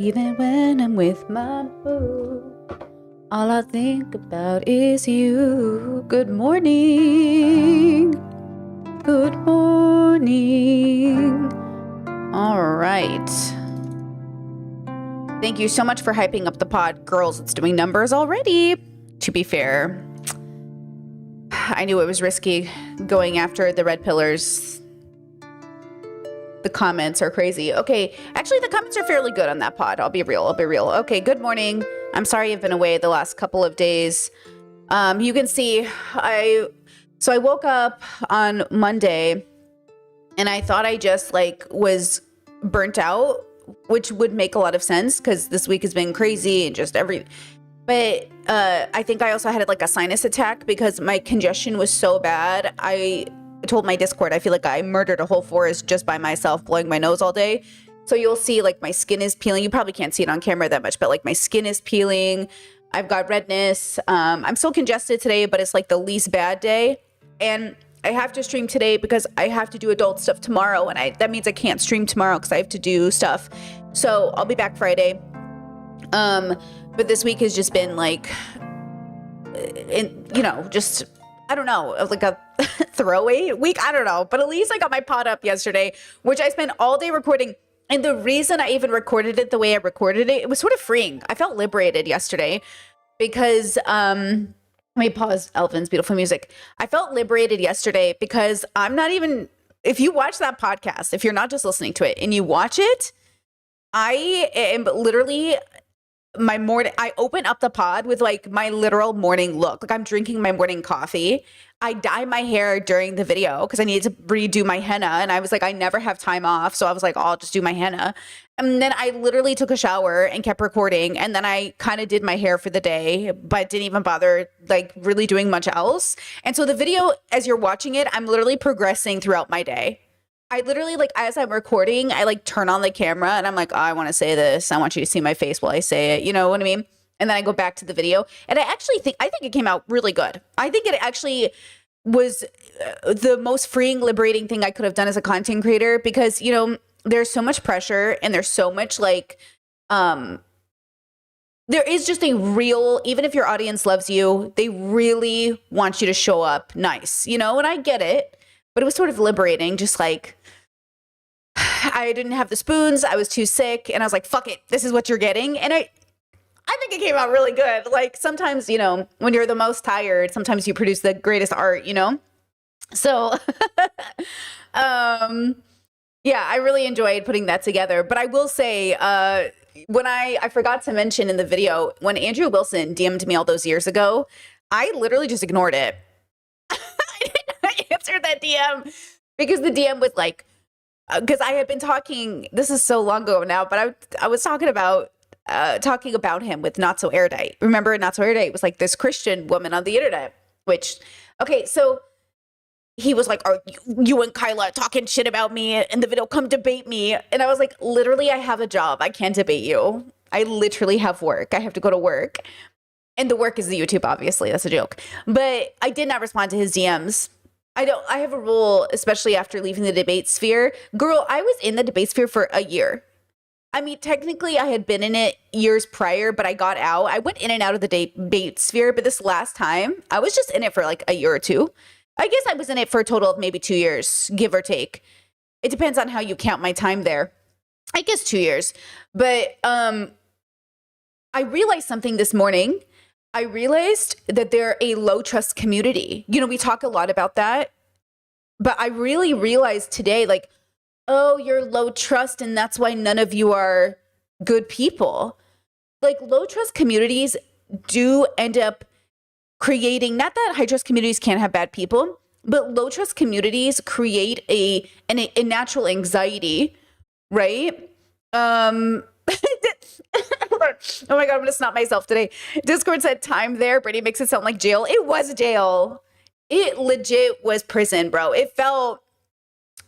Even when I'm with my boo, all I think about is you. Good morning. Good morning. All right. Thank you so much for hyping up the pod. Girls, it's doing numbers already. To be fair, I knew it was risky going after the red pillars. The comments are crazy. Okay, actually the comments are fairly good on that pod. I'll be real. Okay, good morning. I'm sorry I've been away the last couple of days. You can see I woke up on Monday and I thought I just was burnt out, which would make a lot of sense because this week has been crazy and but I think I also had a sinus attack because my congestion was so bad. I told my Discord, I feel like I murdered a whole forest just by myself blowing my nose all day. So you'll see my skin is peeling. You probably can't see it on camera that much, but my skin is peeling. I've got redness. I'm still congested today, but it's the least bad day. And I have to stream today because I have to do adult stuff tomorrow. And that means I can't stream tomorrow because I have to do stuff. So I'll be back Friday. But this week has just been just, I don't know, a throwaway week. I don't know, but at least I got my pod up yesterday, which I spent all day recording. And the reason I even recorded it the way I recorded it, it was sort of freeing. I felt liberated yesterday because, let me pause Elvin's beautiful music. I felt liberated yesterday because I'm not even, if you watch that podcast, if you're not just listening to it and you watch it, I am literally my morning, I open up the pod with my literal morning look. I'm drinking my morning coffee. I dye my hair during the video because I needed to redo my henna. And I was I never have time off. So I was I'll just do my henna. And then I literally took a shower and kept recording. And then I kind of did my hair for the day, but didn't even bother really doing much else. And so the video, as you're watching it, I'm literally progressing throughout my day. I literally, as I'm recording, I turn on the camera and I'm oh, I want to say this. I want you to see my face while I say it. You know what I mean? And then I go back to the video. And I think it came out really good. I think it actually was the most freeing, liberating thing I could have done as a content creator because, there's so much pressure and there's so much there is just a real, even if your audience loves you, they really want you to show up nice, and I get it. But it was sort of liberating, just I didn't have the spoons. I was too sick. And I was fuck it. This is what you're getting. And I think it came out really good. Sometimes, when you're the most tired, sometimes you produce the greatest art, So, yeah, I really enjoyed putting that together. But I will say, when I forgot to mention in the video, when Andrew Wilson DM'd me all those years ago, I literally just ignored it. I answered that DM because the DM was because I had been talking, this is so long ago now, but I was talking about him with Not So Erudite. Remember, Not So Erudite was this Christian woman on the internet, okay, so he was are you and Kyla talking shit about me in the video? Come debate me. And I was literally, I have a job. I can't debate you. I literally have work. I have to go to work. And the work is the YouTube, obviously. That's a joke. But I did not respond to his DMs. I have a rule, especially after leaving the debate sphere. Girl, I was in the debate sphere for a year. I mean, technically I had been in it years prior, but I got out. I went in and out of the debate sphere, but this last time I was just in it for a year or two. I guess I was in it for a total of maybe 2 years, give or take. It depends on how you count my time there. I guess 2 years. But I realized something this morning. I realized that they're a low trust community. We talk a lot about that, but I really realized today, oh, you're low trust and that's why none of you are good people. Low trust communities do end up creating, not that high trust communities can't have bad people, but low trust communities create a natural anxiety, right? Oh my God, I'm gonna snot myself today. Discord said time there. Brittany makes it sound like jail. It was jail. It legit was prison, bro. It felt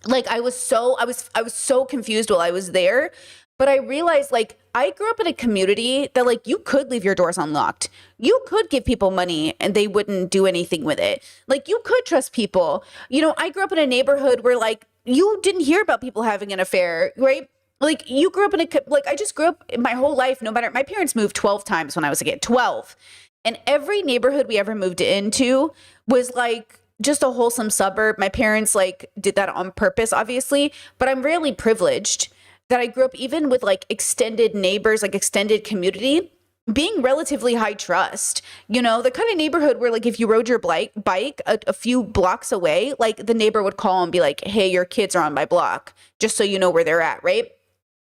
like I was so confused while I was there. But I realized I grew up in a community that you could leave your doors unlocked. You could give people money and they wouldn't do anything with it. You could trust people. I grew up in a neighborhood where you didn't hear about people having an affair, right? Like you grew up in like I just grew up my whole life, no matter, my parents moved 12 times when I was a kid, 12. And every neighborhood we ever moved into was like just a wholesome suburb. My parents like did that on purpose, obviously, but I'm really privileged that I grew up even with like extended neighbors, like extended community, being relatively high trust. You know, the kind of neighborhood where like if you rode your bike a few blocks away, like the neighbor would call and be like, hey, your kids are on my block, just so you know where they're at, right?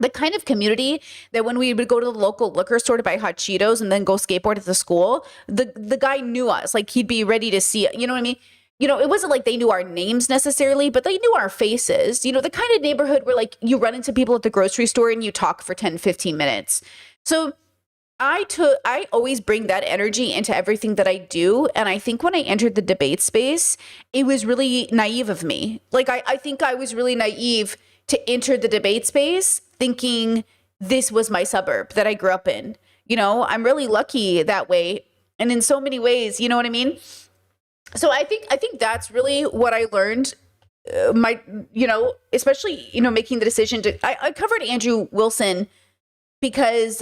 The kind of community that when we would go to the local liquor store to buy hot Cheetos and then go skateboard at the school, the guy knew us. Like he'd be ready to see it. You know what I mean? You know, it wasn't like they knew our names necessarily, but they knew our faces. You know, the kind of neighborhood where like you run into people at the grocery store and you talk for 10, 15 minutes. So I always bring that energy into everything that I do. And I think when I entered the debate space, it was really naive of me. Like, I think I was really naive to enter the debate space thinking this was my suburb that I grew up in. You know, I'm really lucky that way. And in so many ways, you know what I mean? So I think that's really what I learned. Especially, making the decision I covered Andrew Wilson because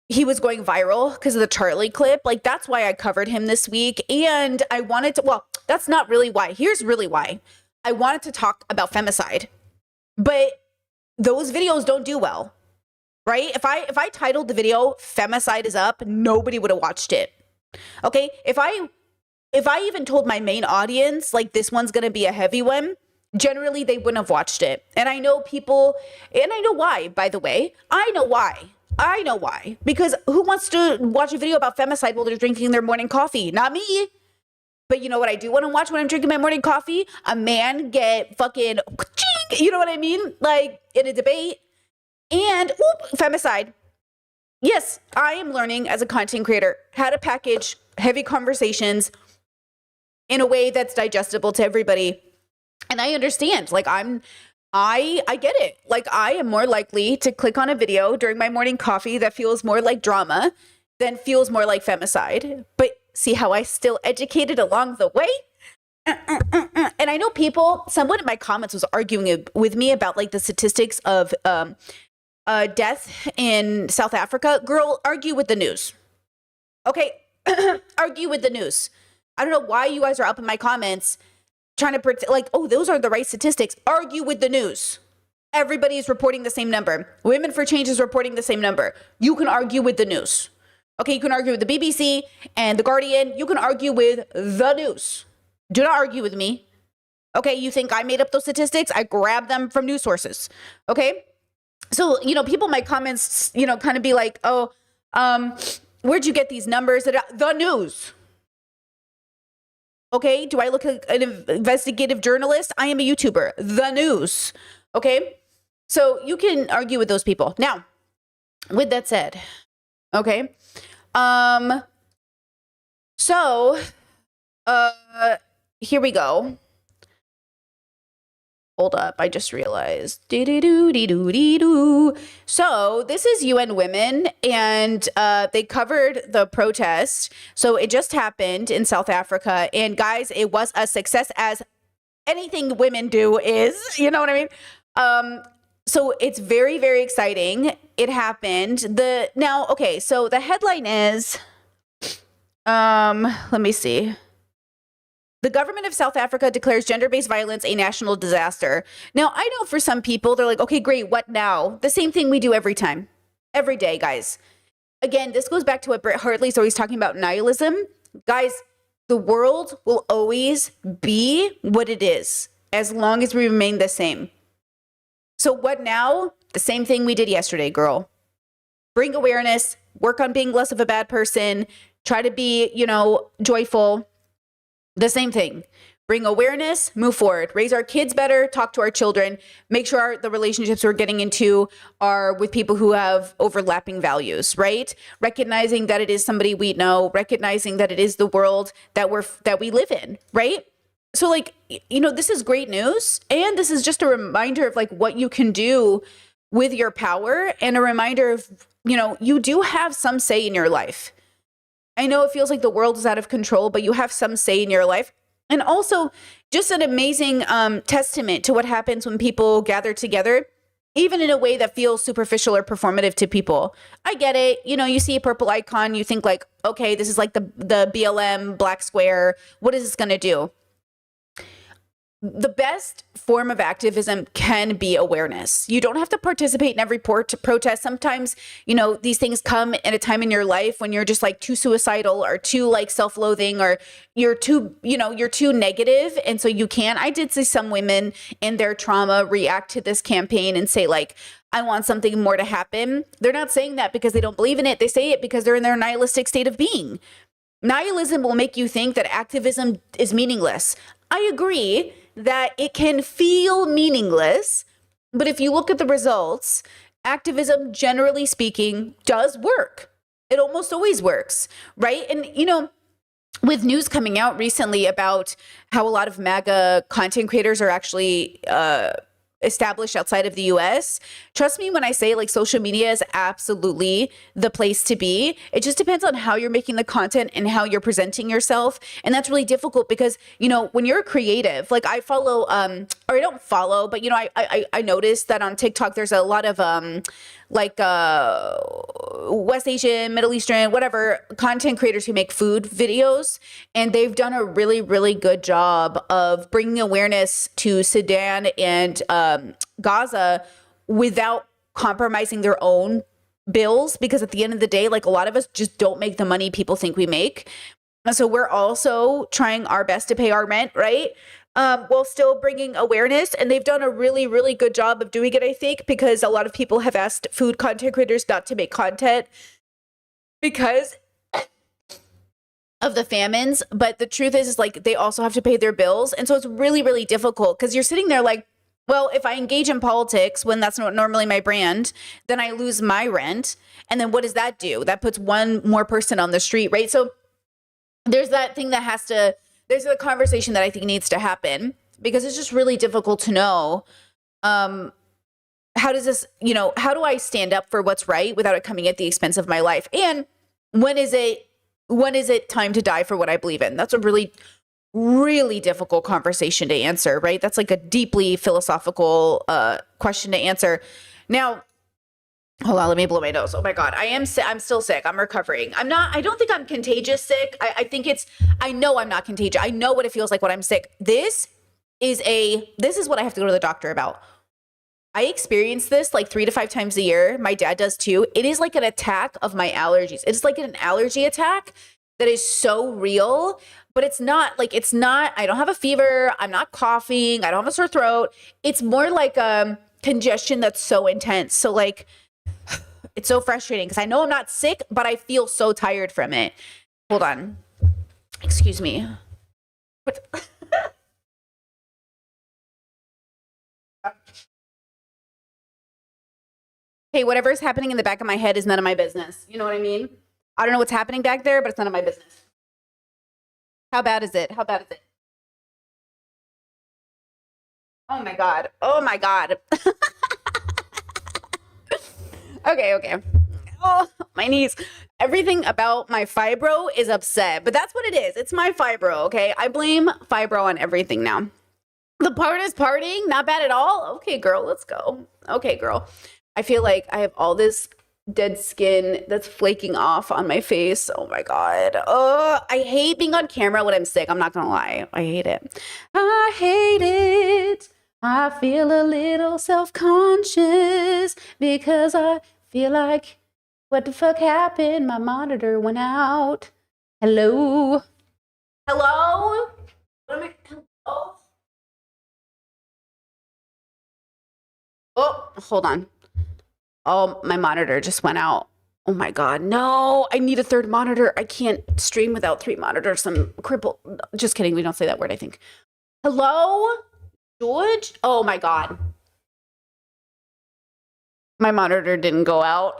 he was going viral because of the Charlie clip. Like, that's why I covered him this week. And I wanted to, well, that's not really why. Here's really why. I wanted to talk about femicide, but those videos don't do well, right? If I titled the video "Femicide is Up," nobody would have watched it. Okay, if I even told my main audience like this one's gonna be a heavy one, generally they wouldn't have watched it. And I know people, and I know why. By the way, I know why. Because who wants to watch a video about femicide while they're drinking their morning coffee? Not me. But you know what I do want to watch when I'm drinking my morning coffee? A man get fucking, you know what I mean? Like in a debate. And femicide. Yes, I am learning as a content creator how to package heavy conversations in a way that's digestible to everybody. And I understand, like I get it. Like I am more likely to click on a video during my morning coffee that feels more like drama than feels more like femicide. But see how I still educated along the way? And I know someone in my comments was arguing with me about like the statistics of death in South Africa. Girl, argue with the news. Okay, argue with the news. I don't know why you guys are up in my comments trying to pretend like, oh, those are the right statistics. Argue with the news. Everybody is reporting the same number. Women for Change is reporting the same number. You can argue with the news. Okay, you can argue with the BBC and the Guardian. You can argue with the news. Do not argue with me. Okay, you think I made up those statistics? I grabbed them from news sources. Okay? So, people in my comments, kind of be like, oh, where'd you get these numbers? The news. Okay, do I look like an investigative journalist? I am a YouTuber. The news. Okay? So you can argue with those people. Now, with that said, okay. So, here we go. Hold up, I just realized. So this is UN Women, and they covered the protest. So it just happened in South Africa. And guys, it was a success, as anything women do is, you know what I mean? So it's very, very exciting. It happened. So the headline is, let me see. The government of South Africa declares gender-based violence a national disaster. Now, I know for some people, they're like, okay, great, what now? The same thing we do every time. Every day, guys. Again, this goes back to what Britt Hartley's always talking about, nihilism. Guys, the world will always be what it is as long as we remain the same. So what now? The same thing we did yesterday, girl. Bring awareness, work on being less of a bad person, try to be, joyful. The same thing. Bring awareness, move forward, raise our kids better, talk to our children, make sure the relationships we're getting into are with people who have overlapping values, right? Recognizing that it is somebody we know, recognizing that it is the world that we live in, right? So like, this is great news. And this is just a reminder of like what you can do with your power, and a reminder of, you do have some say in your life. I know it feels like the world is out of control, but you have some say in your life. And also just an amazing testament to what happens when people gather together, even in a way that feels superficial or performative to people. I get it. You know, you see a purple icon, you think like, okay, this is like the BLM black square. What is this going to do? The best form of activism can be awareness. You don't have to participate in every protest. Sometimes, you know, these things come at a time in your life when you're just like too suicidal or too like self-loathing, or you're too, you know, you're too negative. And so you can't. I did see some women in their trauma react to this campaign and say like, I want something more to happen. They're not saying that because they don't believe in it. They say it because they're in their nihilistic state of being. Nihilism will make you think that activism is meaningless. I agree that it can feel meaningless, but if you look at the results, activism, generally speaking, does work. It almost always works, right? And, you know, with news coming out recently about how a lot of MAGA content creators are actually established outside of the US, trust me when I say like social media is absolutely the place to be. It just depends on how you're making the content and how you're presenting yourself. And that's really difficult because, you know, when you're a creative, like I follow, or I don't follow, but, you know, I noticed that on TikTok, there's a lot of West Asian, Middle Eastern, whatever content creators who make food videos. And they've done a really, really good job of bringing awareness to Sudan and Gaza without compromising their own bills. Because at the end of the day, like a lot of us just don't make the money people think we make. And so we're also trying our best to pay our rent, right? While still bringing awareness. And they've done a really, really good job of doing it, I think, because a lot of people have asked food content creators not to make content because of the famines. But the truth is like they also have to pay their bills. And so it's really, really difficult because you're sitting there like, well, if I engage in politics when that's not normally my brand, then I lose my rent. And then what does that do? That puts one more person on the street, right? So there's that thing that has to, there's a conversation that I think needs to happen because it's just really difficult to know how does this, you know, how do I stand up for what's right without it coming at the expense of my life? And when is it time to die for what I believe in? That's a really, really difficult conversation to answer, right? That's like a deeply philosophical question to answer. Now, hold on, let me blow my nose. Oh my God. I'm still sick. I'm recovering. I don't think I'm contagious sick. I know I'm not contagious. I know what it feels like when I'm sick. This is what I have to go to the doctor about. I experience this like 3 to 5 times a year. My dad does too. It is like an attack of my allergies. It's like an allergy attack that is so real, but it's not, I don't have a fever. I'm not coughing. I don't have a sore throat. It's more like congestion that's so intense. So like, it's so frustrating because I know I'm not sick, but I feel so tired from it. Hold on. Excuse me. What? Hey, whatever's happening in the back of my head is none of my business. You know what I mean? I don't know what's happening back there, but it's none of my business. How bad is it? How bad is it? Oh my God. Oh my God. Okay. Oh, my knees. Everything about my fibro is upset, but that's what it is. It's my fibro, okay? I blame fibro on everything now. The part is partying, not bad at all. Okay, girl, let's go. Okay, girl. I feel like I have all this dead skin that's flaking off on my face. Oh my God. Oh, I hate being on camera when I'm sick. I'm not gonna lie. I hate it. I hate it. I feel a little self-conscious because I feel like, what the fuck happened? My monitor went out. Hello? Hello? What am I? Hello? Oh, hold on. Oh, my monitor just went out. Oh my God. No, I need a third monitor. I can't stream without 3 monitors. I'm crippled. Just kidding. We don't say that word, I think. Hello? George? Oh my God. My monitor didn't go out.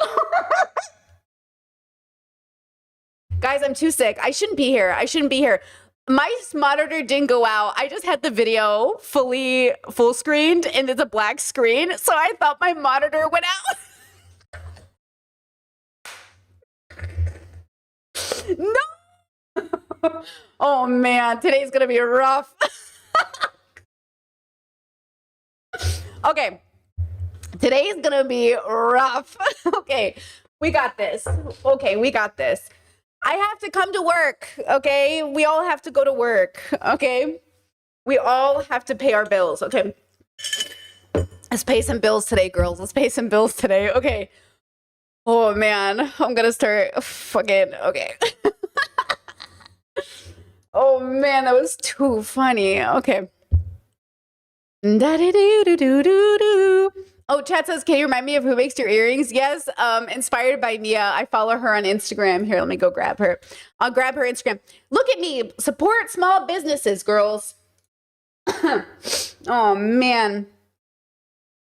Guys, I'm too sick. I shouldn't be here. My monitor didn't go out. I just had the video full screened and it's a black screen. So I thought my monitor went out. No. Oh man, today's gonna be rough. Okay. Today is going to be rough. Okay. We got this. Okay. We got this. I have to come to work. Okay. We all have to go to work. Okay. We all have to pay our bills. Okay. Let's pay some bills today, girls. Let's pay some bills today. Okay. Oh man, I'm gonna start fucking okay. Oh man, that was too funny. Okay. Da-da-doo-doo-doo-doo-doo. Oh, chat says, can you remind me of who makes your earrings? Yes, inspired by Mia. I follow her on Instagram. Here, let me go grab her. I'll grab her Instagram. Look at me. Support small businesses, girls. Oh man.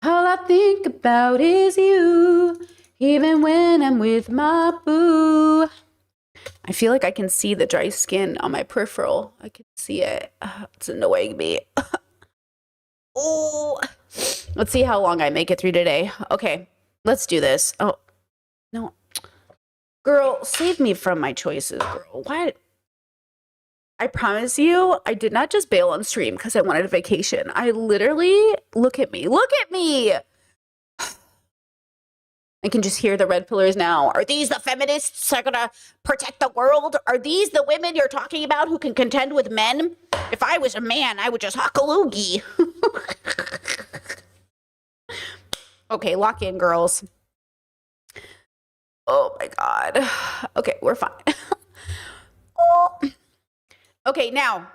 All I think about is you, even when I'm with my boo. I feel like I can see the dry skin on my peripheral. I can see it. It's annoying me. Oh, let's see how long I make it through today. Okay, let's do this. Oh, no. Girl, save me from my choices, girl. What? I promise you, I did not just bail on stream because I wanted a vacation. I literally, look at me. Look at me. I can just hear the red pillars now. Are these the feminists that are gonna protect the world? Are these the women you're talking about who can contend with men? If I was a man, I would just huck a loogie. Okay, lock in, girls. Oh my God. Okay, we're fine. Oh. Okay, now.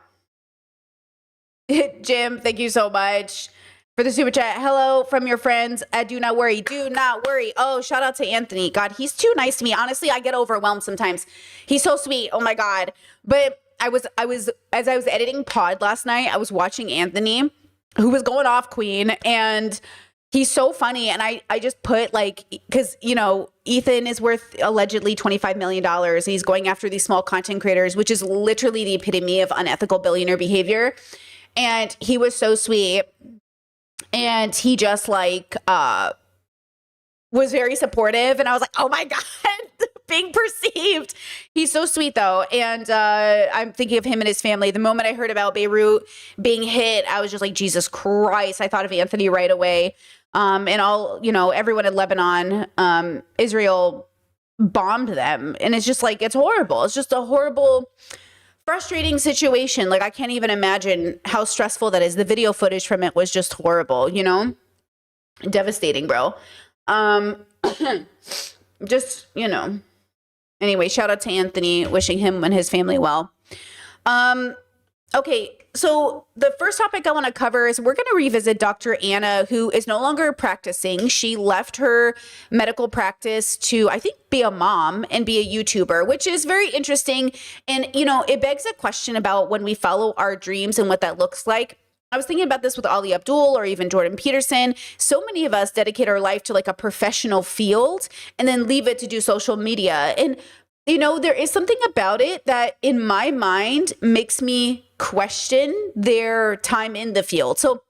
Jim, thank you so much for the super chat. Hello from your friends. Do not worry. Do not worry. Oh, shout out to Anthony. God, he's too nice to me. Honestly, I get overwhelmed sometimes. He's so sweet. Oh my God. But I was as I was editing pod last night, I was watching Anthony, who was going off Queen, and he's so funny. And I just put like, because, you know, Ethan is worth allegedly $25 million. He's going after these small content creators, which is literally the epitome of unethical billionaire behavior. And he was so sweet. And he just like was very supportive. And I was like, oh my God, being perceived. He's so sweet though. And I'm thinking of him and his family. The moment I heard about Beirut being hit, I was just like, Jesus Christ. I thought of Anthony right away. And all, you know, everyone in Lebanon, Israel bombed them. And it's just like, it's horrible. It's just a horrible, frustrating situation. Like, I can't even imagine how stressful that is. The video footage from it was just horrible, you know? Devastating, bro. Just, you know. Anyway, shout out to Anthony, wishing him and his family well. Okay, so the first topic I want to cover is we're going to revisit Dr. Anna, who is no longer practicing. She left her medical practice to, I think, be a mom and be a YouTuber, which is very interesting. And, you know, it begs a question about when we follow our dreams and what that looks like. I was thinking about this with Ali Abdul or even Jordan Peterson. So many of us dedicate our life to like a professional field and then leave it to do social media. And you know, there is something about it that in my mind makes me question their time in the field. So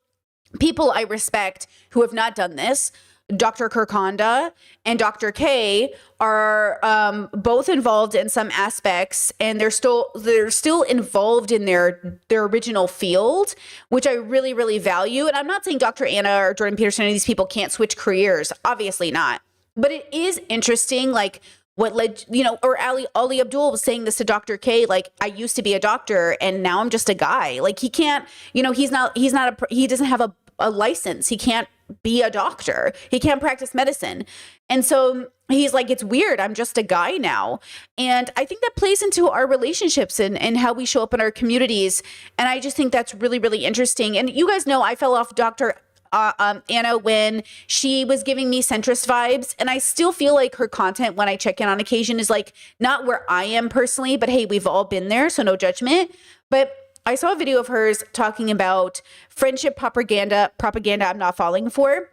people I respect who have not done this, Dr. Kirkonda and Dr. K are both involved in some aspects, and they're still involved in their original field, which I really, really value. And I'm not saying Dr. Anna or Jordan Peterson, any of these people can't switch careers. Obviously not. But it is interesting, like, what led, you know, or Ali Abdul was saying this to Dr. K, like, I used to be a doctor and now I'm just a guy. Like, he can't, you know, he doesn't have a license. He can't be a doctor. He can't practice medicine. And so he's like, it's weird. I'm just a guy now. And I think that plays into our relationships and how we show up in our communities. And I just think that's really, really interesting. And you guys know I fell off Dr. Anna when she was giving me centrist vibes, and I still feel like her content when I check in on occasion is like not where I am personally, but hey, we've all been there, so no judgment. But I saw a video of hers talking about friendship propaganda I'm not falling for.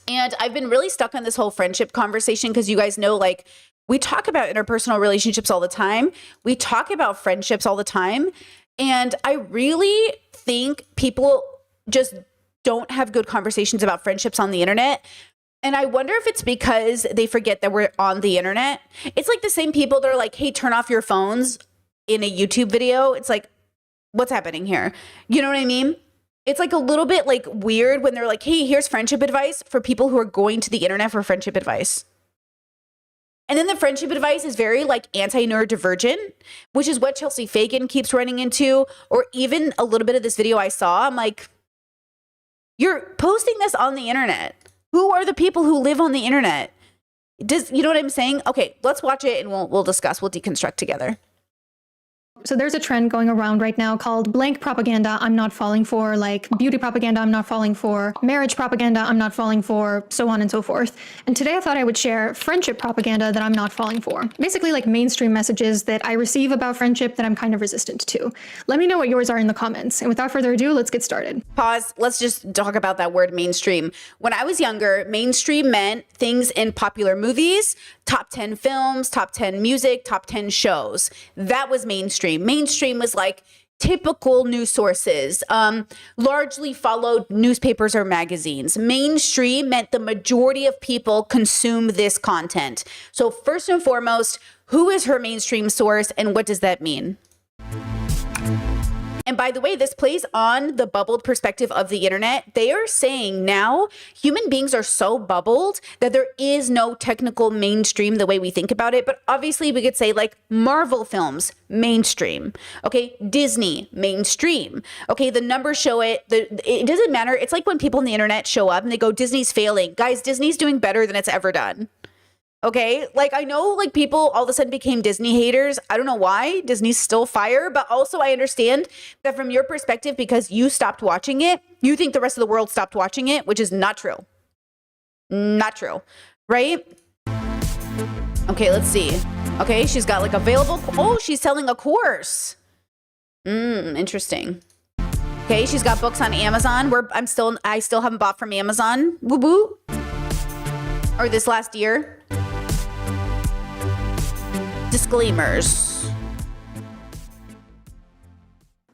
And I've been really stuck on this whole friendship conversation because you guys know, like, we talk about interpersonal relationships all the time. We talk about friendships all the time. And I really think people just don't have good conversations about friendships on the internet. And I wonder if it's because they forget that we're on the internet. It's like the same people that are like, hey, turn off your phones in a YouTube video. It's like, what's happening here? You know what I mean? It's like a little bit like weird when they're like, hey, here's friendship advice for people who are going to the internet for friendship advice. And then the friendship advice is very like anti-neurodivergent, which is what Chelsea Fagan keeps running into. Or even a little bit of this video I saw, I'm like, you're posting this on the internet. Who are the people who live on the internet? You know what I'm saying? Okay, let's watch it and we'll discuss, we'll deconstruct together. So there's a trend going around right now called blank propaganda I'm not falling for, like beauty propaganda I'm not falling for, marriage propaganda I'm not falling for, so on and so forth. And today I thought I would share friendship propaganda that I'm not falling for. Basically like mainstream messages that I receive about friendship that I'm kind of resistant to. Let me know what yours are in the comments. And without further ado, let's get started. Pause. Let's just talk about that word mainstream. When I was younger, mainstream meant things in popular movies, top 10 films, top 10 music, top 10 shows. That was mainstream. Mainstream was like typical news sources, largely followed newspapers or magazines. Mainstream meant the majority of people consume this content. So first and foremost, who is her mainstream source and what does that mean? And by the way, this plays on the bubbled perspective of the internet. They are saying now human beings are so bubbled that there is no technical mainstream the way we think about it. But obviously we could say like Marvel films, mainstream. Okay, Disney, mainstream. Okay, the numbers show it. It doesn't matter. It's like when people on the internet show up and they go, Disney's failing. Guys, Disney's doing better than it's ever done. Okay, like I know like people all of a sudden became Disney haters. I don't know why. Disney's still fire, but also I understand that from your perspective, because you stopped watching it, you think the rest of the world stopped watching it, which is not true. Not true, right? Okay, let's see. Okay, she's got like available. Oh, she's selling a course. Interesting. Okay, she's got books on Amazon. I still haven't bought from Amazon. Woo woo. Or this last year. Disclaimers.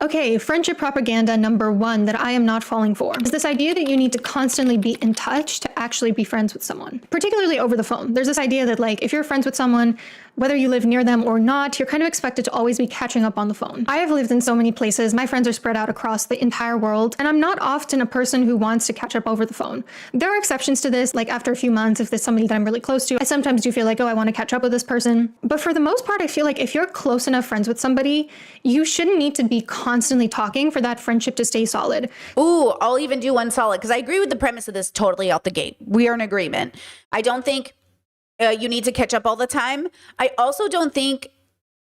Okay, friendship propaganda number one that I am not falling for is this idea that you need to constantly be in touch to actually be friends with someone, particularly over the phone. There's this idea that like if you're friends with someone, whether you live near them or not, you're kind of expected to always be catching up on the phone. I have lived in so many places. My friends are spread out across the entire world, and I'm not often a person who wants to catch up over the phone. There are exceptions to this, like after a few months, if there's somebody that I'm really close to, I sometimes do feel like, oh, I want to catch up with this person. But for the most part, I feel like if you're close enough friends with somebody, you shouldn't need to be constantly talking for that friendship to stay solid. Ooh, I'll even do one solid because I agree with the premise of this totally out the gate. We are in agreement. I don't think you need to catch up all the time. I also don't think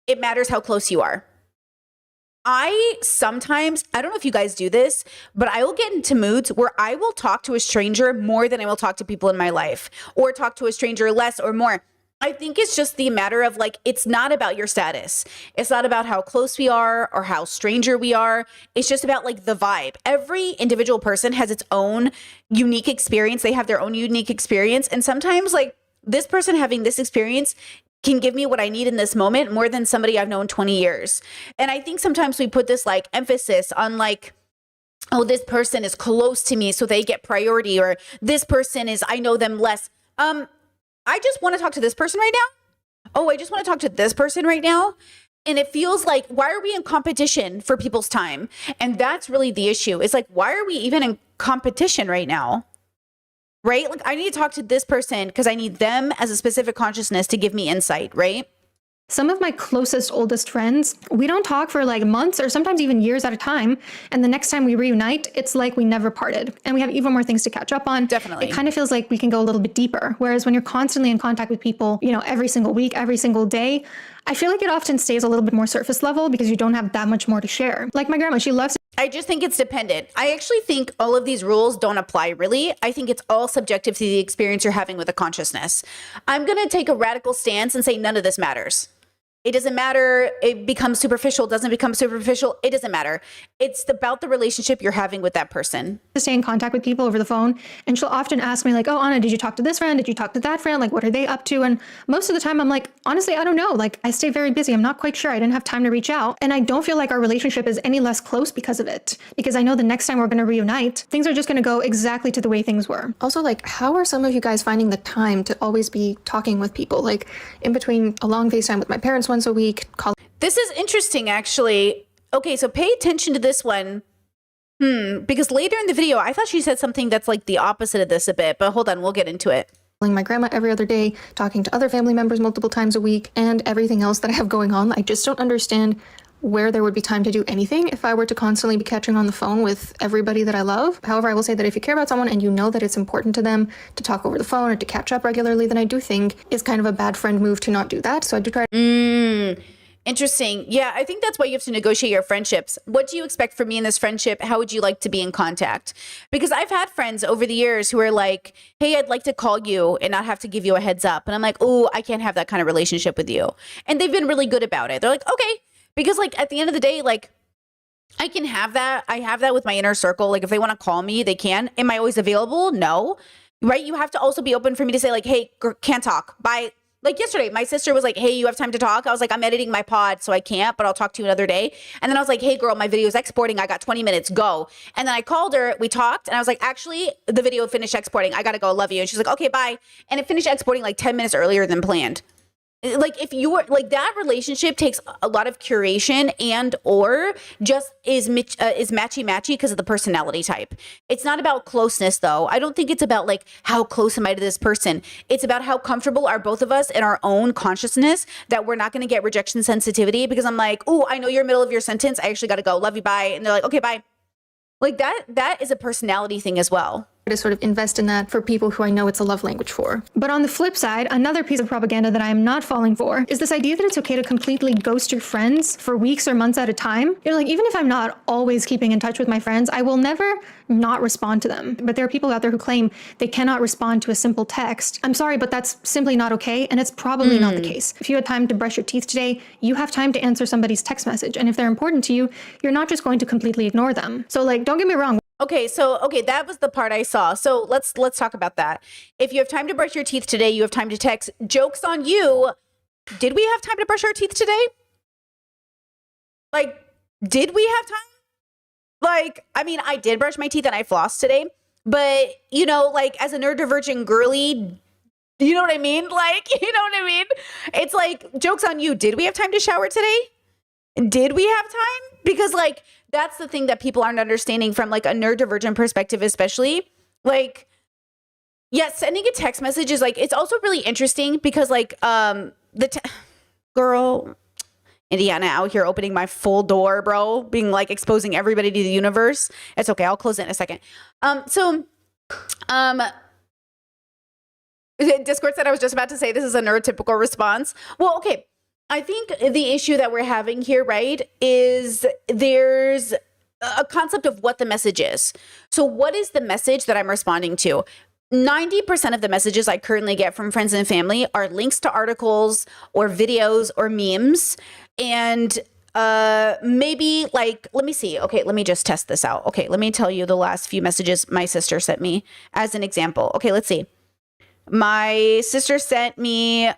it matters how close you are. I don't know if you guys do this, but I will get into moods where I will talk to a stranger more than I will talk to people in my life, or talk to a stranger less or more. I think it's just the matter of like, it's not about your status. It's not about how close we are or how stranger we are. It's just about like the vibe. Every individual person has its own unique experience. They have their own unique experience. And sometimes like this person having this experience can give me what I need in this moment more than somebody I've known 20 years. And I think sometimes we put this like emphasis on like, oh, this person is close to me, so they get priority, or this person is, I know them less. I just want to talk to this person right now. Oh, I just want to talk to this person right now. And it feels like, why are we in competition for people's time? And that's really the issue. It's like, why are we even in competition right now? Right? Like I need to talk to this person because I need them as a specific consciousness to give me insight, right? Some of my closest, oldest friends, we don't talk for like months or sometimes even years at a time. And the next time we reunite, it's like we never parted. And we have even more things to catch up on. Definitely. It kind of feels like we can go a little bit deeper. Whereas when you're constantly in contact with people, you know, every single week, every single day, I feel like it often stays a little bit more surface level because you don't have that much more to share. Like my grandma, she loves. I just think it's dependent. I actually think all of these rules don't apply really. I think it's all subjective to the experience you're having with a consciousness. I'm going to take a radical stance and say none of this matters. It doesn't matter. It becomes superficial, doesn't become superficial. It doesn't matter. It's about the relationship you're having with that person. To stay in contact with people over the phone. And she'll often ask me like, oh, Anna, did you talk to this friend? Did you talk to that friend? Like, what are they up to? And most of the time I'm like, honestly, I don't know. Like I stay very busy. I'm not quite sure. I didn't have time to reach out. And I don't feel like our relationship is any less close because of it. Because I know the next time we're going to reunite, things are just going to go exactly to the way things were. Also, like, how are some of you guys finding the time to always be talking with people? Like in between a long FaceTime with my parents once a week. This is interesting, actually. Okay, so pay attention to this one. Because later in the video, I thought she said something that's like the opposite of this a bit, but hold on, we'll get into it. My grandma every other day, talking to other family members multiple times a week, and everything else that I have going on. I just don't understand where there would be time to do anything if I were to constantly be catching on the phone with everybody that I love. However, I will say that if you care about someone and you know that it's important to them to talk over the phone or to catch up regularly, then I do think it's kind of a bad friend move to not do that. So I do try to Interesting. Yeah, I think that's why you have to negotiate your friendships. What do you expect from me in this friendship? How would you like to be in contact? Because I've had friends over the years who are like, hey, I'd like to call you and not have to give you a heads up. And I'm like, oh, I can't have that kind of relationship with you. And they've been really good about it. They're like, okay. Because like at the end of the day, like I can have that. I have that with my inner circle. Like if they want to call me, they can. Am I always available? No. Right? You have to also be open for me to say like, hey, can't talk. Bye. Like yesterday, my sister was like, hey, you have time to talk? I was like, I'm editing my pod, so I can't, but I'll talk to you another day. And then I was like, hey, girl, my video's exporting. I got 20 minutes. Go. And then I called her. We talked. And I was like, actually, the video finished exporting. I got to go. Love you. And she's like, okay, bye. And it finished exporting like 10 minutes earlier than planned. Like if you were like that relationship takes a lot of curation and or just is matchy because of the personality type. It's not about closeness though. I don't think it's about like how close am I to this person. It's about how comfortable are both of us in our own consciousness that we're not going to get rejection sensitivity because I'm like, oh, I know you're middle of your sentence. I actually got to go. Love you. Bye. And they're like, okay, bye. Like that is a personality thing as well. To sort of invest in that for people who I know it's a love language for. But on the flip side, another piece of propaganda that I am not falling for is this idea that it's okay to completely ghost your friends for weeks or months at a time. You're like, even if I'm not always keeping in touch with my friends, I will never not respond to them. But there are people out there who claim they cannot respond to a simple text. I'm sorry, but that's simply not okay. And it's probably not the case. If you had time to brush your teeth today, you have time to answer somebody's text message. And if they're important to you, you're not just going to completely ignore them. So like, don't get me wrong. Okay, that was the part I saw. So let's talk about that. If you have time to brush your teeth today, you have time to text. Joke's on you. Did we have time to brush our teeth today? Like, did we have time? Like, I mean, I did brush my teeth and I flossed today, but you know, like as a neurodivergent girly, you know what I mean? Like, you know what I mean? It's like, joke's on you. Did we have time to shower today? Did we have time? Because like, that's the thing that people aren't understanding from like a neurodivergent perspective, especially like, yeah, sending a text message is like, it's also really interesting because like, girl, Indiana out here opening my full door, bro, being like exposing everybody to the universe. It's okay. I'll close it in a second. Discord said I was just about to say this is a neurotypical response. Well, okay. I think the issue that we're having here, right, is there's a concept of what the message is. So what is the message that I'm responding to? 90% of the messages I currently get from friends and family are links to articles or videos or memes. And maybe like, let me see. Okay, let me just test this out. Okay, let me tell you the last few messages my sister sent me as an example. Okay, let's see. My sister sent me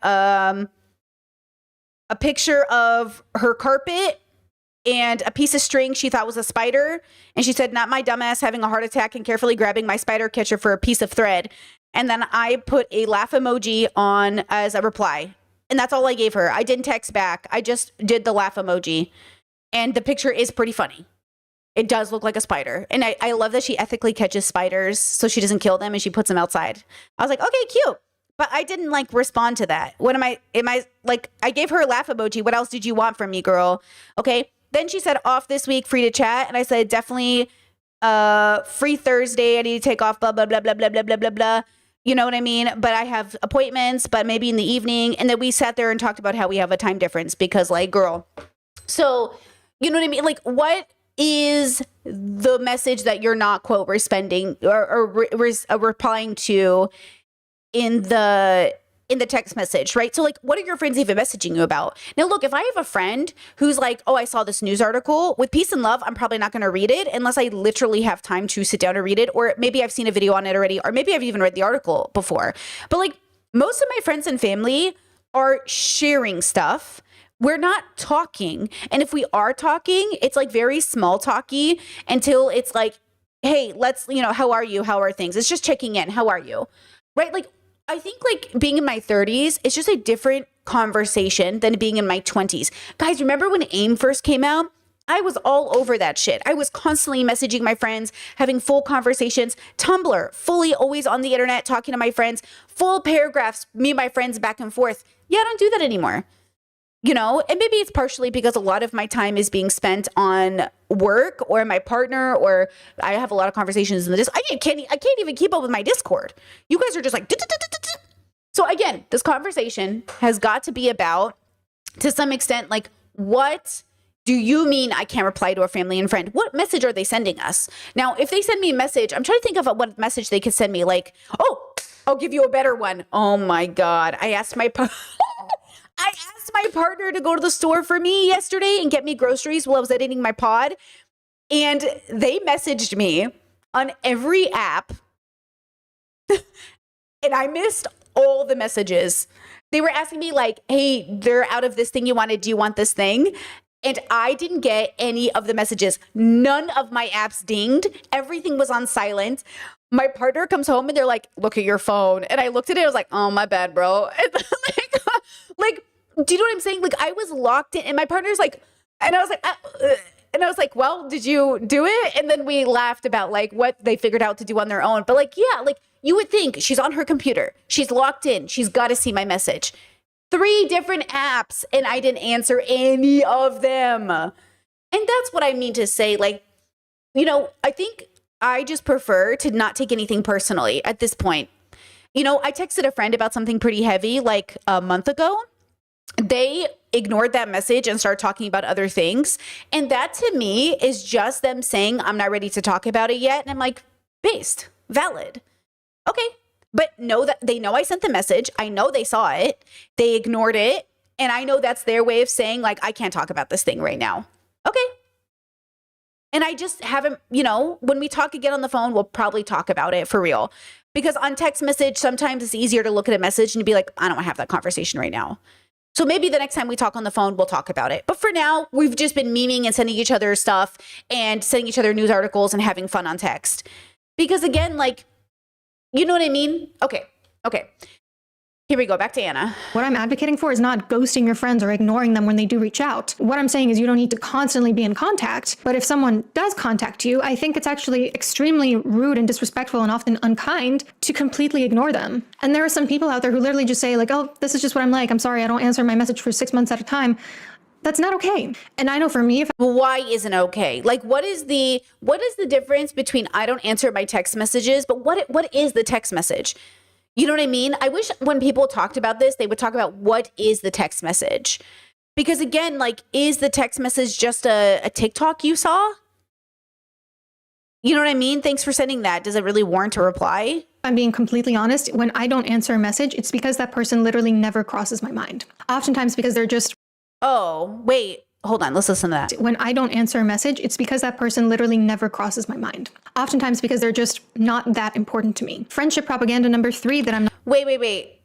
a picture of her carpet and a piece of string she thought was a spider. And she said, not my dumbass having a heart attack and carefully grabbing my spider catcher for a piece of thread. And then I put a laugh emoji on as a reply. And that's all I gave her. I didn't text back. I just did the laugh emoji. And the picture is pretty funny. It does look like a spider. And I love that she ethically catches spiders so she doesn't kill them and she puts them outside. I was like, okay, cute. But I didn't like respond to that. What am I like, I gave her a laugh emoji. What else did you want from me, girl? Okay. Then she said off this week, free to chat. And I said, definitely free Thursday. I need to take off, blah, blah, blah, blah, blah, blah, blah, blah, blah. You know what I mean? But I have appointments, but maybe in the evening. And then we sat there and talked about how we have a time difference because like, girl. So, you know what I mean? Like, what is the message that you're not, quote, responding or replying to in the text message, right? So like, what are your friends even messaging you about? Now, look, if I have a friend who's like, oh, I saw this news article with peace and love, I'm probably not going to read it unless I literally have time to sit down and read it. Or maybe I've seen a video on it already, or maybe I've even read the article before. But like most of my friends and family are sharing stuff. We're not talking. And if we are talking, it's like very small talky until it's like, hey, let's, you know, how are you? How are things? It's just checking in. How are you? Right? Like, I think like being in my 30s, it's just a different conversation than being in my 20s. Guys, remember when AIM first came out? I was all over that shit. I was constantly messaging my friends, having full conversations. Tumblr, fully always on the internet, talking to my friends, full paragraphs, me and my friends back and forth. Yeah, I don't do that anymore. You know, and maybe it's partially because a lot of my time is being spent on work or my partner, or I have a lot of conversations in the Discord. I can't even keep up with my Discord. You guys are just like, so again, this conversation has got to be about, to some extent, like, what do you mean I can't reply to a family and friend? What message are they sending us? Now, if they send me a message, I'm trying to think of what message they could send me. Like, oh, I'll give you a better one. Oh my God. I asked my partner to go to the store for me yesterday and get me groceries while I was editing my pod. And they messaged me on every app. And I missed all the messages. They were asking me like, hey, they're out of this thing you wanted. Do you want this thing? And I didn't get any of the messages. None of my apps dinged. Everything was on silent. My partner comes home and they're like, look at your phone. And I looked at it. I was like, oh, my bad, bro. And like, do you know what I'm saying? Like, I was locked in and my partner's like, and I was like, well, did you do it? And then we laughed about like what they figured out to do on their own. But like, yeah, like you would think she's on her computer. She's locked in. She's got to see my message. 3 different apps and I didn't answer any of them. And that's what I mean to say. Like, you know, I think I just prefer to not take anything personally at this point. You know, I texted a friend about something pretty heavy like a month ago. They ignored that message and started talking about other things. And that to me is just them saying, I'm not ready to talk about it yet. And I'm like, based, valid. Okay. But know that they know I sent the message. I know they saw it. They ignored it. And I know that's their way of saying like, I can't talk about this thing right now. Okay. And I just haven't, you know, when we talk again on the phone, we'll probably talk about it for real. Because on text message, sometimes it's easier to look at a message and be like, I don't want to have that conversation right now. So maybe the next time we talk on the phone, we'll talk about it. But for now, we've just been memeing and sending each other stuff and sending each other news articles and having fun on text. Because again, like, you know what I mean? Okay. Here we go. Back to Anna. What I'm advocating for is not ghosting your friends or ignoring them when they do reach out. What I'm saying is you don't need to constantly be in contact. But if someone does contact you, I think it's actually extremely rude and disrespectful and often unkind to completely ignore them. And there are some people out there who literally just say like, oh, this is just what I'm like. I'm sorry, I don't answer my message for 6 months at a time. That's not okay. And I know for me, why isn't okay? Like, what is the difference between I don't answer my text messages, but what is the text message? You know what I mean? I wish when people talked about this, they would talk about what is the text message. Because again, like, is the text message just a TikTok you saw? You know what I mean? Thanks for sending that. Does it really warrant a reply? I'm being completely honest. When I don't answer a message, it's because that person literally never crosses my mind. Oftentimes because they're just... Oh, wait. Hold on. Let's listen to that. When I don't answer a message, it's because that person literally never crosses my mind. Oftentimes because they're just not that important to me. Friendship propaganda number 3 that I'm not... Wait.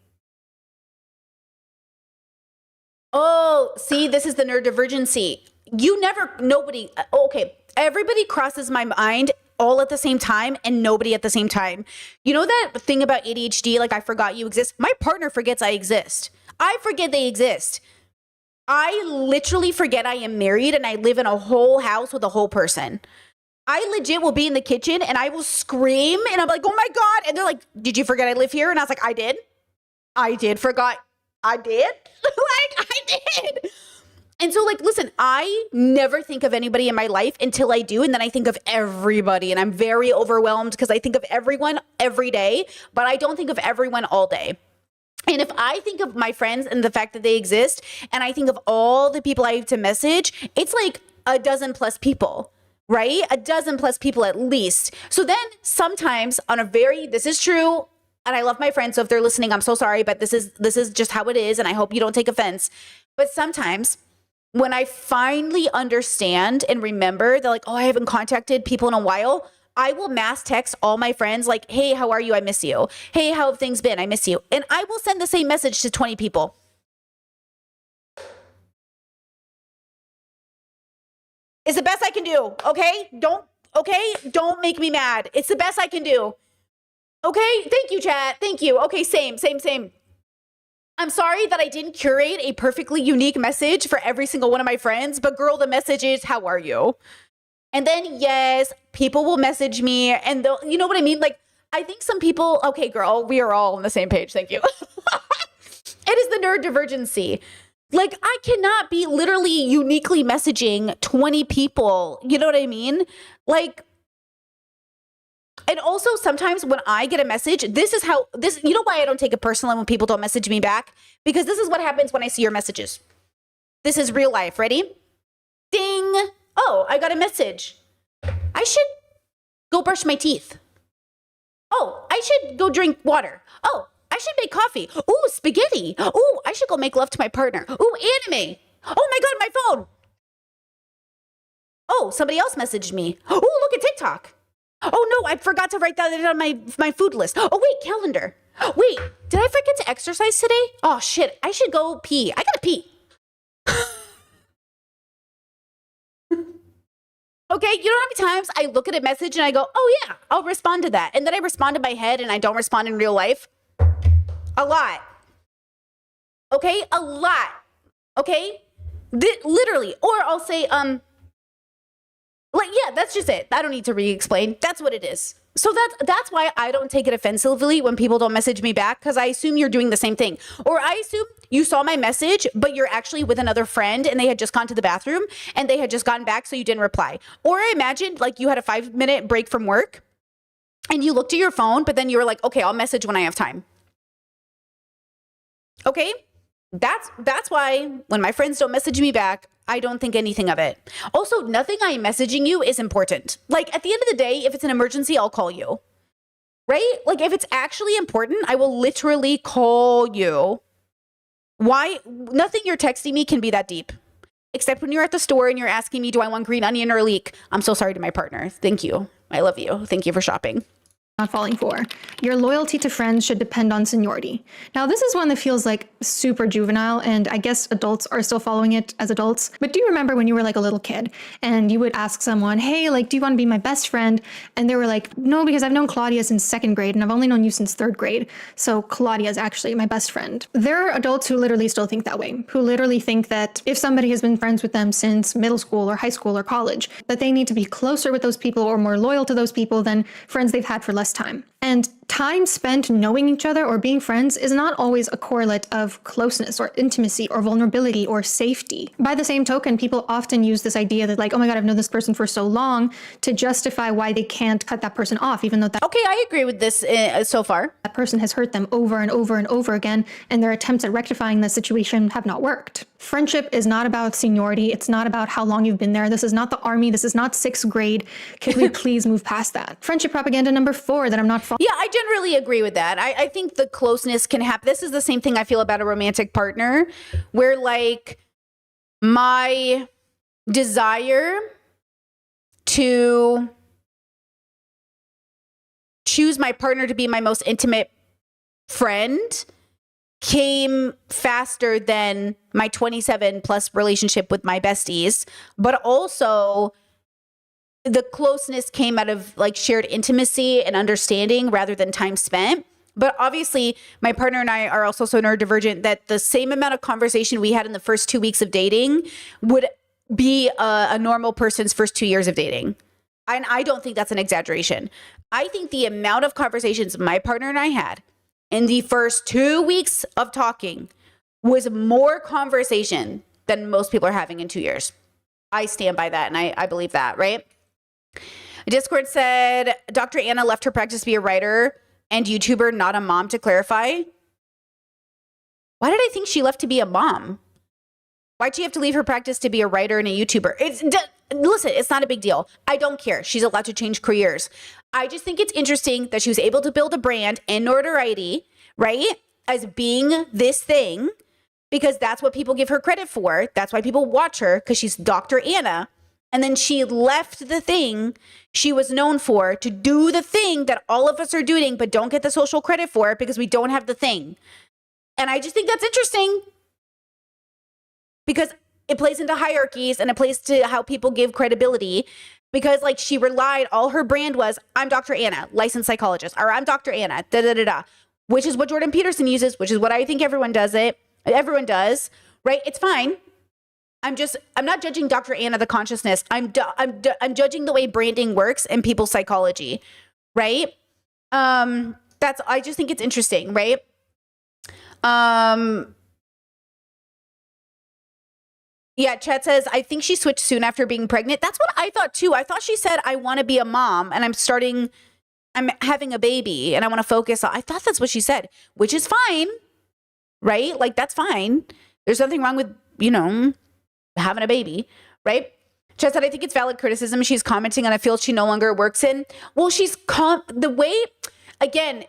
Oh, see, this is the neurodivergency. Okay. Everybody crosses my mind all at the same time and nobody at the same time. You know that thing about ADHD, like I forgot you exist? My partner forgets I exist. I forget they exist. I literally forget I am married and I live in a whole house with a whole person. I legit will be in the kitchen and I will scream and I'm like, oh my God. And they're like, did you forget I live here? And I was like, I did forgot. I did. Like, I did. And so like, listen, I never think of anybody in my life until I do. And then I think of everybody and I'm very overwhelmed because I think of everyone every day, but I don't think of everyone all day. And if I think of my friends and the fact that they exist, and I think of all the people I have to message, it's like a dozen plus people, right? A dozen plus people at least. So then sometimes this is true, and I love my friends, so if they're listening, I'm so sorry, but this is just how it is, and I hope you don't take offense. But sometimes when I finally understand and remember that like, oh, I haven't contacted people in a while, I will mass text all my friends like, hey, how are you? I miss you. Hey, how have things been? I miss you. And I will send the same message to 20 people. It's the best I can do, okay? Don't make me mad. It's the best I can do. Okay? Thank you, chat. Thank you. Okay, same. I'm sorry that I didn't curate a perfectly unique message for every single one of my friends, but girl, the message is, how are you? And then, yes, people will message me and they'll, you know what I mean? Like, I think some people, okay, girl, we are all on the same page. Thank you. It is the neurodivergency. Like, I cannot be literally uniquely messaging 20 people. You know what I mean? Like, and also sometimes when I get a message, this is how this, you know why I don't take it personally when people don't message me back? Because this is what happens when I see your messages. This is real life. Ready? Ding. Oh, I got a message. I should go brush my teeth. Oh, I should go drink water. Oh, I should make coffee. Ooh, spaghetti. Ooh, I should go make love to my partner. Ooh, anime. Oh my God, my phone. Oh, somebody else messaged me. Oh, look at TikTok. Oh no, I forgot to write that on my food list. Oh wait, calendar. Wait, did I forget to exercise today? Oh shit, I should go pee. I gotta pee. Okay, you know how many times I look at a message and I go, oh yeah, I'll respond to that. And then I respond in my head and I don't respond in real life? A lot. Okay, a lot. Okay? Literally. Or I'll say, like, yeah, that's just it. I don't need to re-explain. That's what it is. So that's why I don't take it offensively when people don't message me back, because I assume you're doing the same thing. Or I assume you saw my message, but you're actually with another friend and they had just gone to the bathroom and they had just gotten back, so you didn't reply. Or I imagined like you had a 5-minute break from work and you looked at your phone, but then you were like, okay, I'll message when I have time. Okay? That's why when my friends don't message me back, I don't think anything of it. Also, nothing I'm messaging you is important. Like, at the end of the day, if it's an emergency, I'll call you. Right? Like, if it's actually important, I will literally call you. Why? Nothing you're texting me can be that deep. Except when you're at the store and you're asking me, do I want green onion or leek? I'm so sorry to my partner. Thank you. I love you. Thank you for shopping. Not falling for. Your loyalty to friends should depend on seniority. Now, this is one that feels like super juvenile, and I guess adults are still following it as adults. But do you remember when you were like a little kid and you would ask someone, hey, like, do you want to be my best friend? And they were like, no, because I've known Claudia since 2nd grade and I've only known you since 3rd grade. So Claudia is actually my best friend. There are adults who literally still think that way, who literally think that if somebody has been friends with them since middle school or high school or college, that they need to be closer with those people or more loyal to those people than friends they've had for less time. And time spent knowing each other or being friends is not always a correlate of closeness or intimacy or vulnerability or safety. By the same token, people often use this idea that like, oh my God, I've known this person for so long to justify why they can't cut that person off, even though that Okay, I agree with this so far. that person has hurt them over and over and over again, and their attempts at rectifying the situation have not worked. Friendship is not about seniority. It's not about how long you've been there. This is not the army. This is not 6th grade. Can we please move past that? Friendship propaganda number 4 that I'm not following. Yeah, I generally agree with that. I think the closeness can happen. This is the same thing I feel about a romantic partner, where like my desire to choose my partner to be my most intimate friend came faster than my 27 plus relationship with my besties, but also the closeness came out of like shared intimacy and understanding rather than time spent. But obviously my partner and I are also so neurodivergent that the same amount of conversation we had in the first 2 weeks of dating would be a normal person's first 2 years of dating. And I don't think that's an exaggeration. I think the amount of conversations my partner and I had in the first 2 weeks of talking was more conversation than most people are having in 2 years. I stand by that and I believe that, right? Discord said, Dr. Anna left her practice to be a writer and YouTuber, not a mom, to clarify. Why did I think she left to be a mom? Why'd she have to leave her practice to be a writer and a YouTuber? Listen, it's not a big deal. I don't care. She's allowed to change careers. I just think it's interesting that she was able to build a brand and notoriety, right? As being this thing, because that's what people give her credit for. That's why people watch her, because she's Dr. Anna. And then she left the thing she was known for to do the thing that all of us are doing, but don't get the social credit for because we don't have the thing. And I just think that's interesting because it plays into hierarchies and it plays to how people give credibility, because like she relied, all her brand was, I'm Dr. Anna, licensed psychologist, or I'm Dr. Anna, da da da da. which is what Jordan Peterson uses, which is what I think everyone does, right? It's fine. I'm not judging Dr. Anna the consciousness. I'm judging the way branding works and people's psychology, right? I just think it's interesting, right? Yeah, Chet says, I think she switched soon after being pregnant. That's what I thought too. I thought she said, I want to be a mom and I'm having a baby and I want to focus on, I thought that's what she said, which is fine, right? Like, that's fine. There's nothing wrong with, having a baby, right? Chet said, I think it's valid criticism. She's commenting on a field she no longer works in. Well, again,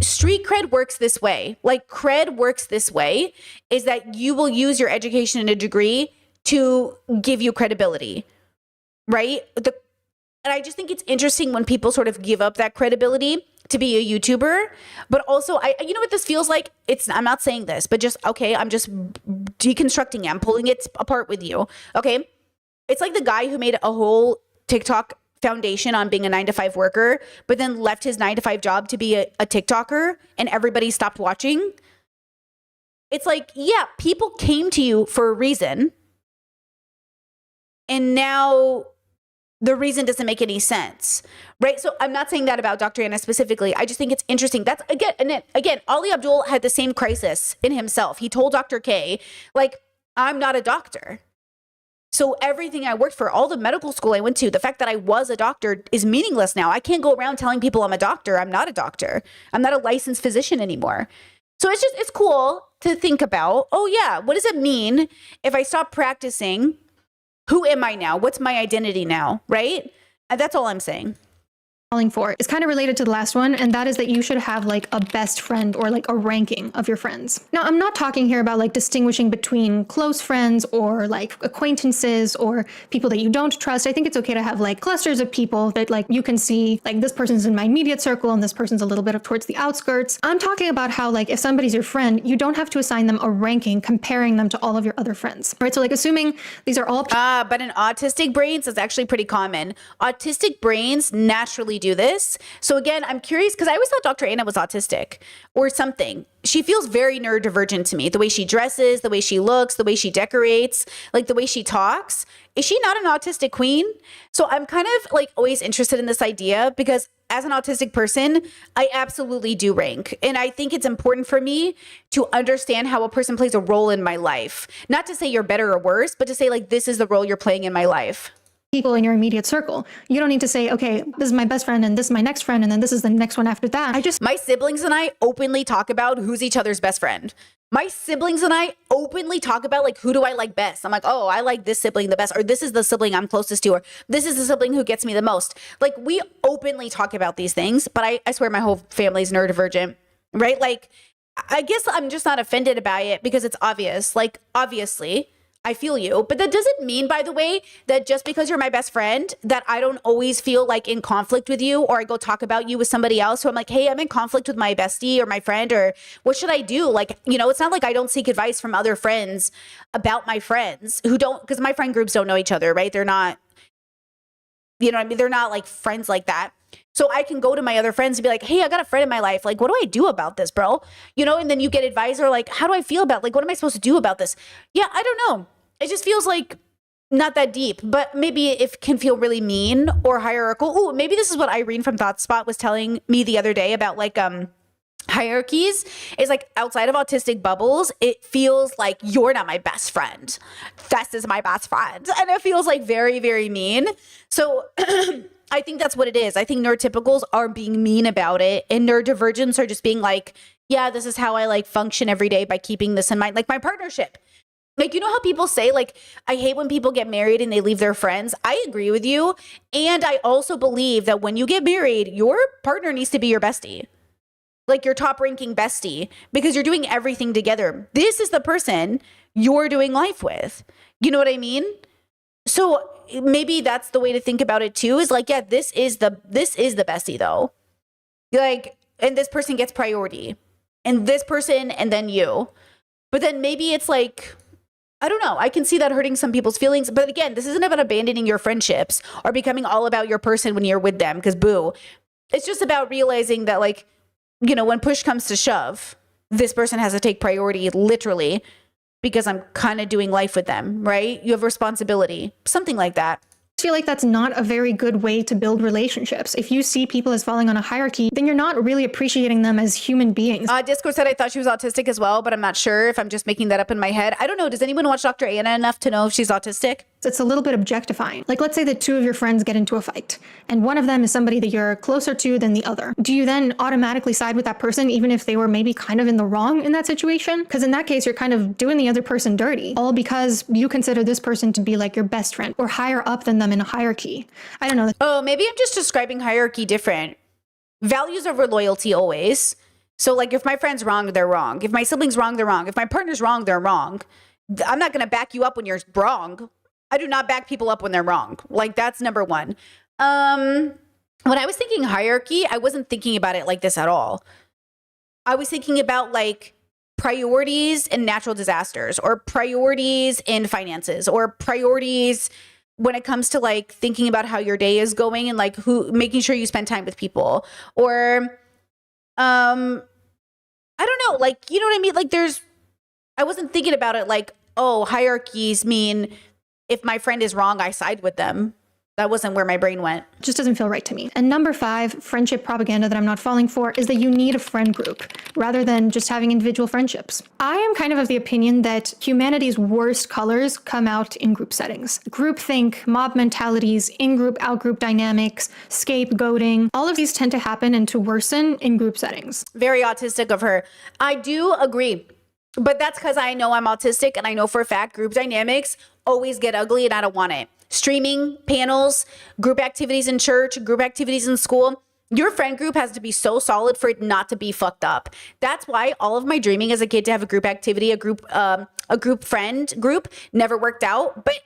street cred works this way. Like, cred works this way, is that you will use your education and a degree to give you credibility, right? And I just think it's interesting when people sort of give up that credibility to be a YouTuber. But also, you know what this feels like? I'm not saying this, but I'm just deconstructing it. I'm pulling it apart with you, okay? It's like the guy who made a whole TikTok foundation on being a 9-to-5 worker, but then left his 9-to-5 job to be a TikToker and everybody stopped watching. It's like, yeah, people came to you for a reason. And now the reason doesn't make any sense, right? So I'm not saying that about Dr. Anna specifically. I just think it's interesting. That's again, Ali Abdul had the same crisis in himself. He told Dr. K, like, I'm not a doctor. So everything I worked for, all the medical school I went to, the fact that I was a doctor is meaningless now. I can't go around telling people I'm a doctor. I'm not a doctor. I'm not a licensed physician anymore. So it's cool to think about, oh yeah, what does it mean if I stop practicing? Who am I now? What's my identity now, right? And that's all I'm saying. Calling for is kind of related to the last one, and that is that you should have like a best friend or like a ranking of your friends. Now, I'm not talking here about like distinguishing between close friends or like acquaintances or people that you don't trust. I think it's okay to have like clusters of people that like you can see, like, this person's in my immediate circle and this person's a little bit up towards the outskirts. I'm talking about how, like, if somebody's your friend, you don't have to assign them a ranking comparing them to all of your other friends, right? So like, assuming these are all but in autistic brains, it's actually pretty common. Autistic brains naturally do this. So again, I'm curious because I always thought Dr. Anna was autistic or something. She feels very neurodivergent to me. The way she dresses, the way she looks, the way she decorates, like the way she talks. Is she not an autistic queen? So I'm kind of like always interested in this idea because as an autistic person, I absolutely do rank. And I think it's important for me to understand how a person plays a role in my life. Not to say you're better or worse, but to say like, this is the role you're playing in my life. People in your immediate circle. You don't need to say, okay, this is my best friend and this is my next friend and then this is the next one after that. My siblings and I openly talk about who's each other's best friend. My siblings and I openly talk about like, who do I like best? I'm like, oh, I like this sibling the best, or this is the sibling I'm closest to, or this is the sibling who gets me the most. Like, we openly talk about these things, but I swear my whole family's neurodivergent, right? Like, I guess I'm just not offended by it because it's obvious. Like, obviously, I feel you. But that doesn't mean, by the way, that just because you're my best friend, that I don't always feel like in conflict with you, or I go talk about you with somebody else who I'm like, hey, I'm in conflict with my bestie or my friend, or what should I do? Like, it's not like I don't seek advice from other friends about my friends who don't, because my friend groups don't know each other, right? They're not, you know what I mean? They're not like friends like that. So I can go to my other friends and be like, hey, I got a friend in my life. Like, what do I do about this, bro? And then you get advice or like, how do I feel about, like, what am I supposed to do about this? Yeah, I don't know. It just feels like not that deep, but maybe it can feel really mean or hierarchical. Ooh, maybe this is what Irene from ThoughtSpot was telling me the other day about like, hierarchies is like outside of autistic bubbles, it feels like you're not my best friend. This is my best friend. And it feels like very, very mean. So I think that's what it is. I think neurotypicals are being mean about it, and neurodivergents are just being like, yeah, this is how I like function every day by keeping this in mind. Like my partnership. Like, you know how people say, like, I hate when people get married and they leave their friends. I agree with you. And I also believe that when you get married, your partner needs to be your bestie. Like your top ranking bestie, because you're doing everything together. This is the person you're doing life with. You know what I mean? So maybe that's the way to think about it too, is like, yeah, this is the bestie though. Like, and this person gets priority, and this person, and then you. But then maybe it's like, I don't know. I can see that hurting some people's feelings. But again, this isn't about abandoning your friendships or becoming all about your person when you're with them, because boo. It's just about realizing that, like, you know, when push comes to shove, this person has to take priority literally because I'm kind of doing life with them, right? You have responsibility, something like that. I feel like that's not a very good way to build relationships. If you see people as falling on a hierarchy, then you're not really appreciating them as human beings. Discord said I thought she was autistic as well, but I'm not sure if I'm just making that up in my head. I don't know. Does anyone watch Dr. Anna enough to know if she's autistic? It's a little bit objectifying. Like, let's say that two of your friends get into a fight, and one of them is somebody that you're closer to than the other. Do you then automatically side with that person, even if they were maybe kind of in the wrong in that situation? Because in that case, you're kind of doing the other person dirty, all because you consider this person to be like your best friend or higher up than them in a hierarchy. I don't know. Oh, maybe I'm just describing hierarchy different. Values over loyalty always. So like if my friend's wrong, they're wrong. If my sibling's wrong, they're wrong. If my partner's wrong, they're wrong. I'm not going to back you up when you're wrong. I do not back people up when they're wrong. Like that's number one. When I was thinking hierarchy, I wasn't thinking about it like this at all. I was thinking about like priorities in natural disasters or priorities in finances or priorities when it comes to like thinking about how your day is going and like making sure you spend time with people or, I don't know, like, you know what I mean? Like I wasn't thinking about it like, oh, hierarchies mean if my friend is wrong, I side with them. That wasn't where my brain went. It just doesn't feel right to me. And number 5, friendship propaganda that I'm not falling for is that you need a friend group rather than just having individual friendships. I am kind of the opinion that humanity's worst colors come out in group settings. Groupthink, mob mentalities, in-group, out-group dynamics, scapegoating, all of these tend to happen and to worsen in group settings. Very autistic of her. I do agree. But that's because I know I'm autistic and I know for a fact group dynamics always get ugly and I don't want it. Streaming, panels, group activities in church, group activities in school. Your friend group has to be so solid for it not to be fucked up. That's why all of my dreaming as a kid to have a group activity, a group friend group never worked out, but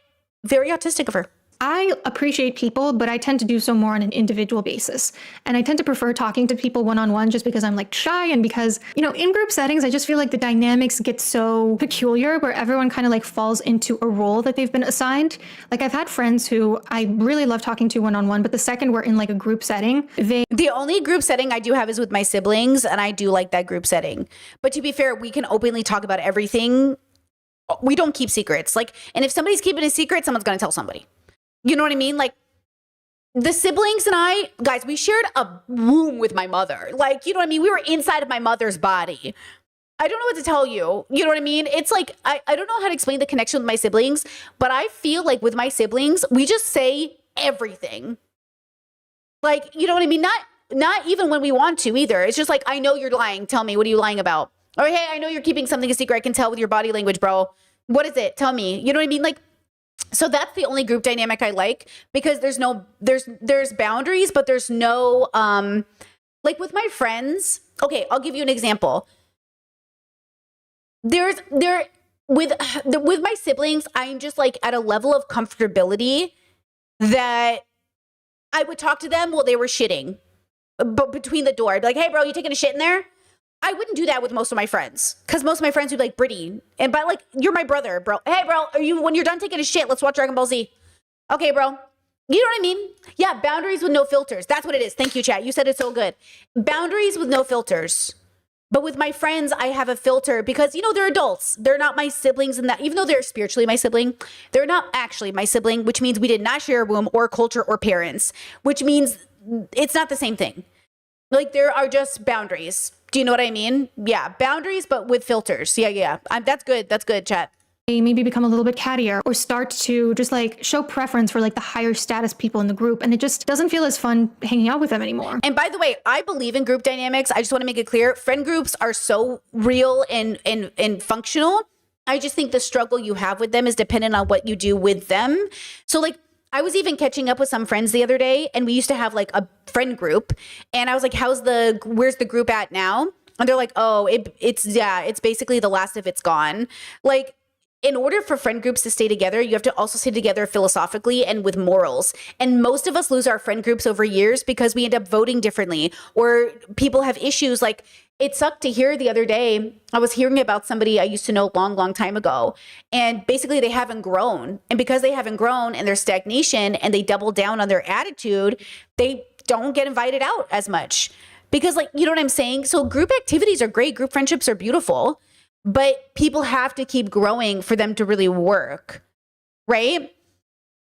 very autistic of her. I appreciate people, but I tend to do so more on an individual basis. And I tend to prefer talking to people one-on-one just because I'm like shy and because, you know, in group settings, I just feel like the dynamics get so peculiar where everyone kind of like falls into a role that they've been assigned. Like I've had friends who I really love talking to one-on-one, but the second we're in like a group setting, The only group setting I do have is with my siblings, and I do like that group setting. But to be fair, we can openly talk about everything. We don't keep secrets. Like, and if somebody's keeping a secret, someone's going to tell somebody. You know what I mean? Like the siblings and I, guys, we shared a room with my mother. Like, you know what I mean? We were inside of my mother's body. I don't know what to tell you. You know what I mean? It's like, I don't know how to explain the connection with my siblings, but I feel like with my siblings, we just say everything. Like, you know what I mean? Not even when we want to either. It's just like, I know you're lying. Tell me, what are you lying about? Or, hey, I know you're keeping something a secret. I can tell with your body language, bro. What is it? Tell me. You know what I mean? Like, so that's the only group dynamic I like because there's boundaries, but there's no, like with my friends. Okay. I'll give you an example. With my siblings, I'm just like at a level of comfortability that I would talk to them while they were shitting, but between the door, I'd be like, hey bro, you taking a shit in there? I wouldn't do that with most of my friends because most of my friends would be like, Brittany, and by like, you're my brother, bro. Hey, bro, when you're done taking a shit, let's watch Dragon Ball Z. Okay, bro. You know what I mean? Yeah, boundaries with no filters. That's what it is. Thank you, chat. You said it so good. Boundaries with no filters. But with my friends, I have a filter because, you know, they're adults. They're not my siblings in that, even though they're spiritually my sibling, they're not actually my sibling, which means we did not share a womb or culture or parents, which means it's not the same thing. Like there are just boundaries. Do you know what I mean? Yeah, boundaries, but with filters. Yeah. That's good. That's good, chat. They maybe become a little bit cattier or start to just like show preference for like the higher status people in the group. And it just doesn't feel as fun hanging out with them anymore. And by the way, I believe in group dynamics. I just want to make it clear. Friend groups are so real and functional. I just think the struggle you have with them is dependent on what you do with them. So like, I was even catching up with some friends the other day and we used to have like a friend group and I was like, where's the group at now? And they're like, oh, it's basically the last of it's gone. Like in order for friend groups to stay together, you have to also stay together philosophically and with morals. And most of us lose our friend groups over years because we end up voting differently or people have issues. Like it sucked to hear the other day, I was hearing about somebody I used to know a long time ago. And basically they haven't grown. And because they haven't grown and there's stagnation and they double down on their attitude, they don't get invited out as much Because like, you know what I'm saying? So group activities are great. Group friendships are beautiful, but people have to keep growing for them to really work, right?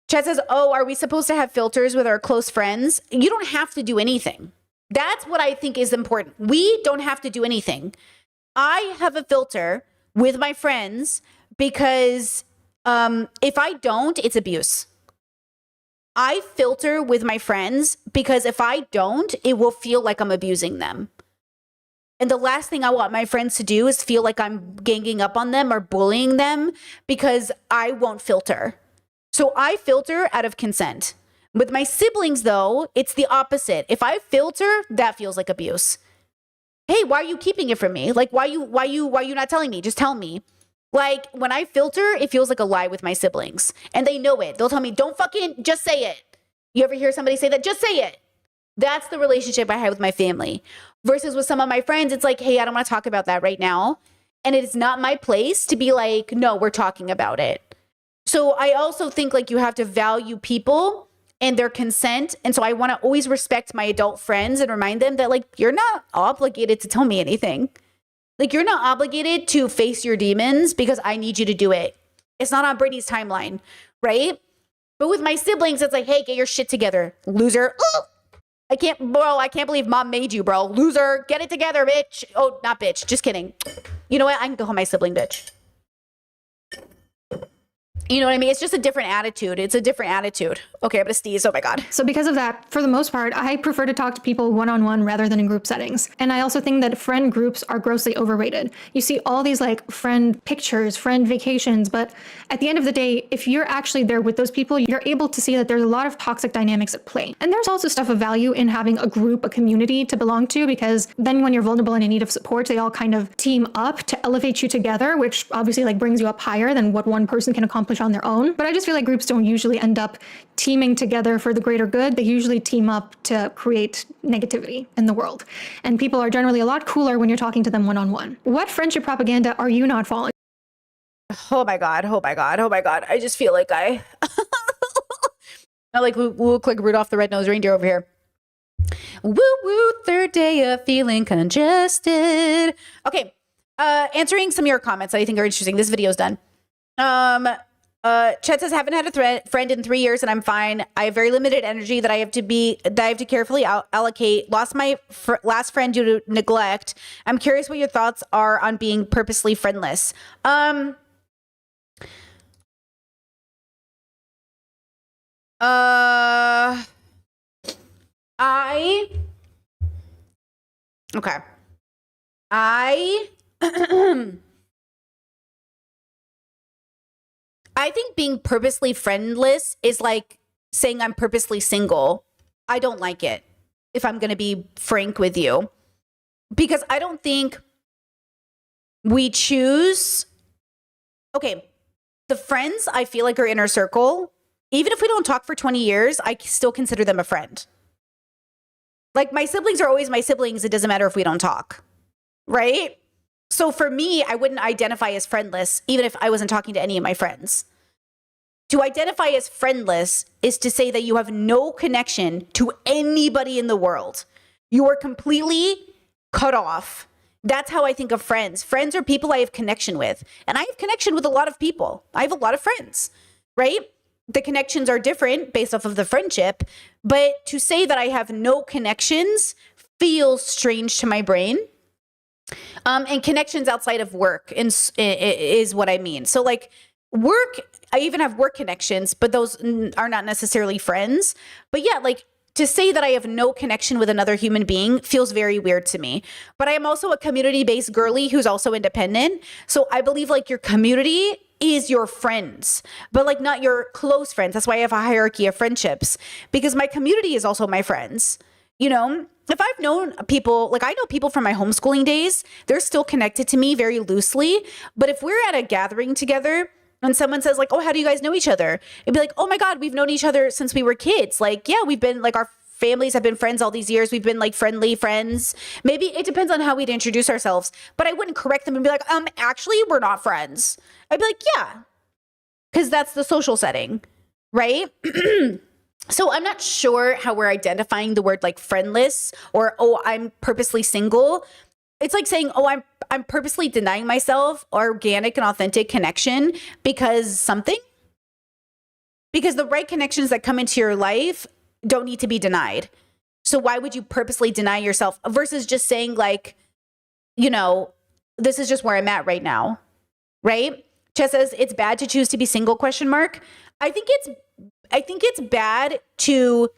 Chad says, oh, are we supposed to have filters with our close friends? You don't have to do anything. That's what I think is important. We don't have to do anything. I have a filter with my friends because if I don't, it's abuse. I filter with my friends because if I don't, it will feel like I'm abusing them. And the last thing I want my friends to do is feel like I'm ganging up on them or bullying them because I won't filter. So I filter out of consent. With my siblings, though, it's the opposite. If I filter, that feels like abuse. Hey, why are you keeping it from me? Like, why you not telling me? Just tell me. Like, when I filter, it feels like a lie with my siblings. And they know it. They'll tell me, don't fucking, just say it. You ever hear somebody say that? Just say it. That's the relationship I have with my family. Versus with some of my friends, it's like, hey, I don't want to talk about that right now. And it is not my place to be like, no, we're talking about it. So I also think like you have to value people and their consent. And so I want to always respect my adult friends and remind them that like, you're not obligated to tell me anything. Like, you're not obligated to face your demons because I need you to do it. It's not on Brittany's timeline, right? But with my siblings, it's like, hey, get your shit together, loser. Oh, I can't believe mom made you, bro. Loser, get it together, bitch. Oh, not bitch, just kidding. You know what? I can call my sibling bitch. You know what I mean? It's just a different attitude. It's a different attitude. Okay, I'm gonna sneeze. Oh my God. So because of that, for the most part, I prefer to talk to people one-on-one rather than in group settings. And I also think that friend groups are grossly overrated. You see all these like friend pictures, friend vacations, but at the end of the day, if you're actually there with those people, you're able to see that there's a lot of toxic dynamics at play. And there's also stuff of value in having a group, a community to belong to, because then when you're vulnerable and in need of support, they all kind of team up to elevate you together, which obviously like brings you up higher than what one person can accomplish on their own. But I just feel like groups don't usually end up teaming together for the greater good. They usually team up to create negativity in the world. And people are generally a lot cooler when you're talking to them one-on-one. What friendship propaganda are you not falling? Oh my God. Oh my God. Oh my God. I just feel like I like look like Rudolph the Red-Nosed Reindeer over here. Woo woo, third day of feeling congested. Okay. Answering some of your comments that I think are interesting. This video's done. Chet says, haven't had a friend in 3 years and I'm fine. I have very limited energy that I have to carefully allocate. Lost my last friend due to neglect. I'm curious what your thoughts are on being purposely friendless. Okay. I think being purposely friendless is like saying I'm purposely single. I don't like it, if I'm going to be frank with you, because I don't think we choose. Okay, the friends I feel like are inner circle, even if we don't talk for 20 years, I still consider them a friend. Like my siblings are always my siblings. It doesn't matter if we don't talk, right? So for me, I wouldn't identify as friendless, even if I wasn't talking to any of my friends. To identify as friendless is to say that you have no connection to anybody in the world. You are completely cut off. That's how I think of friends. Friends are people I have connection with. And I have connection with a lot of people. I have a lot of friends, right? The connections are different based off of the friendship. But to say that I have no connections feels strange to my brain. And connections outside of work is what I mean. So like work, I even have work connections, but those are not necessarily friends. But yeah, like to say that I have no connection with another human being feels very weird to me. But I am also a community-based girly who's also independent. So I believe like your community is your friends, but like not your close friends. That's why I have a hierarchy of friendships, because my community is also my friends. You know, if I've known people, like I know people from my homeschooling days, they're still connected to me very loosely. But if we're at a gathering together and someone says like, oh, how do you guys know each other? It'd be like, oh my God, we've known each other since we were kids. Like, yeah, we've been like, our families have been friends all these years. We've been like friendly friends. Maybe it depends on how we'd introduce ourselves, but I wouldn't correct them and be like, actually, we're not friends. I'd be like, yeah, because that's the social setting, right? So I'm not sure how we're identifying the word like friendless or, oh, I'm purposely single. It's like saying, oh, I'm purposely denying myself organic and authentic connection because something. Because the right connections that come into your life don't need to be denied. So why would you purposely deny yourself versus just saying like, you know, this is just where I'm at right now, right? Chess says it's bad to choose to be single, question mark. I think it's bad to,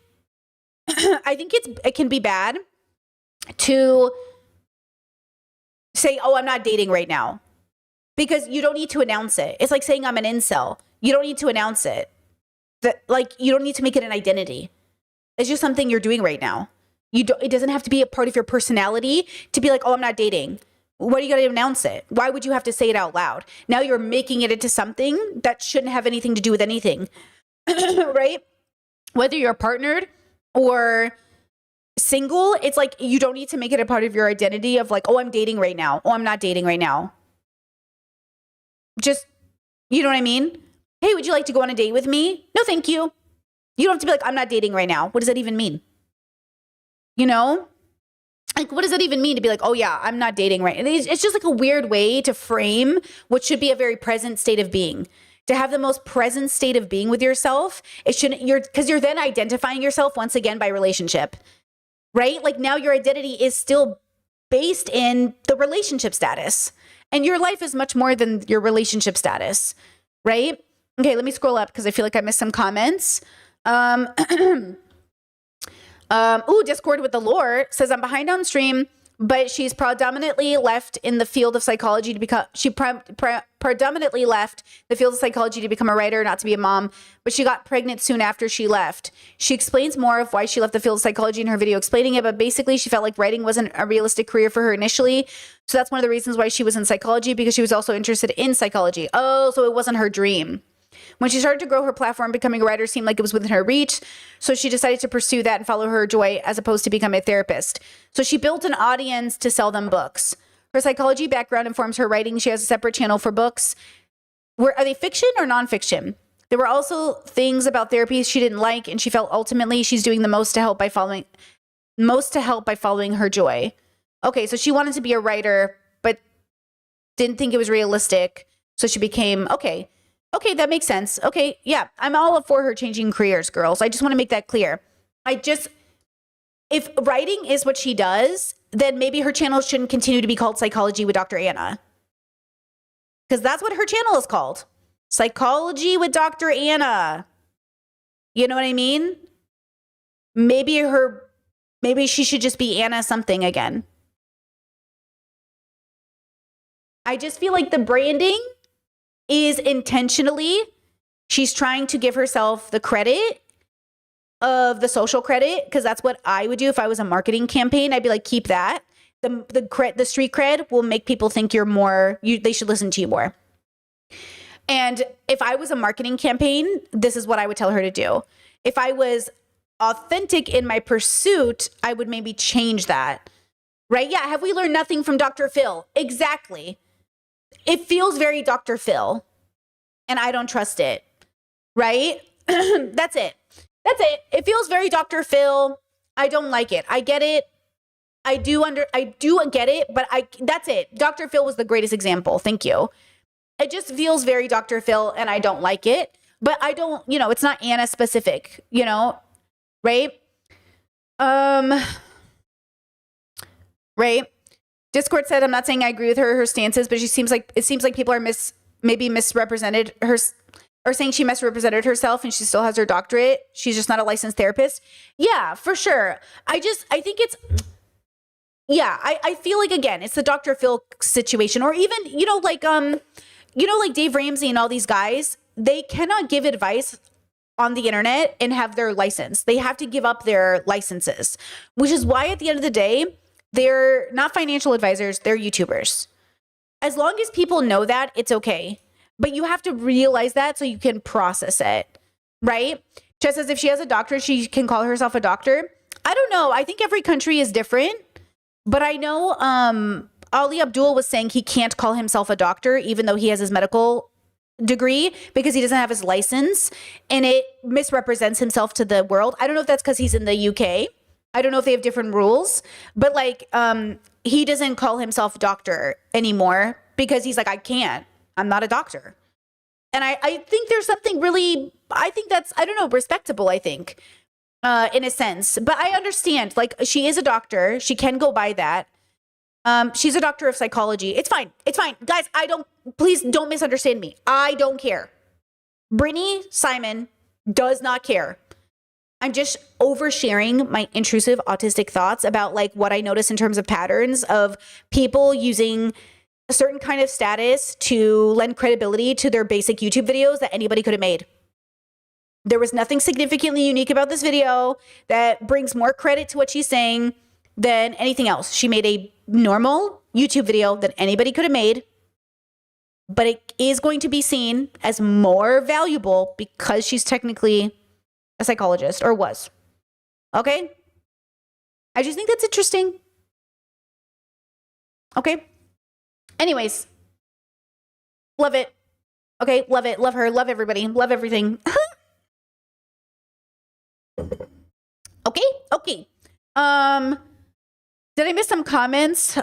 it can be bad to say, oh, I'm not dating right now, because you don't need to announce it. It's like saying I'm an incel. You don't need to announce it. That, like, you don't need to make it an identity. It's just something you're doing right now. It doesn't have to be a part of your personality to be like, oh, I'm not dating. What are you going to announce it? Why would you have to say it out loud? Now you're making it into something that shouldn't have anything to do with anything, right? Whether you're partnered or single, it's like you don't need to make it a part of your identity of like, oh, I'm dating right now. Oh, I'm not dating right now. Just, you know what I mean? Hey, would you like to go on a date with me? No, thank you. You don't have to be like, I'm not dating right now. What does that even mean? You know? Like, what does that even mean to be like, oh yeah, I'm not dating right now? It's just like a weird way to frame what should be a very present state of being. To have the most present state of being with yourself, because you're then identifying yourself once again by relationship, right? Like now your identity is still based in the relationship status, and your life is much more than your relationship status, right? Okay, let me scroll up because I feel like I missed some comments. Discord with the lore says I'm behind on stream, but she's predominantly left in the field of psychology to become. She predominantly left the field of psychology to become a writer, not to be a mom. But she got pregnant soon after she left. She explains more of why she left the field of psychology in her video explaining it. But basically, she felt like writing wasn't a realistic career for her initially. So that's one of the reasons why she was in psychology, because she was also interested in psychology. Oh, so it wasn't her dream. When she started to grow her platform, becoming a writer seemed like it was within her reach. So she decided to pursue that and follow her joy as opposed to become a therapist. So she built an audience to sell them books. Her psychology background informs her writing. She has a separate channel for books. Are they fiction or nonfiction? There were also things about therapy she didn't like, and she felt ultimately she's doing the most to help by following her joy. Okay, so she wanted to be a writer, but didn't think it was realistic. So she became, okay, that makes sense. Okay, yeah, I'm all for her changing careers, girls. I just want to make that clear. If writing is what she does, then maybe her channel shouldn't continue to be called Psychology with Dr. Anna. Because that's what her channel is called. Psychology with Dr. Anna. You know what I mean? Maybe she should just be Anna something again. I just feel like the branding is intentionally, she's trying to give herself the credit of the social credit, because that's what I would do if I was a marketing campaign. I'd be like, keep that. The street cred will make people think they should listen to you more. And if I was a marketing campaign, this is what I would tell her to do. If I was authentic in my pursuit, I would maybe change that. Right? Yeah. Have we learned nothing from Dr. Phil? Exactly. It feels very Dr. Phil, and I don't trust it. Right? That's it. It feels very Dr. Phil. I don't like it. I get it. I do get it, but that's it. Dr. Phil was the greatest example. Thank you. It just feels very Dr. Phil, and I don't like it. But I don't, it's not Anna specific, right? Right? Discord said, I'm not saying I agree with her stances, but it seems like people are maybe misrepresented her, or saying she misrepresented herself and she still has her doctorate. She's just not a licensed therapist. Yeah, for sure. I think it's, yeah, I feel like, again, it's the Dr. Phil situation, or even, like Dave Ramsey and all these guys, they cannot give advice on the internet and have their license. They have to give up their licenses, which is why at the end of the day, they're not financial advisors, they're YouTubers. As long as people know that, it's okay. But you have to realize that so you can process it, right? Just as if she has a doctorate, she can call herself a doctor. I don't know. I think every country is different. But I know Ali Abdul was saying he can't call himself a doctor, even though he has his medical degree because he doesn't have his license and it misrepresents himself to the world. I don't know if that's because he's in the UK. I don't know if they have different rules, but like he doesn't call himself doctor anymore because he's like, I can't. I'm not a doctor. And I think there's something really, I think that's, I don't know, respectable, I think, in a sense. But I understand, like, she is a doctor. She can go by that. She's a doctor of psychology. It's fine. It's fine. Guys, please don't misunderstand me. I don't care. Brittany Simon does not care. I'm just oversharing my intrusive autistic thoughts about like what I notice in terms of patterns of people using a certain kind of status to lend credibility to their basic YouTube videos that anybody could have made. There was nothing significantly unique about this video that brings more credit to what she's saying than anything else. She made a normal YouTube video that anybody could have made, but it is going to be seen as more valuable because she's technically a psychologist, or was. Okay? I just think that's interesting. Okay? Anyways. Love it. Okay? Love it. Love her. Love everybody. Love everything. Okay? Okay. Did I miss some comments?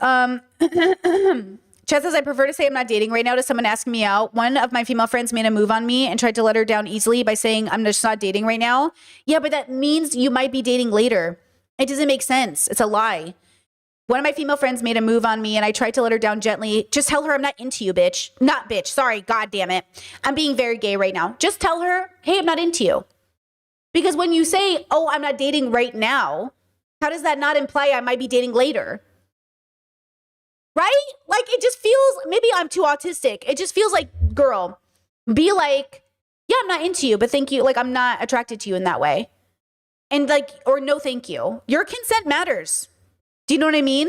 Chet says, I prefer to say I'm not dating right now to someone asking me out. One of my female friends made a move on me and tried to let her down easily by saying I'm just not dating right now. Yeah, but that means you might be dating later. It doesn't make sense. It's a lie. One of my female friends made a move on me and I tried to let her down gently. Just tell her I'm not into you, bitch. Not bitch. Sorry. God damn it. I'm being very gay right now. Just tell her, hey, I'm not into you. Because when you say, oh, I'm not dating right now, how does that not imply I might be dating later? Right? Like, it just feels, maybe I'm too autistic. It just feels like, girl, be like, yeah, I'm not into you, but thank you. Like, I'm not attracted to you in that way. And like, or no, thank you. Your consent matters. Do you know what I mean?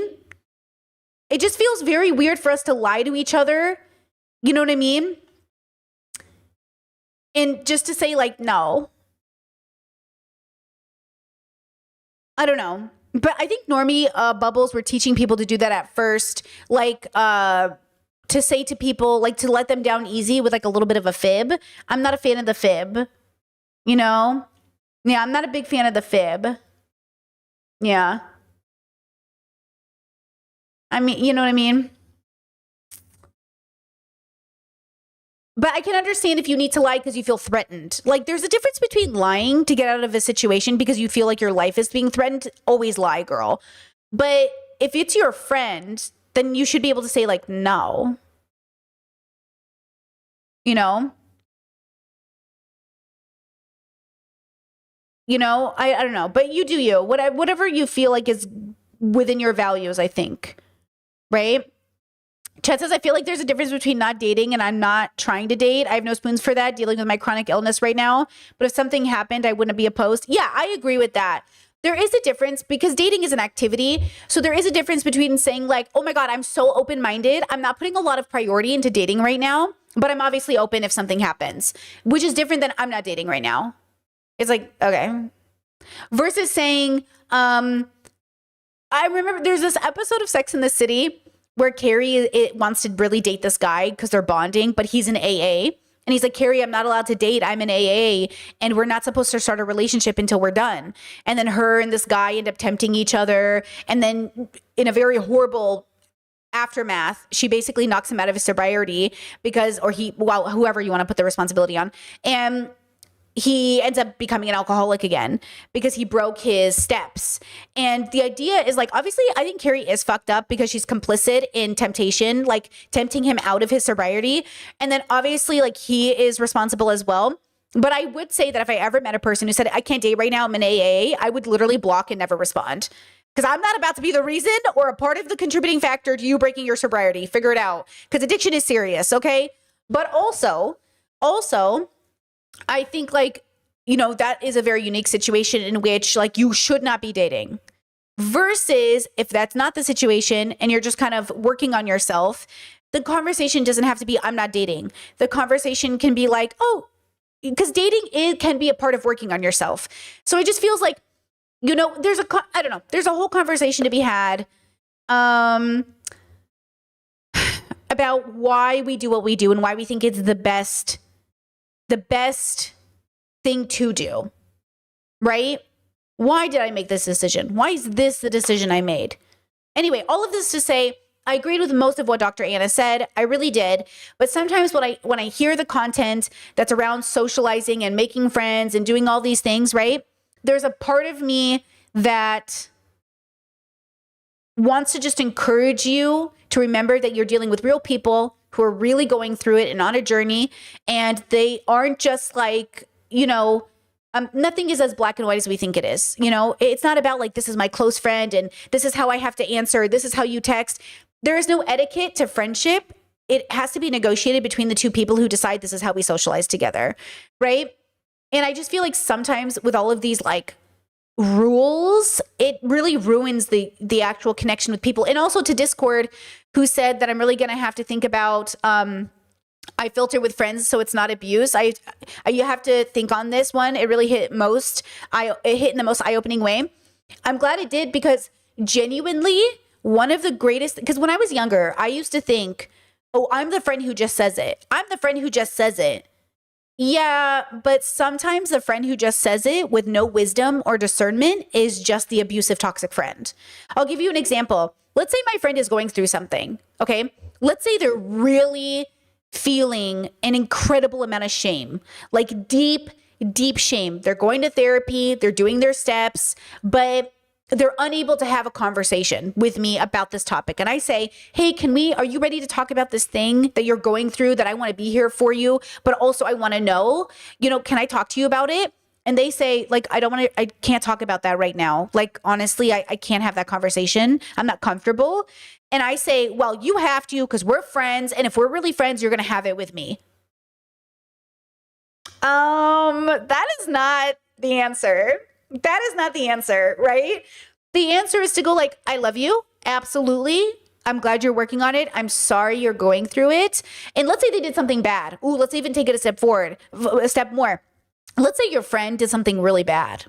It just feels very weird for us to lie to each other. You know what I mean? And just to say like, no. I don't know. But I think normie bubbles were teaching people to do that at first. Like, to say to people, like to let them down easy with like a little bit of a fib. I'm not a fan of the fib. You know? Yeah, I'm not a big fan of the fib. Yeah. I mean, you know what I mean? But I can understand if you need to lie because you feel threatened. Like, there's a difference between lying to get out of a situation because you feel like your life is being threatened. Always lie, girl. But if it's your friend, then you should be able to say, like, no. You know? You know? I don't know. But you do you. Whatever you feel like is within your values, I think. Right? Chet says, I feel like there's a difference between not dating and I'm not trying to date. I have no spoons for that, dealing with my chronic illness right now. But if something happened, I wouldn't be opposed. Yeah, I agree with that. There is a difference because dating is an activity. So there is a difference between saying like, oh my God, I'm so open-minded. I'm not putting a lot of priority into dating right now, but I'm obviously open if something happens, which is different than I'm not dating right now. It's like, okay. Versus saying, I remember there's this episode of Sex and the City where Carrie wants to really date this guy because they're bonding, but he's in AA. And he's like, Carrie, I'm not allowed to date. I'm in AA. And we're not supposed to start a relationship until we're done. And then her and this guy end up tempting each other. And then in a very horrible aftermath, she basically knocks him out of his sobriety because, or whoever you want to put the responsibility on. And he ends up becoming an alcoholic again because he broke his steps. And the idea is like, obviously, I think Carrie is fucked up because she's complicit in temptation, like tempting him out of his sobriety. And then obviously, like, he is responsible as well. But I would say that if I ever met a person who said, I can't date right now, I'm in AA, I would literally block and never respond. Because I'm not about to be the reason or a part of the contributing factor to you breaking your sobriety. Figure it out. Because addiction is serious, okay? But also, I think, like, you know, that is a very unique situation in which, like, you should not be dating. Versus if that's not the situation and you're just kind of working on yourself, the conversation doesn't have to be, I'm not dating. The conversation can be like, oh, because dating can be a part of working on yourself. So it just feels like, you know, there's a whole conversation to be had about about why we do what we do and why we think it's the best thing to do, right? Why did I make this decision? Why is this the decision I made? Anyway, all of this to say, I agreed with most of what Dr. Anna said. I really did. But sometimes when I hear the content that's around socializing and making friends and doing all these things, right? There's a part of me that wants to just encourage you to remember that you're dealing with real people who are really going through it and on a journey. And they aren't just like, nothing is as black and white as we think it is. It's not about like, this is my close friend and this is how I have to answer. This is how you text. There is no etiquette to friendship. It has to be negotiated between the two people who decide this is how we socialize together, right? And I just feel like sometimes with all of these like rules, it really ruins the actual connection with people. And also to Discord, who said that I'm really going to have to think about, I filter with friends so it's not abuse. You have to think on this one. It really hit it hit in the most eye-opening way. I'm glad it did, because genuinely one of the greatest, because when I was younger, I used to think, oh, I'm the friend who just says it. I'm the friend who just says it. Yeah, but sometimes the friend who just says it with no wisdom or discernment is just the abusive, toxic friend. I'll give you an example. Let's say my friend is going through something, okay? Let's say they're really feeling an incredible amount of shame, like deep, deep shame. They're going to therapy, they're doing their steps, but they're unable to have a conversation with me about this topic. And I say, hey, are you ready to talk about this thing that you're going through, that I want to be here for you, but also I want to know, can I talk to you about it? And they say, like, I can't talk about that right now. Like, honestly, I can't have that conversation. I'm not comfortable. And I say, well, you have to, because we're friends. And if we're really friends, you're going to have it with me. That is not the answer. That is not the answer, right? The answer is to go like, I love you. Absolutely. I'm glad you're working on it. I'm sorry you're going through it. And let's say they did something bad. Ooh, let's even take it a step more. Let's say your friend did something really bad.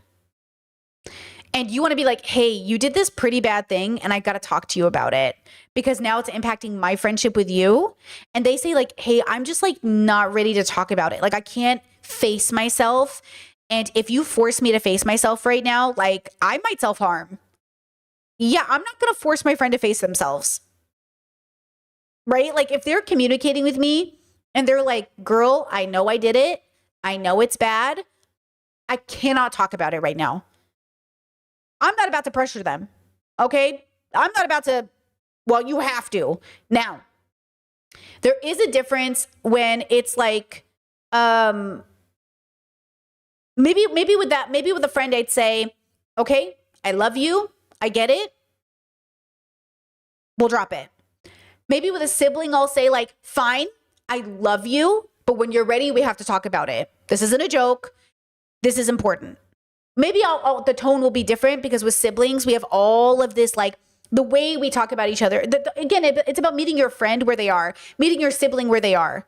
And you want to be like, hey, you did this pretty bad thing and I got to talk to you about it because now it's impacting my friendship with you. And they say like, hey, I'm just like not ready to talk about it. Like I can't face myself. And if you force me to face myself right now, like I might self-harm. Yeah, I'm not going to force my friend to face themselves. Right? Like if they're communicating with me and they're like, girl, I know I did it. I know it's bad. I cannot talk about it right now. I'm not about to pressure them. Okay? I'm not about to, well, you have to. Now, there is a difference when it's like, maybe with a friend, I'd say, okay, I love you. I get it. We'll drop it. Maybe with a sibling, I'll say like, fine, I love you, but when you're ready, we have to talk about it. This isn't a joke. This is important. Maybe the tone will be different because with siblings, we have all of this, like the way we talk about each other. Again, it's about meeting your friend where they are, meeting your sibling where they are.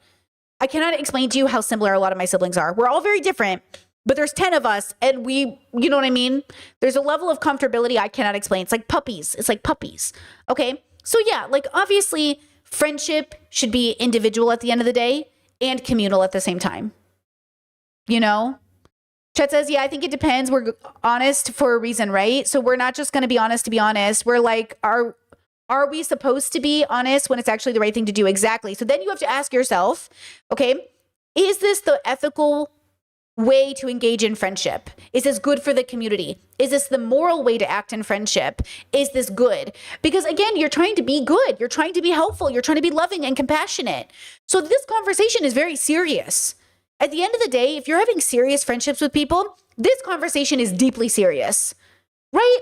I cannot explain to you how similar a lot of my siblings are. We're all very different, but there's 10 of us and you know what I mean? There's a level of comfortability I cannot explain. It's like puppies. It's like puppies. Okay. So yeah, like obviously friendship should be individual at the end of the day and communal at the same time. You know? Chet says, yeah, I think it depends. We're honest for a reason, right? So we're not just going to be honest to be honest. We're like, are we supposed to be honest when it's actually the right thing to do? Exactly. So then you have to ask yourself, okay, is this the ethical way to engage in friendship? Is this good for the community? Is this the moral way to act in friendship? Is this good? Because again, you're trying to be good. You're trying to be helpful. You're trying to be loving and compassionate. So this conversation is very serious. At the end of the day, if you're having serious friendships with people, this conversation is deeply serious, right?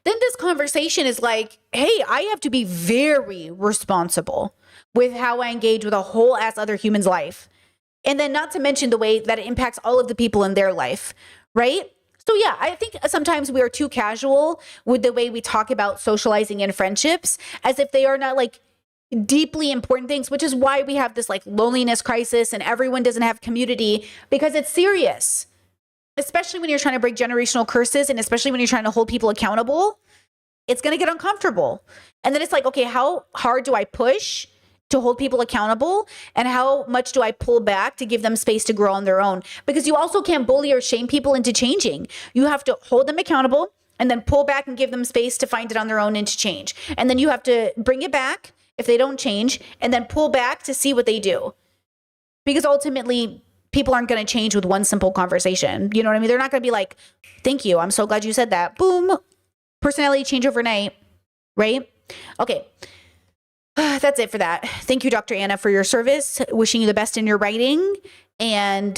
Then this conversation is like, hey, I have to be very responsible with how I engage with a whole ass other human's life. And then not to mention the way that it impacts all of the people in their life, right? So yeah, I think sometimes we are too casual with the way we talk about socializing and friendships as if they are not like deeply important things, which is why we have this like loneliness crisis and everyone doesn't have community because it's serious, especially when you're trying to break generational curses and especially when you're trying to hold people accountable. It's going to get uncomfortable. And then it's like, okay, how hard do I push to hold people accountable, and how much do I pull back to give them space to grow on their own? Because you also can't bully or shame people into changing. You have to hold them accountable and then pull back and give them space to find it on their own and to change. And then you have to bring it back if they don't change, and then pull back to see what they do. Because ultimately, people aren't going to change with one simple conversation. You know what I mean? They're not going to be like, thank you, I'm so glad you said that. Boom. Personality change overnight, right? Okay. That's it for that. Thank you, Dr. Anna, for your service. Wishing you the best in your writing. And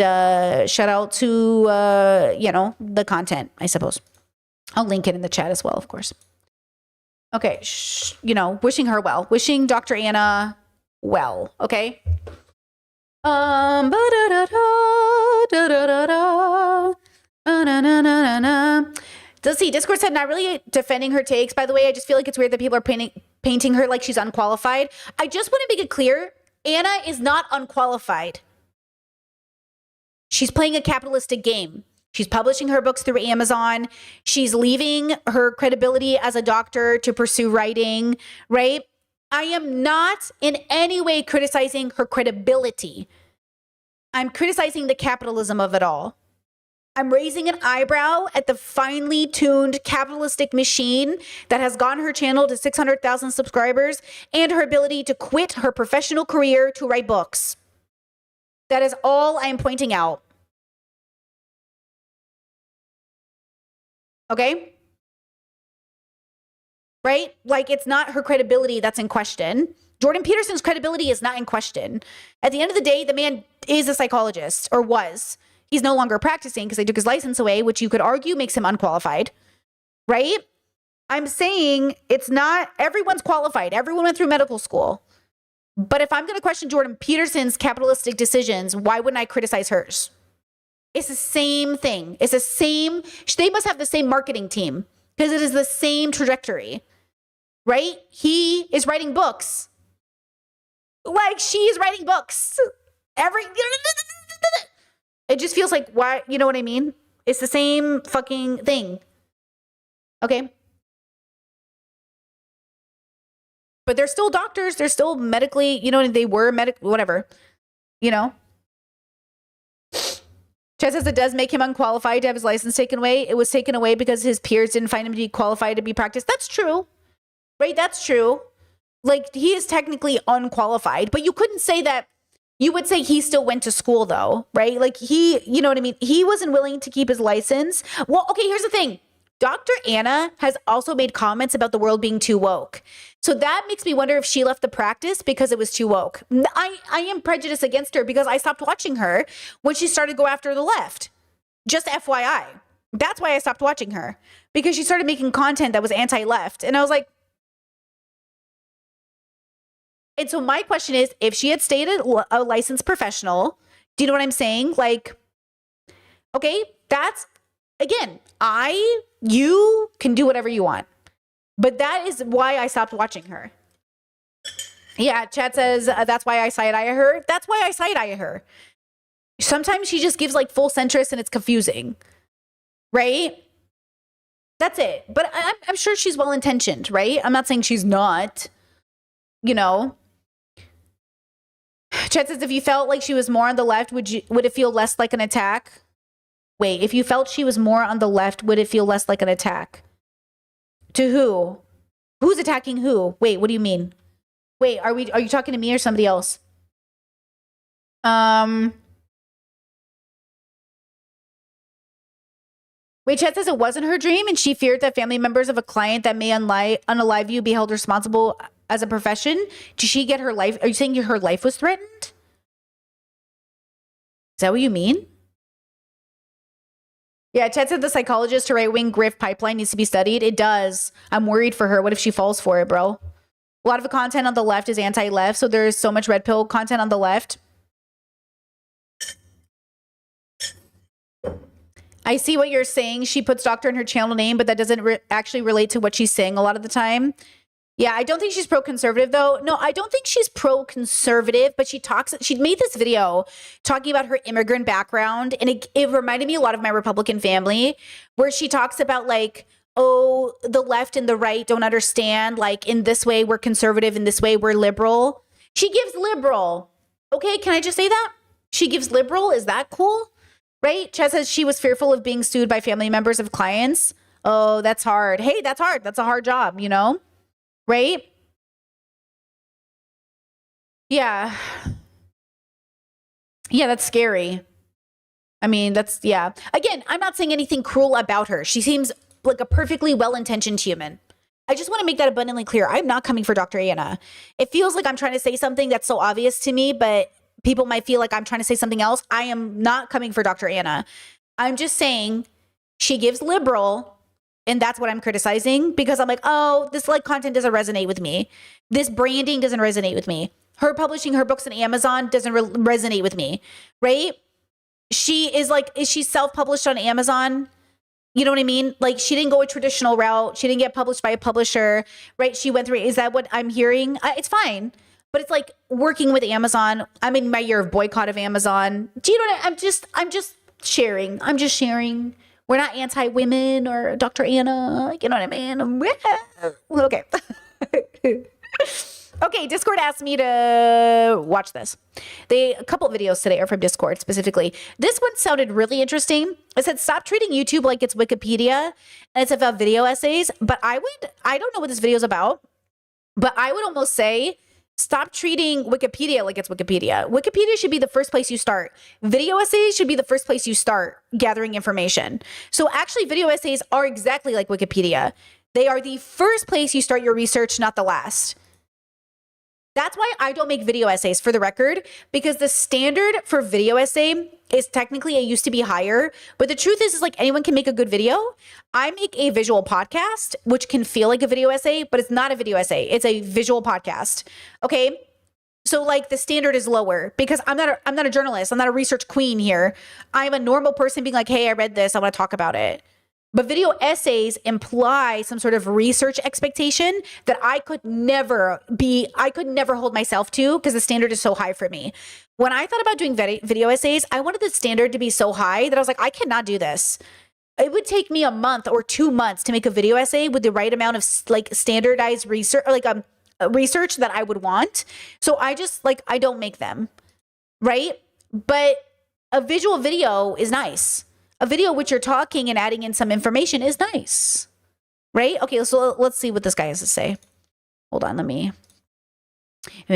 shout out to, the content, I suppose. I'll link it in the chat as well, of course. Okay. Wishing her well. Wishing Dr. Anna well. Okay. Let's see. Discord said, not really defending her takes. By the way, I just feel like it's weird that people are painting her like she's unqualified. I just want to make it clear, Anna is not unqualified. She's playing a capitalistic game. She's publishing her books through Amazon. She's leaving her credibility as a doctor to pursue writing, right? I am not in any way criticizing her credibility. I'm criticizing the capitalism of it all. I'm raising an eyebrow at the finely tuned capitalistic machine that has gotten her channel to 600,000 subscribers and her ability to quit her professional career to write books. That is all I am pointing out. Okay? Right? Like, it's not her credibility that's in question. Jordan Peterson's credibility is not in question. At the end of the day, the man is a psychologist, or was. He's no longer practicing because they took his license away, which you could argue makes him unqualified, right? I'm saying it's not, everyone's qualified. Everyone went through medical school. But if I'm going to question Jordan Peterson's capitalistic decisions, why wouldn't I criticize hers? It's the same thing. It's the same, they must have the same marketing team because it is the same trajectory, right? He is writing books. Like, she is writing books. It just feels like, why, you know what I mean? It's the same fucking thing. Okay? But they're still doctors. They're still medically, they were whatever, Chad says it does make him unqualified to have his license taken away. It was taken away because his peers didn't find him to be qualified to be practiced. That's true, right? That's true. Like, he is technically unqualified, but you couldn't say that. You would say he still went to school though, right? Like, he, you know what I mean? He wasn't willing to keep his license. Well, okay, here's the thing. Dr. Anna has also made comments about the world being too woke. So that makes me wonder if she left the practice because it was too woke. I am prejudiced against her because I stopped watching her when she started to go after the left. Just FYI. That's why I stopped watching her, because she started making content that was anti-left. And I was like, and so my question is, if she had stayed a licensed professional, do you know what I'm saying? Like, okay, that's, again, you can do whatever you want. But that is why I stopped watching her. Yeah, Chad says, that's why I side-eye her. That's why I side-eye her. Sometimes she just gives like full centrist and it's confusing, right? That's it. But I'm sure she's well-intentioned, right? I'm not saying she's not, Chad says, if you felt like she was more on the left, would it feel less like an attack? Wait, if you felt she was more on the left, would it feel less like an attack? To who? Who's attacking who? Wait, what do you mean? Wait, are you talking to me or somebody else? Wait, Chad says it wasn't her dream and she feared that family members of a client that may unalive you be held responsible as a profession. Did she get her life? Are you saying her life was threatened? Is that what you mean? Yeah, Chad said the psychologist to right-wing grift pipeline needs to be studied. It does. I'm worried for her. What if she falls for it, bro? A lot of the content on the left is anti-left, so there's so much red pill content on the left. I see what you're saying. She puts doctor in her channel name, but that doesn't actually relate to what she's saying a lot of the time. Yeah, I don't think she's pro-conservative, though. No, I don't think she's pro-conservative, but she made this video talking about her immigrant background, and it reminded me a lot of my Republican family, where she talks about, like, oh, the left and the right don't understand, like, in this way we're conservative, in this way we're liberal. She gives liberal. Okay, can I just say that? She gives liberal. Is that cool? Right? Chad says she was fearful of being sued by family members of clients. Oh, that's hard. Hey, that's hard. That's a hard job, you know? Right? Yeah. Yeah, that's scary. I mean, that's, yeah. Again, I'm not saying anything cruel about her. She seems like a perfectly well-intentioned human. I just want to make that abundantly clear. I'm not coming for Dr. Anna. It feels like I'm trying to say something that's so obvious to me, but people might feel like I'm trying to say something else. I am not coming for Dr. Anna. I'm just saying she gives liberal, and that's what I'm criticizing, because I'm like, oh, this like content doesn't resonate with me. This branding doesn't resonate with me. Her publishing her books on Amazon doesn't resonate with me, right? She is like, is she self-published on Amazon? You know what I mean? Like, she didn't go a traditional route. She didn't get published by a publisher, right? She went through, is that what I'm hearing? It's fine. But it's like working with Amazon. I'm in my year of boycott of Amazon. Do you know what I'm just sharing. I'm just sharing. We're not anti-women or Dr. Anna. You know what I mean? Okay. Okay, Discord asked me to watch this. A couple of videos today are from Discord specifically. This one sounded really interesting. It said, stop treating YouTube like it's Wikipedia, and it's about video essays. But I don't know what this video is about, but I would almost say, stop treating Wikipedia like it's Wikipedia. Wikipedia should be the first place you start. Video essays should be the first place you start gathering information. So actually, video essays are exactly like Wikipedia. They are the first place you start your research, not the last. That's why I don't make video essays, for the record, because the standard for video essay is technically, it used to be higher, but the truth is like anyone can make a good video. I make a visual podcast, which can feel like a video essay, but it's not a video essay. It's a visual podcast. Okay. So like the standard is lower because I'm not a journalist. I'm not a research queen here. I'm a normal person being like, hey, I read this. I want to talk about it. But video essays imply some sort of research expectation that I could never hold myself to because the standard is so high for me. When I thought about doing video essays, I wanted the standard to be so high that I was like, I cannot do this. It would take me a month or 2 months to make a video essay with the right amount of like standardized research, or like research that I would want. So I don't make them, right? But a visual video is nice. A video which you're talking and adding in some information is nice, right? Okay, so let's see what this guy has to say. Hold on, let me. Do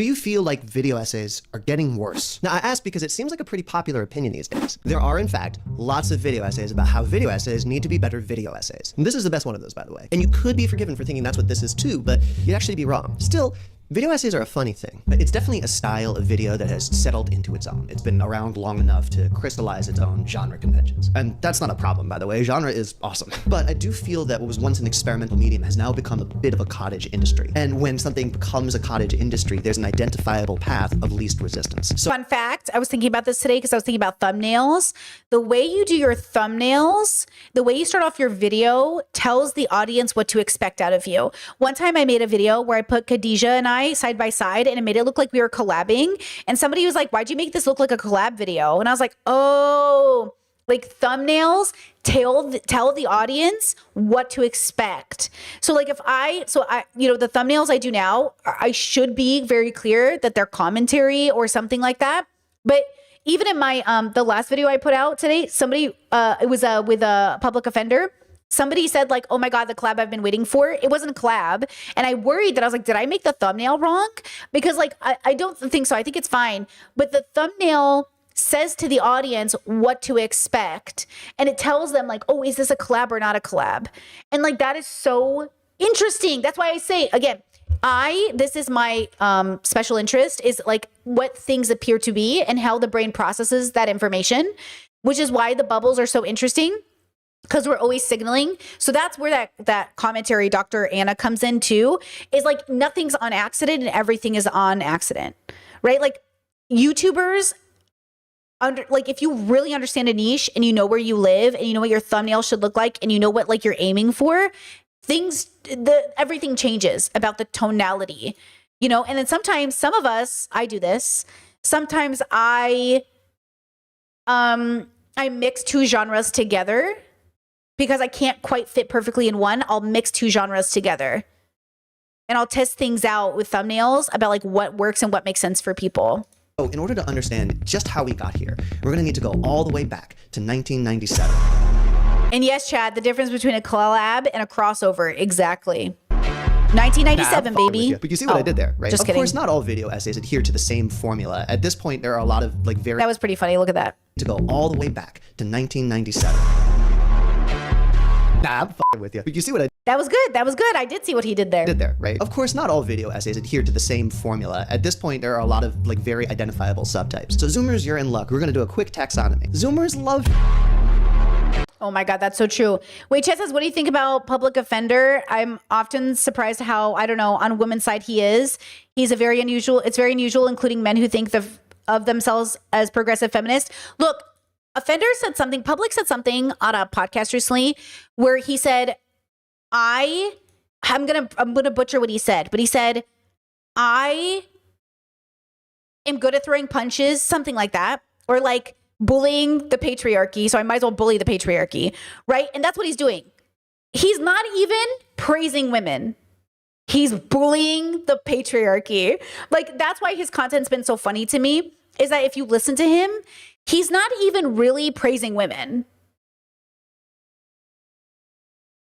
you feel like video essays are getting worse? Now, I ask because it seems like a pretty popular opinion these days. There are, in fact, lots of video essays about how video essays need to be better video essays. And this is the best one of those, by the way. And you could be forgiven for thinking that's what this is too, but you'd actually be wrong. Still, video essays are a funny thing, but it's definitely a style of video that has settled into its own. It's been around long enough to crystallize its own genre conventions. And that's not a problem, by the way. Genre is awesome. But I do feel that what was once an experimental medium has now become a bit of a cottage industry. And when something becomes a cottage industry, there's an identifiable path of least resistance. So, fun fact, I was thinking about this today because I was thinking about thumbnails. The way you do your thumbnails, the way you start off your video tells the audience what to expect out of you. One time I made a video where I put Khadijah and I side by side and it made it look like we were collabing. And somebody was like, why'd you make this look like a collab video? And I was like, oh, like thumbnails tell the audience what to expect. So like the thumbnails I do now, I should be very clear that they're commentary or something like that. But even in my, the last video I put out today, somebody, it was with a public offender. Somebody said like, oh my God, the collab I've been waiting for. It wasn't a collab. And I worried that I was like, did I make the thumbnail wrong? Because like, I don't think so. I think it's fine. But the thumbnail says to the audience what to expect. And it tells them like, oh, is this a collab or not a collab? And like, that is so interesting. That's why I say, again, this is my special interest, is like what things appear to be and how the brain processes that information, which is why the bubbles are so interesting. Because we're always signaling. So that's where that commentary Dr. Anna comes in too, is like nothing's on accident and everything is on accident, right? Like YouTubers, like if you really understand a niche and you know where you live and you know what your thumbnail should look like and you know what like you're aiming for, everything changes about the tonality, you know? And then sometimes some of us, I do this. Sometimes I mix two genres together. because I can't quite fit perfectly in one, I'll mix two genres together. And I'll test things out with thumbnails about like what works and what makes sense for people. So in order to understand just how we got here, we're going to need to go all the way back to 1997. And yes, Chad, the difference between a collab and a crossover, exactly. 1997, baby. But you see what I did there, right? Just Of kidding. course, not all video essays adhere to the same formula. At this point, there are a lot of like That was pretty funny. Look at that. to go all the way back to 1997. Nah, I'm f***ing with you. But you see what I That was good. That was good. I did see what he did there. did there, right? Of course, not all video essays adhere to the same formula. At this point, there are a lot of like very identifiable subtypes. So Zoomers, you're in luck. We're gonna do a quick taxonomy. Zoomers love Oh my God, that's so true. Wait, Chet says, what do you think about public offender? I'm often surprised how, I don't know, on women's side he is. He's a very unusual, it's very unusual, including men who think of themselves as progressive feminists. Look, Offender said something, Public said something on a podcast recently where he said, I'm gonna butcher what he said, but he said, I am good at throwing punches, something like that. Or like, bullying the patriarchy, so I might as well bully the patriarchy, right? And that's what he's doing. He's not even praising women. He's bullying the patriarchy. Like, that's why his content's been so funny to me, is that if you listen to him, he's not even really praising women.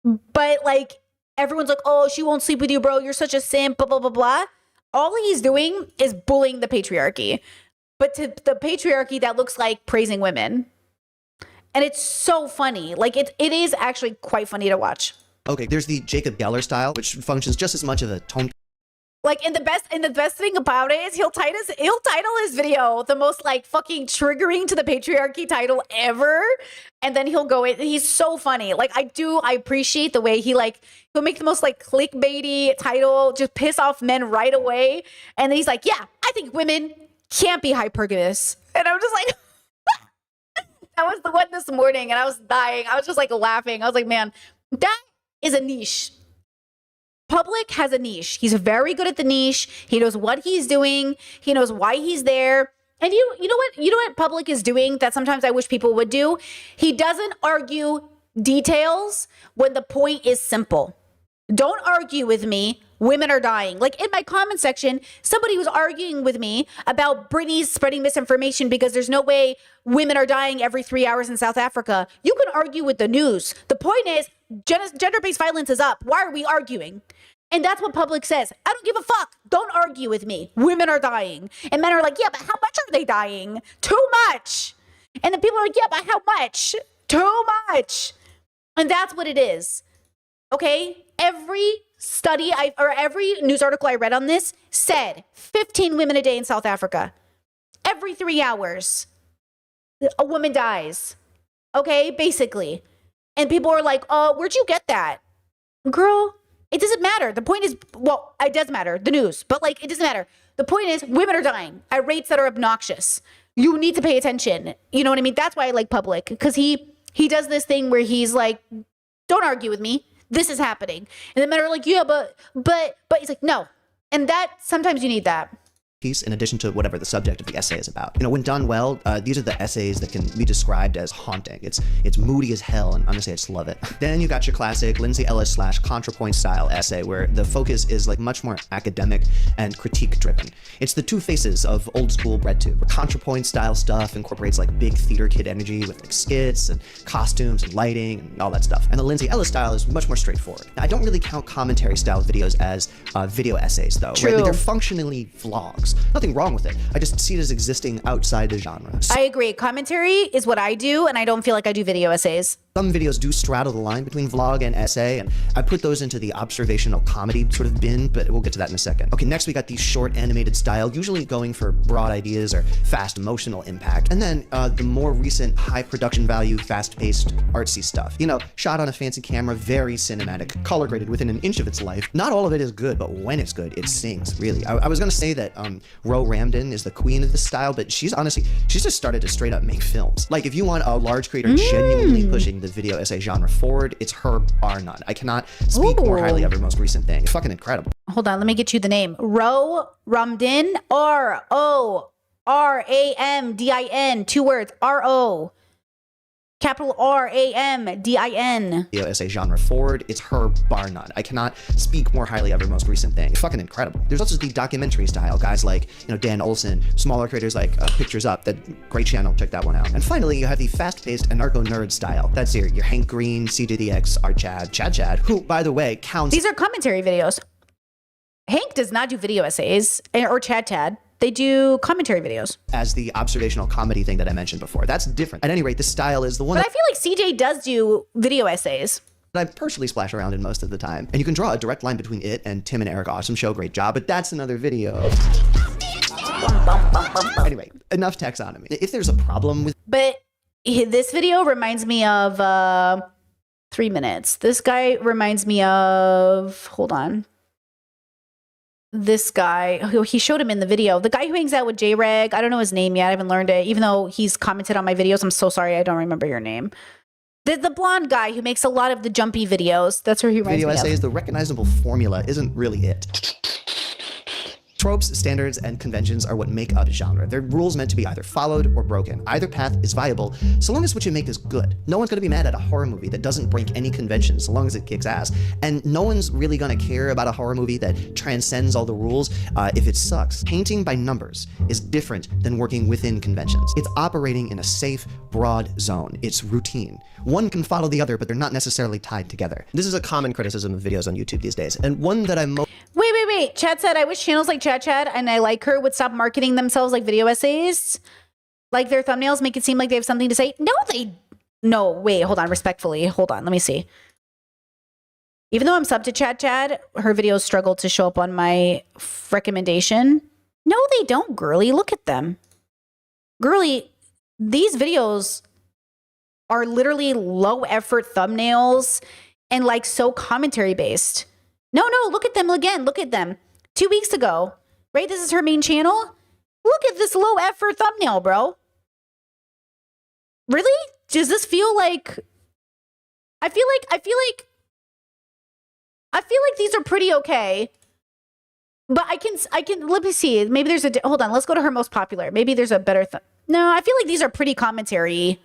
But like, everyone's like, oh, she won't sleep with you, bro. You're such a simp, blah, blah, blah, blah. All he's doing is bullying the patriarchy. But to the patriarchy that looks like praising women. And it's so funny. Like it is actually quite funny to watch. Okay, there's the Jacob Geller style, which functions just as much of a tone Like and the best thing about it is he'll title his video the most like fucking triggering to the patriarchy title ever. And then he'll go in. He's so funny. Like I appreciate the way he'll make the most like clickbaity title, just piss off men right away. And then he's like, yeah, I think women can't be hypergamous. And I'm just like, that was the one this morning and I was dying. I was just like laughing. I was like, man, that is a niche. Public has a niche. He's very good at the niche. He knows what he's doing. He knows why he's there. And you know what Public is doing that sometimes I wish people would do? He doesn't argue details when the point is simple. Don't argue with me. Women are dying. Like in my comment section, somebody was arguing with me about Britney spreading misinformation because there's no way women are dying every 3 hours in South Africa. You can argue with the news. The point is gender-based violence is up. Why are we arguing? And that's what Public says. I don't give a fuck. Don't argue with me. Women are dying. And men are like, yeah, but how much are they dying? Too much. And then people are like, yeah, but how much? Too much. And that's what it is. Okay? Every study every news article I read on this said 15 women a day in South Africa. Every 3 hours, a woman dies. Okay, basically. And people are like, oh, where'd you get that? Girl, it doesn't matter. The point is, well, it does matter, the news, but like, it doesn't matter. The point is, women are dying at rates that are obnoxious. You need to pay attention. You know what I mean? That's why I like Public, because he does this thing where he's like, don't argue with me. This is happening. And the men are like, yeah, but he's like, no. And that, sometimes you need that. piece in addition to whatever the subject of the essay is about. You know, when done well, these are the essays that can be described as haunting. It's moody as hell, and honestly, I just love it. Then you got your classic Lindsay Ellis / ContraPoint style essay, where the focus is like much more academic and critique driven. It's the two faces of old school BreadTube. ContraPoint style stuff incorporates like big theater kid energy with like skits and costumes and lighting and all that stuff. And the Lindsay Ellis style is much more straightforward. I don't really count commentary style videos as video essays though. True. Right? Like, they're functionally vlogs. Nothing wrong with it. I just see it as existing outside the genre. I agree. Commentary is what I do, and I don't feel like I do video essays. Some videos do straddle the line between vlog and essay, and I put those into the observational comedy sort of bin, but we'll get to that in a second. Okay, next we got the short animated style, usually going for broad ideas or fast emotional impact. And then the more recent high production value, fast-paced, artsy stuff. You know, shot on a fancy camera, very cinematic, color graded within an inch of its life. Not all of it is good, but when it's good, it sings, really. I was gonna say that Ro Ramdin is the queen of this style, but she's just started to straight up make films. Like, if you want a large creator genuinely pushing the video essay genre forward, it's her bar none. I cannot speak more highly of her most recent thing. It's fucking incredible. Hold on, let me get you the name. Ro Ramdin, RORAMDIN, 2 words, RO. Capital RAMDIN. video essay genre forward. It's her bar none. I cannot speak more highly of her most recent thing. Fucking incredible. There's also the documentary style. Guys like, Dan Olson, smaller creators like Pictures Up, that great channel, check that one out. And finally, you have the fast-paced anarcho-nerd style. That's your Hank Green, CJDX, Art Chad, who, by the way, counts. These are commentary videos. Hank does not do video essays, or Chad. They do commentary videos. As the observational comedy thing that I mentioned before. That's different. At any rate, this style is the one But I feel like CJ does do video essays. that I personally splash around in most of the time. And you can draw a direct line between it and Tim and Eric Awesome Show. Great job, but that's another video. Anyway, enough taxonomy. If there's a problem with But this video reminds me of 3 minutes. This guy reminds me of, hold on. This guy, who he showed him in the video, the guy who hangs out with J-Reg, I don't know his name yet. I haven't learned it, even though he's commented on my videos. I'm so sorry. I don't remember your name. The blonde guy who makes a lot of the jumpy videos. That's where he reminds video me essays, of. the recognizable formula isn't really it. Tropes, standards, and conventions are what make up a genre. They're rules meant to be either followed or broken. Either path is viable, so long as what you make is good. No one's gonna be mad at a horror movie that doesn't break any conventions, so long as it kicks ass. And no one's really gonna care about a horror movie that transcends all the rules if it sucks. Painting by numbers is different than working within conventions. It's operating in a safe, broad zone. It's routine. One can follow the other, but they're not necessarily tied together. This is a common criticism of videos on YouTube these days, and one that I'm Wait. Chad said, I wish channels like Chad and I like her would stop marketing themselves like video essays. Like their thumbnails make it seem like they have something to say. No, wait, hold on, respectfully. Hold on, let me see. Even though I'm sub to Chad, her videos struggle to show up on my recommendation. No, they don't, girly. Look at them. Girly, these videos are literally low effort thumbnails and like so commentary based. No, look at them again. Look at them. 2 weeks ago, right? This is her main channel. Look at this low effort thumbnail, bro. Really? Does this feel like I feel like these are pretty okay. But I can let me see. Maybe there's hold on, let's go to her most popular. Maybe there's a better no, I feel like these are pretty commentary.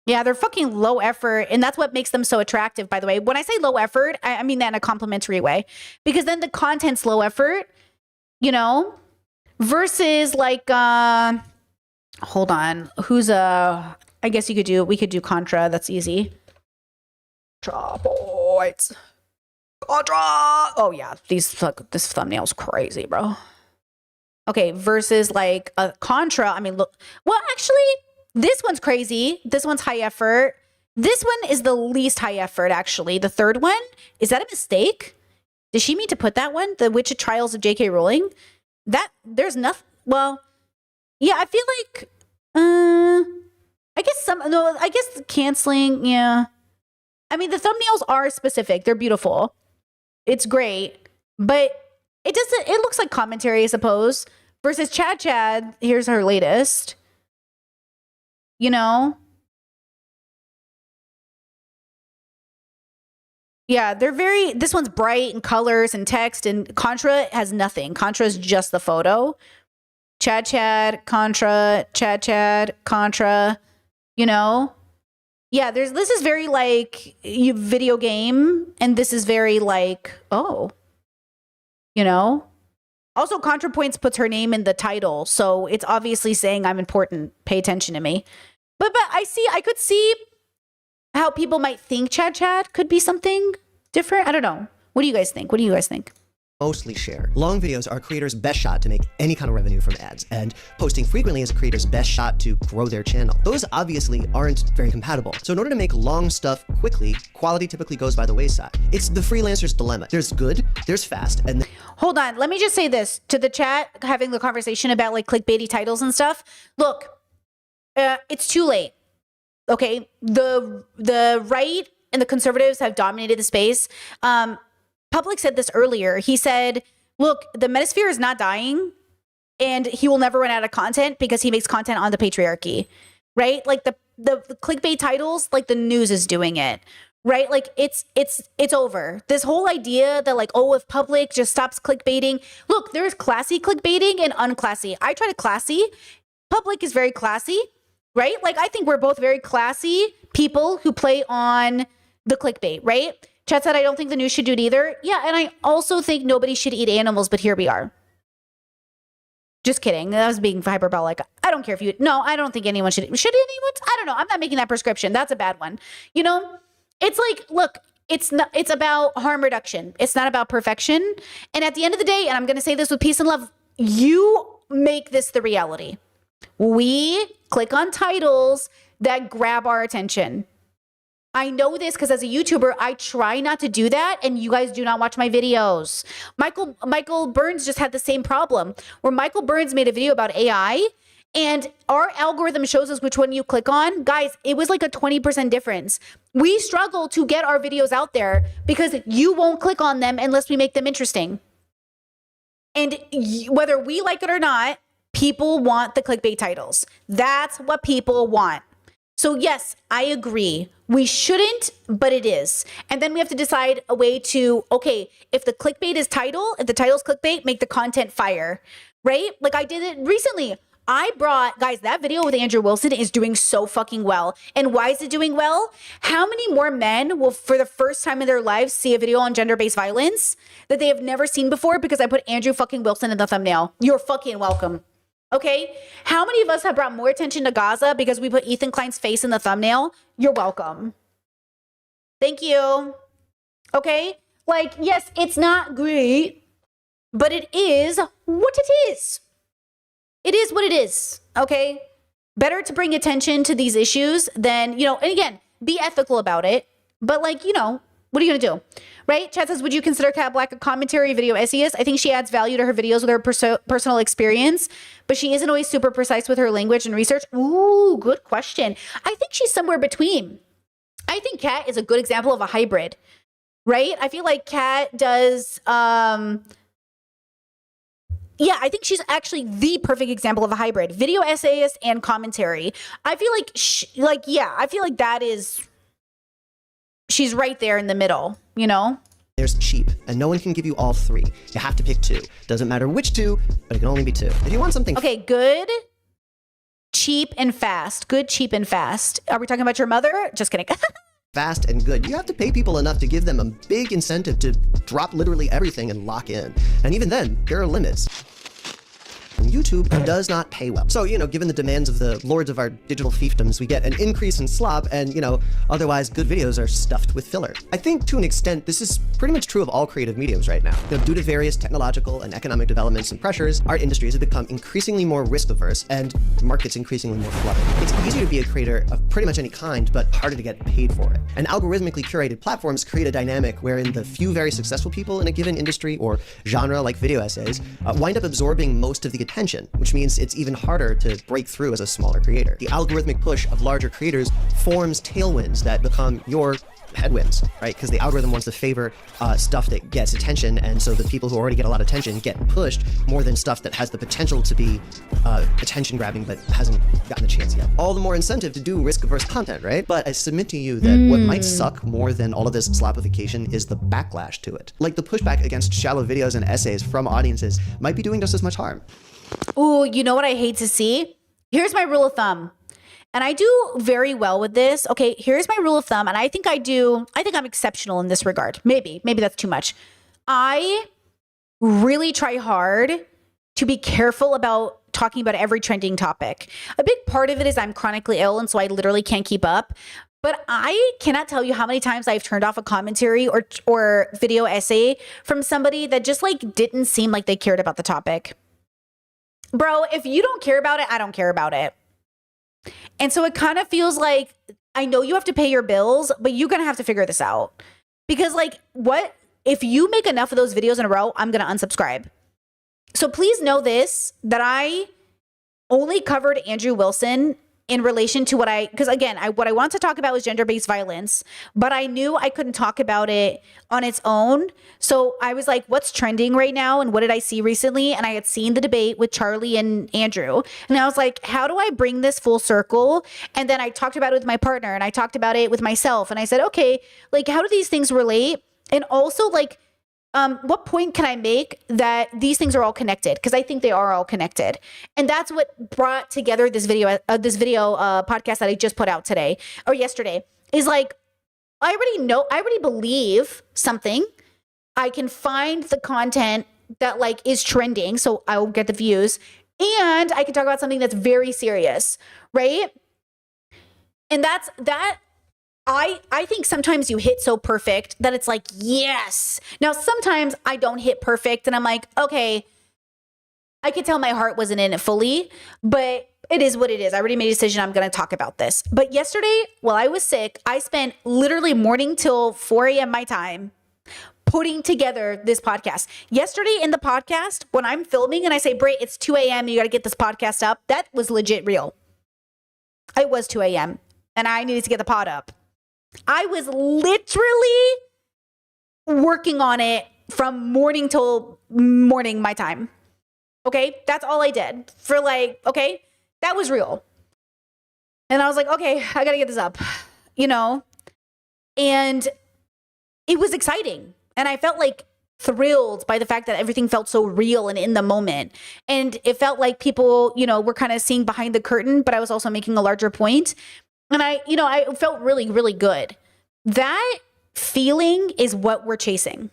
Yeah, they're fucking low effort, and that's what makes them so attractive, by the way. When I say low effort, I mean that in a complimentary way, because then the content's low effort, versus like, hold on, I guess we could do Contra, that's easy. Contra, boys. Contra! Oh yeah, this thumbnail's crazy, bro. Okay, versus like a Contra, I mean, look, well, actually, this one's crazy. This one's high effort. This one is the least high effort, actually. The third one, is that a mistake? Did she mean to put that one? The Witch Trials of J.K. Rowling? There's nothing, well, yeah, I feel like, I guess canceling, yeah. I mean, the thumbnails are specific. They're beautiful. It's great, but it looks like commentary, I suppose. Versus Chad, here's her latest. Yeah, this one's bright and colors and text, and Contra has nothing. Contra is just the photo. Chad, Contra, Chad, Contra, Yeah, this is very like video game, and this is very like, Also, ContraPoints puts her name in the title, so it's obviously saying I'm important. Pay attention to me. But I could see how people might think Chad could be something different. I don't know. What do you guys think? Mostly share. Long videos are a creator's best shot to make any kind of revenue from ads, and posting frequently is a creator's best shot to grow their channel. Those obviously aren't very compatible. So in order to make long stuff quickly, quality typically goes by the wayside. It's the freelancer's dilemma. There's good, there's fast, and hold on, let me just say this to the chat, having the conversation about like clickbaity titles and stuff. Look, it's too late. Okay, the right and the conservatives have dominated the space. Public said this earlier. He said, look, the metasphere is not dying, and he will never run out of content because he makes content on the patriarchy, right? Like the clickbait titles, like the news is doing it, right? Like it's over. This whole idea that like, if public just stops clickbaiting. Look, there's classy clickbaiting and unclassy. I try to classy. Public is very classy. right? Like, I think we're both very classy people who play on the clickbait, right? Chat said, I don't think the news should do it either. Yeah, and I also think nobody should eat animals, but here we are. Just kidding. That was being hyperbolic. I don't care if you, no, I don't think anyone should anyone? I don't know. I'm not making that prescription. That's a bad one. You know, it's like, look, it's about harm reduction. It's not about perfection. And at the end of the day, and I'm going to say this with peace and love, you make this the reality. We click on titles that grab our attention. I know this because as a YouTuber, I try not to do that, and you guys do not watch my videos. Michael Burns just had the same problem, where Michael Burns made a video about AI, and our algorithm shows us which one you click on. Guys, it was like a 20% difference. We struggle to get our videos out there because you won't click on them unless we make them interesting. And whether we like it or not, people want the clickbait titles. That's what people want. So yes, I agree. We shouldn't, but it is. And then we have to decide a way to, okay, if the clickbait is title, if the title's clickbait, make the content fire, right? Like I did it recently. I brought, guys, that video with Andrew Wilson is doing so fucking well. And why is it doing well? How many more men will, for the first time in their lives, see a video on gender-based violence that they have never seen before because I put Andrew fucking Wilson in the thumbnail? You're fucking welcome. Okay? How many of us have brought more attention to Gaza because we put Ethan Klein's face in the thumbnail? You're welcome. Thank you. Okay? Like, yes, it's not great, but it is what it is. It is what it is, okay? Better to bring attention to these issues than, you know, and again, be ethical about it. But like, you know, what are you gonna do, right? Chat says, would you consider Kat Black a commentary video essayist? I think she adds value to her videos with her personal experience, but she isn't always super precise with her language and research. Ooh, good question. I think she's somewhere between. I think Kat is a good example of a hybrid, right? I feel like Kat does, yeah, I think she's actually the perfect example of a hybrid. Video essayist and commentary. I feel like, I feel like that is, she's right there in the middle, you know? There's cheap, and no one can give you all three. You have to pick two. Doesn't matter which two, but it can only be two. If you want something... Okay, good, cheap, and fast. Good, cheap, and fast. Are we talking about your mother? Just kidding. Fast and good. You have to pay people enough to give them a big incentive to drop literally everything and lock in. And even then, there are limits. YouTube does not pay well. So, you know, given the demands of the lords of our digital fiefdoms, we get an increase in slop and, you know, otherwise good videos are stuffed with filler. I think to an extent, this is pretty much true of all creative mediums right now. You know, due to various technological and economic developments and pressures, our industries have become increasingly more risk averse and markets increasingly more flooded. It's easier to be a creator of pretty much any kind, but harder to get paid for it. And algorithmically curated platforms create a dynamic wherein the few very successful people in a given industry or genre like video essays wind up absorbing most of the attention, which means it's even harder to break through as a smaller creator. The algorithmic push of larger creators forms tailwinds that become your headwinds, right? Because the algorithm wants to favor stuff that gets attention, and so the people who already get a lot of attention get pushed more than stuff that has the potential to be attention-grabbing but hasn't gotten a chance yet. All the more incentive to do risk-averse content, right? But I submit to you that what might suck more than all of this slopification is the backlash to it. Like the pushback against shallow videos and essays from audiences might be doing just as much harm. Ooh, you know what I hate to see? Here's my rule of thumb. And I do very well with this. Okay, here's my rule of thumb. And I think I'm exceptional in this regard. Maybe that's too much. I really try hard to be careful about talking about every trending topic. A big part of it is I'm chronically ill, and so I literally can't keep up. But I cannot tell you how many times I've turned off a commentary or video essay from somebody that just like didn't seem like they cared about the topic. Bro, if you don't care about it, I don't care about it. And so it kind of feels like, I know you have to pay your bills, but you're going to have to figure this out. Because like, what? If you make enough of those videos in a row, I'm going to unsubscribe. So please know this, that I only covered Andrew Wilson in relation to because again, what I want to talk about was gender-based violence, but I knew I couldn't talk about it on its own. So I was like, what's trending right now? And what did I see recently? And I had seen the debate with Charlie and Andrew. And I was like, how do I bring this full circle? And then I talked about it with my partner, and I talked about it with myself. And I said, okay, like, how do these things relate? And also like, what point can I make that these things are all connected? Because I think they are all connected. And that's what brought together this video podcast that I just put out today or yesterday is like, I already believe something. I can find the content that like is trending, so I'll get the views, and I can talk about something that's very serious, right? And that's that. I think sometimes you hit so perfect that it's like, yes. Now, sometimes I don't hit perfect and I'm like, okay, I could tell my heart wasn't in it fully, but it is what it is. I already made a decision. I'm going to talk about this. But yesterday, while I was sick, I spent literally morning till 4 a.m. my time putting together this podcast. Yesterday in the podcast, when I'm filming and I say, Bray, it's 2 a.m. You got to get this podcast up. That was legit real. It was 2 a.m. and I needed to get the pod up. I was literally working on it from morning till morning my time. Okay. That's all I did for like, okay, that was real. And I was like, okay, I got to get this up, you know, and it was exciting. And I felt like thrilled by the fact that everything felt so real and in the moment. And it felt like people, you know, were kind of seeing behind the curtain, but I was also making a larger point. And I felt really, really good. That feeling is what we're chasing.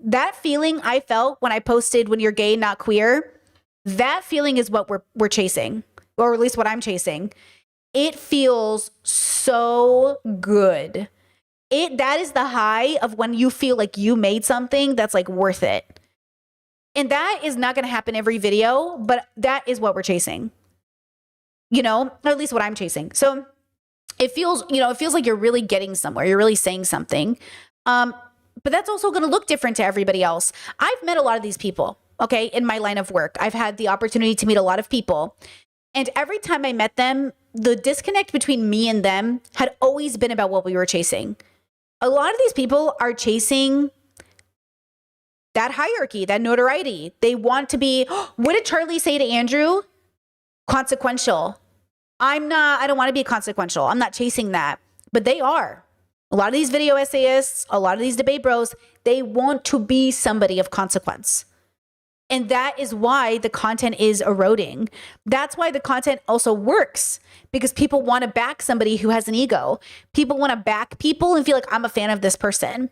That feeling I felt when I posted "When you're gay, not queer," that feeling is what we're chasing, or at least what I'm chasing. It feels so good. That is the high of when you feel like you made something that's like worth it. And that is not going to happen every video, but that is what we're chasing. You know, or at least what I'm chasing. So it feels like you're really getting somewhere. You're really saying something. But that's also going to look different to everybody else. I've met a lot of these people, okay, in my line of work. I've had the opportunity to meet a lot of people. And every time I met them, the disconnect between me and them had always been about what we were chasing. A lot of these people are chasing that hierarchy, that notoriety. They want to be, what did Charlie say to Andrew? Consequential. I don't want to be consequential. I'm not chasing that, but they are. A lot of these video essayists, a lot of these debate bros, they want to be somebody of consequence. And that is why the content is eroding. That's why the content also works, because people want to back somebody who has an ego. People want to back people and feel like, I'm a fan of this person.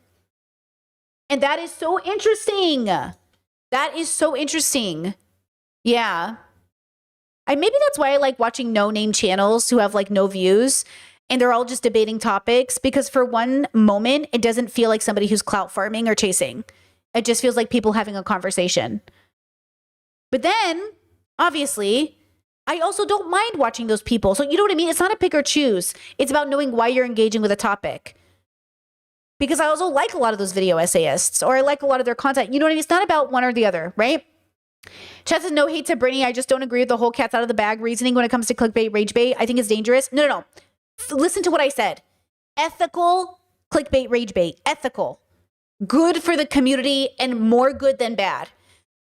And that is so interesting. That is so interesting. Yeah. Maybe that's why I like watching no-name channels who have like no views and they're all just debating topics, because for one moment, it doesn't feel like somebody who's clout farming or chasing. It just feels like people having a conversation. But then, obviously, I also don't mind watching those people. So you know what I mean? It's not a pick or choose. It's about knowing why you're engaging with a topic. Because I also like a lot of those video essayists, or I like a lot of their content. You know what I mean? It's not about one or the other, right? Chat says, no hate to Brittany. I just don't agree with the whole cat's out of the bag reasoning when it comes to clickbait, rage bait. I think it's dangerous. No. Listen to what I said. Ethical clickbait, rage bait. Ethical. Good for the community and more good than bad.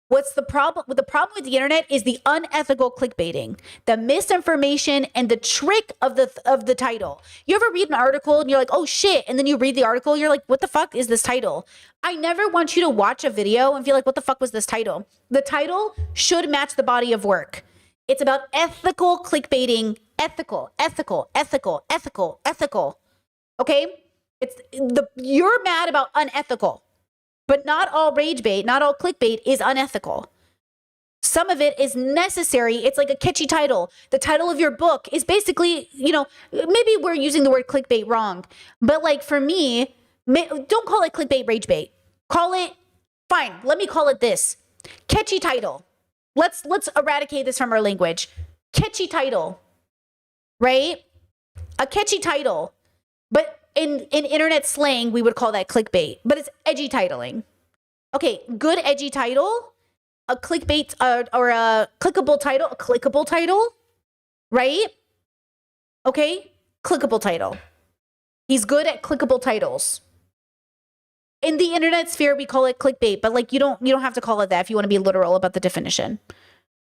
What's the problem? The problem with the internet is the unethical clickbaiting, the misinformation, and the trick of the title. You ever read an article and you're like, oh shit, and then you read the article, you're like, what the fuck is this title? I never want you to watch a video and feel like, what the fuck was this title? The title should match the body of work. It's about ethical clickbaiting. Ethical. Okay? You're mad about unethical. But not all rage bait, not all clickbait is unethical. Some of it is necessary. It's like a catchy title. The title of your book is basically, maybe we're using the word clickbait wrong. But like for me, don't call it clickbait, rage bait. Call it, fine, let me call it this. Catchy title. Let's eradicate this from our language. Catchy title, right? A catchy title. But in internet slang, we would call that clickbait, but it's edgy titling. Okay, good edgy title, a clickbait or a clickable title, right? Okay, clickable title. He's good at clickable titles. In the internet sphere, we call it clickbait, but like you don't have to call it that if you want to be literal about the definition,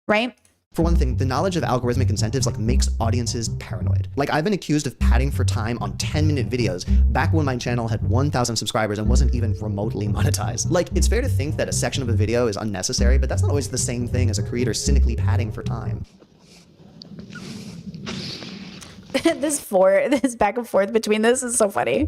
right? For one thing, the knowledge of algorithmic incentives makes audiences paranoid. I've been accused of padding for time on 10-minute videos back when my channel had 1,000 subscribers and wasn't even remotely monetized. It's fair to think that a section of a video is unnecessary, but that's not always the same thing as a creator cynically padding for time. This back and forth between this is so funny.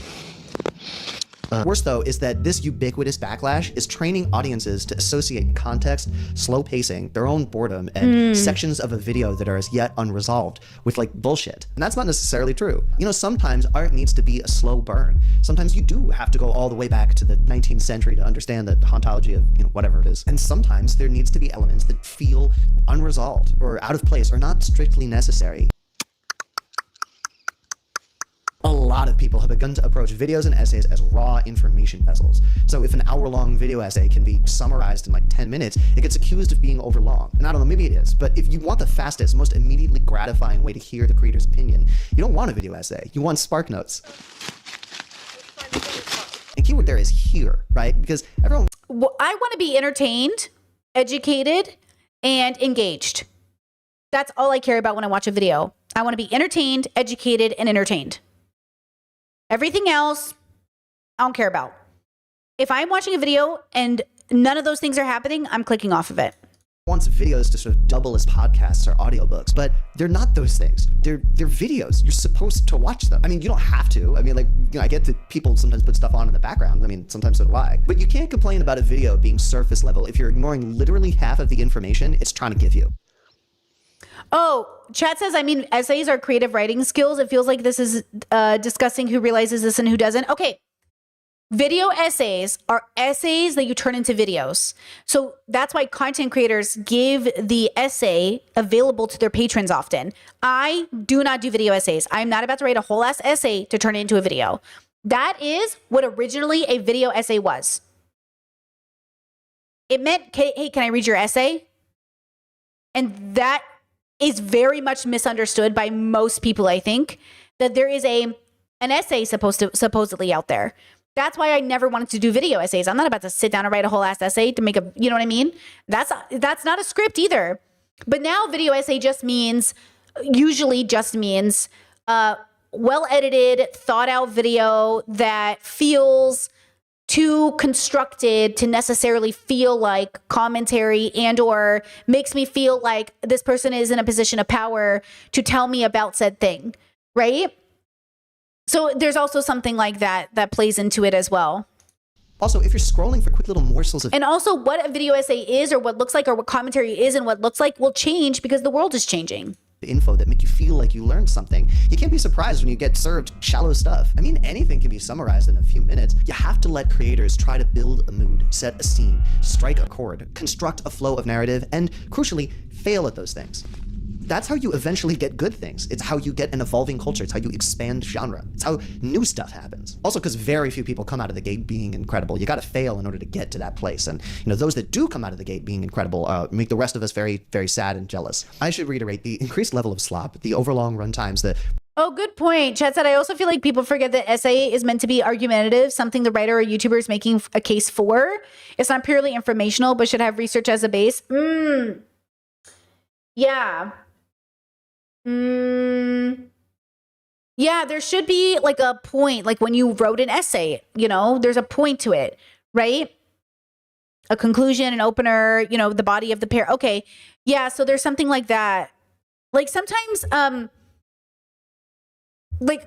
Worse, though, is that this ubiquitous backlash is training audiences to associate context, slow pacing, their own boredom, and sections of a video that are as yet unresolved with bullshit. And that's not necessarily true. Sometimes art needs to be a slow burn. Sometimes you do have to go all the way back to the 19th century to understand the hauntology of, whatever it is. And sometimes there needs to be elements that feel unresolved or out of place or not strictly necessary. A lot of people have begun to approach videos and essays as raw information vessels. So if an hour-long video essay can be summarized in 10 minutes, it gets accused of being overlong. And I don't know, maybe it is, but if you want the fastest, most immediately gratifying way to hear the creator's opinion, you don't want a video essay, you want Spark Notes. And keyword there is here, right? Because everyone... Well, I want to be entertained, educated, and engaged. That's all I care about when I watch a video. I want to be entertained, educated, and entertained. Everything else, I don't care about. If I'm watching a video and none of those things are happening, I'm clicking off of it. Wants videos to sort of double as podcasts or audiobooks, but they're not those things. They're videos. You're supposed to watch them. I mean, you don't have to. I mean, I get that people sometimes put stuff on in the background. I mean, sometimes so do I. But you can't complain about a video being surface level if you're ignoring literally half of the information it's trying to give you. Oh, chat says, essays are creative writing skills. It feels like this is discussing who realizes this and who doesn't. Okay. Video essays are essays that you turn into videos. So that's why content creators give the essay available to their patrons often. I do not do video essays. I'm not about to write a whole ass essay to turn it into a video. That is what originally a video essay was. It meant, hey, can I read your essay? And that is very much misunderstood by most people, I think, that there is an essay supposedly out there. That's why I never wanted to do video essays. I'm not about to sit down and write a whole ass essay to make you know what I mean? That's not a script either. But now video essay usually just means well edited, thought out video that feels too constructed to necessarily feel like commentary and or makes me feel like this person is in a position of power to tell me about said thing, right? So there's also something like that plays into it as well. Also, if you're scrolling for quick little morsels of... And also what a video essay is or what looks like or what commentary is and what looks like will change because the world is changing. Info that make you feel like you learned something. You can't be surprised when you get served shallow stuff. I mean, anything can be summarized in a few minutes. You have to let creators try to build a mood, set a scene, strike a chord, construct a flow of narrative, and crucially, fail at those things. That's how you eventually get good things. It's how you get an evolving culture. It's how you expand genre. It's how new stuff happens. Also, because very few people come out of the gate being incredible. You got to fail in order to get to that place. And those that do come out of the gate being incredible make the rest of us very, very sad and jealous. I should reiterate the increased level of slop, the overlong runtimes, the... Oh, good point. Chad said, I also feel like people forget that essay is meant to be argumentative, something the writer or YouTuber is making a case for. It's not purely informational, but should have research as a base. Yeah. Yeah, there should be a point, when you wrote an essay, there's a point to it, right? A conclusion, an opener, the body of the pair. Okay. Yeah. So there's something like that. Sometimes,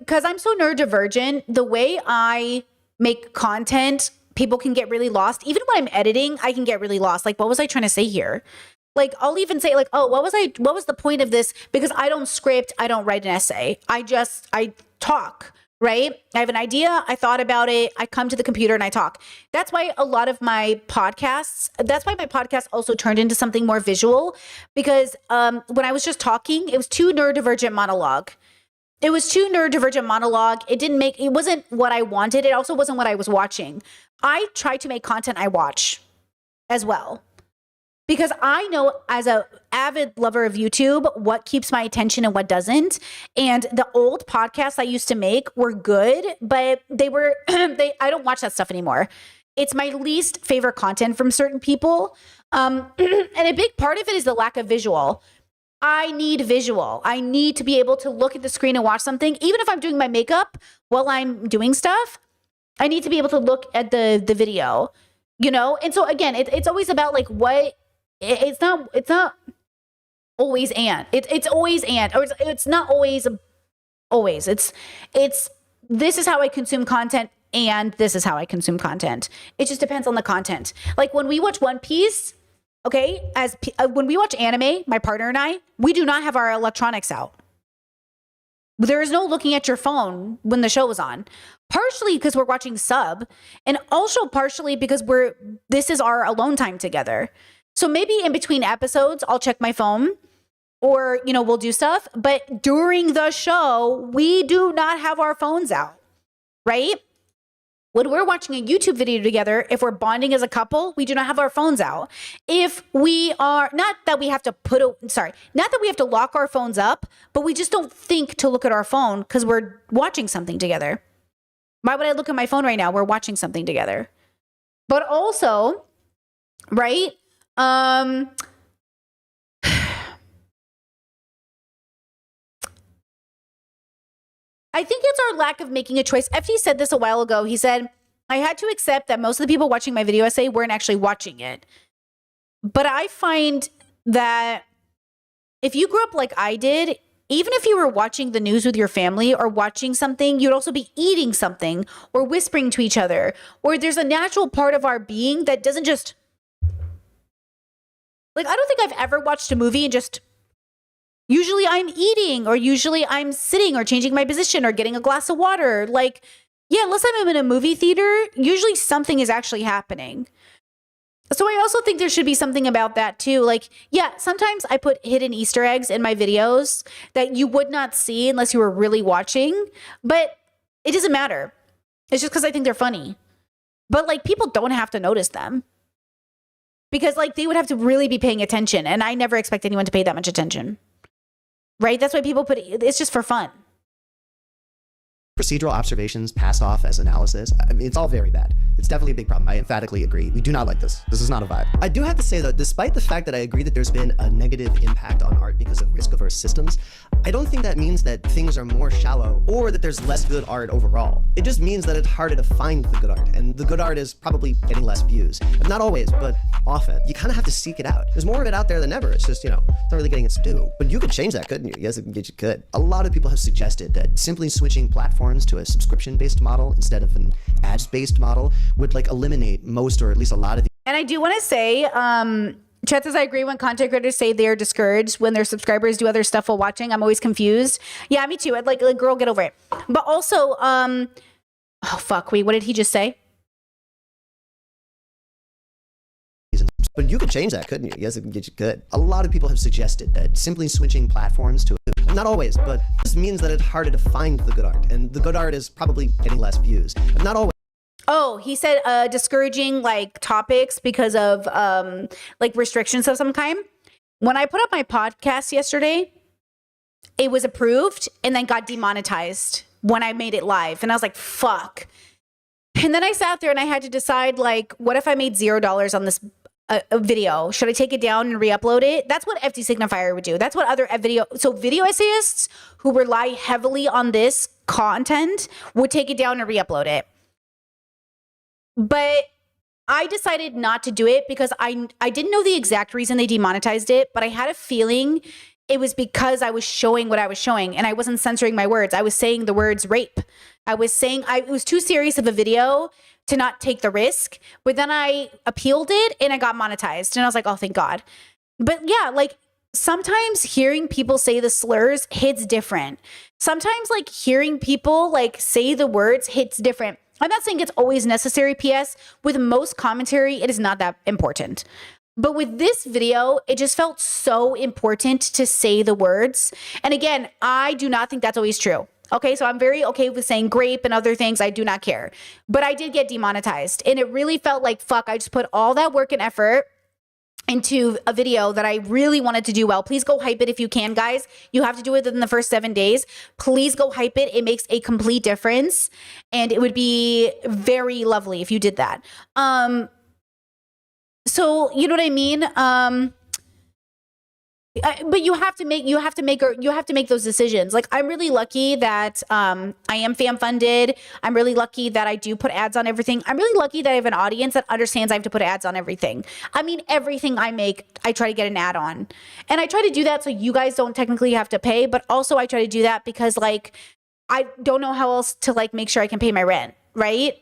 cause I'm so neurodivergent, the way I make content, people can get really lost. Even when I'm editing, I can get really lost. What was I trying to say here? I'll even say oh, what was the point of this? Because I don't script, I don't write an essay. I talk, right? I have an idea, I thought about it, I come to the computer and I talk. That's why that's why my podcast also turned into something more visual, because when I was just talking, it was too neurodivergent monologue. It wasn't what I wanted. It also wasn't what I was watching. I try to make content I watch as well. Because I know as an avid lover of YouTube, what keeps my attention and what doesn't. And the old podcasts I used to make were good, but I don't watch that stuff anymore. It's my least favorite content from certain people. And a big part of it is the lack of visual. I need visual. I need to be able to look at the screen and watch something. Even if I'm doing my makeup while I'm doing stuff, I need to be able to look at the video, you know? And so again, it's always about like what, it's not always and. It's always and, or it's not always, it's, this is how I consume content and this is how I consume content. It just depends on the content. Like when we watch One Piece, okay, when we watch anime, my partner and I, we do not have our electronics out. There is no looking at your phone when the show is on. Partially because we're watching sub, and also partially because this is our alone time together. So maybe in between episodes, I'll check my phone or, you know, we'll do stuff. But during the show, we do not have our phones out, right? When we're watching a YouTube video together, if we're bonding as a couple, we do not have our phones out. If we are, not that we have to lock our phones up, but we just don't think to look at our phone because we're watching something together. Why would I look at my phone right now? We're watching something together. But also, right? I think it's our lack of making a choice. FT said this a while ago. He said, I had to accept that most of the people watching my video essay weren't actually watching it. But I find that if you grew up like I did, even if you were watching the news with your family or watching something, you'd also be eating something or whispering to each other. Or there's a natural part of our being that doesn't just, like, I don't think I've ever watched a movie and just, usually I'm eating or usually I'm sitting or changing my position or getting a glass of water. Like, yeah, unless I'm in a movie theater, usually something is actually happening. So I also think there should be something about that too. Like, yeah, sometimes I put hidden Easter eggs in my videos that you would not see unless you were really watching, but it doesn't matter. It's just because I think they're funny. But like, people don't have to notice them because like they would have to really be paying attention. And I never expect anyone to pay that much attention. Right? That's why people put it, it's just for fun. Procedural observations pass off as analysis. I mean, it's all very bad. It's definitely a big problem. I emphatically agree. We do not like this. This is not a vibe. I do have to say though, despite the fact that I agree that there's been a negative impact on art because of risk-averse systems, I don't think that means that things are more shallow or that there's less good art overall. It just means that it's harder to find the good art, and the good art is probably getting less views. Not always, but often. You kind of have to seek it out. There's more of it out there than ever. It's just, you know, it's not really getting its due. But you could change that, couldn't you? Yes, you could. A lot of people have suggested that simply switching platforms to a subscription-based model instead of an ads-based model would like eliminate most or at least a lot of the. And I do want to say, Chet says, I agree when content creators say they're discouraged when their subscribers do other stuff while watching. I'm always confused. Yeah, me too. I'd like girl, get over it. But also, oh fuck, wait, what did he just say? But you could change that, couldn't you? Yes, you could. A lot of people have suggested that simply switching platforms to, not always, but this means that it's harder to find the good art, and the good art is probably getting less views. Not always. Oh, he said discouraging like topics because of like restrictions of some kind. When I put up my podcast yesterday, it was approved and then got demonetized when I made it live. And I was like, fuck. And then I sat there and I had to decide, like, what if I made $0 on this a video? Should I take it down and re-upload it? That's what FD Signifier would do. That's what other video essayists who rely heavily on this content would take it down and re-upload it. But I decided not to do it because I didn't know the exact reason they demonetized it, but I had a feeling it was because I was showing what I was showing and I wasn't censoring my words. I was saying the words rape. I was saying it was too serious of a video to not take the risk, but then I appealed it and I got monetized and I was like, oh, thank God. But yeah, like sometimes hearing people say the slurs hits different. Sometimes like hearing people like say the words hits different. I'm not saying it's always necessary, PS. With most commentary, it is not that important. But with this video, it just felt so important to say the words. And again, I do not think that's always true. Okay, so I'm very okay with saying grape and other things. I do not care. But I did get demonetized. And it really felt like, fuck, I just put all that work and effort into a video that I really wanted to do well. Please go hype it if you can, guys. You have to do it within the first 7 days. Please go hype it. It makes a complete difference. And it would be very lovely if you did that. So, you know what I mean? But you have to make those decisions. Like, I'm really lucky that I am fan funded. I'm really lucky that I do put ads on everything. I'm really lucky that I have an audience that understands I have to put ads on everything. I mean, everything I make, I try to get an ad on. And I try to do that so you guys don't technically have to pay, but also I try to do that because like I don't know how else to like make sure I can pay my rent, right?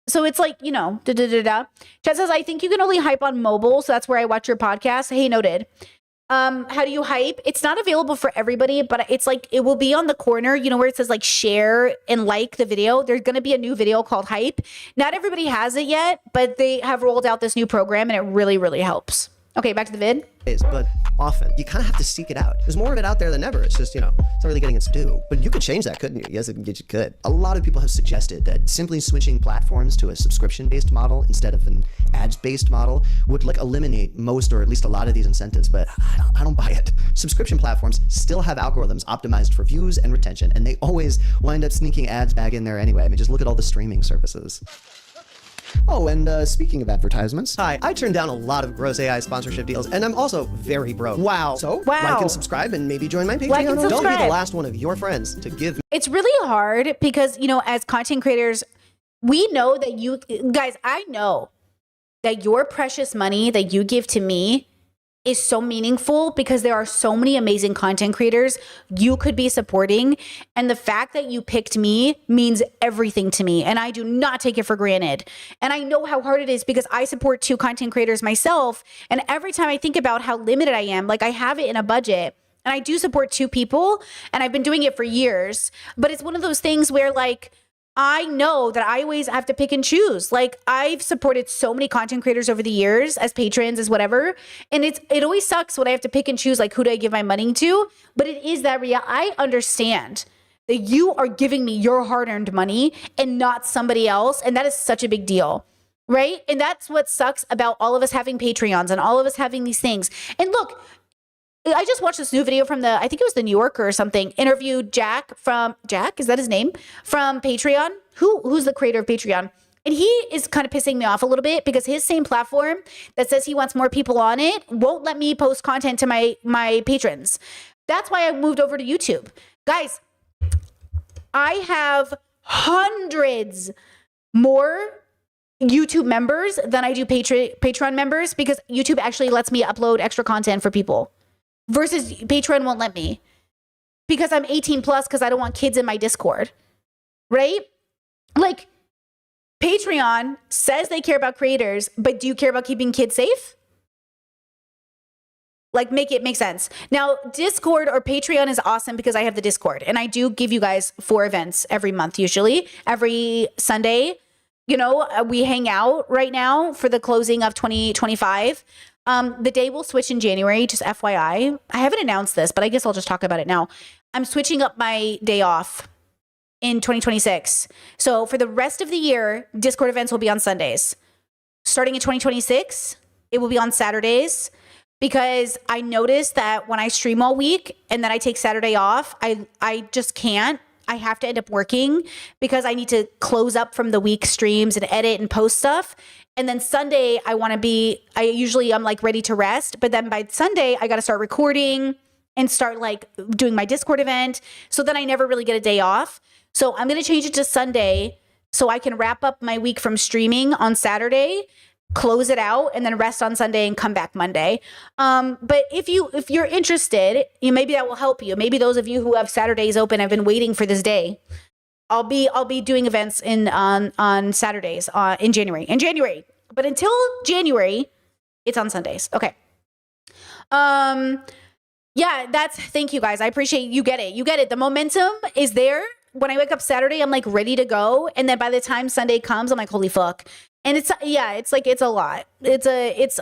So it's like, you know, Chad says, I think you can only hype on mobile, so that's where I watch your podcast. Hey, noted. How do you hype? It's not available for everybody, but it's like, it will be on the corner, you know, where it says like share and like the video. There's going to be a new video called Hype. Not everybody has it yet, but they have rolled out this new program and it really, really helps. Okay, back to the vid. But often you kind of have to seek it out. There's more of it out there than ever. It's just, you know, it's not really getting its due. But you could change that, couldn't you? Yes, you could. A lot of people have suggested that simply switching platforms to a subscription-based model instead of an ads-based model would like eliminate most or at least a lot of these incentives, but I don't buy it. Subscription platforms still have algorithms optimized for views and retention, and they always wind up sneaking ads back in there anyway. I mean, just look at all the streaming services. Oh, and speaking of advertisements, hi, I turned down a lot of gross AI sponsorship deals, and I'm also very broke. Wow. So, like and subscribe and maybe join my Patreon. Like and Don't be subscribe. the last one of your friends to give me. It's really hard because, you know, as content creators, we know that you guys, I know that your precious money that you give to me is so meaningful because there are so many amazing content creators you could be supporting. And the fact that you picked me means everything to me. And I do not take it for granted. And I know how hard it is because I support 2 content creators myself. And every time I think about how limited I am, like I have it in a budget and I do support 2 people and I've been doing it for years. But it's one of those things where like, I know that I always have to pick and choose. Like I've supported so many content creators over the years as patrons, as whatever. And it always sucks when I have to pick and choose, like, who do I give my money to? But it is that I understand that you are giving me your hard-earned money and not somebody else. And that is such a big deal, right? And that's what sucks about all of us having Patreons and all of us having these things. And look, I just watched this new video from I think it was the New Yorker or something, interviewed Jack, is that his name? From Patreon. Who's the creator of Patreon? And he is kind of pissing me off a little bit because his same platform that says he wants more people on it won't let me post content to my patrons. That's why I moved over to YouTube. Guys, I have hundreds more YouTube members than I do Patreon members because YouTube actually lets me upload extra content for people. Versus Patreon won't let me because I'm 18 plus because I don't want kids in my Discord, right? Like Patreon says they care about creators, but do you care about keeping kids safe? Like make it make sense. Now Discord or Patreon is awesome because I have the Discord and I do give you guys 4 events every month, usually every Sunday. You know, we hang out right now for the closing of 2025. The day will switch in January, just FYI. I haven't announced this, but I guess I'll just talk about it now. I'm switching up my day off in 2026. So for the rest of the year, Discord events will be on Sundays. Starting in 2026, it will be on Saturdays because I noticed that when I stream all week and then I take Saturday off, I just can't. I have to end up working because I need to close up from the week streams and edit and post stuff. And then Sunday, I'm like ready to rest. But then by Sunday, I got to start recording and start like doing my Discord event. So then I never really get a day off. So I'm going to change it to Sunday so I can wrap up my week from streaming on Saturday, close it out, and then rest on Sunday and come back Monday. But if you're interested, maybe that will help you. Maybe those of you who have Saturdays open have been waiting for this day. I'll be doing events on Saturdays in January. But until January, it's on Sundays. Okay. Yeah, thank you guys. I appreciate you get it. The momentum is there. When I wake up Saturday, I'm like ready to go. And then by the time Sunday comes, I'm like, holy fuck. And it's a lot.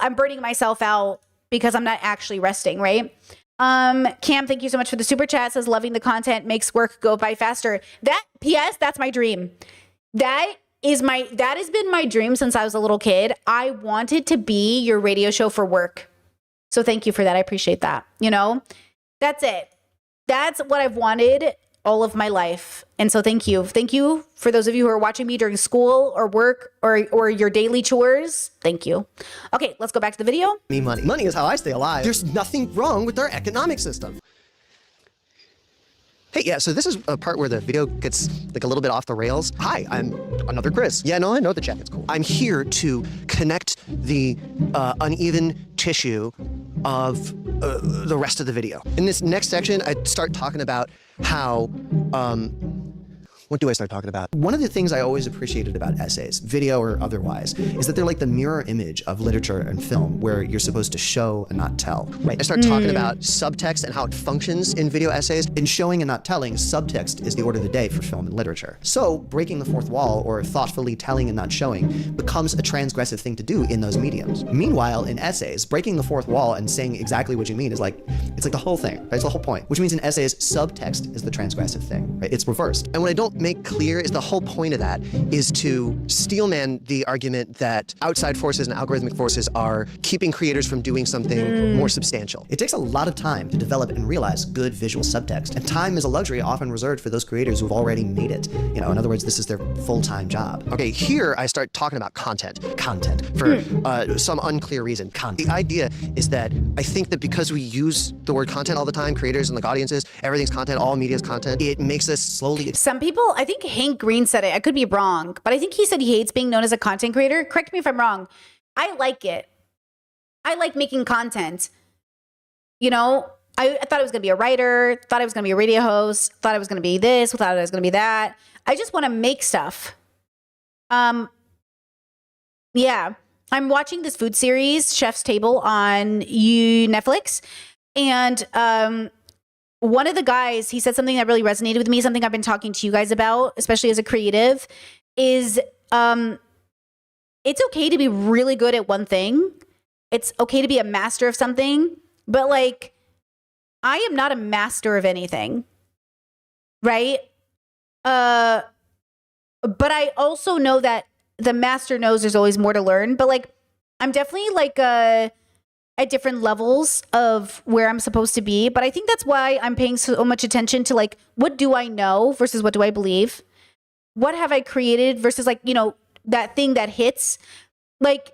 I'm burning myself out because I'm not actually resting, right? Cam, thank you so much for the super chat. Says loving the content makes work go by faster. That's my dream. That has been my dream since I was a little kid. I wanted to be your radio show for work. So thank you for that. I appreciate that. You know, that's it. That's what I've wanted all of my life. And so thank you. Thank you for those of you who are watching me during school or work or your daily chores. Thank you. Okay, let's go back to the video. Me money. Money is how I stay alive. There's nothing wrong with our economic system. Hey, yeah, so this is a part where the video gets like a little bit off the rails. Hi, I'm another Chris. Yeah, no, I know the jacket's cool. I'm here to connect the uneven tissue of the rest of the video. In this next section, I start talking about how, what do I start talking about? One of the things I always appreciated about essays, video or otherwise, is that they're like the mirror image of literature and film, where you're supposed to show and not tell. Right. I start talking about subtext and how it functions in video essays. In showing and not telling, subtext is the order of the day for film and literature. So breaking the fourth wall, or thoughtfully telling and not showing, becomes a transgressive thing to do in those mediums. Meanwhile, in essays, breaking the fourth wall and saying exactly what you mean is like, it's like the whole thing, right? It's the whole point. Which means in essays, subtext is the transgressive thing, right? It's reversed. And what I don't make clear is the whole point of that is to steelman the argument that outside forces and algorithmic forces are keeping creators from doing something more substantial. It takes a lot of time to develop and realize good visual subtext, and time is a luxury often reserved for those creators who've already made it. You know, in other words, this is their full-time job. Okay, here I start talking about content. Content, for some unclear reason. Content. The idea is that I think that because we use the word content all the time, creators and like audiences, everything's content, all media is content, it makes us slowly... Some people, I think Hank Green said it. I could be wrong, but I think he said he hates being known as a content creator. Correct me if I'm wrong. I like it. I like making content. You know, I thought I was going to be a writer, thought I was going to be a radio host, thought I was going to be this, thought I was going to be that. I just want to make stuff. Yeah. I'm watching this food series, Chef's Table, on Netflix. And one of the guys, he said something that really resonated with me, something I've been talking to you guys about, especially as a creative, is it's okay to be really good at one thing. It's okay to be a master of something, but like, I am not a master of anything, right? But I also know that the master knows there's always more to learn, but like, I'm definitely like at different levels of where I'm supposed to be. But I think that's why I'm paying so much attention to like, what do I know versus what do I believe? What have I created versus like, you know, that thing that hits. Like,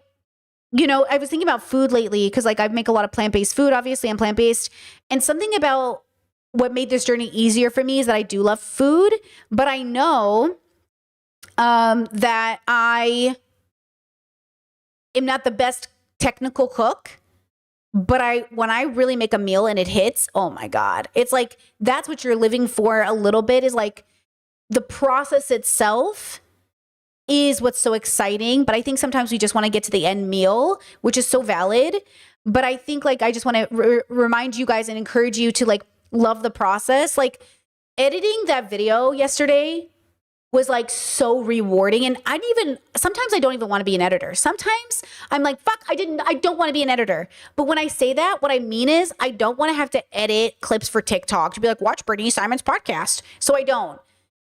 you know, I was thinking about food lately because like I make a lot of plant-based food. Obviously, I'm plant-based. And something about what made this journey easier for me is that I do love food, but I know that I am not the best technical cook. But when I really make a meal and it hits, oh my God. It's like, that's what you're living for a little bit, is like the process itself is what's so exciting. But I think sometimes we just want to get to the end meal, which is so valid. But I think like, I just want to remind you guys and encourage you to like love the process. Like editing that video yesterday was like so rewarding. And sometimes I don't even want to be an editor. Sometimes I'm like, fuck, I don't want to be an editor. But when I say that, what I mean is I don't want to have to edit clips for TikTok to be like, watch Brittany Simon's podcast. So I don't.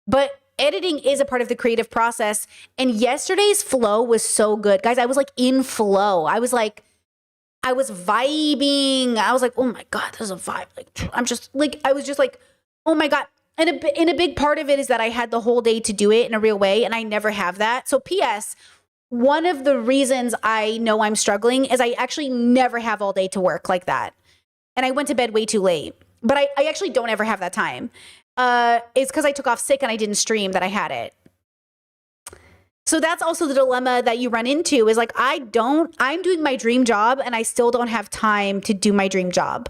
But editing is a part of the creative process. And yesterday's flow was so good. Guys, I was like in flow. I was vibing. I was like, oh my God, there's a vibe. Like, I was just like, oh my God. And a big part of it is that I had the whole day to do it in a real way, and I never have that. So P.S., one of the reasons I know I'm struggling is I actually never have all day to work like that. And I went to bed way too late. But I actually don't ever have that time. It's because I took off sick and I didn't stream that I had it. So that's also the dilemma that you run into, is like, I'm doing my dream job and I still don't have time to do my dream job.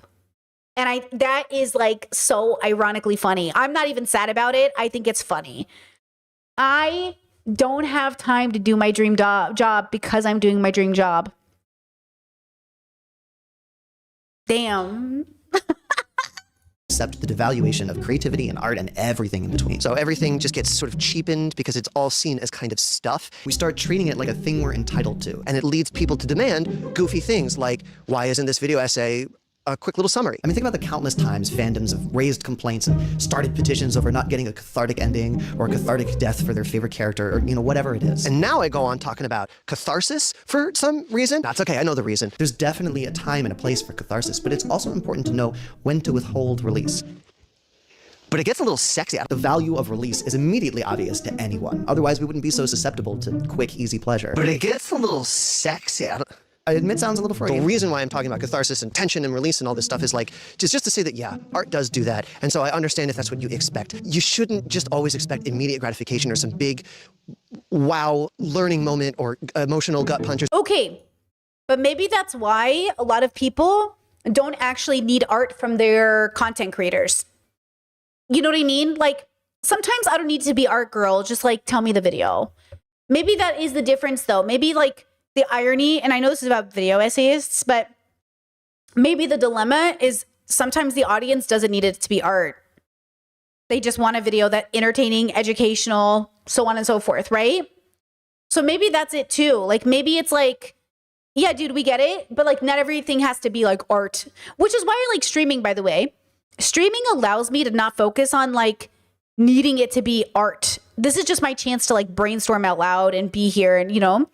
And that is like so ironically funny. I'm not even sad about it. I think it's funny. I don't have time to do my dream job because I'm doing my dream job. Damn. Accept the devaluation of creativity and art and everything in between. So everything just gets sort of cheapened because it's all seen as kind of stuff. We start treating it like a thing we're entitled to. And it leads people to demand goofy things like, why isn't this video essay a quick little summary? I mean, think about the countless times fandoms have raised complaints and started petitions over not getting a cathartic ending or a cathartic death for their favorite character, or, you know, whatever it is. And now I go on talking about catharsis for some reason. That's okay, I know the reason. There's definitely a time and a place for catharsis, but it's also important to know when to withhold release. but it gets a little sexy. The value of release is immediately obvious to anyone. Otherwise, we wouldn't be so susceptible to quick, easy pleasure. But it gets a little sexy. I admit sounds a little Freudian. The reason why I'm talking about catharsis and tension and release and all this stuff is like, just to say that, yeah, art does do that. And so I understand if that's what you expect. You shouldn't just always expect immediate gratification or some big, wow, learning moment or emotional gut punch. Okay, but maybe that's why a lot of people don't actually need art from their content creators. You know what I mean? Like, sometimes I don't need to be art girl, just like tell me the video. Maybe that is the difference though. Maybe like the irony, and I know this is about video essayists, but maybe the dilemma is sometimes the audience doesn't need it to be art. They just want a video that entertaining, educational, so on and so forth, right? So maybe that's it too. Like maybe it's like, yeah, dude, we get it, but like not everything has to be like art, which is why I like streaming, by the way. Streaming allows me to not focus on like needing it to be art. This is just my chance to like brainstorm out loud and be here and, you know,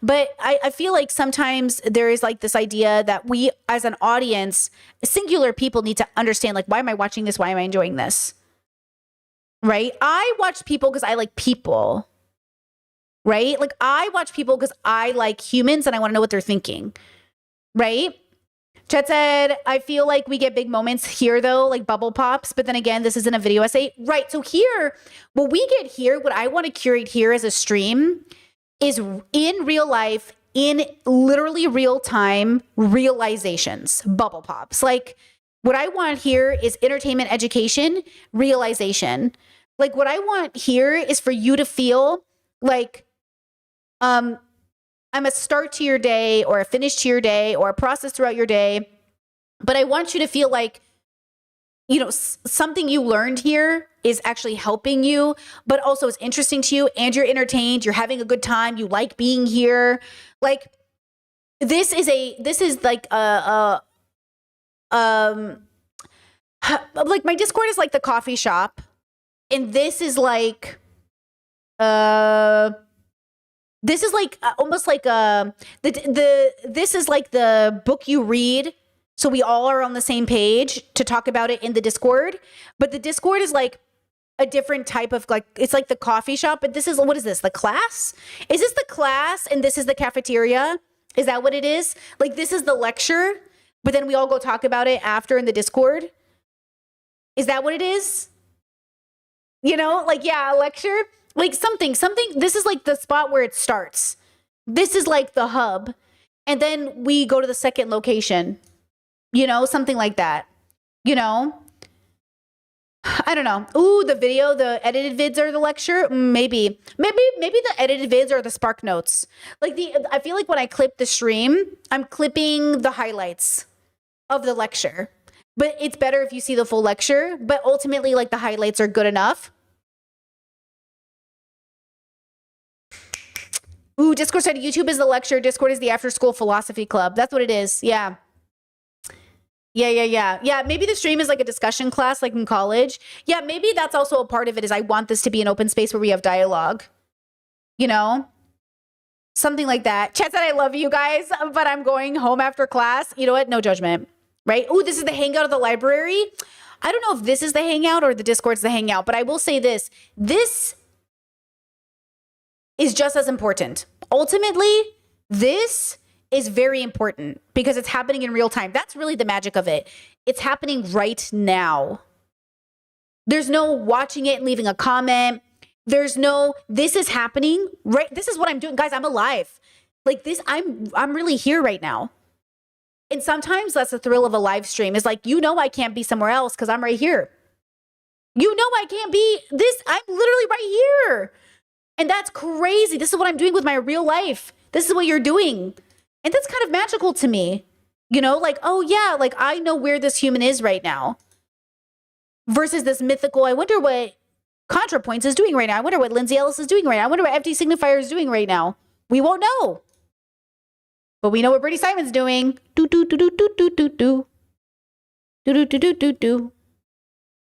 but I feel like sometimes there is like this idea that we as an audience, singular people need to understand like, why am I watching this? Why am I enjoying this? Right? I watch people because I like people. Right? Like I watch people because I like humans and I want to know what they're thinking. Right? Chet said, I feel like we get big moments here though, like bubble pops. But then again, this isn't a video essay. Right. So here, what we get here, what I want to curate here as a stream is in real life, in literally real time realizations, bubble pops. Like what I want here is entertainment, education, realization. Like what I want here is for you to feel like, I'm a start to your day or a finish to your day or a process throughout your day. But I want you to feel like, you know, something you learned here is actually helping you, but also is interesting to you and you're entertained, you're having a good time, you like being here. Like this is like like my Discord is like the coffee shop. And this is like, this is like almost like this is like the book you read. So we all are on the same page to talk about it in the Discord. But the Discord is like a different type of like, it's like the coffee shop. But this is, what is this? The class? Is this the class and this is the cafeteria? Is that what it is? Like this is the lecture, but then we all go talk about it after in the Discord. Is that what it is? You know, like, yeah, a lecture. Like something, this is like the spot where it starts. This is like the hub. And then we go to the second location, you know, something like that, you know? I don't know. Ooh, the video, the edited vids are the lecture. Maybe the edited vids are the spark notes. Like I feel like when I clip the stream, I'm clipping the highlights of the lecture, but it's better if you see the full lecture, but ultimately like the highlights are good enough. Ooh, Discord said YouTube is the lecture. Discord is the after school philosophy club. That's what it is. Yeah. Yeah, maybe the stream is like a discussion class like in college. Yeah, maybe that's also a part of it is I want this to be an open space where we have dialogue. You know? Something like that. Chat said I love you guys, but I'm going home after class. You know what? No judgment. Right? Ooh, this is the hangout of the library. I don't know if this is the hangout or the Discord's the hangout, but I will say this. This is just as important. Ultimately, this is very important because it's happening in real time. That's really the magic of it. It's happening right now. There's no watching it and leaving a comment. There's no, this is happening, right? This is what I'm doing. Guys, I'm alive. Like this, I'm really here right now. And sometimes that's the thrill of a live stream is like, you know, I can't be somewhere else because I'm right here. You know, I can't be this. I'm literally right here. And that's crazy. This is what I'm doing with my real life. This is what you're doing. And that's kind of magical to me. You know, like, oh yeah, like I know where this human is right now. Versus this mythical, I wonder what ContraPoints is doing right now. I wonder what Lindsay Ellis is doing right now. I wonder what FD Signifier is doing right now. We won't know. But we know what Brittany Simon's doing. Do do do do do do do do. Do do do do do do.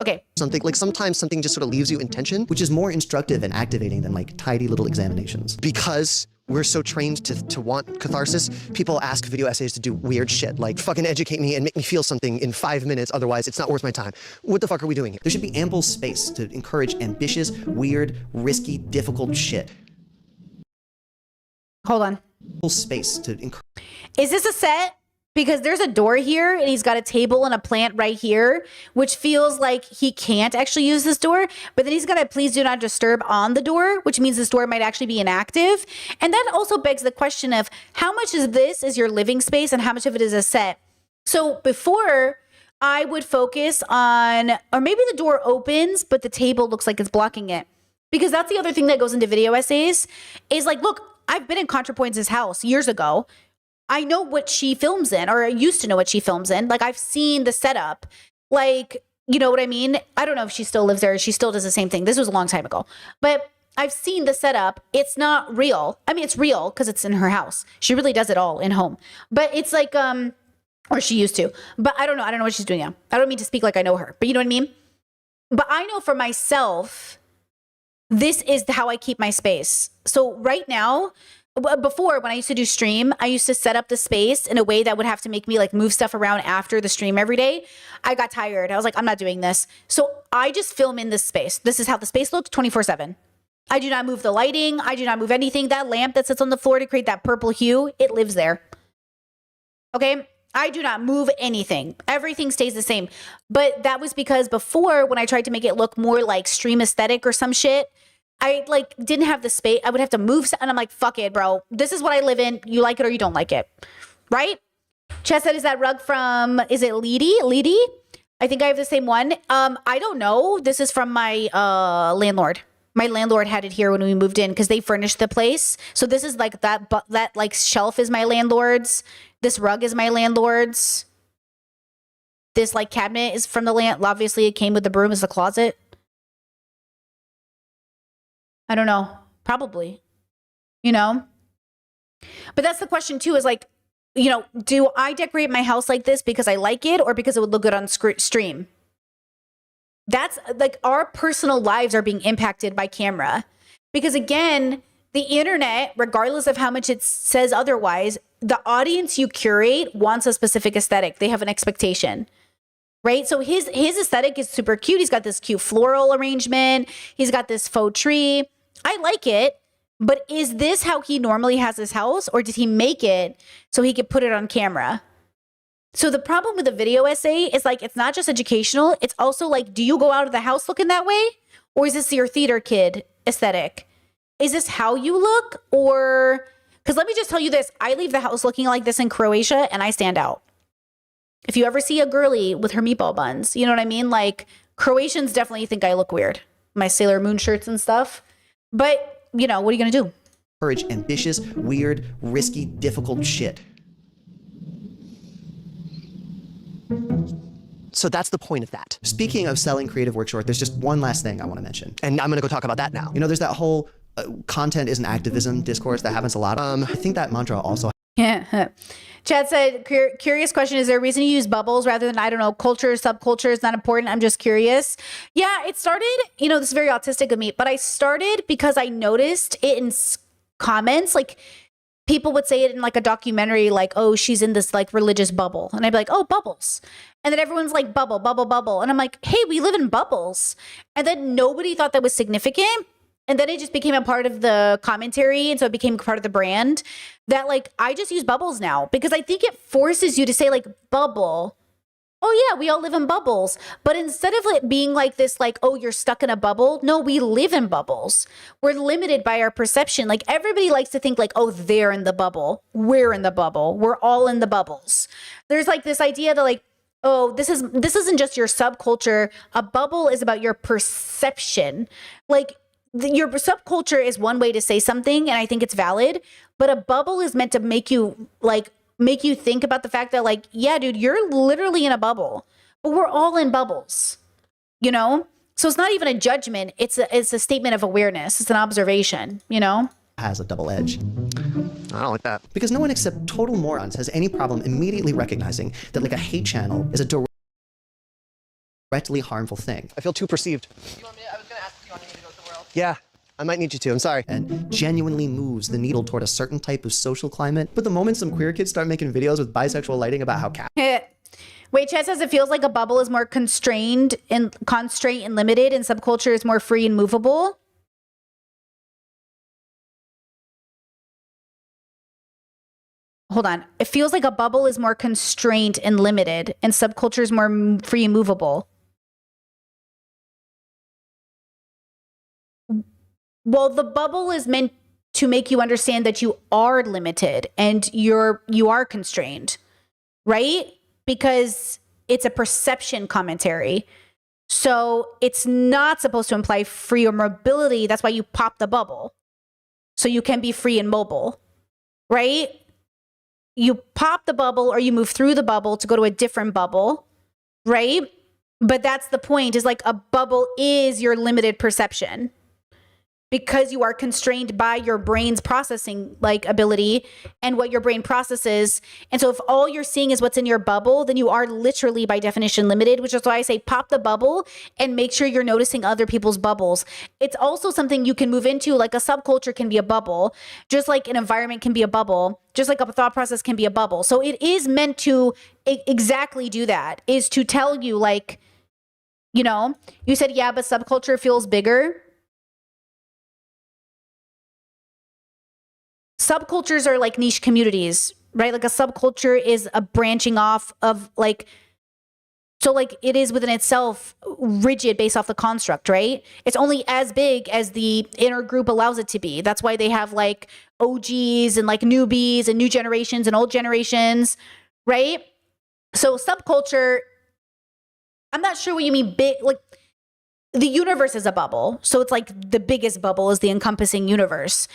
Okay. Something like sometimes something just sort of leaves you in tension, which is more instructive and activating than like tidy little examinations. Because We're so trained to want catharsis. People ask video essays to do weird shit, like fucking educate me and make me feel something in 5 minutes, otherwise it's not worth my time. What the fuck are we doing here? There should be ample space to encourage ambitious, weird, risky, difficult shit. Hold on. Ample space to encourage. Is this a set? Because there's a door here and he's got a table and a plant right here, which feels like he can't actually use this door. But then he's got a please do not disturb on the door, which means this door might actually be inactive. And that also begs the question of how much is this is your living space and how much of it is a set? So before I would focus on, or maybe the door opens, but the table looks like it's blocking it. Because that's the other thing that goes into video essays is like, look, I've been in ContraPoints' house years ago. I know what she films in, or I used to know what she films in. Like, I've seen the setup. Like, you know what I mean? I don't know if she still lives there. She still does the same thing. This was a long time ago. But I've seen the setup. It's not real. I mean, it's real because it's in her house. She really does it all in home. But it's like, or she used to. But I don't know. I don't know what she's doing now. I don't mean to speak like I know her. But you know what I mean? But I know for myself, this is how I keep my space. So right now, before, when I used to do stream, I used to set up the space in a way that would have to make me like move stuff around after the stream every day. I got tired. I was like, I'm not doing this. So I just film in this space. This is how the space looks 24/7. I do not move the lighting. I do not move anything. That lamp that sits on the floor to create that purple hue, it lives there. Okay? I do not move anything. Everything stays the same. But that was because before, when I tried to make it look more like stream aesthetic or some shit, I like didn't have the space. I would have to move. And I'm like, fuck it, bro. This is what I live in. You like it or you don't like it. Right? Chess said, is that rug from, is it Leedy? I think I have the same one. I don't know. This is from my landlord. My landlord had it here when we moved in because they furnished the place. So this is like that, but that like shelf is my landlord's. This rug is my landlord's. This like cabinet is from the land. Obviously it came with the broom as the closet. I don't know. Probably. You know? But that's the question too, is like, you know, do I decorate my house like this because I like it or because it would look good on stream? That's like our personal lives are being impacted by camera. Because again, the internet, regardless of how much it says otherwise, the audience you curate wants a specific aesthetic. They have an expectation. Right? So his aesthetic is super cute. He's got this cute floral arrangement. He's got this faux tree. I like it, but is this how he normally has his house, or did he make it so he could put it on camera? So the problem with a video essay is like, it's not just educational. It's also like, do you go out of the house looking that way? Or is this your theater kid aesthetic? Is this how you look? Or, because let me just tell you this, I leave the house looking like this in Croatia and I stand out. If you ever see a girly with her meatball buns, you know what I mean? Like, Croatians definitely think I look weird. My Sailor Moon shirts and stuff. But, you know, what are you going to do? Encourage ambitious, weird, risky, difficult shit. So that's the point of that. Speaking of selling creative work short, there's just one last thing I want to mention. And I'm going to go talk about that now. You know, there's that whole content isn't activism discourse that happens a lot. I think that mantra also. Yeah. Chad said, curious question. Is there a reason you use bubbles rather than, I don't know, culture, subculture? It's not important. I'm just curious. Yeah, it started, you know, this is very autistic of me, but I started because I noticed it in comments. Like, people would say it in like a documentary, like, oh, she's in this like religious bubble. And I'd be like, oh, bubbles. And then everyone's like, bubble, bubble, bubble. And I'm like, hey, we live in bubbles. And then nobody thought that was significant. And then it just became a part of the commentary. And so it became part of the brand that like, I just use bubbles now because I think it forces you to say like bubble. Oh yeah, we all live in bubbles. But instead of it being like this, like, oh, you're stuck in a bubble. No, we live in bubbles. We're limited by our perception. Like everybody likes to think like, oh, they're in the bubble. We're in the bubble. We're all in the bubbles. There's like this idea that like, oh, this isn't just your subculture. A bubble is about your perception. Like, your subculture is one way to say something, and I think it's valid, but a bubble is meant to make you think about the fact that like, yeah, dude, you're literally in a bubble, but we're all in bubbles, you know? So it's not even a judgment. It's a statement of awareness. It's an observation, you know? Has a double edge. I don't like that. Because no one except total morons has any problem immediately recognizing that like a hate channel is a directly harmful thing. I feel too perceived. I was going to ask if you wanted me to go somewhere else. Yeah, I might need you to, I'm sorry. And genuinely moves the needle toward a certain type of social climate. But the moment some queer kids start making videos with bisexual lighting about how Wait, Chad says it feels like a bubble is more constrained and constraint and limited, and subculture is more free and movable. Hold on. It feels like a bubble is more constrained and limited, and subculture is more free and movable. Well, the bubble is meant to make you understand that you are limited and you are constrained, right? Because it's a perception commentary. So it's not supposed to imply free or mobility. That's why you pop the bubble. So you can be free and mobile, right? You pop the bubble or you move through the bubble to go to a different bubble, right? But that's the point, is like a bubble is your limited perception, because you are constrained by your brain's processing like ability and what your brain processes. And so if all you're seeing is what's in your bubble, then you are literally by definition limited, which is why I say pop the bubble and make sure you're noticing other people's bubbles. It's also something you can move into, like a subculture can be a bubble, just like an environment can be a bubble, just like a thought process can be a bubble. So it is meant to exactly do that, is to tell you, like, you know, you said, yeah, but subculture feels bigger. Subcultures are like niche communities, right? Like a subculture is a branching off of like, so like it is within itself rigid based off the construct, right? It's only as big as the inner group allows it to be. That's why they have like OGs and like newbies and new generations and old generations, right? So subculture, I'm not sure what you mean big, like the universe is a bubble. So it's like the biggest bubble is the encompassing universe.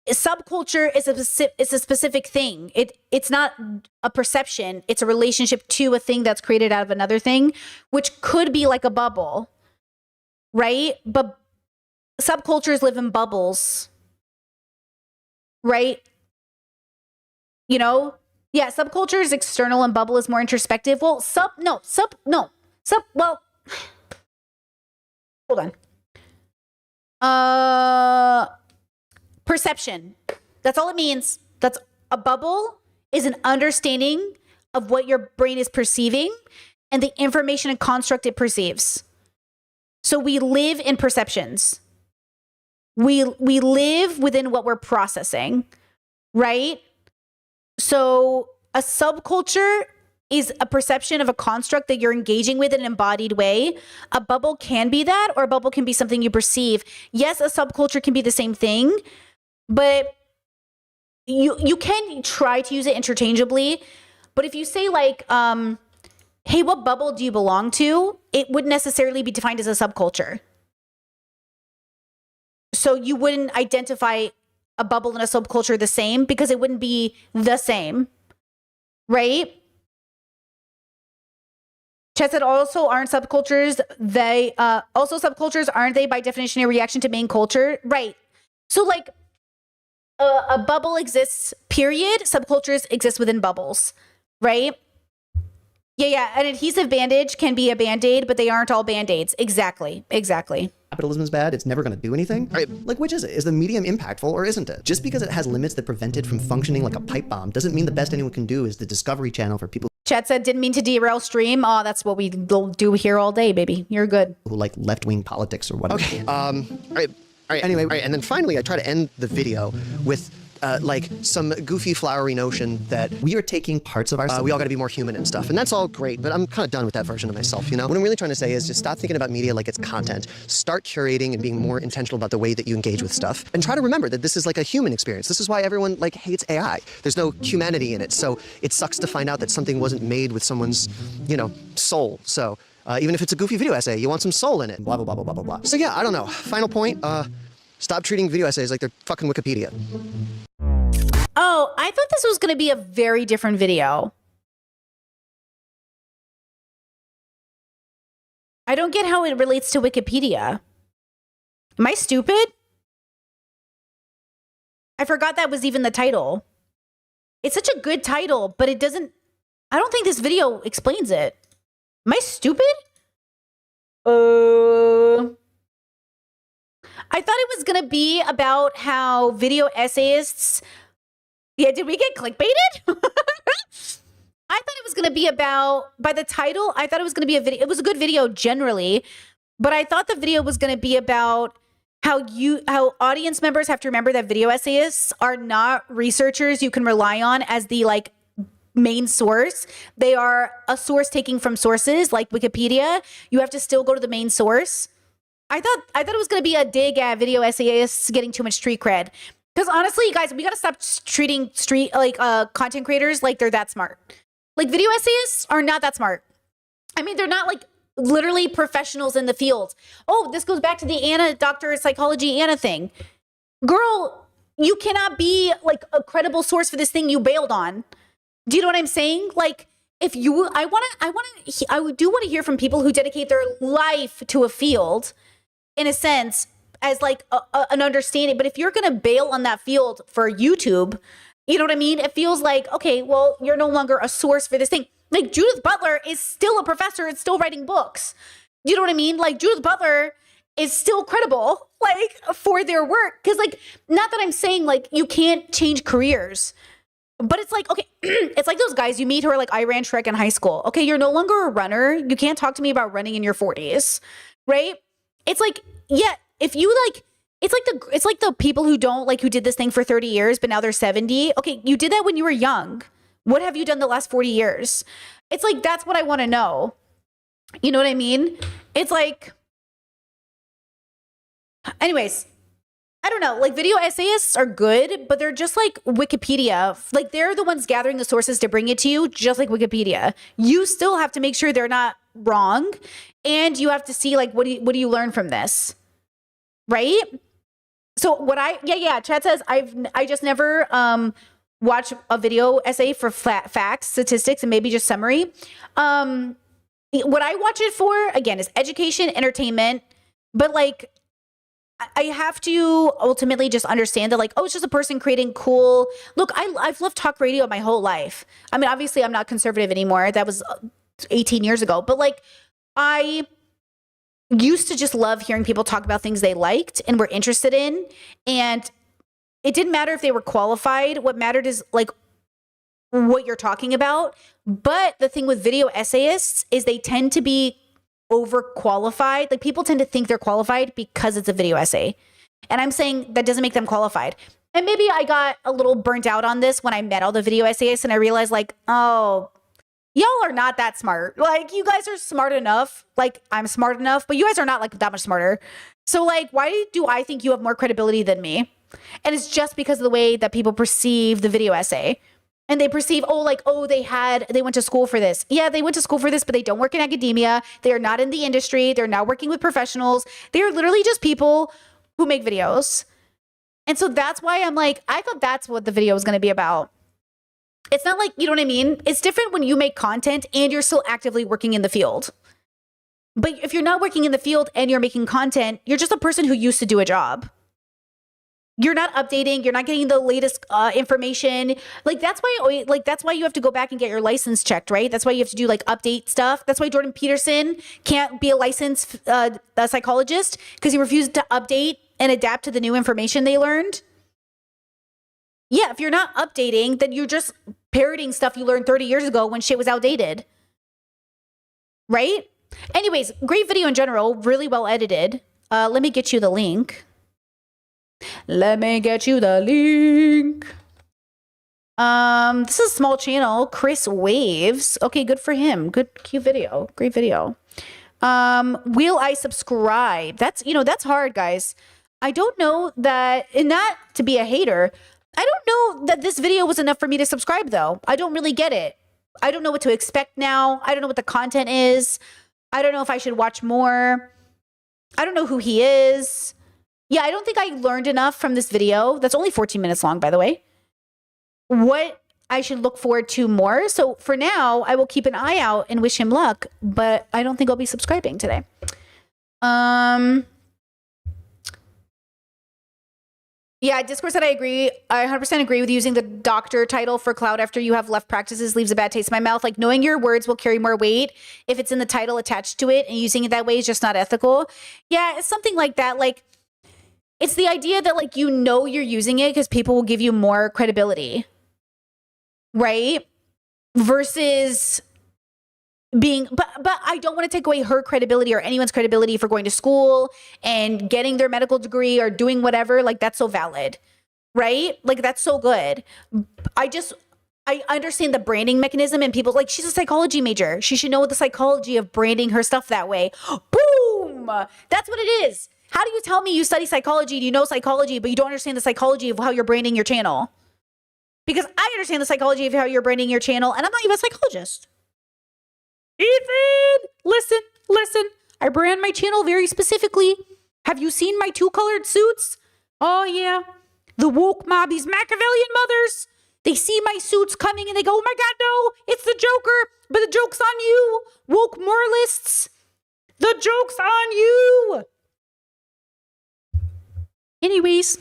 Subculture is a specific thing. It's not a perception. It's a relationship to a thing that's created out of another thing, which could be like a bubble, right? But subcultures live in bubbles, right? You know? Yeah, subculture is external and bubble is more introspective. Well, well, hold on. Perception. That's all it means. That's a bubble is an understanding of what your brain is perceiving and the information and construct it perceives. So we live in perceptions. We live within what we're processing, right? So a subculture is a perception of a construct that you're engaging with in an embodied way. A bubble can be that, or a bubble can be something you perceive. Yes, a subculture can be the same thing, but you can try to use it interchangeably. But if you say like, hey, what bubble do you belong to? It wouldn't necessarily be defined as a subculture. So you wouldn't identify a bubble and a subculture the same, because it wouldn't be the same, right? Chet said also aren't subcultures, subcultures, aren't they by definition a reaction to main culture? Right. So like, a bubble exists, period. Subcultures exist within bubbles, right? Yeah. An adhesive bandage can be a Band-Aid, but they aren't all Band-Aids. Exactly. Capitalism is bad, it's never going to do anything. Right. Like, which is it? Is the medium impactful or isn't it? Just because it has limits that prevent it from functioning like a pipe bomb doesn't mean the best anyone can do is the Discovery Channel for people Chat said, didn't mean to derail stream. Oh, that's what we do here all day, baby. You're good. who like left-wing politics or whatever. Okay, all right, anyway, and then finally I try to end the video with like some goofy flowery notion that we are taking parts of ourselves, we all gotta be more human and stuff. And that's all great, but I'm kind of done with that version of myself, you know? What I'm really trying to say is just stop thinking about media like it's content. Start curating and being more intentional about the way that you engage with stuff. And try to remember that this is like a human experience. This is why everyone like hates AI. There's no humanity in it. So it sucks to find out that something wasn't made with someone's, you know, soul. So even if it's a goofy video essay, you want some soul in it. Blah, blah, blah, blah, blah, blah, blah. So yeah, I don't know. Final point, stop treating video essays like they're fucking Wikipedia. Oh, I thought this was going to be a very different video. I don't get how it relates to Wikipedia. Am I stupid? I forgot that was even the title. It's such a good title, but it doesn't, I don't think this video explains it. Am I stupid? I thought it was going to be about how video essayists. Yeah, did we get clickbaited? I thought it was going to be about, by the title, I thought it was going to be a video. It was a good video generally, but I thought the video was going to be about how audience members have to remember that video essayists are not researchers you can rely on as the like main source. They are a source taking from sources like Wikipedia. You have to still go to the main source. I thought it was going to be a dig at video essayists getting too much street cred. Because honestly, you guys, we got to stop treating content creators like they're that smart. Like video essayists are not that smart. I mean, they're not like literally professionals in the field. Oh, this goes back to the Anna, Dr. Psychology Anna thing. Girl, you cannot be like a credible source for this thing you bailed on. Do you know what I'm saying? Like, if you, I do want to hear from people who dedicate their life to a field, in a sense, as like an understanding. But if you're going to bail on that field for YouTube, you know what I mean? It feels like, okay, well, you're no longer a source for this thing. Like Judith Butler is still a professor and still writing books. You know what I mean? Like Judith Butler is still credible, like for their work. Cause like, not that I'm saying like you can't change careers, but it's like, okay, it's like those guys you meet who are like, I ran track in high school. Okay. You're no longer a runner. You can't talk to me about running in your 40s. Right. It's like, yeah, if you like, it's like the people who don't like, who did this thing for 30 years, but now they're 70. Okay. You did that when you were young. What have you done the last 40 years? It's like, that's what I want to know. You know what I mean? It's like, anyways, I don't know. Like video essayists are good, but they're just like Wikipedia. Like they're the ones gathering the sources to bring it to you, just like Wikipedia. You still have to make sure they're not wrong. And you have to see like, what do you learn from this? Right? So Chad says, I just never, watch a video essay for facts, statistics, and maybe just summary. What I watch it for, again, is education, entertainment. But like, I have to ultimately just understand that like, oh, it's just a person creating cool. Look, I've loved talk radio my whole life. I mean, obviously I'm not conservative anymore. That was 18 years ago. But like, I used to just love hearing people talk about things they liked and were interested in. And it didn't matter if they were qualified. What mattered is like what you're talking about. But the thing with video essayists is they tend to be overqualified. Like people tend to think they're qualified because it's a video essay. And I'm saying that doesn't make them qualified. And maybe I got a little burnt out on this when I met all the video essayists and I realized like, oh, y'all are not that smart. Like you guys are smart enough. Like I'm smart enough, but you guys are not like that much smarter. So like, why do I think you have more credibility than me? And it's just because of the way that people perceive the video essay. And they perceive, they went to school for this. Yeah, they went to school for this, but they don't work in academia. They are not in the industry. They're not working with professionals. They are literally just people who make videos. And so that's why I'm like, I thought that's what the video was going to be about. It's not like, you know what I mean? It's different when you make content and you're still actively working in the field. But if you're not working in the field and you're making content, you're just a person who used to do a job. You're not updating. You're not getting the latest information. Like that's why you have to go back and get your license checked, right? That's why you have to do like update stuff. That's why Jordan Peterson can't be a licensed psychologist because he refused to update and adapt to the new information they learned. Yeah, if you're not updating, then you're just parroting stuff you learned 30 years ago when shit was outdated. Right? Anyways, great video in general, really well edited. Let me get you the link. Let me get you the link. This is a small channel, Chris Waves. Okay, good for him. Good, cute video. Great video. Will I subscribe? That's hard, guys. I don't know that, and not to be a hater, I don't know that this video was enough for me to subscribe though. I don't really get it. I don't know what to expect now. I don't know what the content is. I don't know if I should watch more. I don't know who he is. Yeah, I don't think I learned enough from this video. That's only 14 minutes long, by the way. What I should look forward to more. So for now, I will keep an eye out and wish him luck, but I don't think I'll be subscribing today. Yeah, Discord said I agree. I 100% agree with using the doctor title for cloud after you have left practices leaves a bad taste in my mouth. Like knowing your words will carry more weight if it's in the title attached to it, and using it that way is just not ethical. Yeah, it's something like that. Like It's the idea that like, you know, you're using it because people will give you more credibility, right? Versus being, but I don't want to take away her credibility or anyone's credibility for going to school and getting their medical degree or doing whatever. Like, that's so valid, right? Like, that's so good. I understand the branding mechanism, and people like, she's a psychology major. She should know the psychology of branding her stuff that way. Boom! That's what it is. How do you tell me you study psychology, do you know psychology, but you don't understand the psychology of how you're branding your channel? Because I understand the psychology of how you're branding your channel, and I'm not even a psychologist. Ethan, listen. I brand my channel very specifically. Have you seen my 2-colored suits? Oh, yeah. The woke mob, these Machiavellian mothers. They see my suits coming and they go, oh my God, no, it's the Joker, but the joke's on you. Woke moralists, the joke's on you. Anyways.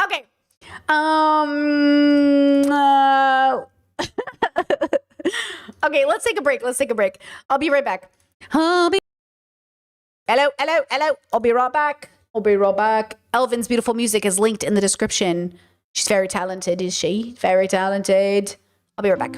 Okay. Okay, let's take a break. I'll be right back. Hello. I'll be right back. Elvin's beautiful music is linked in the description. She's very talented, is she? Very talented. I'll be right back.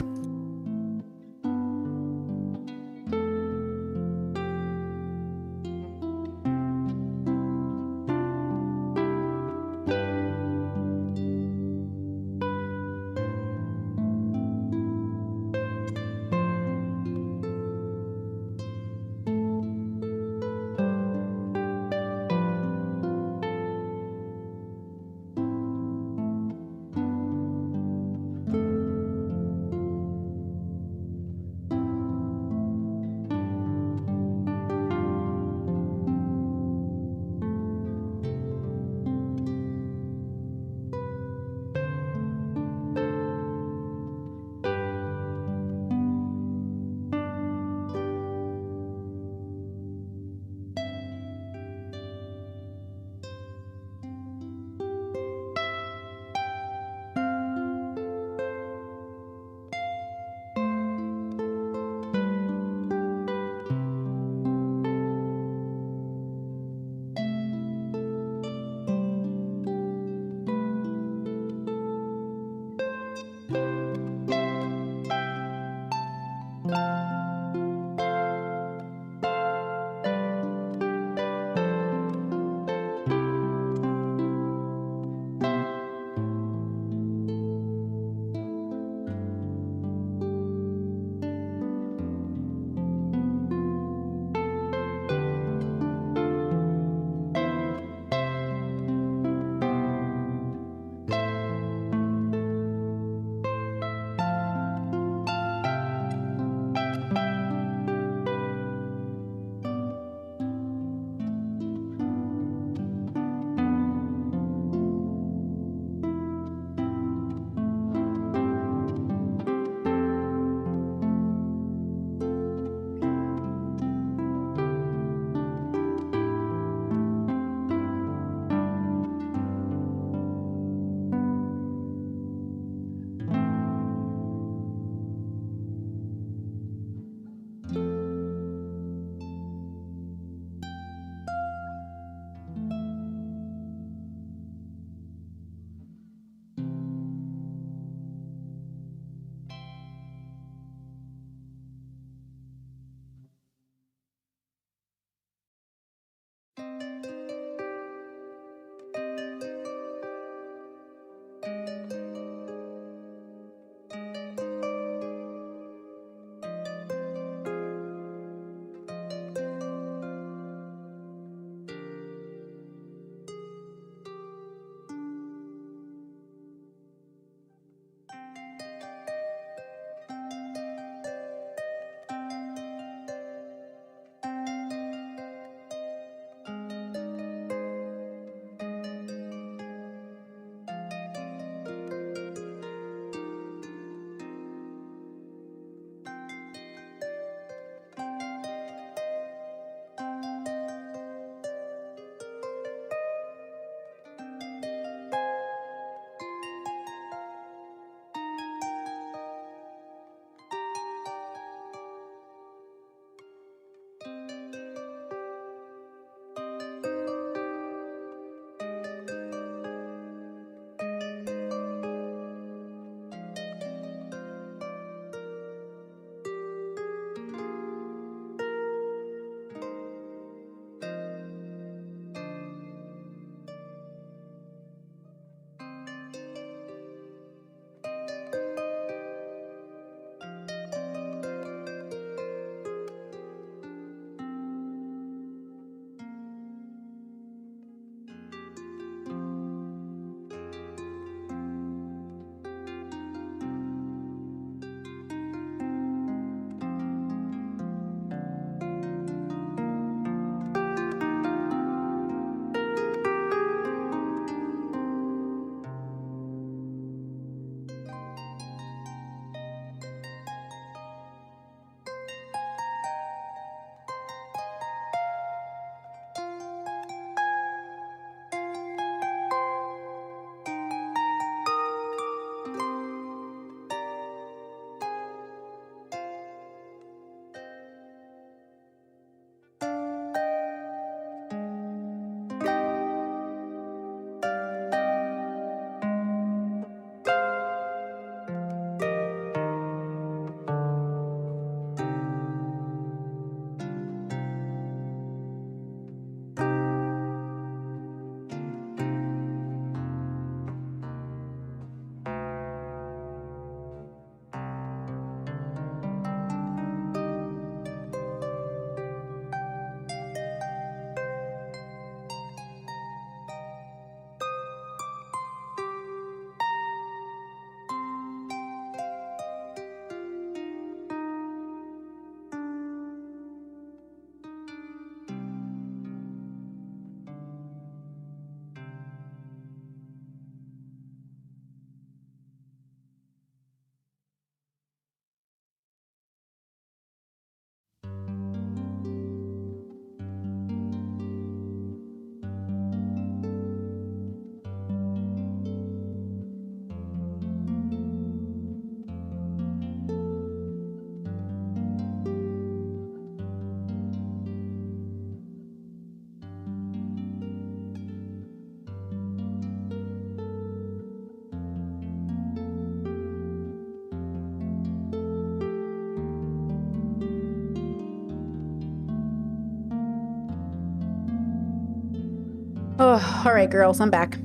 Oh, all right, girls, I'm back.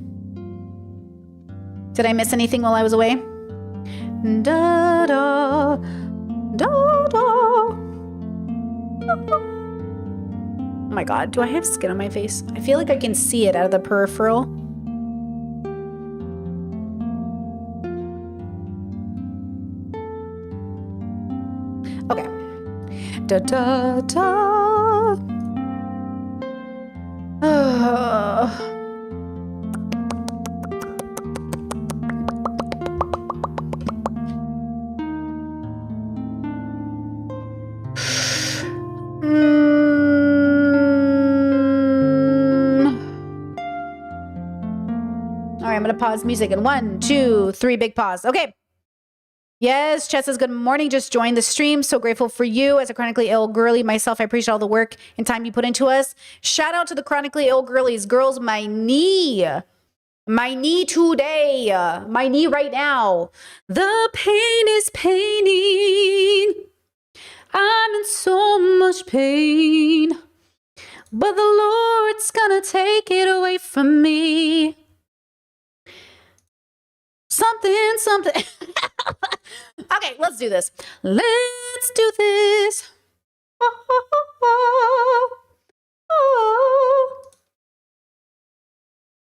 Did I miss anything while I was away? Da da da da. Oh my god, do I have skin on my face? I feel like I can see it out of the peripheral. Okay. Da da da. All right, I'm gonna pause music in 1, 2, 3, big pause. Okay. Yes, Chess says, good morning. Just joined the stream. So grateful for you. As a chronically ill girly myself, I appreciate all the work and time you put into us. Shout out to the chronically ill girlies. Girls, my knee. My knee today. My knee right now. The pain is paining. I'm in so much pain. But the Lord's gonna take it away from me. Something. Okay, let's do this. Let's do this.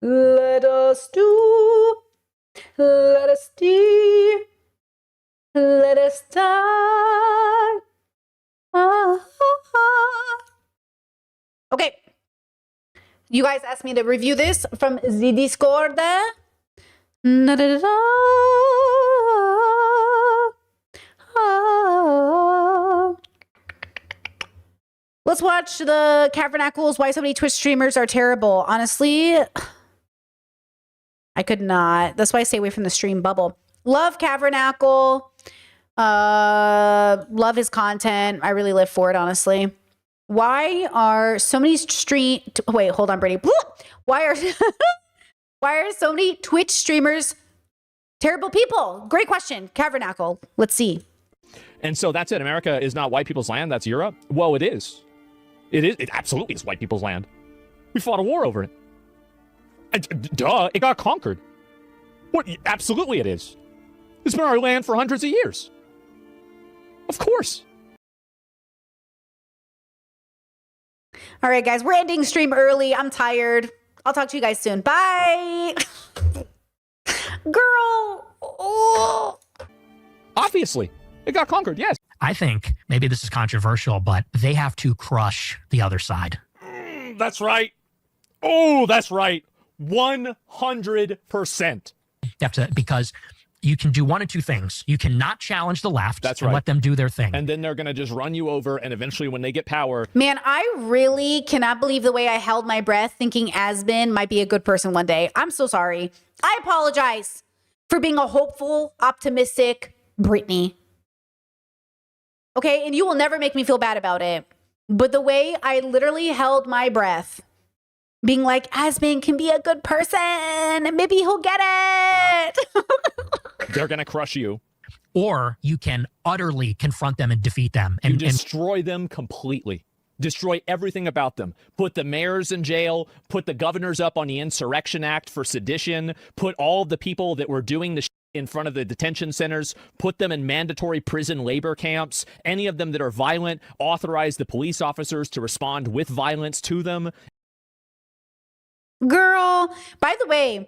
Let us do. Let us do. Let us die. Okay. You guys asked me to review this from the Discord. Da, da, da, da. Let's watch the Cavernacles. Why so many Twitch streamers are terrible. Honestly, I could not. That's why I stay away from the stream bubble. Love Cavernacle. Love his content. I really live for it, honestly. Why are so many wait, hold on, Brady. Why are why are so many Twitch streamers terrible people? Great question. Cavernacle. Let's see. And so that's it. America is not white people's land. That's Europe. Well, it is. It is. It absolutely is white people's land. We fought a war over it. And, duh, it got conquered. What? Absolutely it is. It's been our land for hundreds of years. Of course. All right, guys, we're ending stream early. I'm tired. I'll talk to you guys soon. Bye. Girl. Oh. Obviously. It got conquered, yes. I think maybe this is controversial, but they have to crush the other side. That's right. Oh, that's right. 100%. You have to, because you can do one of two things. You cannot challenge the left That's and right. let them do their thing. And then they're going to just run you over, and eventually when they get power... Man, I really cannot believe the way I held my breath thinking Asbin might be a good person one day. I'm so sorry. I apologize for being a hopeful, optimistic Britney. Okay, and you will never make me feel bad about it. But the way I literally held my breath, being like, Asbin can be a good person, and maybe he'll get it. They're going to crush you. Or you can utterly confront them and defeat them. You And destroy them completely. Destroy everything about them. Put the mayors in jail. Put the governors up on the Insurrection Act for sedition. Put all the people that were doing the in front of the detention centers, put them in mandatory prison labor camps. Any of them that are violent, authorize the police officers to respond with violence to them. Girl, by the way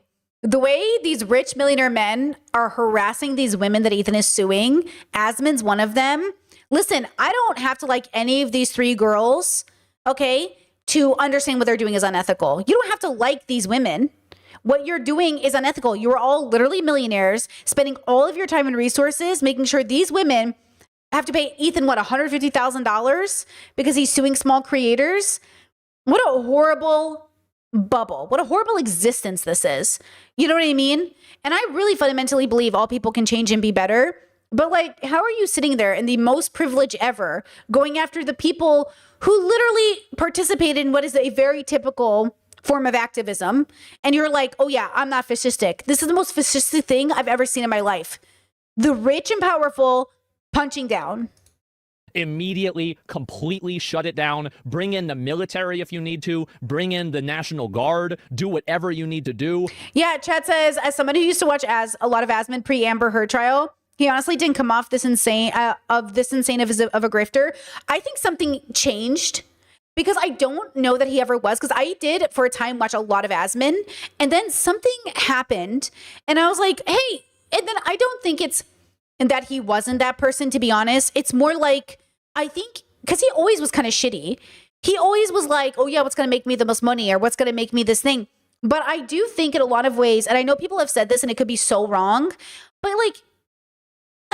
these rich millionaire men are harassing these women that Ethan is suing, Asmin's one of them. Listen, I don't have to like any of these three girls, okay, to understand what they're doing is unethical. You don't have to like these women. What you're doing is unethical. You're all literally millionaires, spending all of your time and resources making sure these women have to pay Ethan, what, $150,000 because he's suing small creators? What a horrible bubble. What a horrible existence this is. You know what I mean? And I really fundamentally believe all people can change and be better. But like, how are you sitting there in the most privilege ever, going after the people who literally participate in what is a very typical form of activism, and you're like, oh yeah, I'm not fascistic. This is the most fascistic thing I've ever seen in my life. The rich and powerful punching down. immediately, completely shut it down. Bring in the military if you need to. Bring in the National Guard. Do whatever you need to do. Yeah, Chad says, as somebody who used to watch a lot of Asmund pre-Amber Heard trial, he honestly didn't come off this insane of a grifter. I think something changed because I don't know that he ever was, because I did for a time watch a lot of Asmund, and then something happened and I was like, hey, and then I don't think it's that he wasn't that person, to be honest. It's more like, I think, because he always was kind of shitty. He always was like, oh yeah, what's going to make me the most money, or what's going to make me this thing. But I do think in a lot of ways, and I know people have said this and it could be so wrong, but like,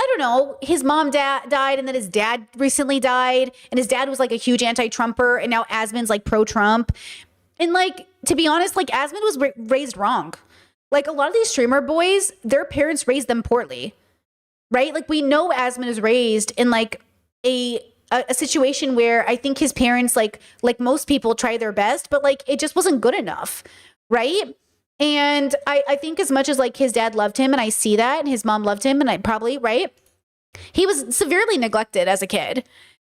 I don't know, his mom died, and then his dad recently died, and his dad was like a huge anti-Trumper, and now Asmund's like pro-Trump. And like, to be honest, like Asmund was raised wrong. Like a lot of these streamer boys, their parents raised them poorly, right? Like we know Asmund is raised in like a situation where I think his parents, like most people, try their best, but like it just wasn't good enough, right? And I think as much as like his dad loved him, and I see that, and his mom loved him, and I probably, right? He was severely neglected as a kid.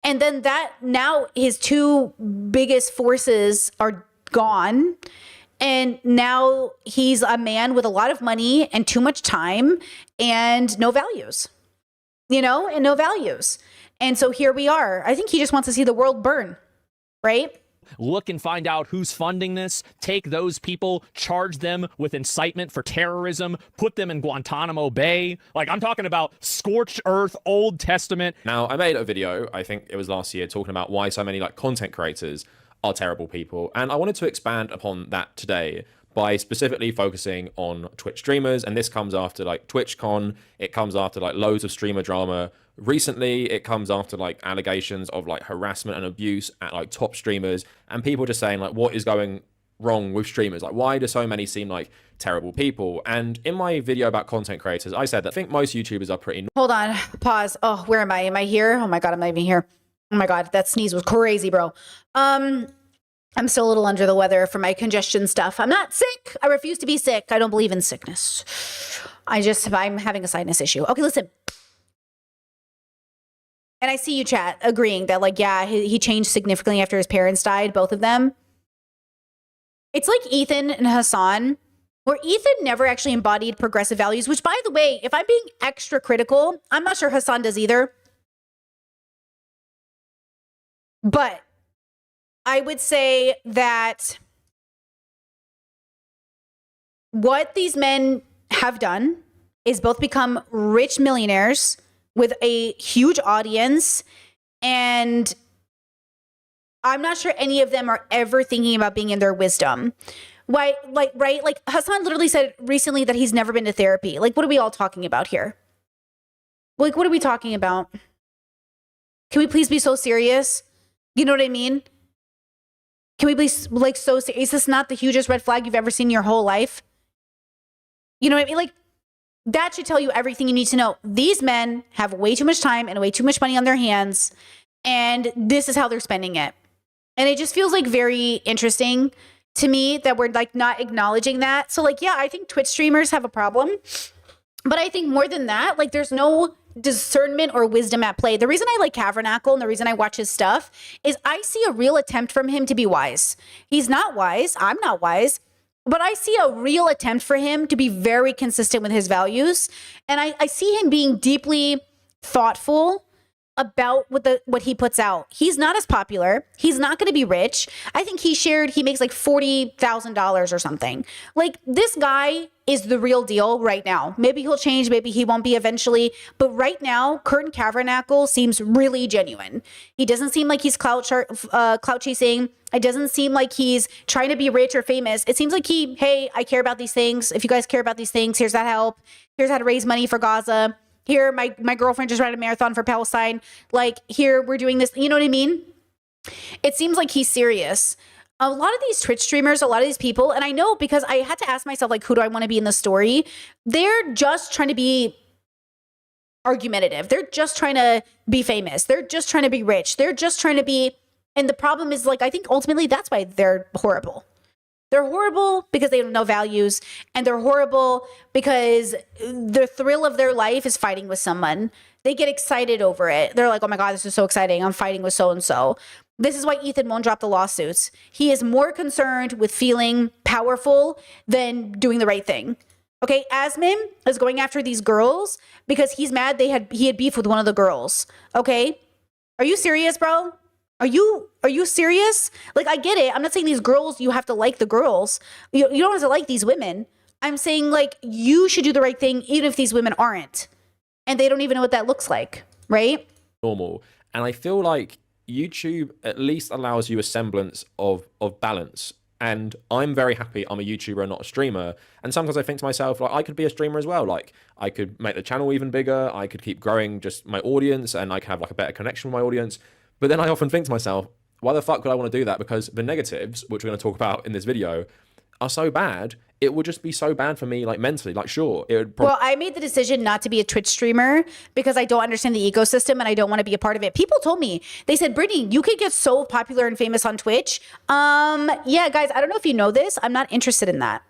And then that, now his two biggest forces are gone. And now he's a man with a lot of money and too much time and no values, and no values. And so here we are. I think he just wants to see the world burn, right? Look and find out who's funding this. Take those people, charge them with incitement for terrorism, put them in Guantanamo Bay. Like, I'm talking about scorched earth, Old Testament. Now, I made a video, I think it was last year, talking about why so many like content creators are terrible people. And I wanted to expand upon that today by specifically focusing on Twitch streamers. And this comes after like TwitchCon. It comes after like loads of streamer drama. Recently, it comes after like allegations of like harassment and abuse at like top streamers, and people just saying like, what is going wrong with streamers? Like, why do so many seem like terrible people? And in my video about content creators, I said that I think most YouTubers are pretty... Hold on, pause. Oh, where am I? Am I here? Oh my God, I'm not even here. Oh my God, that sneeze was crazy, bro. I'm still a little under the weather for my congestion stuff. I'm not sick. I refuse to be sick. I don't believe in sickness. I'm having a sinus issue. Okay, listen. And I see you, chat, agreeing that, like, yeah, he changed significantly after his parents died, both of them. It's like Ethan and Hassan, where Ethan never actually embodied progressive values, which, by the way, if I'm being extra critical, I'm not sure Hassan does either. But I would say that what these men have done is both become rich millionaires with a huge audience, and I'm not sure any of them are ever thinking about being in their wisdom. Why, like, right? Like Hassan literally said recently that he's never been to therapy. Like, what are we all talking about here? Like, what are we talking about? Can we please be so serious? You know what I mean? Can we please, like, so serious? Is this not the hugest red flag you've ever seen in your whole life? You know what I mean? Like, that should tell you everything you need to know. These men have way too much time and way too much money on their hands, and this is how they're spending it. And it just feels like very interesting to me that we're like not acknowledging that. So like, yeah, I think Twitch streamers have a problem, but I think more than that, like there's no discernment or wisdom at play. The reason I like Cavernacle and the reason I watch his stuff is I see a real attempt from him to be wise. He's not wise. I'm not wise. But I see a real attempt for him to be very consistent with his values. And I see him being deeply thoughtful about what he puts out. He's not as popular. He's not going to be rich. I think he makes like $40,000 or something. Like, this guy is the real deal right now. Maybe he'll change, maybe he won't be eventually. But right now, Curtin Cavernacle seems really genuine. He doesn't seem like he's clout chasing. It doesn't seem like he's trying to be rich or famous. It seems like hey, I care about these things. If you guys care about these things, here's that help. Here's how to raise money for Gaza. Here, my girlfriend just ran a marathon for Palestine. Like, here, we're doing this. You know what I mean? It seems like he's serious. A lot of these Twitch streamers, a lot of these people, and I know because I had to ask myself, like, who do I want to be in the story? They're just trying to be argumentative. They're just trying to be famous. They're just trying to be rich. They're just trying to be, and the problem is, like, I think ultimately that's why they're horrible. They're horrible because they have no values, and they're horrible because the thrill of their life is fighting with someone. They get excited over it. They're like, oh my God, this is so exciting. I'm fighting with so-and-so. This is why Ethan won't drop the lawsuits. He is more concerned with feeling powerful than doing the right thing. Okay, Asmin is going after these girls because he's mad he had beef with one of the girls. Okay? Are you serious, bro? Are you serious? Like, I get it. I'm not saying these girls, you have to like the girls. You don't have to like these women. I'm saying, like, you should do the right thing even if these women aren't. And they don't even know what that looks like, right? Normal. And I feel like YouTube at least allows you a semblance of balance. And I'm very happy I'm a YouTuber and not a streamer. And sometimes I think to myself, like, I could be a streamer as well. Like, I could make the channel even bigger. I could keep growing just my audience, and I could have like a better connection with my audience. But then I often think to myself, why the fuck would I want to do that? Because the negatives, which we're going to talk about in this video, are so bad. It would just be so bad for me, like, mentally. Like, sure, it would Well, I made the decision not to be a Twitch streamer because I don't understand the ecosystem and I don't want to be a part of it. People told me, they said, Brittany, you could get so popular and famous on Twitch. Yeah, guys, I don't know if you know this. I'm not interested in that.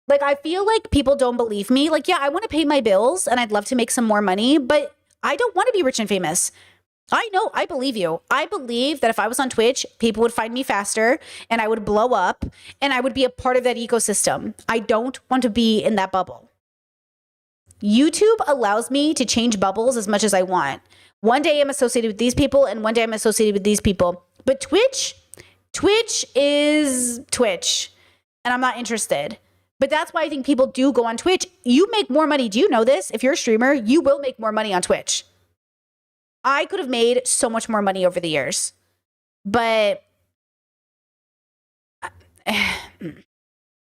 Like, I feel like people don't believe me. Like, yeah, I want to pay my bills and I'd love to make some more money, but I don't want to be rich and famous. I know, I believe you. I believe that if I was on Twitch, people would find me faster and I would blow up and I would be a part of that ecosystem. I don't want to be in that bubble. YouTube allows me to change bubbles as much as I want. One day I'm associated with these people and one day I'm associated with these people. But Twitch is Twitch and I'm not interested. But that's why I think people do go on Twitch. You make more money. Do you know this? If you're a streamer, you will make more money on Twitch. I could have made so much more money over the years, but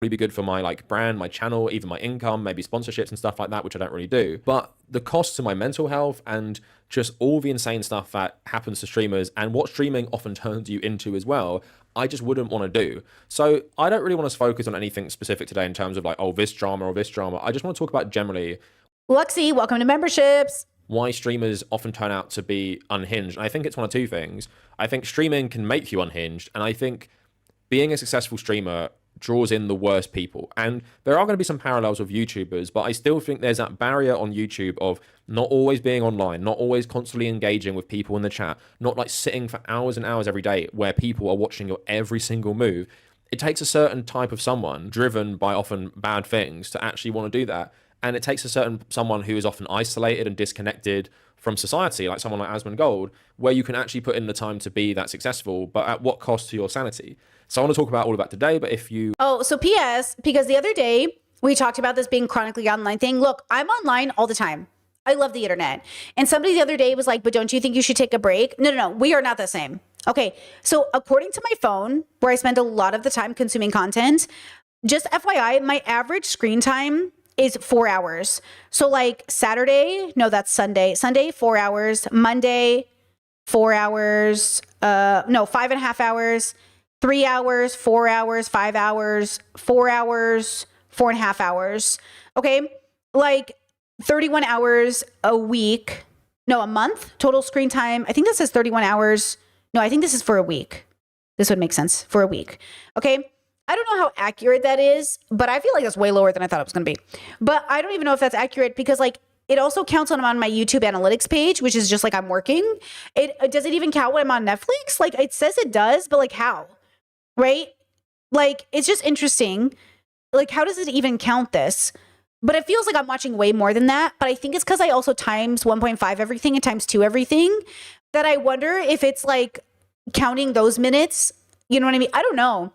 be good for my like brand, my channel, even my income, maybe sponsorships and stuff like that, which I don't really do. But the cost to my mental health and just all the insane stuff that happens to streamers and what streaming often turns you into as well, I just wouldn't want to do. So I don't really want to focus on anything specific today in terms of like, oh, this drama or this drama. I just want to talk about generally. Luxie, welcome to memberships. Why streamers often turn out to be unhinged. And I think it's one of two things. I think streaming can make you unhinged, and I think being a successful streamer draws in the worst people. And there are going to be some parallels with YouTubers, but I still think there's that barrier on YouTube of not always being online, not always constantly engaging with people in the chat, not like sitting for hours and hours every day where people are watching your every single move. It takes a certain type of someone driven by often bad things to actually want to do that. And it takes a certain someone who is often isolated and disconnected from society, like someone like Asmongold, where you can actually put in the time to be that successful, but at what cost to your sanity? So I want to talk about all of that today, but if you... Oh, so PS, because the other day we talked about this being chronically online thing. Look, I'm online all the time. I love the internet. And somebody the other day was like, but don't you think you should take a break? No, we are not the same. Okay, so according to my phone, where I spend a lot of the time consuming content, just FYI, my average screen time is 4 hours. So like Saturday, no, that's Sunday. Sunday, 4 hours. Monday, 4 hours. No, 5.5 hours. 3 hours, 4 hours, 5 hours, 4 hours, 4.5 hours. Okay. Like 31 hours a week. No, a month total screen time. I think this says 31 hours. No, I think this is for a week. This would make sense for a week. Okay. I don't know how accurate that is, but I feel like that's way lower than I thought it was going to be. But I don't even know if that's accurate because like it also counts when I'm on my YouTube analytics page, which is just like I'm working. Does it even count when I'm on Netflix? Like it says it does, but like how? Right? Like it's just interesting. Like how does it even count this? But it feels like I'm watching way more than that. But I think it's because I also times 1.5 everything and times 2 everything that I wonder if it's like counting those minutes. You know what I mean? I don't know.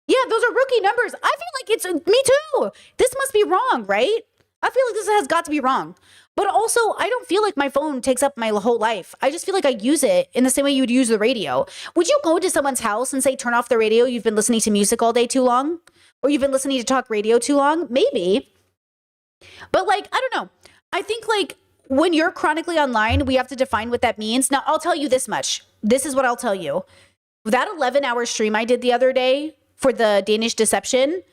Yeah, those are rookie numbers. I feel like it's me too. This must be wrong, right? I feel like this has got to be wrong. But also, I don't feel like my phone takes up my whole life. I just feel like I use it in the same way you would use the radio. Would you go to someone's house and say, turn off the radio? You've been listening to music all day too long? Or you've been listening to talk radio too long? Maybe. But like, I don't know. I think like when you're chronically online, we have to define what that means. Now, I'll tell you this much. This is what I'll tell you. That 11-hour stream I did the other day for the Danish Deception,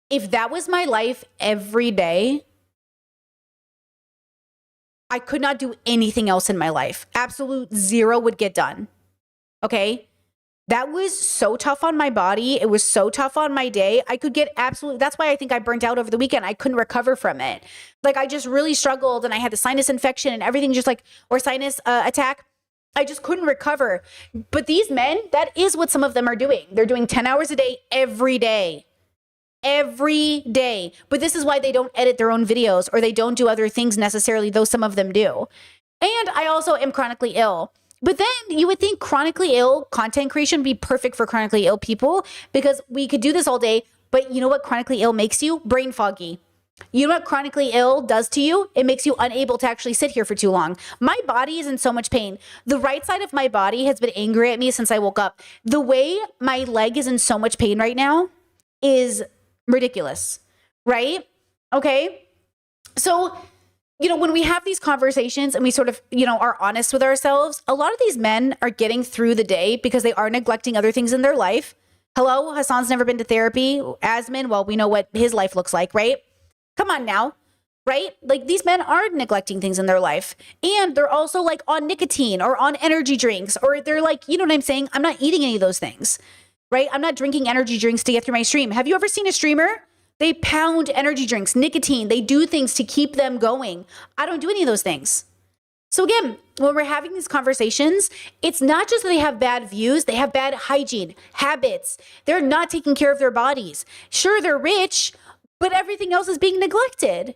if that was my life every day, I could not do anything else in my life. Absolute zero would get done. Okay? That was so tough on my body. It was so tough on my day. I could get absolutely, that's why I think I burnt out over the weekend. I couldn't recover from it. Like I just really struggled and I had the sinus infection and everything just like, or sinus attack. I just couldn't recover. But these men, that is what some of them are doing. They're doing 10 hours a day, every day. Every day. But this is why they don't edit their own videos or they don't do other things necessarily, though some of them do. And I also am chronically ill. But then you would think chronically ill content creation would be perfect for chronically ill people because we could do this all day. But you know what chronically ill makes you? Brain foggy. You know what chronically ill does to you? It makes you unable to actually sit here for too long. My body is in so much pain. The right side of my body has been angry at me since I woke up. The way my leg is in so much pain right now is ridiculous, right? Okay. So, you know, when we have these conversations and we sort of, you know, are honest with ourselves, a lot of these men are getting through the day because they are neglecting other things in their life. Hello, Hassan's never been to therapy. Asmin, well, we know what his life looks like, right? Come on now, right? Like these men are neglecting things in their life and they're also like on nicotine or on energy drinks, or they're like, you know what I'm saying? I'm not eating any of those things, right? I'm not drinking energy drinks to get through my stream. Have you ever seen a streamer? They pound energy drinks, nicotine. They do things to keep them going. I don't do any of those things. So again, when we're having these conversations, it's not just that they have bad views, they have bad hygiene, habits. They're not taking care of their bodies. Sure, they're rich, but everything else is being neglected.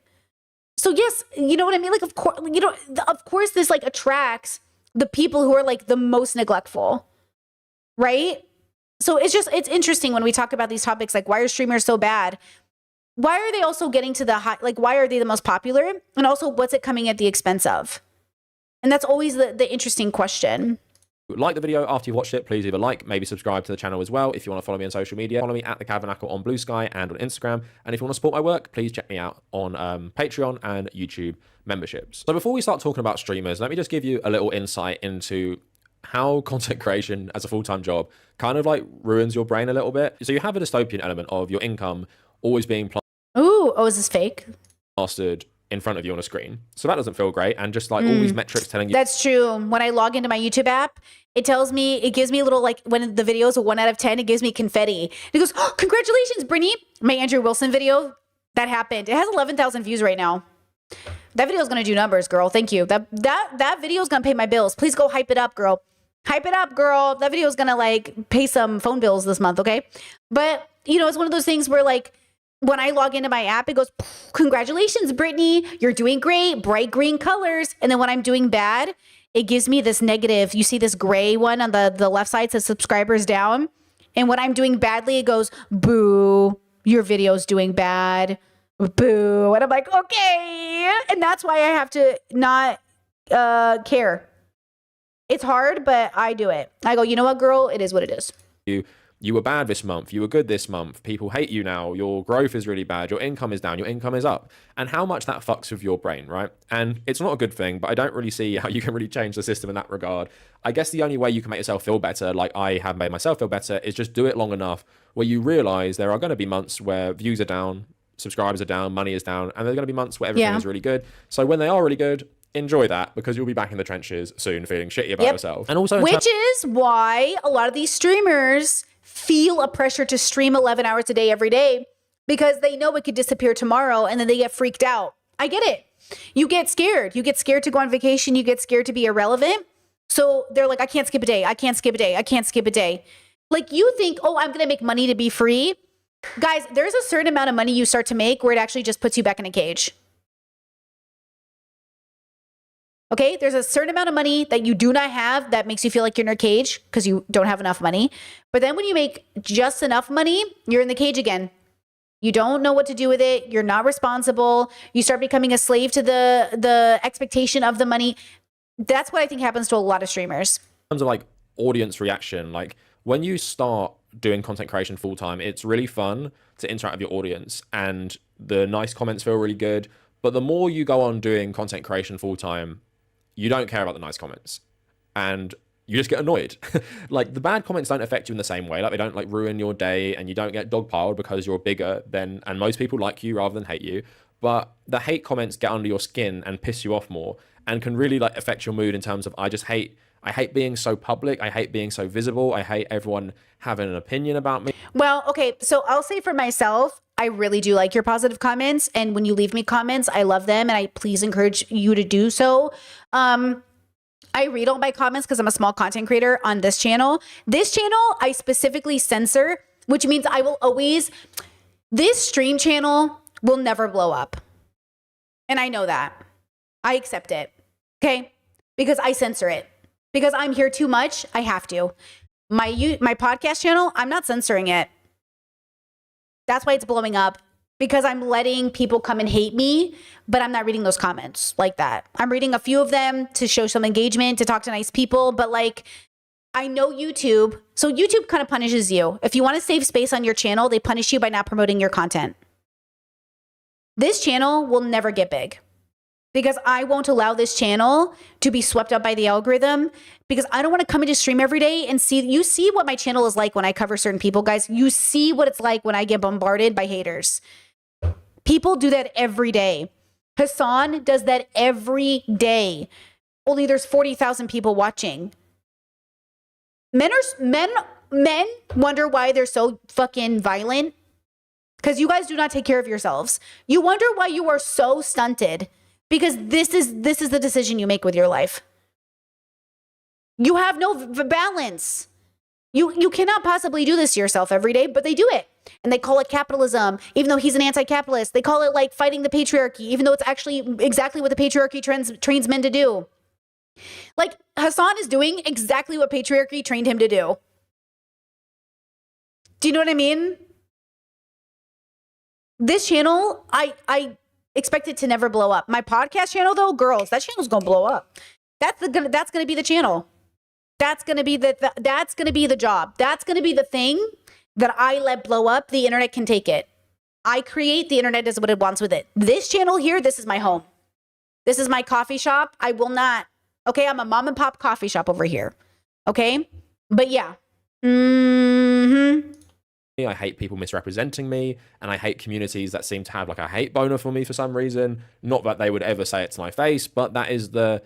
So yes, you know what I mean? Like, of course, you know, of course this like attracts the people who are like the most neglectful, right? So it's interesting when we talk about these topics, like why are streamers so bad? Why are they also getting to the high, like why are they the most popular? And also what's it coming at the expense of? And that's always the interesting question. Like the video after you've watched it, please either like, maybe subscribe to the channel as well. If you want to follow me on social media, follow me at The Tabernacle on Blue Sky and on Instagram. And if you want to support my work, please check me out on Patreon and YouTube memberships. So before we start talking about streamers, let me just give you a little insight into how content creation as a full-time job kind of like ruins your brain a little bit. So you have a dystopian element of your income always being Is this fake? plastered in front of you on a screen. So that doesn't feel great. And just like all these metrics telling you. That's true. When I log into my YouTube app, it tells me, it gives me a little, like when the video is a 1 out of 10, it gives me confetti. It goes, oh, congratulations, Brittany. My Andrew Wilson video, that happened. It has 11,000 views right now. That video is going to do numbers, girl. Thank you. That video is going to pay my bills. Please go hype it up, girl. Hype it up, girl. That video is going to like pay some phone bills this month. Okay. But you know, it's one of those things where like, when I log into my app, it goes, congratulations, Brittany, you're doing great, bright green colors. And then when I'm doing bad, it gives me this negative. You see this gray one on the left side says subscribers down. And when I'm doing badly, it goes, boo, your video's doing bad, boo. And I'm like, okay. And that's why I have to not care. It's hard, but I do it. I go, you know what, girl, it is what it is. You were bad this month, you were good this month, people hate you now, your growth is really bad, your income is down, your income is up, and how much that fucks with your brain, right? And it's not a good thing, but I don't really see how you can really change the system in that regard. I guess the only way you can make yourself feel better, like I have made myself feel better, is just do it long enough where you realize there are going to be months where views are down, subscribers are down, money is down, and there's going to be months where everything is really good. So when they are really good, enjoy that, because you'll be back in the trenches soon feeling shitty about yourself. And also, which is why a lot of these streamers feel a pressure to stream 11 hours a day every day, because they know it could disappear tomorrow and then they get freaked out. I get it. You get scared. You get scared to go on vacation. You get scared to be irrelevant. So they're like, I can't skip a day. I can't skip a day. I can't skip a day. Like you think, oh, I'm going to make money to be free. Guys, there's a certain amount of money you start to make where it actually just puts you back in a cage. Okay, there's a certain amount of money that you do not have that makes you feel like you're in a cage because you don't have enough money. But then when you make just enough money, you're in the cage again. You don't know what to do with it. You're not responsible. You start becoming a slave to the expectation of the money. That's what I think happens to a lot of streamers. In terms of like audience reaction, like when you start doing content creation full time, it's really fun to interact with your audience and the nice comments feel really good. But the more you go on doing content creation full time, you don't care about the nice comments and you just get annoyed. Like the bad comments don't affect you in the same way. Like they don't like ruin your day and you don't get dogpiled because you're bigger than, and most people like you rather than hate you. But the hate comments get under your skin and piss you off more. and can really like affect your mood in terms of I hate being so public. I hate being so visible. I hate everyone having an opinion about me. Well, okay, so I'll say for myself, I really do like your positive comments. And when you leave me comments, I love them. And I please encourage you to do so. I read all my comments because I'm a small content creator on this channel. This channel, I specifically censor, which means I will always, this stream channel will never blow up. And I know that. I accept it. Okay? Because I censor it. Because I'm here too much, I have to. My podcast channel, I'm not censoring it. That's why it's blowing up, because I'm letting people come and hate me, but I'm not reading those comments like that. I'm reading a few of them to show some engagement, to talk to nice people, but like, I know YouTube. So YouTube kind of punishes you. If you want to save space on your channel, they punish you by not promoting your content. This channel will never get big, because I won't allow this channel to be swept up by the algorithm, because I don't want to come into stream every day and you see what my channel is like when I cover certain people, guys. You see what it's like when I get bombarded by haters. People do that every day. Hassan does that every day. Only there's 40,000 people watching. Men wonder why they're so fucking violent, because you guys do not take care of yourselves. You wonder why you are so stunted. Because this is the decision you make with your life. You have no balance. You cannot possibly do this to yourself every day, but they do it. And they call it capitalism, even though he's an anti-capitalist. They call it like fighting the patriarchy, even though it's actually exactly what the patriarchy trains men to do. Like, Hassan is doing exactly what patriarchy trained him to do. Do you know what I mean? This channel, I expect it to never blow up. My podcast channel, though, girls, that channel's gonna blow up. That's gonna be the channel. That's gonna be that's gonna be the job. That's gonna be the thing that I let blow up. The internet can take it. I create, the internet does what it wants with it. This channel here, this is my home. This is my coffee shop. I will not. Okay, I'm a mom and pop coffee shop over here. Okay, but yeah. I hate people misrepresenting me, and I hate communities that seem to have like a hate boner for me for some reason. Not that they would ever say it to my face, but that is the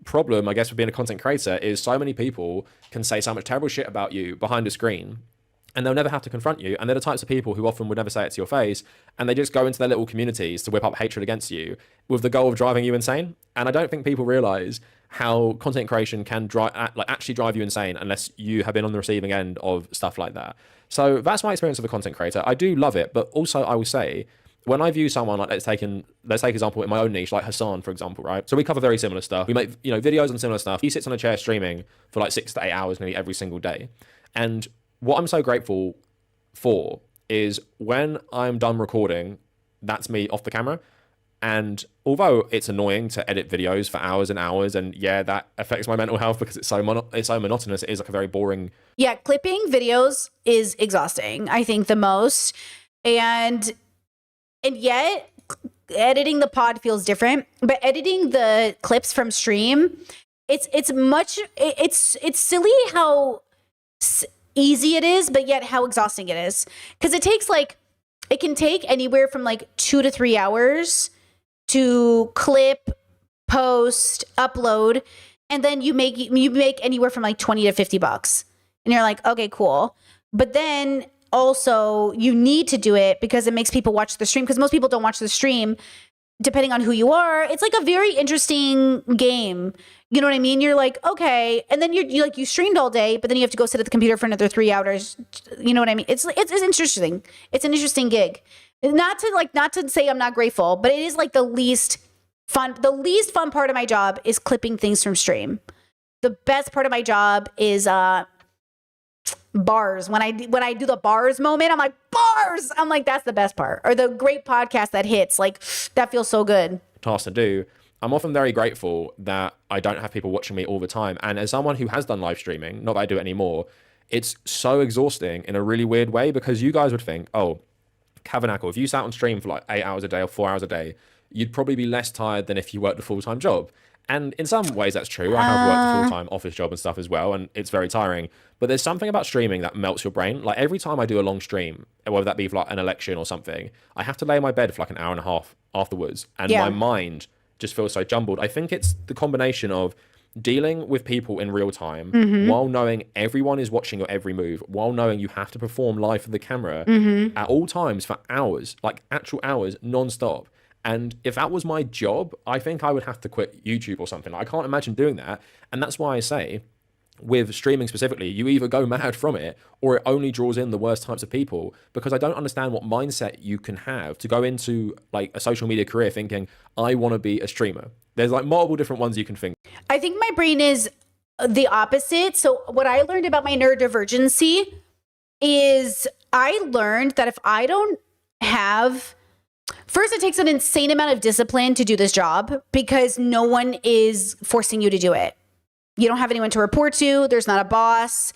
problem, I guess, with being a content creator, is so many people can say so much terrible shit about you behind a screen, and they'll never have to confront you. And they're the types of people who often would never say it to your face, and they just go into their little communities to whip up hatred against you with the goal of driving you insane. And I don't think people realize how content creation can actually drive you insane unless you have been on the receiving end of stuff like that. So that's my experience of a content creator. I do love it, but also I will say, when I view someone like, let's take example in my own niche, like Hassan, for example, right? So we cover very similar stuff. We make, videos on similar stuff. He sits on a chair streaming for like 6 to 8 hours nearly every single day. And what I'm so grateful for is when I'm done recording, that's me off the camera. And although it's annoying to edit videos for hours and hours, and yeah, that affects my mental health because it's so monotonous. It is like a very boring. Yeah, clipping videos is exhausting, I think, the most. And yet editing the pod feels different. But editing the clips from stream, it's silly how easy it is, but yet how exhausting it is. Because it can take anywhere from like 2 to 3 hours to clip, post, upload, and then you make anywhere from like $20 to $50. And you're like, okay, cool. But then also you need to do it because it makes people watch the stream, because most people don't watch the stream. Depending on who you are, it's like a very interesting game. You know what I mean? You're like, okay, and then you streamed all day, but then you have to go sit at the computer for another 3 hours. You know what I mean? It's interesting. It's an interesting gig. Not to say I'm not grateful, but it is like the least fun part of my job is clipping things from stream. The best part of my job is bars. When I do the bars moment, I'm like, bars. I'm like, that's the best part. Or the great podcast that hits, like, that feels so good. Task to do. I'm often very grateful that I don't have people watching me all the time. And as someone who has done live streaming, not that I do it anymore, it's so exhausting in a really weird way, because you guys would think, oh, Kavanackle, if you sat on stream for like 8 hours a day or 4 hours a day, you'd probably be less tired than if you worked a full-time job. And in some ways that's true. I have worked a full-time office job and stuff as well, and it's very tiring. But there's something about streaming that melts your brain. Like every time I do a long stream, whether that be for like an election or something, I have to lay in my bed for like an hour and a half afterwards, and my mind just feels so jumbled. I think it's the combination of dealing with people in real time while knowing everyone is watching your every move, while knowing you have to perform live for the camera at all times for hours, like actual hours, non-stop. And if that was my job, I think I would have to quit YouTube or something. I can't imagine doing that. And that's why I say, with streaming specifically, you either go mad from it or it only draws in the worst types of people, because I don't understand what mindset you can have to go into like a social media career thinking, I want to be a streamer. There's like multiple different ones you can think. I think my brain is the opposite. So what I learned about my neurodivergency is I learned that if I don't have, first, it takes an insane amount of discipline to do this job because no one is forcing you to do it. You don't have anyone to report to. There's not a boss.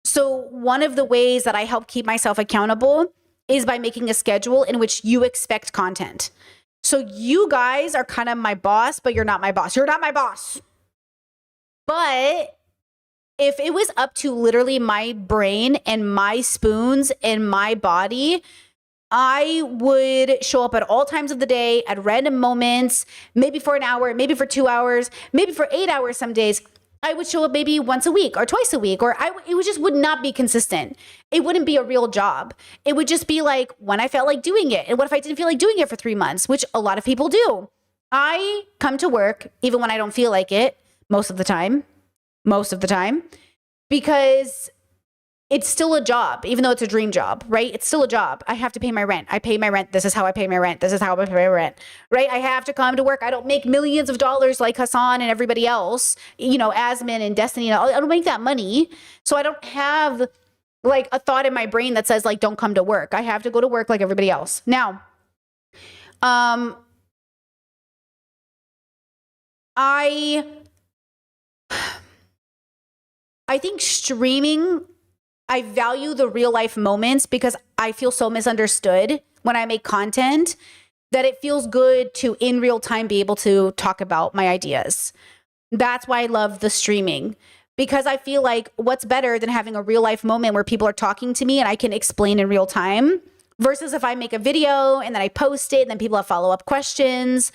So one of the ways that I help keep myself accountable is by making a schedule in which you expect content. So you guys are kind of my boss, but you're not my boss. You're not my boss. But if it was up to literally my brain and my spoons and my body, I would show up at all times of the day at random moments, maybe for an hour, maybe for 2 hours, maybe for 8 hours some days. I would show up maybe once a week or twice a week, or would not be consistent. It wouldn't be a real job. It would just be like when I felt like doing it. And what if I didn't feel like doing it for 3 months, which a lot of people do? I come to work even when I don't feel like it most of the time, because it's still a job, even though it's a dream job, right? It's still a job. I have to pay my rent. I pay my rent. This is how I pay my rent. This is how I pay my rent, right? I have to come to work. I don't make millions of dollars like Hassan and everybody else, Asmin and Destiny. I don't make that money. So I don't have like a thought in my brain that says like, don't come to work. I have to go to work like everybody else. Now, I think streaming, I value the real life moments because I feel so misunderstood when I make content that it feels good to in real time be able to talk about my ideas. That's why I love the streaming, because I feel like what's better than having a real life moment where people are talking to me and I can explain in real time versus if I make a video and then I post it and then people have follow-up questions.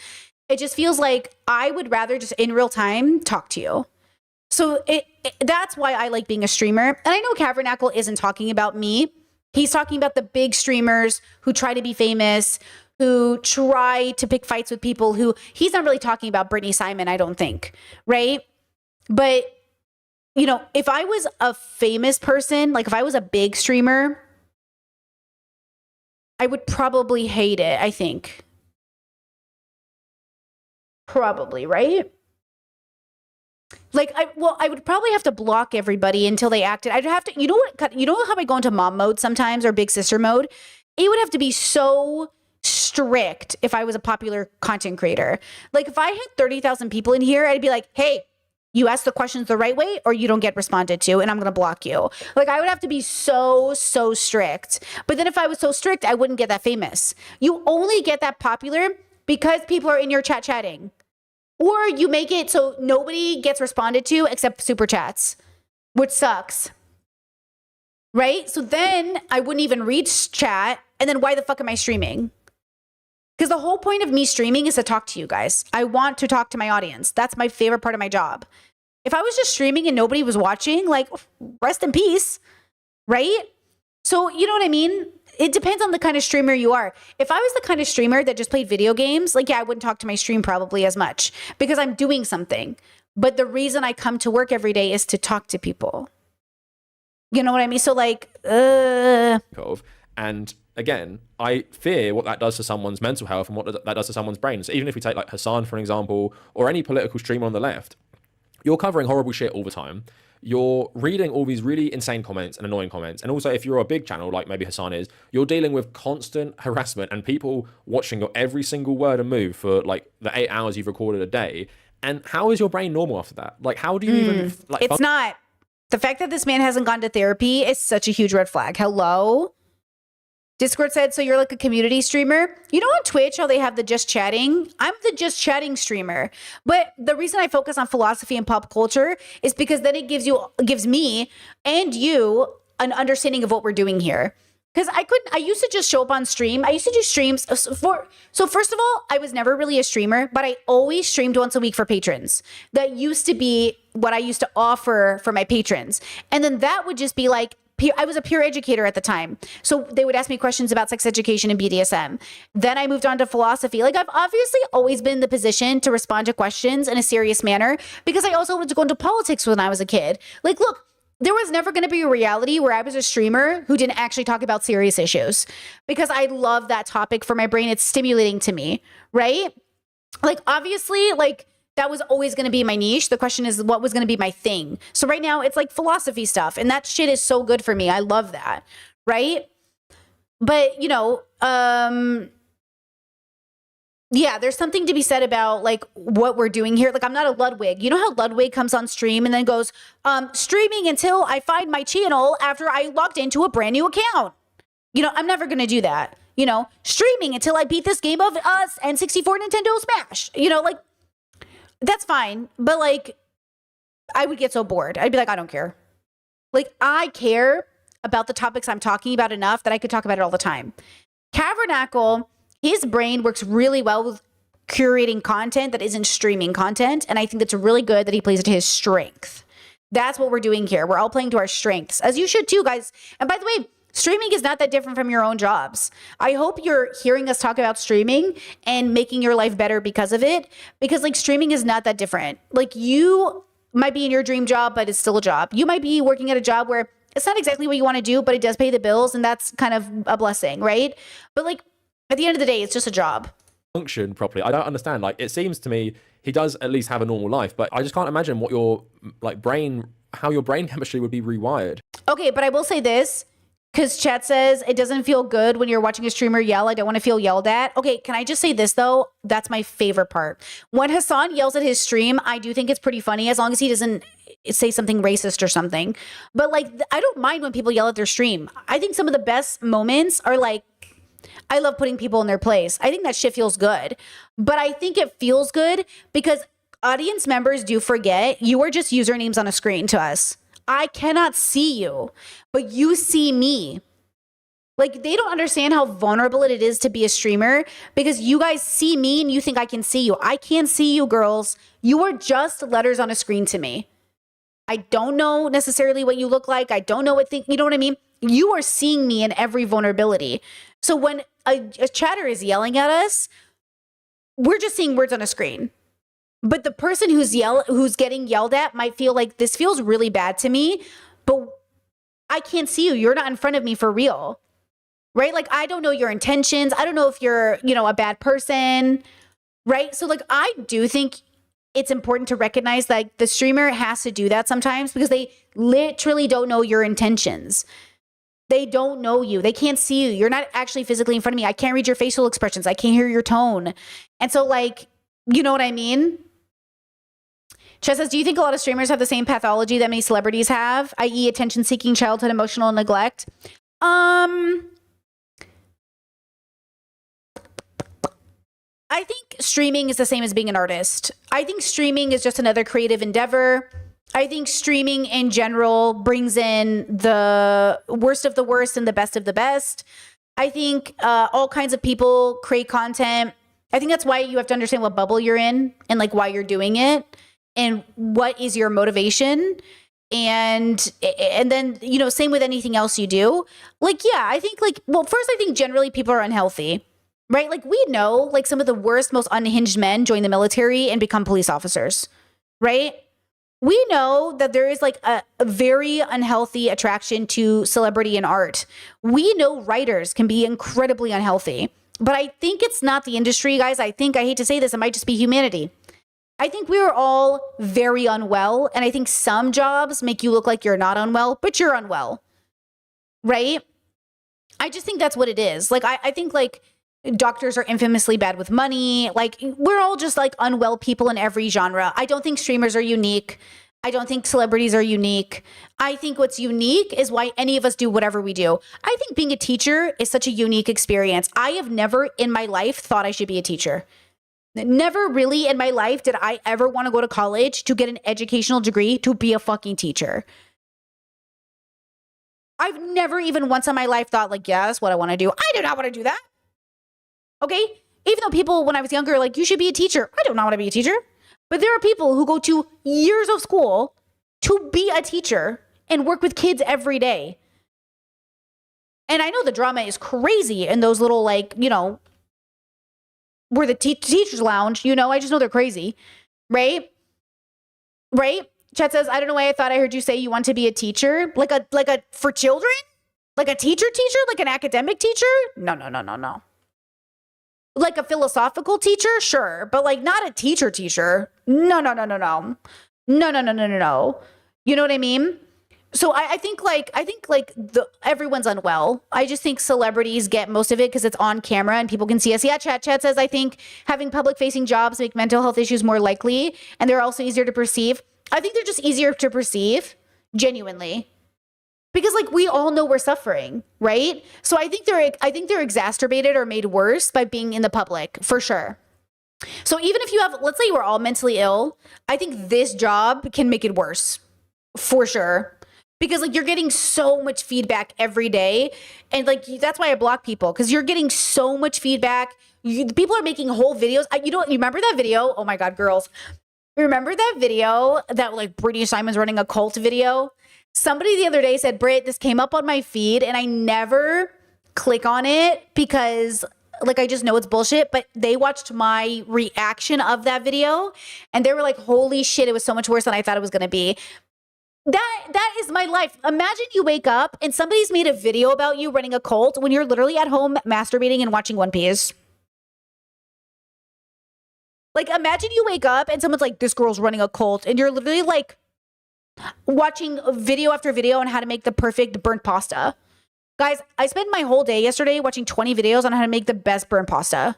It just feels like I would rather just in real time talk to you. So that's why I like being a streamer. And I know Cavernacle isn't talking about me. He's talking about the big streamers who try to be famous, who try to pick fights with people who he's not really talking about Brittany Simon, I don't think, right? But, if I was a famous person, like if I was a big streamer, I would probably hate it, I think. Probably, right? Like, I would probably have to block everybody until they acted. I'd have to, you know how I go into mom mode sometimes or big sister mode? It would have to be so strict if I was a popular content creator. Like if I had 30,000 people in here, I'd be like, hey, you ask the questions the right way or you don't get responded to and I'm going to block you. Like I would have to be so strict. But then if I was so strict, I wouldn't get that famous. You only get that popular because people are in your chat chatting. Or you make it so nobody gets responded to except super chats, which sucks. Right? So then I wouldn't even read chat. And then why the fuck am I streaming? Because the whole point of me streaming is to talk to you guys. I want to talk to my audience. That's my favorite part of my job. If I was just streaming and nobody was watching, like, rest in peace. Right? So, you know what I mean? It depends on the kind of streamer you are. If I was the kind of streamer that just played video games, like, yeah, I wouldn't talk to my stream probably as much because I'm doing something. But the reason I come to work every day is to talk to people. You know what I mean? So like, And again, I fear what that does to someone's mental health and what that does to someone's brain. So even if we take like Hassan, for example, or any political streamer on the left, you're covering horrible shit all the time. You're reading all these really insane comments and annoying comments. And also if you're a big channel, like maybe Hassan is, you're dealing with constant harassment and people watching your every single word and move for like the 8 hours you've recorded a day. And how is your brain normal after that? Like, how do you even... like? It's not. The fact that this man hasn't gone to therapy is such a huge red flag. Hello? Discord said, so you're like a community streamer? You know on Twitch how they have the just chatting? I'm the just chatting streamer. But the reason I focus on philosophy and pop culture is because then it gives me and you an understanding of what we're doing here. Because I used to just show up on stream. I used to do streams so first of all, I was never really a streamer, but I always streamed once a week for patrons. That used to be what I used to offer for my patrons. And then that would just be like, I was a peer educator at the time. So they would ask me questions about sex education and BDSM. Then I moved on to philosophy. Like I've obviously always been in the position to respond to questions in a serious manner because I also wanted to go into politics when I was a kid. Like, look, there was never going to be a reality where I was a streamer who didn't actually talk about serious issues because I love that topic for my brain. It's stimulating to me, right? Like, obviously, like that was always going to be my niche. The question is what was going to be my thing. So right now it's like philosophy stuff and that shit is so good for me. I love that, right? But, you know, yeah, there's something to be said about like what we're doing here. Like I'm not a Ludwig. You know how Ludwig comes on stream and then goes, streaming until I find my channel after I logged into a brand new account. You know, I'm never going to do that. You know, streaming until I beat this game of N64 Nintendo Smash. You know, like that's fine. But like, I would get so bored. I'd be like, I don't care. Like I care about the topics I'm talking about enough that I could talk about it all the time. Cavernacle, his brain works really well with curating content that isn't streaming content. And I think that's really good that he plays it to his strength. That's what we're doing here. We're all playing to our strengths, as you should too, guys. And by the way, streaming is not that different from your own jobs. I hope you're hearing us talk about streaming and making your life better because of it. Because like streaming is not that different. Like you might be in your dream job, but it's still a job. You might be working at a job where it's not exactly what you want to do, but it does pay the bills. And that's kind of a blessing, right? But like, at the end of the day, it's just a job. Function properly. I don't understand. Like, it seems to me he does at least have a normal life, but I just can't imagine what your like how your brain chemistry would be rewired. Okay, but I will say this, because chat says it doesn't feel good when you're watching a streamer yell. I don't want to feel yelled at. Okay, can I just say this though? That's my favorite part. When Hassan yells at his stream, I do think it's pretty funny as long as he doesn't say something racist or something. But like, I don't mind when people yell at their stream. I think some of the best moments are like, I love putting people in their place. I think that shit feels good. But I think it feels good because audience members do forget you are just usernames on a screen to us. I cannot see you, but you see me. Like they don't understand how vulnerable it is to be a streamer because you guys see me and you think I can see you. I can't see you, girls. You are just letters on a screen to me. I don't know necessarily what you look like. I don't know you know what I mean? You are seeing me in every vulnerability. So when a chatter is yelling at us, we're just seeing words on a screen. But the person who's getting yelled at might feel like this feels really bad to me, but I can't see you. You're not in front of me for real. Right? Like I don't know your intentions. I don't know if you're, you know, a bad person. Right? So like I do think it's important to recognize that the streamer has to do that sometimes because they literally don't know your intentions. They don't know you. They can't see you. You're not actually physically in front of me. I can't read your facial expressions. I can't hear your tone. And so like, you know what I mean? Chess says, do you think a lot of streamers have the same pathology that many celebrities have, i.e. attention-seeking, childhood, emotional neglect? I think streaming is the same as being an artist. I think streaming is just another creative endeavor. I think streaming in general brings in the worst of the worst and the best of the best. I think all kinds of people create content. I think that's why you have to understand what bubble you're in and like why you're doing it and what is your motivation. And then, you know, same with anything else you do. Like, yeah, I think like, well, first, I think generally people are unhealthy, right? Like we know like some of the worst, most unhinged men join the military and become police officers, right? We know that there is like a very unhealthy attraction to celebrity and art. We know writers can be incredibly unhealthy, but I think it's not the industry, guys. I hate to say this, it might just be humanity. I think we are all very unwell, and I think some jobs make you look like you're not unwell, but you're unwell, right? I just think that's what it is. Like, I think like doctors are infamously bad with money. Like we're all just like unwell people in every genre. I don't think streamers are unique. I don't think celebrities are unique. I think what's unique is why any of us do whatever we do. I think being a teacher is such a unique experience. I have never in my life thought I should be a teacher. Never really in my life did I ever want to go to college to get an educational degree to be a fucking teacher. I've never even once in my life thought like, yeah, that's what I want to do. I do not want to do that. Okay? Even though people, when I was younger, like, you should be a teacher. I do not want to be a teacher. But there are people who go to years of school to be a teacher and work with kids every day. And I know the drama is crazy in those little, like, you know, where the teacher's lounge, you know, I just know they're crazy. Right? Right? Chet says, I don't know why I thought I heard you say you want to be a teacher. Like a for children? Like a teacher? Like an academic teacher? No. Like a philosophical teacher? Sure. But like not a teacher. No. No. You know what I mean? So I think everyone's unwell. I just think celebrities get most of it because it's on camera and people can see us. Yeah, Chat says, I think having public facing jobs make mental health issues more likely, and they're also easier to perceive. I think they're just easier to perceive, genuinely. Because like we all know we're suffering, right? So I think they're exacerbated or made worse by being in the public, for sure. So even if you have, let's say we're all mentally ill, I think this job can make it worse, for sure. Because like you're getting so much feedback every day. And like, that's why I block people, because you're getting so much feedback. People are making whole videos. You remember that video? Oh my God, girls. Remember that video that like Brittany Simon's running a cult video? Somebody the other day said, Britt, this came up on my feed and I never click on it because like I just know it's bullshit, but they watched my reaction of that video and they were like, holy shit, it was so much worse than I thought it was going to be. That is my life. Imagine you wake up and somebody's made a video about you running a cult when you're literally at home masturbating and watching One Piece. Like, imagine you wake up and someone's like, this girl's running a cult, and you're literally like watching video after video on how to make the perfect burnt pasta. Guys, I spent my whole day yesterday watching 20 videos on how to make the best burnt pasta.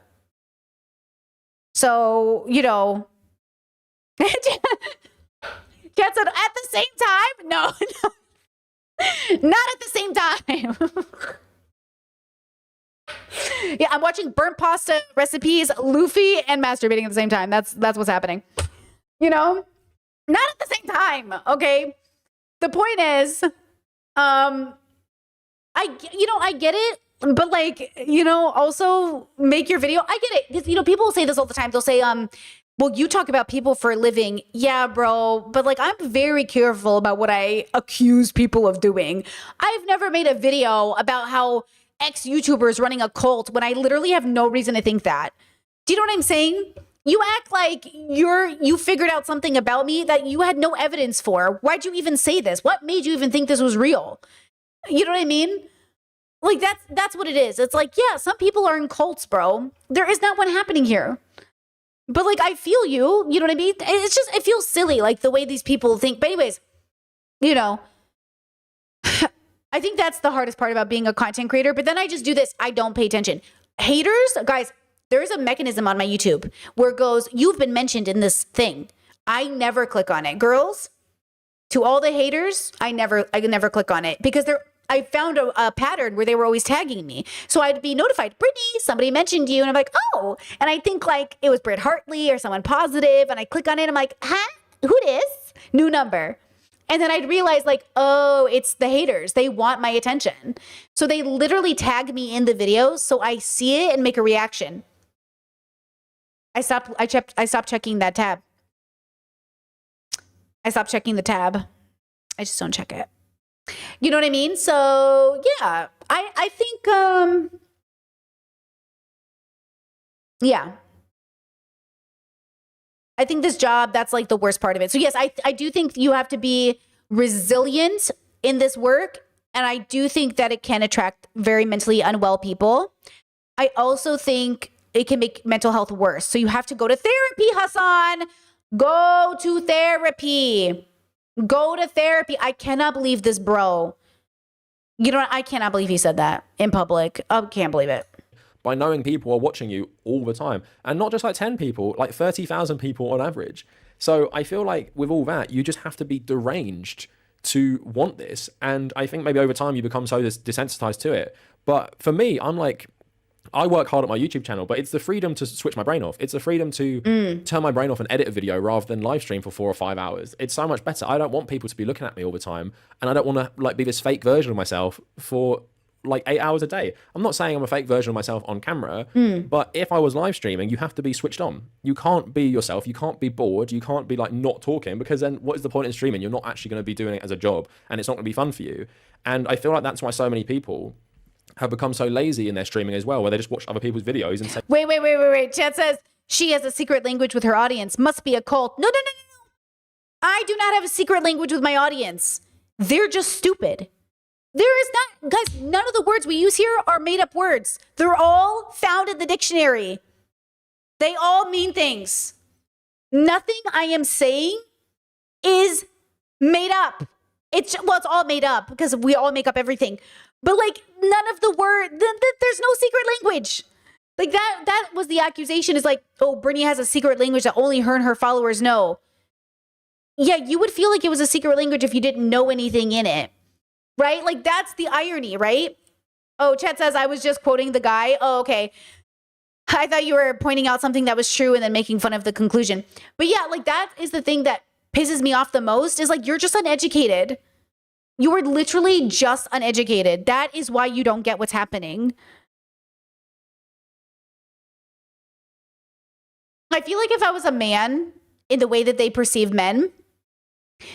So, you know. Kat said, at the same time? No. Not at the same time. Yeah, I'm watching burnt pasta recipes, Luffy, and masturbating at the same time. That's what's happening. You know? Not at the same time, okay? The point is, I get it, but like, you know, also make your video. I get it. 'Cause, you know, people say this all the time. They'll say, well, you talk about people for a living. Yeah, bro. But like, I'm very careful about what I accuse people of doing. I've never made a video about how ex-YouTubers running a cult when I literally have no reason to think that. Do you know what I'm saying? You act like you figured out something about me that you had no evidence for. Why'd you even say this? What made you even think this was real? You know what I mean? Like that's what it is. It's like, yeah, some people are in cults, bro. There is not one happening here. But like, I feel you. You know what I mean? It's just, it feels silly, like the way these people think. But anyways, you know, I think that's the hardest part about being a content creator. But then I just do this. I don't pay attention. Haters, guys, there's a mechanism on my YouTube where it goes, you've been mentioned in this thing. I never click on it. Girls, to all the haters, I never click on it because I found a pattern where they were always tagging me. So I'd be notified, Brittany, somebody mentioned you. And I'm like, oh. And I think like it was Britt Hartley or someone positive. And I click on it. And I'm like, huh? Who this? New number. And then I'd realize like, oh, it's the haters. They want my attention. So they literally tag me in the videos so I see it and make a reaction. I stopped checking that tab. I stopped checking the tab. I just don't check it. You know what I mean? So yeah, I think, yeah. I think this job, that's like the worst part of it. So yes, I do think you have to be resilient in this work. And I do think that it can attract very mentally unwell people. I also think it can make mental health worse. So you have to go to therapy, Hassan. Go to therapy. Go to therapy. I cannot believe this bro. You know what? I cannot believe he said that in public. I can't believe it. By knowing people are watching you all the time. And not just like 10 people, like 30,000 people on average. So I feel like with all that, you just have to be deranged to want this. And I think maybe over time you become so desensitized to it. But for me, I'm like, I work hard at my YouTube channel, but it's the freedom to switch my brain off. It's the freedom to turn my brain off and edit a video rather than live stream for 4 or 5 hours. It's so much better. I don't want people to be looking at me all the time, and I don't want to like be this fake version of myself for like 8 hours a day. I'm not saying I'm a fake version of myself on camera, but if I was live streaming, you have to be switched on. You can't be yourself. You can't be bored. You can't be like not talking, because then what is the point in streaming? You're not actually going to be doing it as a job, and it's not going to be fun for you. And I feel like that's why so many people have become so lazy in their streaming as well, where they just watch other people's videos and say, Wait. Chat says she has a secret language with her audience. Must be a cult. No. I do not have a secret language with my audience. They're just stupid. There is not, guys, none of the words we use here are made up words. They're all found in the dictionary. They all mean things. Nothing I am saying is made up. It's all made up because we all make up everything. But like none of the word, there's no secret language. Like that was the accusation, is like, oh, Brittany has a secret language that only her and her followers know. Yeah, you would feel like it was a secret language if you didn't know anything in it. Right? Like that's the irony, right? Oh, Chet says I was just quoting the guy. Oh, okay. I thought you were pointing out something that was true and then making fun of the conclusion. But yeah, like that is the thing that pisses me off the most, is like you're just uneducated. You are literally just uneducated. That is why you don't get what's happening. I feel like if I was a man in the way that they perceive men,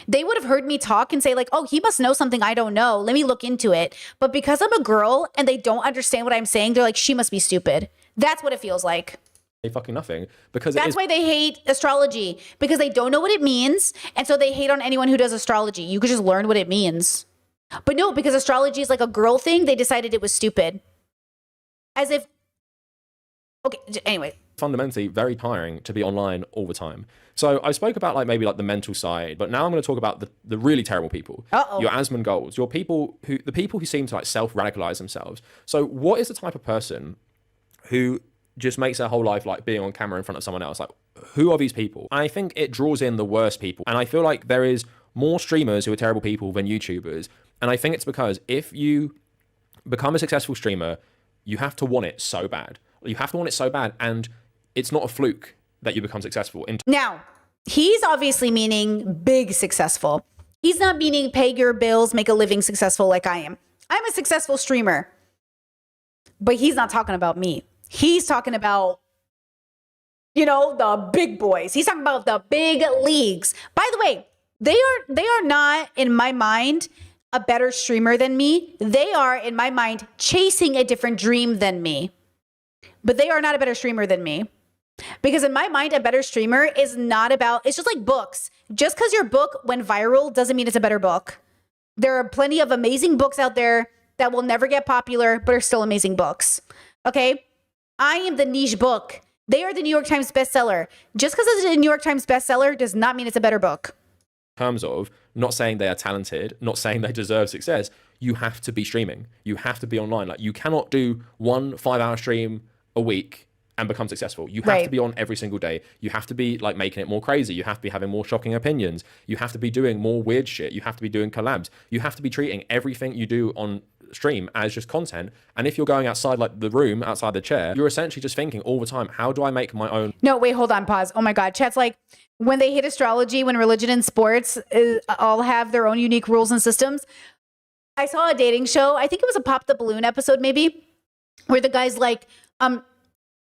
they would have heard me talk and say like, oh, he must know something I don't know. Let me look into it. But because I'm a girl and they don't understand what I'm saying, they're like, she must be stupid. That's what it feels like. fucking nothing, because that's why they hate astrology, because they don't know what it means, and so they hate on anyone who does astrology. You could just learn what it means. But no, because astrology is like a girl thing, they decided it was stupid. As if, okay, anyway. Fundamentally very tiring to be online all the time. So I spoke about like maybe like the mental side, but now I'm going to talk about the really terrible people. Your Asmongols, the people who seem to like self-radicalize themselves. So what is the type of person who just makes their whole life like being on camera in front of someone else? Like, who are these people? I think it draws in the worst people. And I feel like there is more streamers who are terrible people than YouTubers. And I think it's because if you become a successful streamer, you have to want it so bad. You have to want it so bad. And it's not a fluke that you become successful. Now, he's obviously meaning big successful. He's not meaning pay your bills, make a living successful like I am. I'm a successful streamer. But he's not talking about me. He's talking about, you know, the big boys. He's talking about the big leagues. By the way, they are not, in my mind, a better streamer than me. They are, in my mind, chasing a different dream than me. But they are not a better streamer than me. Because in my mind, a better streamer is not about, it's just like books. Just because your book went viral doesn't mean it's a better book. There are plenty of amazing books out there that will never get popular, but are still amazing books. Okay? I am the niche book. They are the New York Times bestseller. Just because it's a New York Times bestseller does not mean it's a better book. In terms of not saying they are talented, not saying they deserve success, you have to be streaming. You have to be online. Like, you cannot do 1 5-hour stream a week and become successful. You have to be on every single day. You have to be like making it more crazy. You have to be having more shocking opinions. You have to be doing more weird shit. You have to be doing collabs. You have to be treating everything you do on stream as just content. And if you're going outside like the room, outside the chair, you're essentially just thinking all the time, how do I make my own? No, wait, hold on, pause. Oh my God. Chat's like, when they hate astrology, when religion and sports all have their own unique rules and systems. I saw a dating show. I think it was a Pop the Balloon episode maybe, where the guy's like, do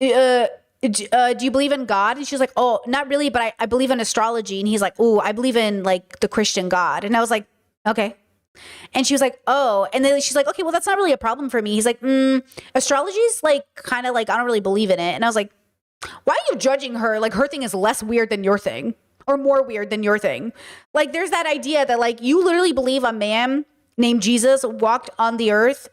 you believe in God? And she's like, oh, not really, but I believe in astrology. And he's like, oh, I believe in like the Christian God. And I was like, okay. And she was like, oh, and then she's like, okay, well, that's not really a problem for me. He's like, astrology is like kind of like, I don't really believe in it. And I was like, why are you judging her? Like, her thing is less weird than your thing, or more weird than your thing. Like, there's that idea that like you literally believe a man named Jesus walked on the earth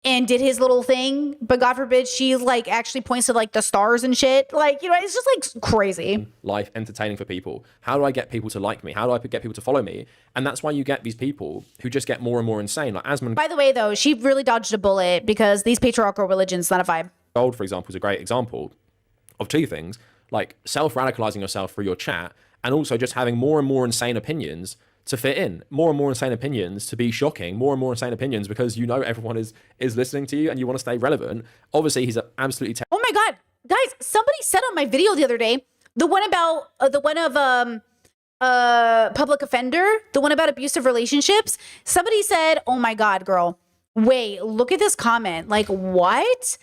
and did his little thing, but God forbid she like actually points to like the stars and shit. Like, you know, it's just like crazy. Life entertaining for people. How do I get people to like me? How do I get people to follow me? And that's why you get these people who just get more and more insane. Like Asmon. By the way, though, she really dodged a bullet, because these patriarchal religions, not a vibe. Gold, for example, is a great example of two things, like self-radicalizing yourself through your chat, and also just having more and more insane opinions to fit in, more and more insane opinions to be shocking, more and more insane opinions because you know everyone is listening to you and you want to stay relevant. Obviously, he's absolutely Oh my God, guys, somebody said on my video the other day, the one about public offender, the one about abusive relationships. Somebody said, oh my God, girl, wait, look at this comment. Like, what?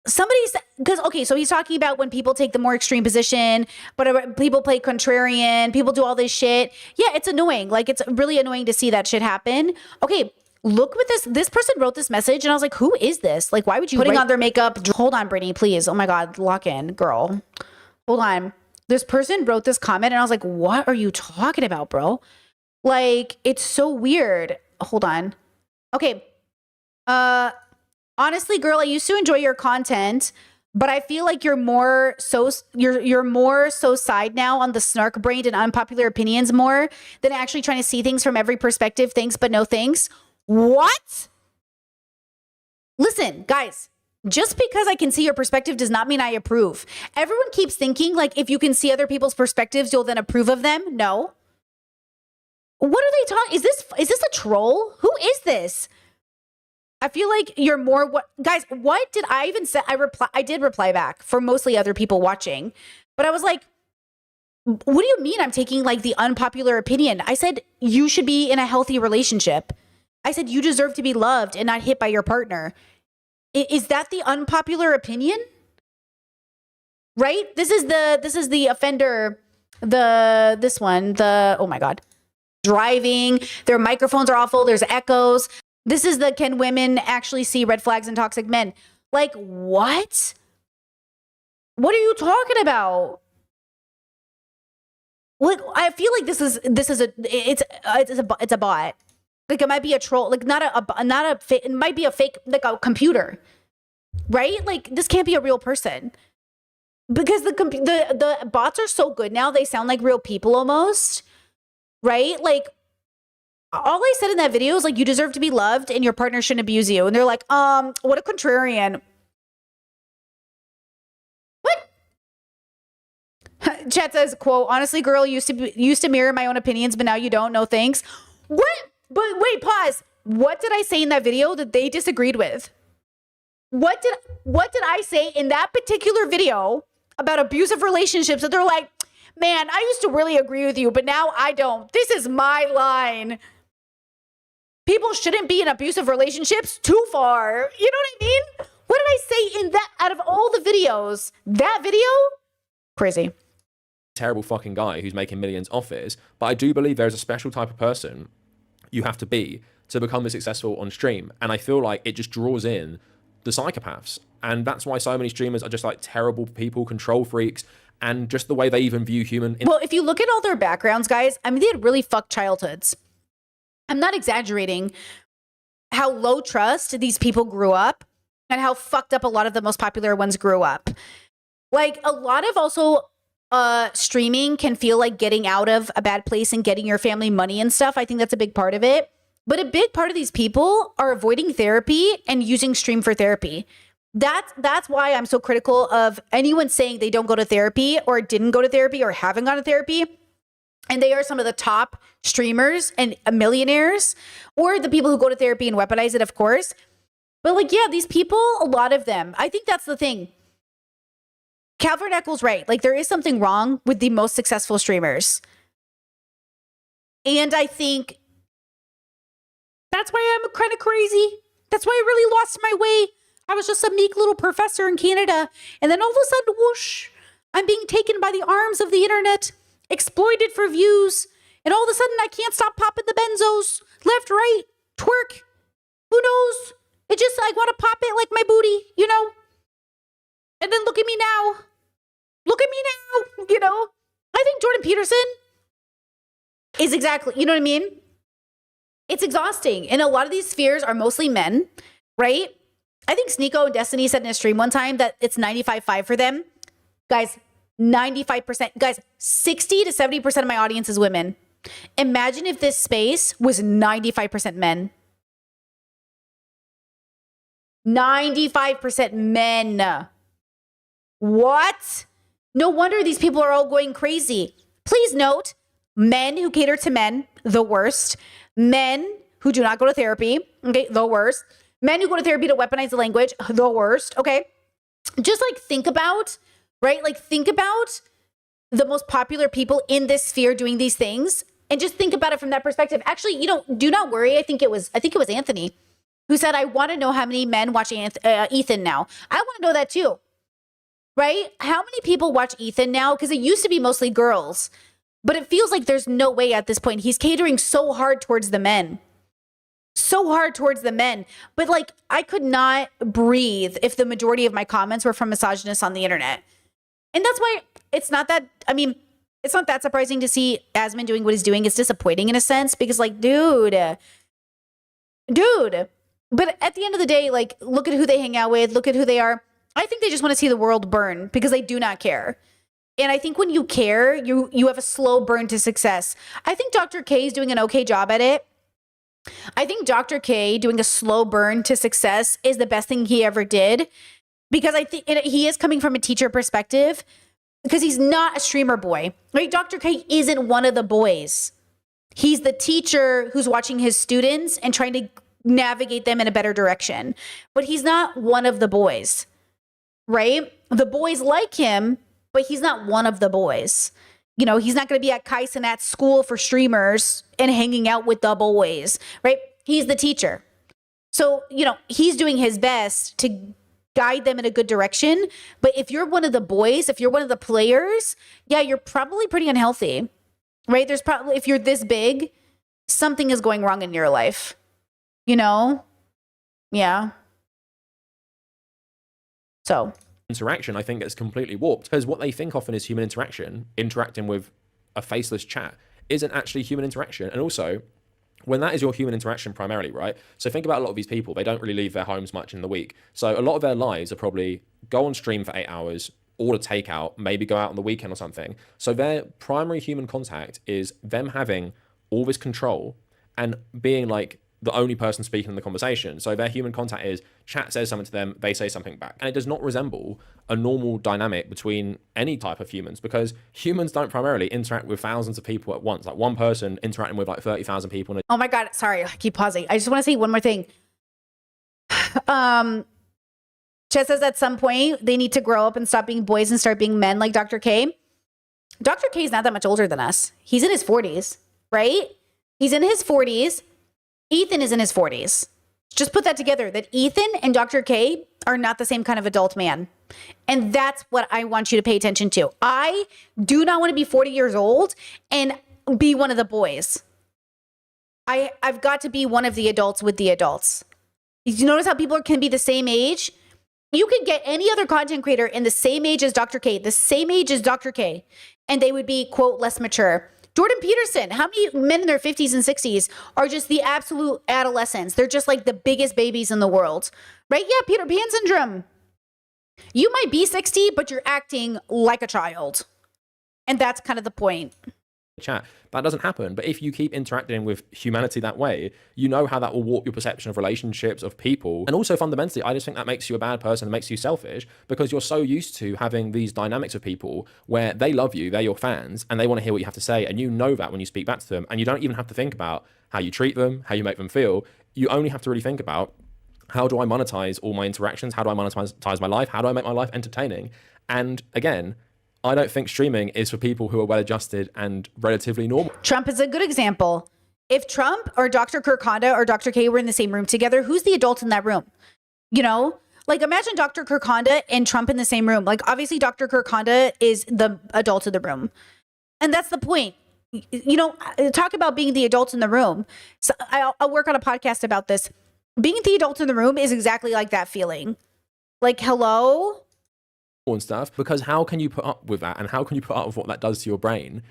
Somebody said, because, okay, so he's talking about when people take the more extreme position, but people play contrarian, people do all this shit. Yeah, it's annoying. Like, it's really annoying to see that shit happen. Okay, look what this person wrote this message, and I was like, who is this? Like, why would you putting on their makeup? Hold on, Brittany, please. Oh my God, lock in, girl. Hold on. This person wrote this comment, and I was like, what are you talking about, bro? Like, it's so weird. Hold on. Okay. Honestly, girl, I used to enjoy your content, but I feel like you're more so side now on the snark brained and unpopular opinions more than actually trying to see things from every perspective. Thanks, but no thanks. What? Listen, guys, just because I can see your perspective does not mean I approve. Everyone keeps thinking like if you can see other people's perspectives, you'll then approve of them. No. What are they talking? Is this a troll? Who is this? I feel like you're more what guys, what did I even say? I did reply back for mostly other people watching, but I was like, what do you mean I'm taking like the unpopular opinion? I said, you should be in a healthy relationship. I said, you deserve to be loved and not hit by your partner. Is that the unpopular opinion? Right? This is the offender, oh my God. Driving, their microphones are awful, there's echoes. This is the can women actually see red flags in toxic men? Like, what? What are you talking about? Like, I feel like it's a bot. Like, it might be a troll, like it might be a fake, like a computer, right? Like, this can't be a real person because the bots are so good now. They sound like real people almost, right? Like, all I said in that video is like, you deserve to be loved and your partner shouldn't abuse you. And they're like, what a contrarian. What? Chat says, quote, honestly, girl, used to mirror my own opinions, but now you don't. No thanks. What? But wait, pause. What did I say in that video that they disagreed with? What did I say in that particular video about abusive relationships that they're like, man, I used to really agree with you, but now I don't. This is my line. People shouldn't be in abusive relationships too far. You know what I mean? What did I say in that out of all the videos? That video? Crazy. terrible fucking guy who's making millions off it. But I do believe there's a special type of person you have to be to become successful on stream. And I feel like it just draws in the psychopaths. And that's why so many streamers are just like terrible people, control freaks, and just the way they even view human. Well, if you look at all their backgrounds, guys, I mean, they had really fucked childhoods. I'm not exaggerating how low trust these people grew up and how fucked up a lot of the most popular ones grew up. Like, a lot of also streaming can feel like getting out of a bad place and getting your family money and stuff. I think that's a big part of it. But a big part of these people are avoiding therapy and using stream for therapy. That's why I'm so critical of anyone saying they don't go to therapy or didn't go to therapy or haven't gone to therapy. And they are some of the top streamers and millionaires, or the people who go to therapy and weaponize it, of course. But like, yeah, these people, a lot of them, I think that's the thing. Calvin Eccles right. Like, there is something wrong with the most successful streamers. And I think that's why I'm kind of crazy. That's why I really lost my way. I was just a meek little professor in Canada. And then all of a sudden, whoosh, I'm being taken by the arms of the internet, exploited for views. And all of a sudden, I can't stop popping the benzos. Left, right, twerk. Who knows? It just, I want to pop it like my booty, you know? And then look at me now. Look at me now, you know? I think Jordan Peterson is exactly, you know what I mean? It's exhausting. And a lot of these spheres are mostly men, right? I think Sneeko and Destiny said in a stream one time that it's 95-5 for them. Guys, 95%. Guys, 60 to 70% of my audience is women. Imagine if this space was 95% men. 95% men. What? No wonder these people are all going crazy. Please note, Men who cater to men, the worst. Men who do not go to therapy, okay, the worst. Men who go to therapy to weaponize the language, the worst, okay? Just like think about, right? Like think about the most popular people in this sphere doing these things and just think about it from that perspective. Actually, do not worry. I think it was Anthony who said, I want to know how many men watch Ethan now. I want to know that too, right? How many people watch Ethan now? Because it used to be mostly girls, but it feels like there's no way at this point. He's catering so hard towards the men. So hard towards the men. But like, I could not breathe if the majority of my comments were from misogynists on the internet. And that's why it's not that surprising to see Asmon doing what he's doing. It's disappointing in a sense because like, dude. But at the end of the day, like, look at who they hang out with. Look at who they are. I think they just want to see the world burn because they do not care. And I think when you care, you have a slow burn to success. I think Dr. K is doing an okay job at it. I think Dr. K doing a slow burn to success is the best thing he ever did because I think he is coming from a teacher perspective because he's not a streamer boy, right? Dr. K isn't one of the boys. He's the teacher who's watching his students and trying to navigate them in a better direction, but he's not one of the boys, right? The boys like him, but he's not one of the boys. You know, he's not going to be at Kaisen at school for streamers and hanging out with the boys, right? He's the teacher. So, you know, he's doing his best to guide them in a good direction. But if you're one of the boys, if you're one of the players, yeah, you're probably pretty unhealthy, right? There's probably, if you're this big, something is going wrong in your life, you know? Yeah. So interaction, I think, gets completely warped because what they think often is human interaction, interacting with a faceless chat, isn't actually human interaction. And also, when that is your human interaction primarily, right? So think about a lot of these people, they don't really leave their homes much in the week. So a lot of their lives are probably go on stream for 8 hours, order takeout, maybe go out on the weekend or something. So their primary human contact is them having all this control and being like the only person speaking in the conversation. So their human contact is chat says something to them, they say something back. And it does not resemble a normal dynamic between any type of humans because humans don't primarily interact with thousands of people at once. Like one person interacting with like 30,000 people. oh my God, sorry, I keep pausing. I just want to say one more thing. Chet says at some point they need to grow up and stop being boys and start being men like Dr. K. Dr. K is not that much older than us. He's in his 40s, right? He's in his 40s. Ethan is in his 40s. Just put that together, that Ethan and Dr. K are not the same kind of adult man. And that's what I want you to pay attention to. I do not want to be 40 years old and be one of the boys. I've got to be one of the adults with the adults. You notice how people can be the same age? You could get any other content creator in the same age as Dr. K, the same age as Dr. K, and they would be, quote, less mature. Jordan Peterson, how many men in their 50s and 60s are just the absolute adolescents? They're just like the biggest babies in the world, right? Yeah, Peter Pan syndrome. You might be 60, but you're acting like a child. And that's kind of the point. Chat. That doesn't happen. But if you keep interacting with humanity that way, you know how that will warp your perception of relationships, of people. And also fundamentally, I just think that makes you a bad person and makes you selfish because you're so used to having these dynamics of people where they love you, they're your fans, and they want to hear what you have to say. And you know that when you speak back to them, and you don't even have to think about how you treat them, how you make them feel. You only have to really think about, how do I monetize all my interactions? How do I monetize my life? How do I make my life entertaining? And again, I don't think streaming is for people who are well-adjusted and relatively normal. Trump is a good example. If Trump or Dr. Kirk Honda or Dr. K were in the same room together, who's the adult in that room? You know, like imagine Dr. Kirk Honda and Trump in the same room. Like obviously Dr. Kirk Honda is the adult in the room. And that's the point. You know, talk about being the adult in the room. So I'll work on a podcast about this. Being the adult in the room is exactly like that feeling. Like, hello? And stuff, because how can you put up with that, and how can you put up with what that does to your brain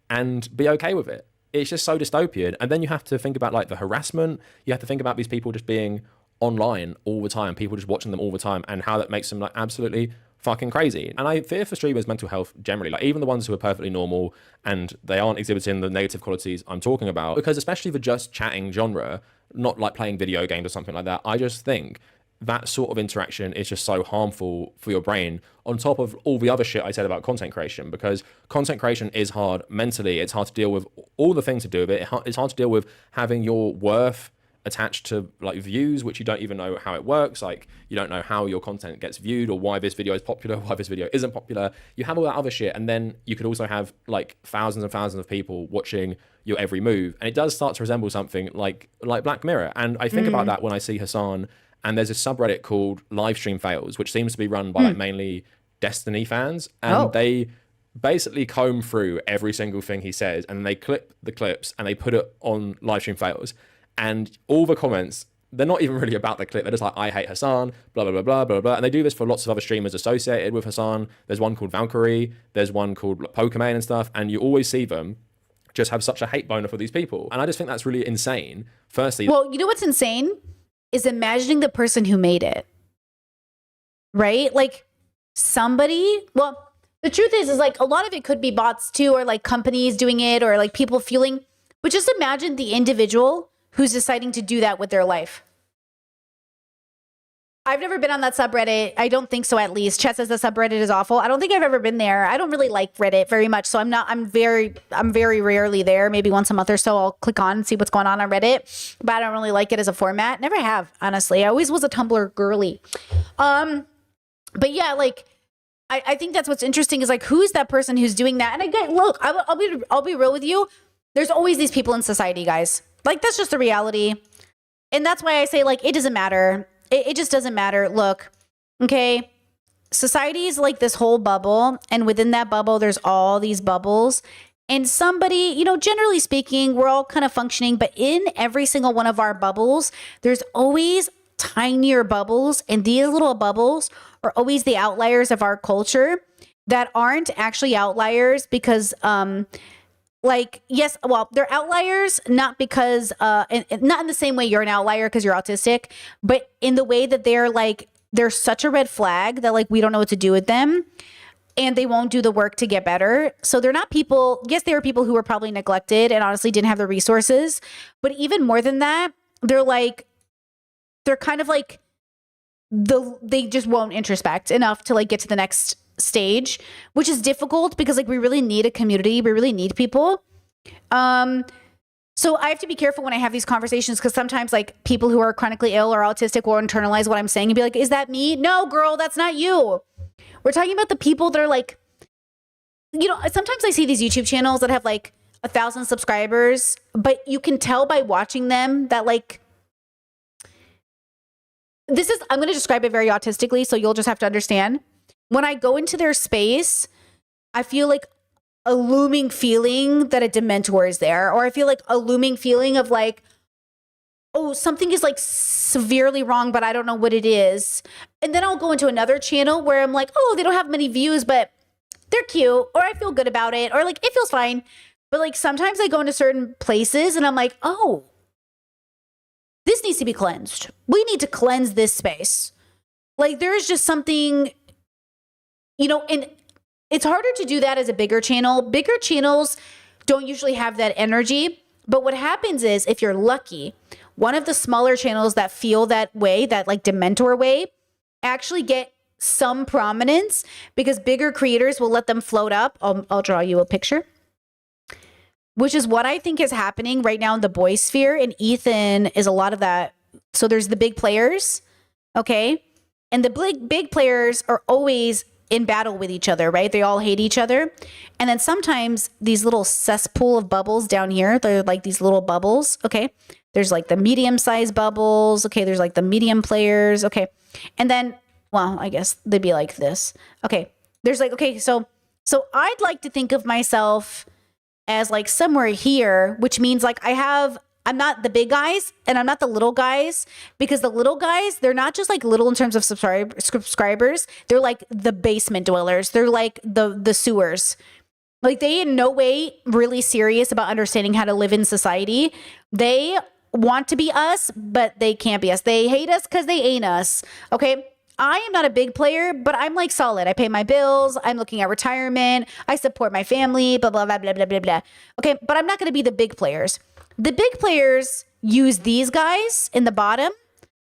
and be okay with it? It's just so dystopian. And then you have to think about like the harassment. You have to think about these people just being online all the time, people just watching them all the time, and how that makes them like absolutely fucking crazy. And I fear for streamers' mental health generally, like even the ones who are perfectly normal and they aren't exhibiting the negative qualities I'm talking about, because especially the just chatting genre, not like playing video games or something like that, I just think that sort of interaction is just so harmful for your brain, on top of all the other shit I said about content creation, because content creation is hard mentally. It's hard to deal with all the things to do with it. It's hard to deal with having your worth attached to like views, which you don't even know how it works. Like, you don't know how your content gets viewed or why this video is popular, why this video isn't popular. You have all that other shit, and then you could also have like thousands and thousands of people watching your every move, and it does start to resemble something like Black Mirror. And I think about that when I see Hasan. And there's a subreddit called Livestream Fails, which seems to be run by like mainly Destiny fans, and they basically comb through every single thing he says, and they clip the clips and they put it on Livestream Fails. And all the comments, they're not even really about the clip. They're just like, I hate Hasan, blah, blah, blah, blah, blah, blah. And they do this for lots of other streamers associated with Hasan. There's one called Valkyrie. There's one called Pokemon and stuff. And you always see them just have such a hate boner for these people. And I just think that's really insane. Firstly, Well, you know what's insane is imagining the person who made it, right? Like somebody, well, the truth is like a lot of it could be bots too, or like companies doing it, or like people feeling, but just imagine the individual who's deciding to do that with their life. I've never been on that subreddit. I don't think so, at least. Chet says the subreddit is awful. I don't think I've ever been there. I don't really like Reddit very much. So I'm very rarely there. Maybe once a month or so I'll click on and see what's going on Reddit. But I don't really like it as a format. Never have, honestly. I always was a Tumblr girly. But yeah, like I think that's what's interesting is like, who's that person who's doing that? And again, look, I'll be real with you. There's always these people in society, guys. Like, that's just the reality. And that's why I say, like, it doesn't matter. It just doesn't matter. Look, okay, society is like this whole bubble, and within that bubble, there's all these bubbles. And somebody, you know, generally speaking, we're all kind of functioning, but in every single one of our bubbles, there's always tinier bubbles, and these little bubbles are always the outliers of our culture that aren't actually outliers because, like, yes, well, they're outliers, not because, not in the same way you're an outlier because you're autistic, but in the way that they're such a red flag that like, we don't know what to do with them and they won't do the work to get better. So they're not people, yes, they are people who were probably neglected and honestly didn't have the resources, but even more than that, they're kind of like, they just won't introspect enough to like get to the next stage, which is difficult because like we really need a community, we really need people. So I have to be careful when I have these conversations because sometimes like people who are chronically ill or autistic will internalize what I'm saying and be like, is that me? No, girl, that's not you. We're talking about the people that are like, you know, sometimes I see these YouTube channels that have like 1,000 subscribers, but you can tell by watching them that like, I'm going to describe it very autistically, so you'll just have to understand. When I go into their space, I feel like a looming feeling that a Dementor is there, or I feel like a looming feeling of like, oh, something is like severely wrong, but I don't know what it is. And then I'll go into another channel where I'm like, oh, they don't have many views, but they're cute, or I feel good about it, or like it feels fine. But like sometimes I go into certain places and I'm like, oh, this needs to be cleansed. We need to cleanse this space. Like there's just something, you know, and it's harder to do that as a bigger channel. Bigger channels don't usually have that energy. But what happens is if you're lucky, one of the smaller channels that feel that way, that like Dementor way, actually get some prominence because bigger creators will let them float up. I'll draw you a picture, which is what I think is happening right now in the boy sphere. And Ethan is a lot of that. So there's the big players, okay? And the big players are always in battle with each other, right? They all hate each other. And then sometimes these little cesspool of bubbles down here, they're like these little bubbles, okay? There's like the medium-sized bubbles, okay? There's like the medium players, okay? And then, well, I guess they'd be like this. Okay, there's like, okay, so I'd like to think of myself as like somewhere here, which means like I'm not the big guys and I'm not the little guys, because the little guys, they're not just like little in terms of subscribers. They're like the basement dwellers. They're like the sewers. Like they in no way really serious about understanding how to live in society. They want to be us, but they can't be us. They hate us because they ain't us. Okay. I am not a big player, but I'm like solid. I pay my bills. I'm looking at retirement. I support my family, blah, blah, blah, blah, blah, blah, blah. Okay. But I'm not going to be the big players. The big players use these guys in the bottom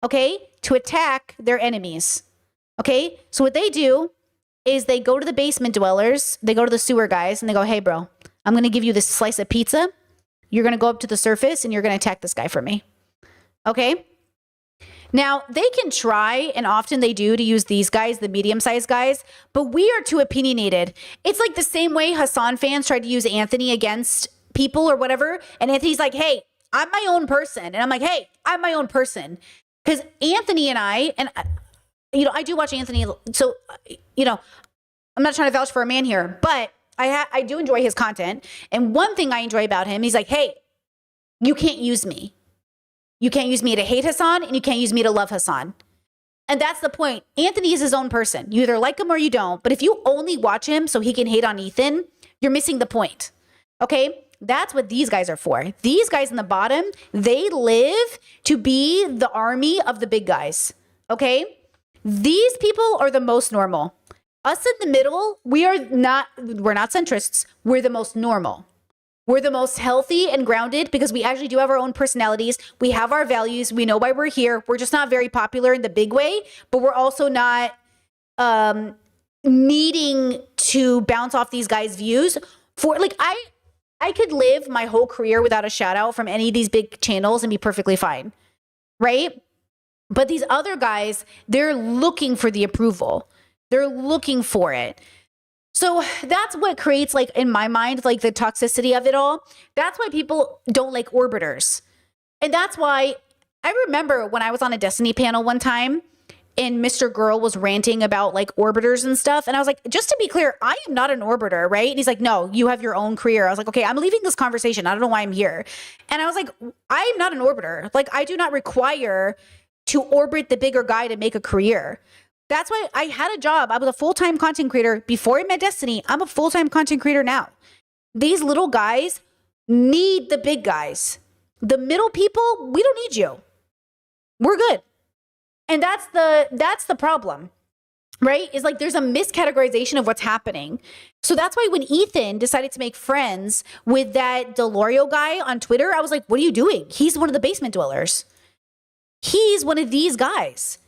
okay, to attack their enemies. Okay, so what they do is they go to the basement dwellers, they go to the sewer guys, and they go, hey, bro, I'm going to give you this slice of pizza. You're going to go up to the surface and you're going to attack this guy for me. Okay? Now, they can try, and often they do, to use these guys, the medium-sized guys, but we are too opinionated. It's like the same way Hassan fans tried to use Anthony against people or whatever, and Anthony's like, hey, I'm my own person. And I'm like, hey, I'm my own person. Because Anthony and I, I do watch Anthony, so, I'm not trying to vouch for a man here, but I do enjoy his content. And one thing I enjoy about him, he's like, hey, you can't use me. You can't use me to hate Hassan, and you can't use me to love Hassan. And that's the point. Anthony is his own person. You either like him or you don't. But if you only watch him so he can hate on Ethan, you're missing the point. Okay? That's what these guys are for. These guys in the bottom, they live to be the army of the big guys. Okay? These people are the most normal. Us in the middle, we're not centrists. We're the most normal. We're the most healthy and grounded because we actually do have our own personalities. We have our values. We know why we're here. We're just not very popular in the big way, but we're also not needing to bounce off these guys' views. For like, I could live my whole career without a shout out from any of these big channels and be perfectly fine, right? But these other guys, they're looking for the approval. They're looking for it. So that's what creates, like, in my mind, like the toxicity of it all. That's why people don't like orbiters. And that's why I remember when I was on a Destiny panel one time and Mr. Girl was ranting about like orbiters and stuff. And I was like, just to be clear, I am not an orbiter, right? And he's like, no, you have your own career. I was like, okay, I'm leaving this conversation. I don't know why I'm here. And I was like, I'm not an orbiter. Like, I do not require to orbit the bigger guy to make a career. That's why I had a job. I was a full-time content creator before I met Destiny. I'm a full-time content creator now. These little guys need the big guys. The middle people, we don't need you. We're good. And that's the problem, right? Is like there's a miscategorization of what's happening. So that's why when Ethan decided to make friends with that Delorio guy on Twitter, I was like, what are you doing? He's one of the basement dwellers. He's one of these guys.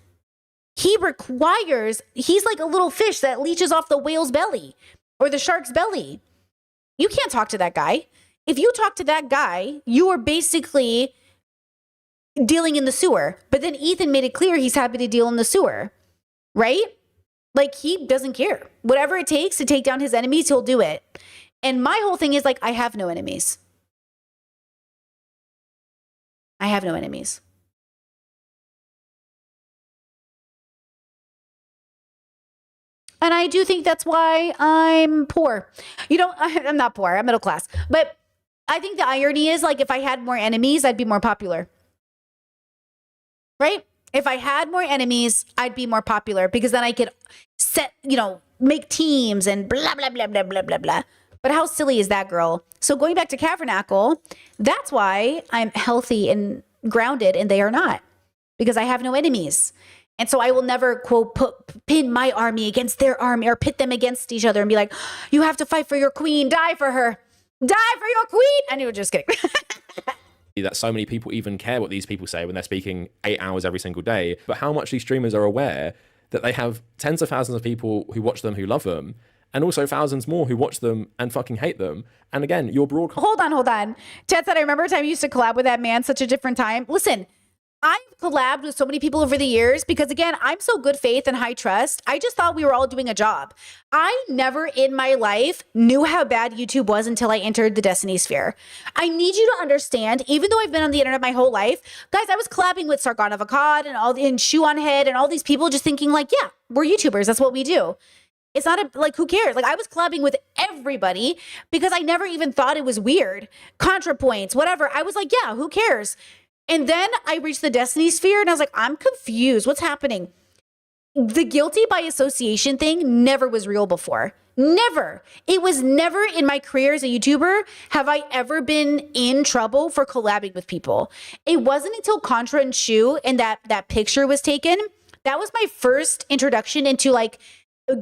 He's like a little fish that leeches off the whale's belly or the shark's belly. You can't talk to that guy. If you talk to that guy, you are basically dealing in the sewer. But then Ethan made it clear he's happy to deal in the sewer, right? Like, he doesn't care. Whatever it takes to take down his enemies, he'll do it. And my whole thing is like, I have no enemies. I have no enemies. And I do think that's why I'm poor. I'm not poor. I'm middle class. But I think the irony is, like, if I had more enemies, I'd be more popular. Right? If I had more enemies, I'd be more popular because then I could make teams and blah, blah, blah, blah, blah, blah, blah. But how silly is that, girl? So going back to Cavernacle, that's why I'm healthy and grounded and they are not, because I have no enemies. And so I will never, quote, pin my army against their army or pit them against each other and be like, you have to fight for your queen, die for her, die for your queen. I knew, just kidding. That so many people even care what these people say when they're speaking 8 hours every single day, but how much these streamers are aware that they have tens of thousands of people who watch them, who love them, and also thousands more who watch them and fucking hate them. And again, your broadcast. Hold on. Ted said, I remember a time you used to collab with that man, such a different time. Listen, I've collabed with so many people over the years because, again, I'm so good faith and high trust. I just thought we were all doing a job. I never in my life knew how bad YouTube was until I entered the Destiny sphere. I need you to understand, even though I've been on the internet my whole life, guys, I was collabing with Sargon of Akkad and Shoe on Head and all these people just thinking like, yeah, we're YouTubers. That's what we do. It's not like, who cares? Like, I was collabing with everybody because I never even thought it was weird. ContraPoints, whatever. I was like, yeah, who cares? And then I reached the Destiny sphere and I was like, I'm confused. What's happening? The guilty by association thing never was real before. Never. It was never in my career as a YouTuber have I ever been in trouble for collabing with people. It wasn't until Contra and Shoe and that picture was taken. That was my first introduction into like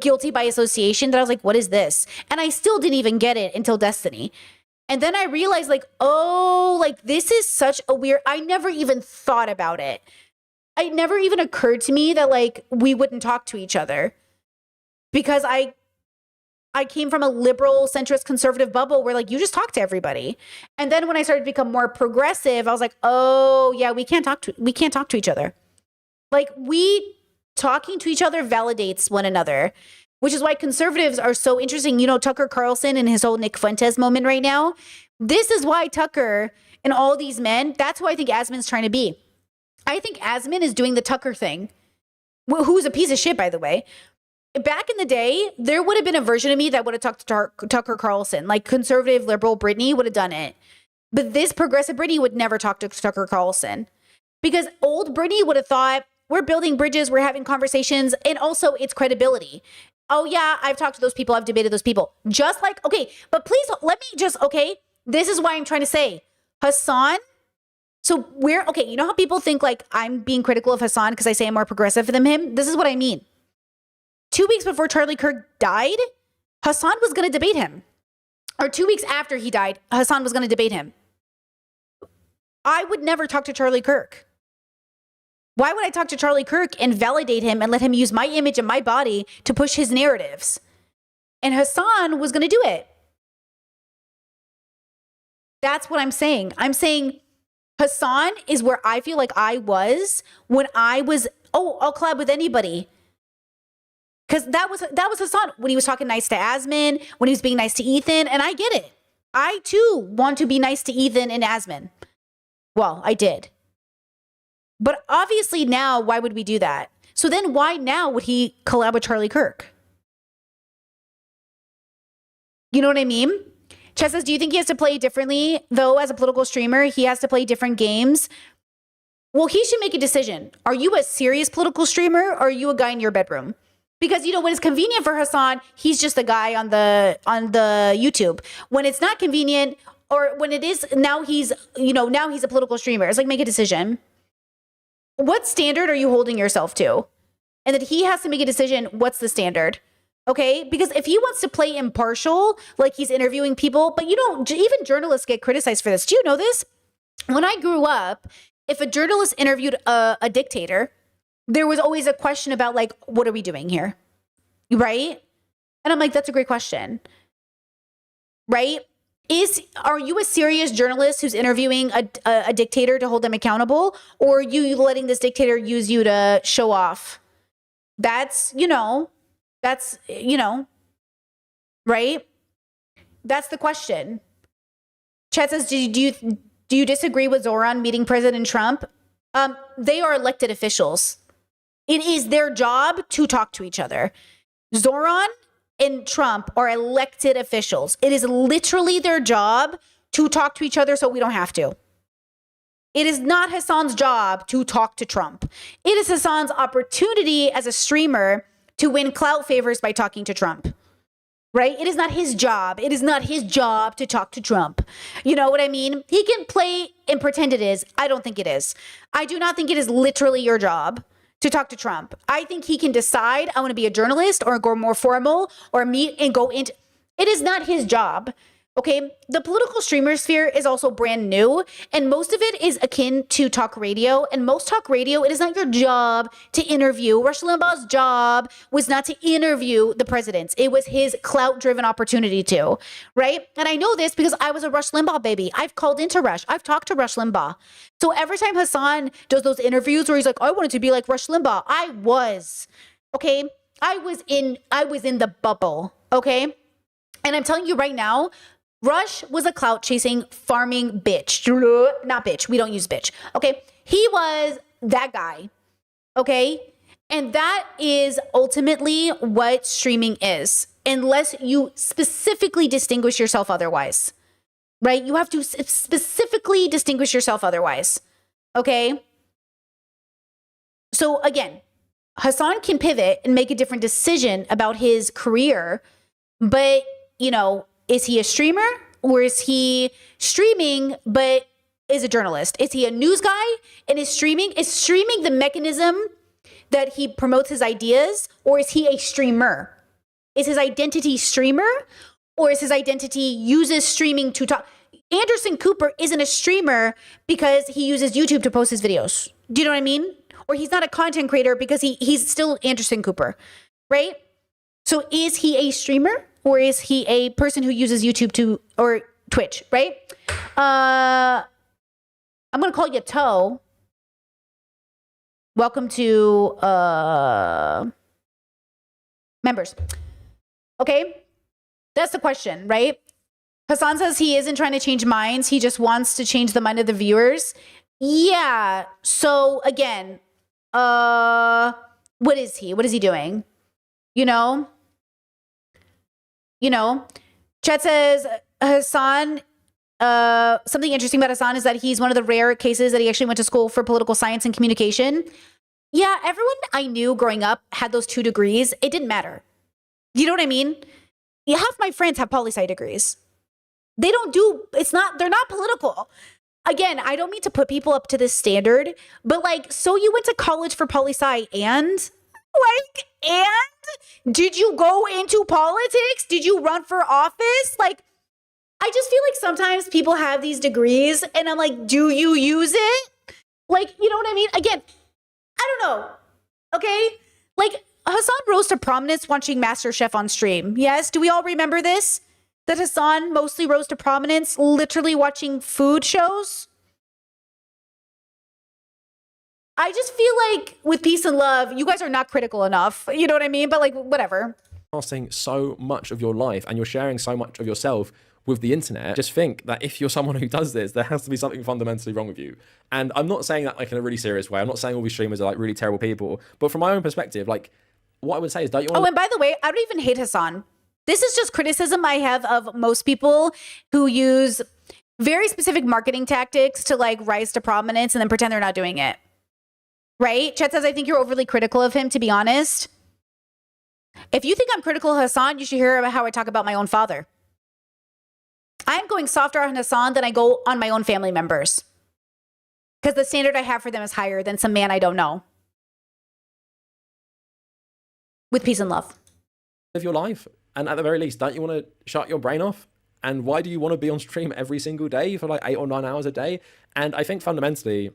guilty by association that I was like, what is this? And I still didn't even get it until Destiny. And then I realized like, oh, like this is such a weird, I never even thought about it. it never even occurred to me that like we wouldn't talk to each other, because I came from a liberal, centrist, conservative bubble where like you just talk to everybody. And then when I started to become more progressive, I was like, oh yeah, we can't talk to each other. Like talking to each other validates one another, which is why conservatives are so interesting. You know, Tucker Carlson and his whole Nick Fuentes moment right now. This is why Tucker and all these men, that's who I think Asmin's trying to be. I think Asmin is doing the Tucker thing, who's a piece of shit, by the way. Back in the day, there would have been a version of me that would have talked to Tucker Carlson. Like conservative, liberal Britney would have done it. But this progressive Britney would never talk to Tucker Carlson. Because old Britney would have thought, we're building bridges, we're having conversations, and also it's credibility. Oh yeah, I've talked to those people, I've debated those people. Just like, okay, but please let me just, okay, this is why I'm trying to say, Hasan, so okay, you know how people think like I'm being critical of Hasan because I say I'm more progressive than him? This is what I mean. 2 weeks before Charlie Kirk died, Hasan was going to debate him. Or 2 weeks after he died, Hasan was going to debate him. I would never talk to Charlie Kirk. Why would I talk to Charlie Kirk and validate him and let him use my image and my body to push his narratives? And Hasan was going to do it. That's what I'm saying. I'm saying Hasan is where I feel like I was when I was, I'll collab with anybody. Because that was Hasan when he was talking nice to Asmin, when he was being nice to Ethan, and I get it. I too want to be nice to Ethan and Asmin. Well, I did. But obviously now, why would we do that? So then why now would he collab with Charlie Kirk? You know what I mean? Chess says, do you think he has to play differently? Though as a political streamer, he has to play different games. Well, he should make a decision. Are you a serious political streamer or are you a guy in your bedroom? Because, you know, when it's convenient for Hasan, he's just a guy on the YouTube. When it's not convenient, or when it is, now he's a political streamer. It's like, make a decision. What standard are you holding yourself to? And that he has to make a decision, what's the standard? Okay? Because if he wants to play impartial, like he's interviewing people, but even journalists get criticized for this. Do you know this? When I grew up, if a journalist interviewed a dictator, there was always a question about like, what are we doing here? Right? And I'm like, that's a great question. Right? Are you a serious journalist who's interviewing a dictator to hold them accountable? Or are you letting this dictator use you to show off? That's, right? That's the question. Chat says, do you disagree with Zoran meeting President Trump? They are elected officials. It is their job to talk to each other. Zoran and Trump are elected officials. It is literally their job to talk to each other so we don't have to. It is not Hasan's job to talk to Trump. It is Hasan's opportunity as a streamer to win clout favors by talking to Trump. Right? It is not his job. It is not his job to talk to Trump. You know what I mean? He can play and pretend it is. I don't think it is. I do not think it is literally your job to talk to Trump. I think he can decide, I want to be a journalist or go more formal or meet and go into. It is not his job. Okay, the political streamer sphere is also brand new, and most of it is akin to talk radio. And most talk radio, it is not your job to interview. Rush Limbaugh's job was not to interview the presidents. It was his clout-driven opportunity to, right? And I know this because I was a Rush Limbaugh baby. I've called into Rush. I've talked to Rush Limbaugh. So every time Hasan does those interviews where he's like, I wanted to be like Rush Limbaugh, I was, okay? I was in the bubble, okay? And I'm telling you right now, Rush was a clout chasing farming bitch. Not bitch. We don't use bitch. Okay. He was that guy. Okay. And that is ultimately what streaming is, unless you specifically distinguish yourself otherwise, right? You have to specifically distinguish yourself otherwise. Okay. So again, Hasan can pivot and make a different decision about his career, but is he a streamer or is he streaming but is a journalist? Is he a news guy and is streaming? Is streaming the mechanism that he promotes his ideas, or is he a streamer? Is his identity streamer, or is his identity uses streaming to talk? Anderson Cooper isn't a streamer because he uses YouTube to post his videos. Do you know what I mean? or he's not a content creator because he's still Anderson Cooper, right? So is he a streamer or is he a person who uses YouTube or Twitch, right? I'm going to call you Toe. Welcome to members. Okay? That's the question, right? Hasan says he isn't trying to change minds. He just wants to change the mind of the viewers. Yeah. So again, what is he? What is he doing? You know? Chet says Hasan, something interesting about Hasan is that he's one of the rare cases that he actually went to school for political science and communication. Yeah, everyone I knew growing up had those 2 degrees. It didn't matter. You know what I mean? Yeah, half my friends have poli-sci degrees. They're not political. Again, I don't mean to put people up to this standard, but like, so you went to college for poli-sci and did you go into politics? Did you run for office? Like, I just feel like sometimes people have these degrees and I'm like, do you use it? Like, you know what I mean? Again, I don't know. Okay? Like, Hasan rose to prominence watching MasterChef on stream. Yes? Do we all remember this? That Hasan mostly rose to prominence literally watching food shows? I just feel like with peace and love, you guys are not critical enough. You know what I mean? But like, whatever. Casting so much of your life and you're sharing so much of yourself with the internet. Just think that if you're someone who does this, there has to be something fundamentally wrong with you. And I'm not saying that like in a really serious way. I'm not saying all these streamers are like really terrible people. But from my own perspective, like what I would say is, don't you want and by the way, I don't even hate Hasan. This is just criticism I have of most people who use very specific marketing tactics to like rise to prominence and then pretend they're not doing it. Right? Chet says, I think you're overly critical of him, to be honest. If you think I'm critical of Hasan, you should hear about how I talk about my own father. I'm going softer on Hasan than I go on my own family members. Because the standard I have for them is higher than some man I don't know. With peace and love. Live your life. And at the very least, don't you want to shut your brain off? And why do you want to be on stream every single day for like 8 or 9 hours a day? And I think fundamentally,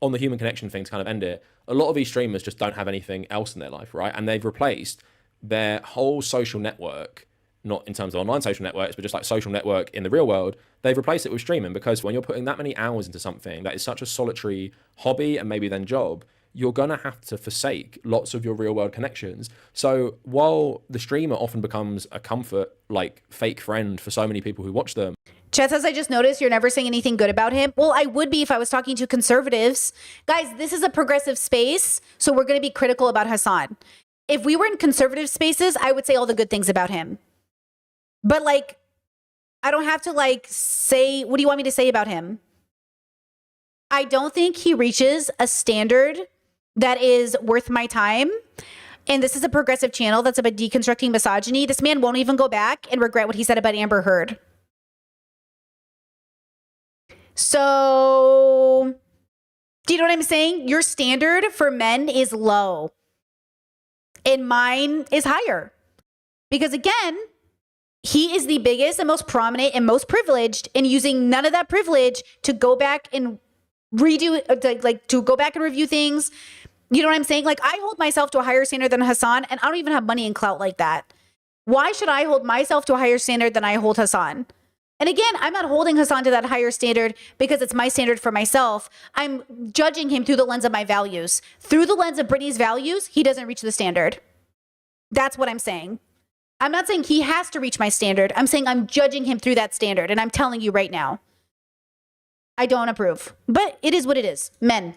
on the human connection thing to kind of end it, a lot of these streamers just don't have anything else in their life, right? And they've replaced their whole social network, not in terms of online social networks, but just like social network in the real world, they've replaced it with streaming, because when you're putting that many hours into something that is such a solitary hobby and maybe then job, you're going to have to forsake lots of your real world connections. So while the streamer often becomes a comfort, like fake friend for so many people who watch them. Chet says, I just noticed you're never saying anything good about him. Well, I would be if I was talking to conservatives. Guys, this is a progressive space, so we're going to be critical about Hasan. If we were in conservative spaces, I would say all the good things about him. But like, I don't have to like say, what do you want me to say about him? I don't think he reaches a standard that is worth my time. And this is a progressive channel that's about deconstructing misogyny. This man won't even go back and regret what he said about Amber Heard. So, do you know what I'm saying? Your standard for men is low. And mine is higher. Because again, he is the biggest and most prominent and most privileged, and using none of that privilege to go back and to go back and review things. You know what I'm saying? Like, I hold myself to a higher standard than Hasan, and I don't even have money and clout like that. Why should I hold myself to a higher standard than I hold Hasan? And again, I'm not holding Hasan to that higher standard because it's my standard for myself. I'm judging him through the lens of my values. Through the lens of Brittany's values, he doesn't reach the standard. That's what I'm saying. I'm not saying he has to reach my standard. I'm saying I'm judging him through that standard. And I'm telling you right now, I don't approve. But it is what it is. Men.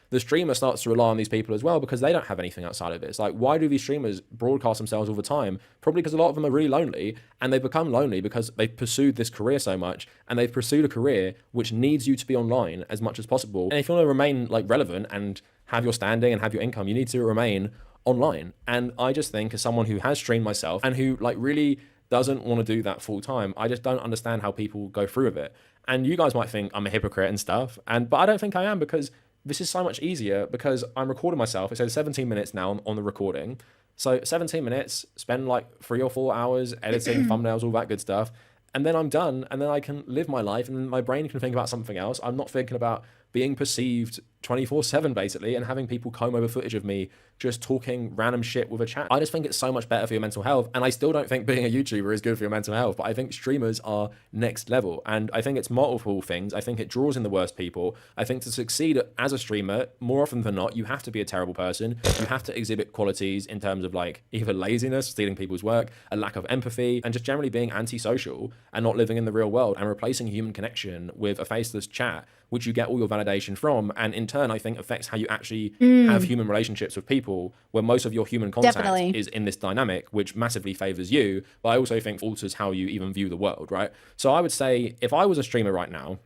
The streamer starts to rely on these people as well because they don't have anything outside of this. Like, why do these streamers broadcast themselves all the time? Probably because a lot of them are really lonely, and they've become lonely because they've pursued this career so much, and they've pursued a career which needs you to be online as much as possible. And if you want to remain like relevant and have your standing and have your income, you need to remain online. And I just think, as someone who has streamed myself and who like really doesn't want to do that full time, I just don't understand how people go through with it. And you guys might think I'm a hypocrite and stuff, but I don't think I am, because this is so much easier because I'm recording myself. It says 17 minutes now on the recording. So 17 minutes, spend like 3 or 4 hours editing thumbnails, all that good stuff. And then I'm done, and then I can live my life, and my brain can think about something else. I'm not thinking about being perceived 24/7 basically, and having people comb over footage of me just talking random shit with a chat. I just think it's so much better for your mental health, and I still don't think being a YouTuber is good for your mental health, but I think streamers are next level, and I think it's multiple things. I think it draws in the worst people. I think to succeed as a streamer, more often than not, you have to be a terrible person. You have to exhibit qualities in terms of like either laziness, stealing people's work, a lack of empathy, and just generally being antisocial and not living in the real world, and replacing human connection with a faceless chat, which you get all your validation from, and in turn I think affects how you actually have human relationships with people, where most of your human contact Definitely. is in this dynamic, which massively favors you, but I also think alters how you even view the world, right? So I would say if I was a streamer right now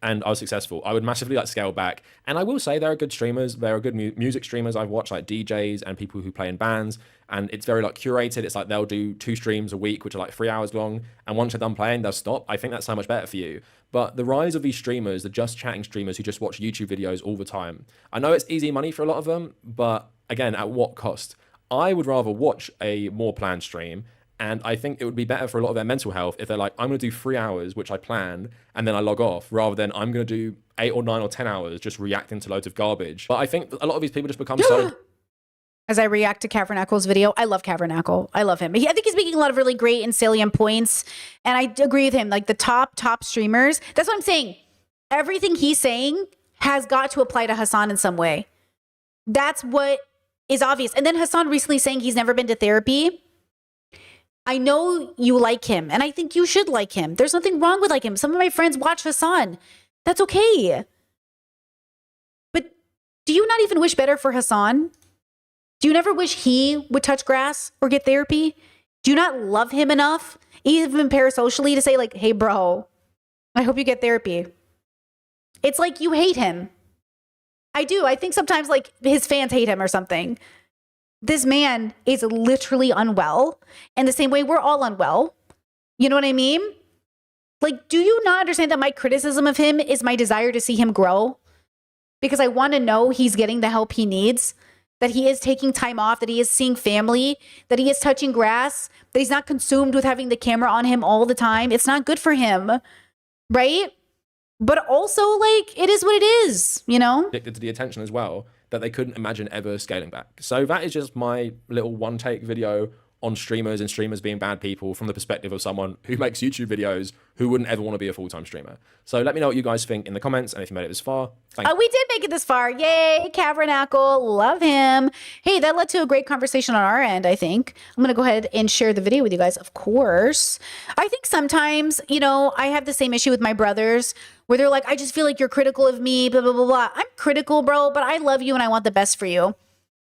and I was successful, I would massively like scale back. And I will say there are good streamers, there are good music streamers I've watched, like DJs and people who play in bands, and it's very like curated. It's like they'll do 2 streams a week, which are like 3 hours long, and once they're done playing, they'll stop. I think that's so much better for you. But the rise of these streamers, the just chatting streamers who just watch YouTube videos all the time, I know it's easy money for a lot of them, but again, at what cost? I would rather watch a more planned stream, and I think it would be better for a lot of their mental health if they're like, I'm going to do 3 hours, which I planned, and then I log off, rather than I'm going to do 8 or 9 or 10 hours just reacting to loads of garbage. But I think a lot of these people just become so... As I react to Cavernacle's video, I love Cavernacle. I love him. I think he's making a lot of really great and salient points. And I agree with him. Like the top streamers, that's what I'm saying. Everything he's saying has got to apply to Hasan in some way. That's what is obvious. And then Hasan recently saying he's never been to therapy. I know you like him, and I think you should like him. There's nothing wrong with like him. Some of my friends watch Hasan. That's okay. But do you not even wish better for Hasan? Do you never wish he would touch grass or get therapy? Do you not love him enough, even parasocially, to say like, hey, bro, I hope you get therapy? It's like you hate him. I do. I think sometimes like his fans hate him or something. This man is literally unwell. And the same way we're all unwell. You know what I mean? Like, do you not understand that my criticism of him is my desire to see him grow? Because I want to know he's getting the help he needs, that he is taking time off, that he is seeing family, that he is touching grass, that he's not consumed with having the camera on him all the time. It's not good for him, right? But also, like, it is what it is, you know? Addicted to the attention as well, that they couldn't imagine ever scaling back. So that is just my little one-take video on streamers and streamers being bad people from the perspective of someone who makes YouTube videos who wouldn't ever want to be a full-time streamer. So let me know what you guys think in the comments, and if you made it this far, thank you. We did make it this far. Yay, Cavernacle. Love him. Hey, that led to a great conversation on our end, I think. I'm going to go ahead and share the video with you guys, of course. I think sometimes, you know, I have the same issue with my brothers where they're like, I just feel like you're critical of me, blah, blah, blah, blah. I'm critical, bro, but I love you and I want the best for you.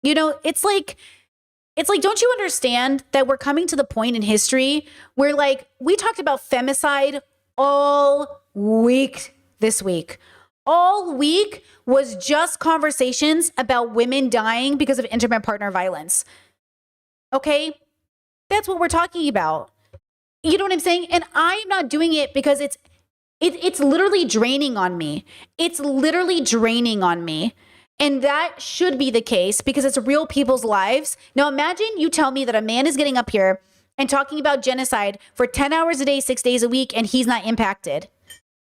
You know, it's like, don't you understand that we're coming to the point in history where, like, we talked about femicide all week this week. All week was just conversations about women dying because of intimate partner violence. Okay? That's what we're talking about. You know what I'm saying? And I'm not doing it because it's literally draining on me. It's literally draining on me. And that should be the case because it's real people's lives. Now imagine you tell me that a man is getting up here and talking about genocide for 10 hours a day, 6 days a week, and he's not impacted.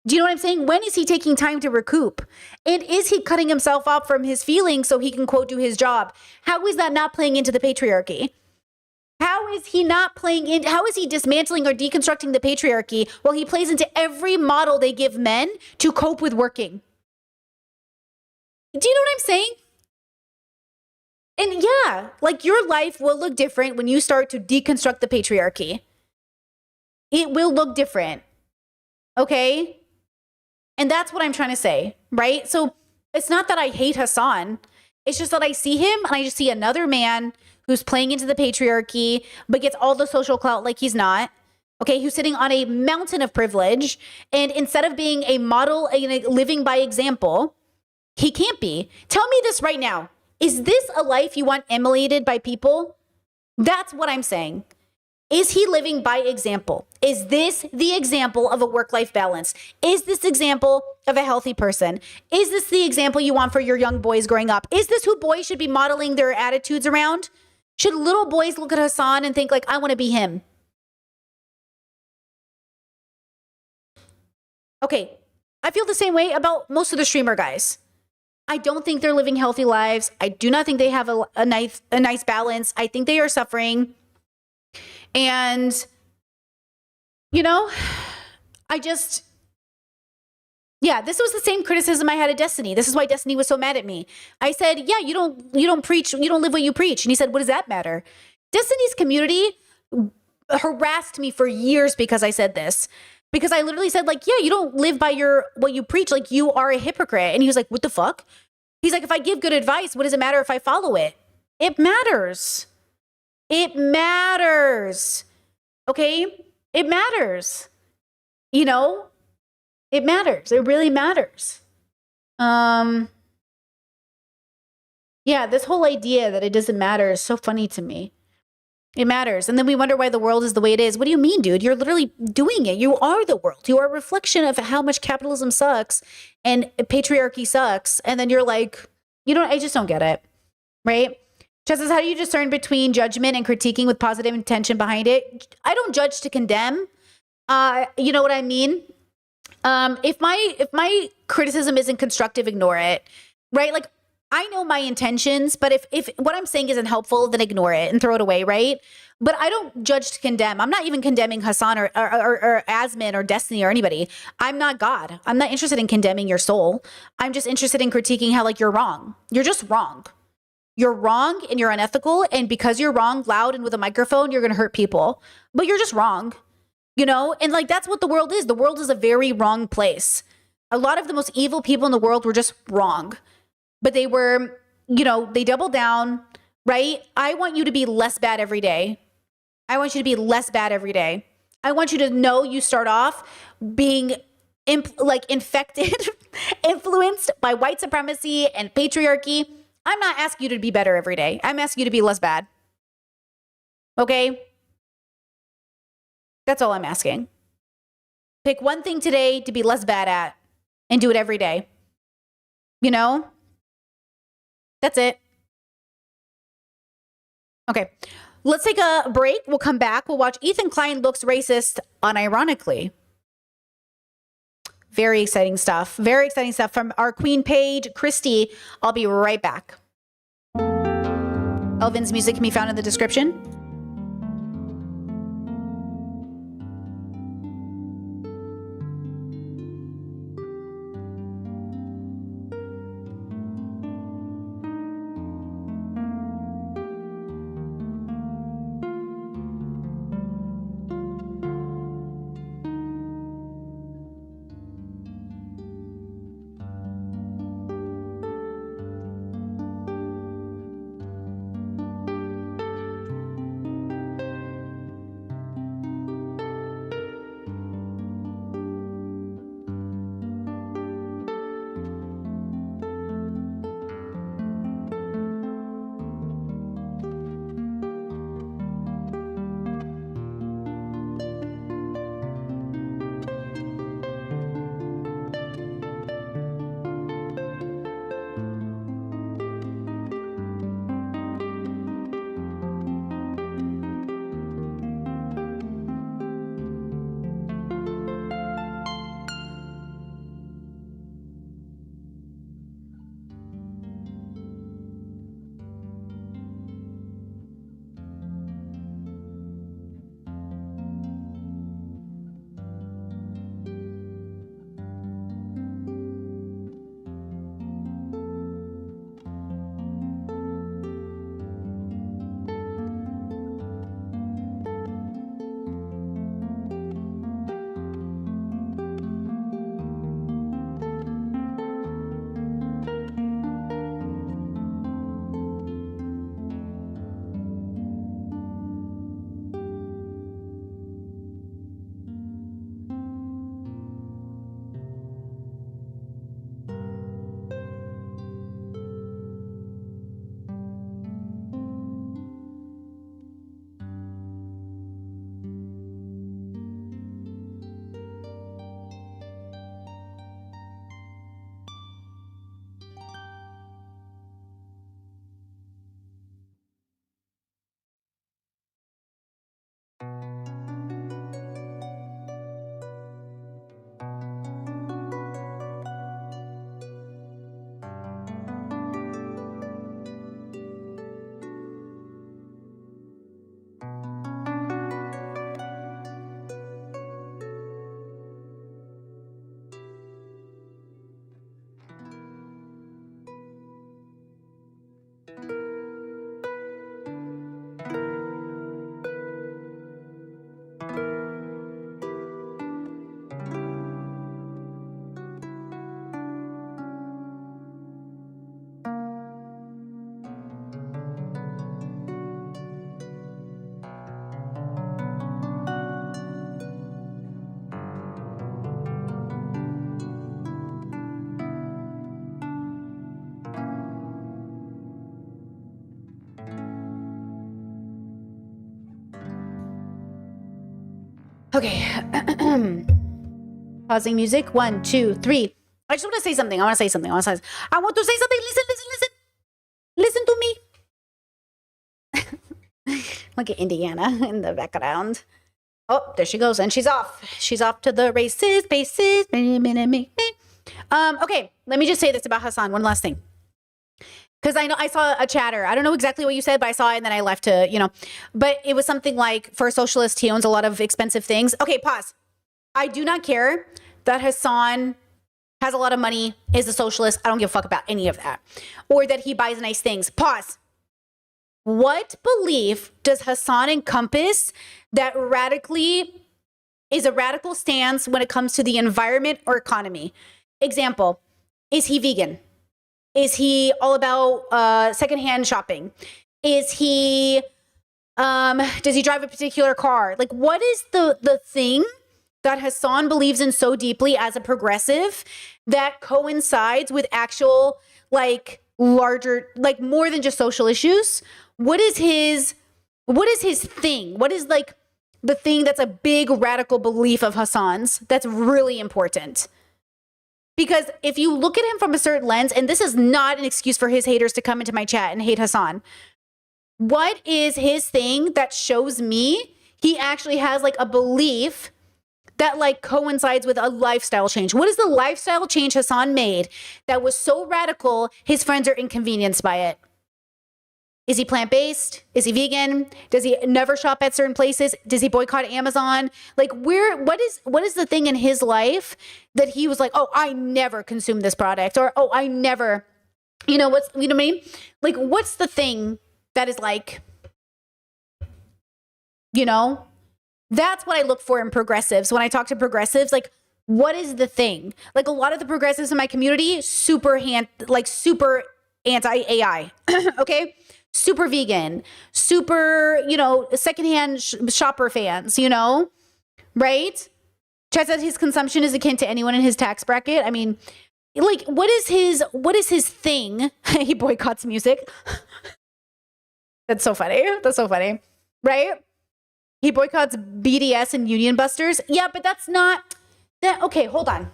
Do you know what I'm saying? When is he taking time to recoup? And is he cutting himself off from his feelings so he can, quote, do his job? How is that not playing into the patriarchy? How is he not playing in? How is he dismantling or deconstructing the patriarchy while he plays into every model they give men to cope with working? Do you know what I'm saying? And yeah, like your life will look different when you start to deconstruct the patriarchy. It will look different. Okay? And that's what I'm trying to say, right? So it's not that I hate Hasan. It's just that I see him and I just see another man who's playing into the patriarchy, but gets all the social clout like he's not. Okay, who's sitting on a mountain of privilege. And instead of being a model, living by example, he can't be. Tell me this right now. Is this a life you want emulated by people? That's what I'm saying. Is he living by example? Is this the example of a work-life balance? Is this example of a healthy person? Is this the example you want for your young boys growing up? Is this who boys should be modeling their attitudes around? Should little boys look at Hasan and think like, I want to be him? Okay, I feel the same way about most of the streamer guys. I don't think they're living healthy lives. I do not think they have a nice balance. I think they are suffering. And, you know, yeah, this was the same criticism I had of Destiny. This is why Destiny was so mad at me. I said, yeah, you don't preach, you don't live what you preach. And he said, what does that matter? Destiny's community harassed me for years because I said this. Because I literally said, like, yeah, you don't live by what you preach. Like, you are a hypocrite. And he was like, what the fuck? He's like, if I give good advice, what does it matter if I follow it? It matters. It matters. Okay? It matters. You know? It matters. It really matters. Yeah, this whole idea that it doesn't matter is so funny to me. It matters. And then we wonder why the world is the way it is. What do you mean, dude? You're literally doing it. You are the world. You are a reflection of how much capitalism sucks and patriarchy sucks. And then you're like, I just don't get it. Right? Chess says, how do you discern between judgment and critiquing with positive intention behind it? I don't judge to condemn. You know what I mean? If my criticism isn't constructive, ignore it. Right? Like, I know my intentions, but if what I'm saying isn't helpful, then ignore it and throw it away, right? But I don't judge to condemn. I'm not even condemning Hassan or Asmin or Destiny or anybody. I'm not God. I'm not interested in condemning your soul. I'm just interested in critiquing how, like, you're wrong. You're just wrong. You're wrong and you're unethical. And because you're wrong, loud and with a microphone, you're going to hurt people. But you're just wrong, And, like, that's what the world is. The world is a very wrong place. A lot of the most evil people in the world were just wrong. But they were, they doubled down, right? I want you to be less bad every day. I want you to be less bad every day. I want you to know you start off being infected, influenced by white supremacy and patriarchy. I'm not asking you to be better every day. I'm asking you to be less bad. Okay? That's all I'm asking. Pick one thing today to be less bad at and do it every day. That's it. Okay, let's take a break. We'll come back. We'll watch Ethan Klein looks racist unironically. Very exciting stuff. Very exciting stuff from our queen page, Christy. I'll be right back. Elvin's music can be found in the description. Okay. Pausing music. 1, 2, 3. I just want to say something. I want to say something. Listen. Listen to me. Look at Indiana in the background. Oh, there she goes. And she's off. She's off to the races, paces. Okay, let me just say this about Hasan. One last thing. Because I know I saw a chatter. I don't know exactly what you said, but I saw it and then I left to, But it was something like, for a socialist, he owns a lot of expensive things. Okay, pause. I do not care that Hasan has a lot of money, is a socialist. I don't give a fuck about any of that. Or that he buys nice things. Pause. What belief does Hasan encompass that radically is a radical stance when it comes to the environment or economy? Example, is he vegan? Is he all about secondhand shopping? Is he, does he drive a particular car? Like, what is the thing that Hasan believes in so deeply as a progressive that coincides with actual, like, larger, like, more than just social issues? What is his thing? What is, like, the thing that's a big radical belief of Hasan's that's really important? Because if you look at him from a certain lens, and this is not an excuse for his haters to come into my chat and hate Hasan, what is his thing that shows me he actually has, like, a belief that, like, coincides with a lifestyle change? What is the lifestyle change Hasan made that was so radical his friends are inconvenienced by it? Is he plant-based? Is he vegan? Does he never shop at certain places? Does he boycott Amazon? Like, what is the thing in his life that he was like, oh, I never consume this product, or oh, I never, you know what I mean? Like, what's the thing that is like, that's what I look for in progressives. When I talk to progressives, like, what is the thing? Like, a lot of the progressives in my community, super anti-AI, okay? Super vegan, super, secondhand shopper fans, right? Chad says his consumption is akin to anyone in his tax bracket. I mean, like, what is his thing? He boycotts music. That's so funny. Right? He boycotts BDS and Union Busters. Yeah, but that's not that. Okay, hold on.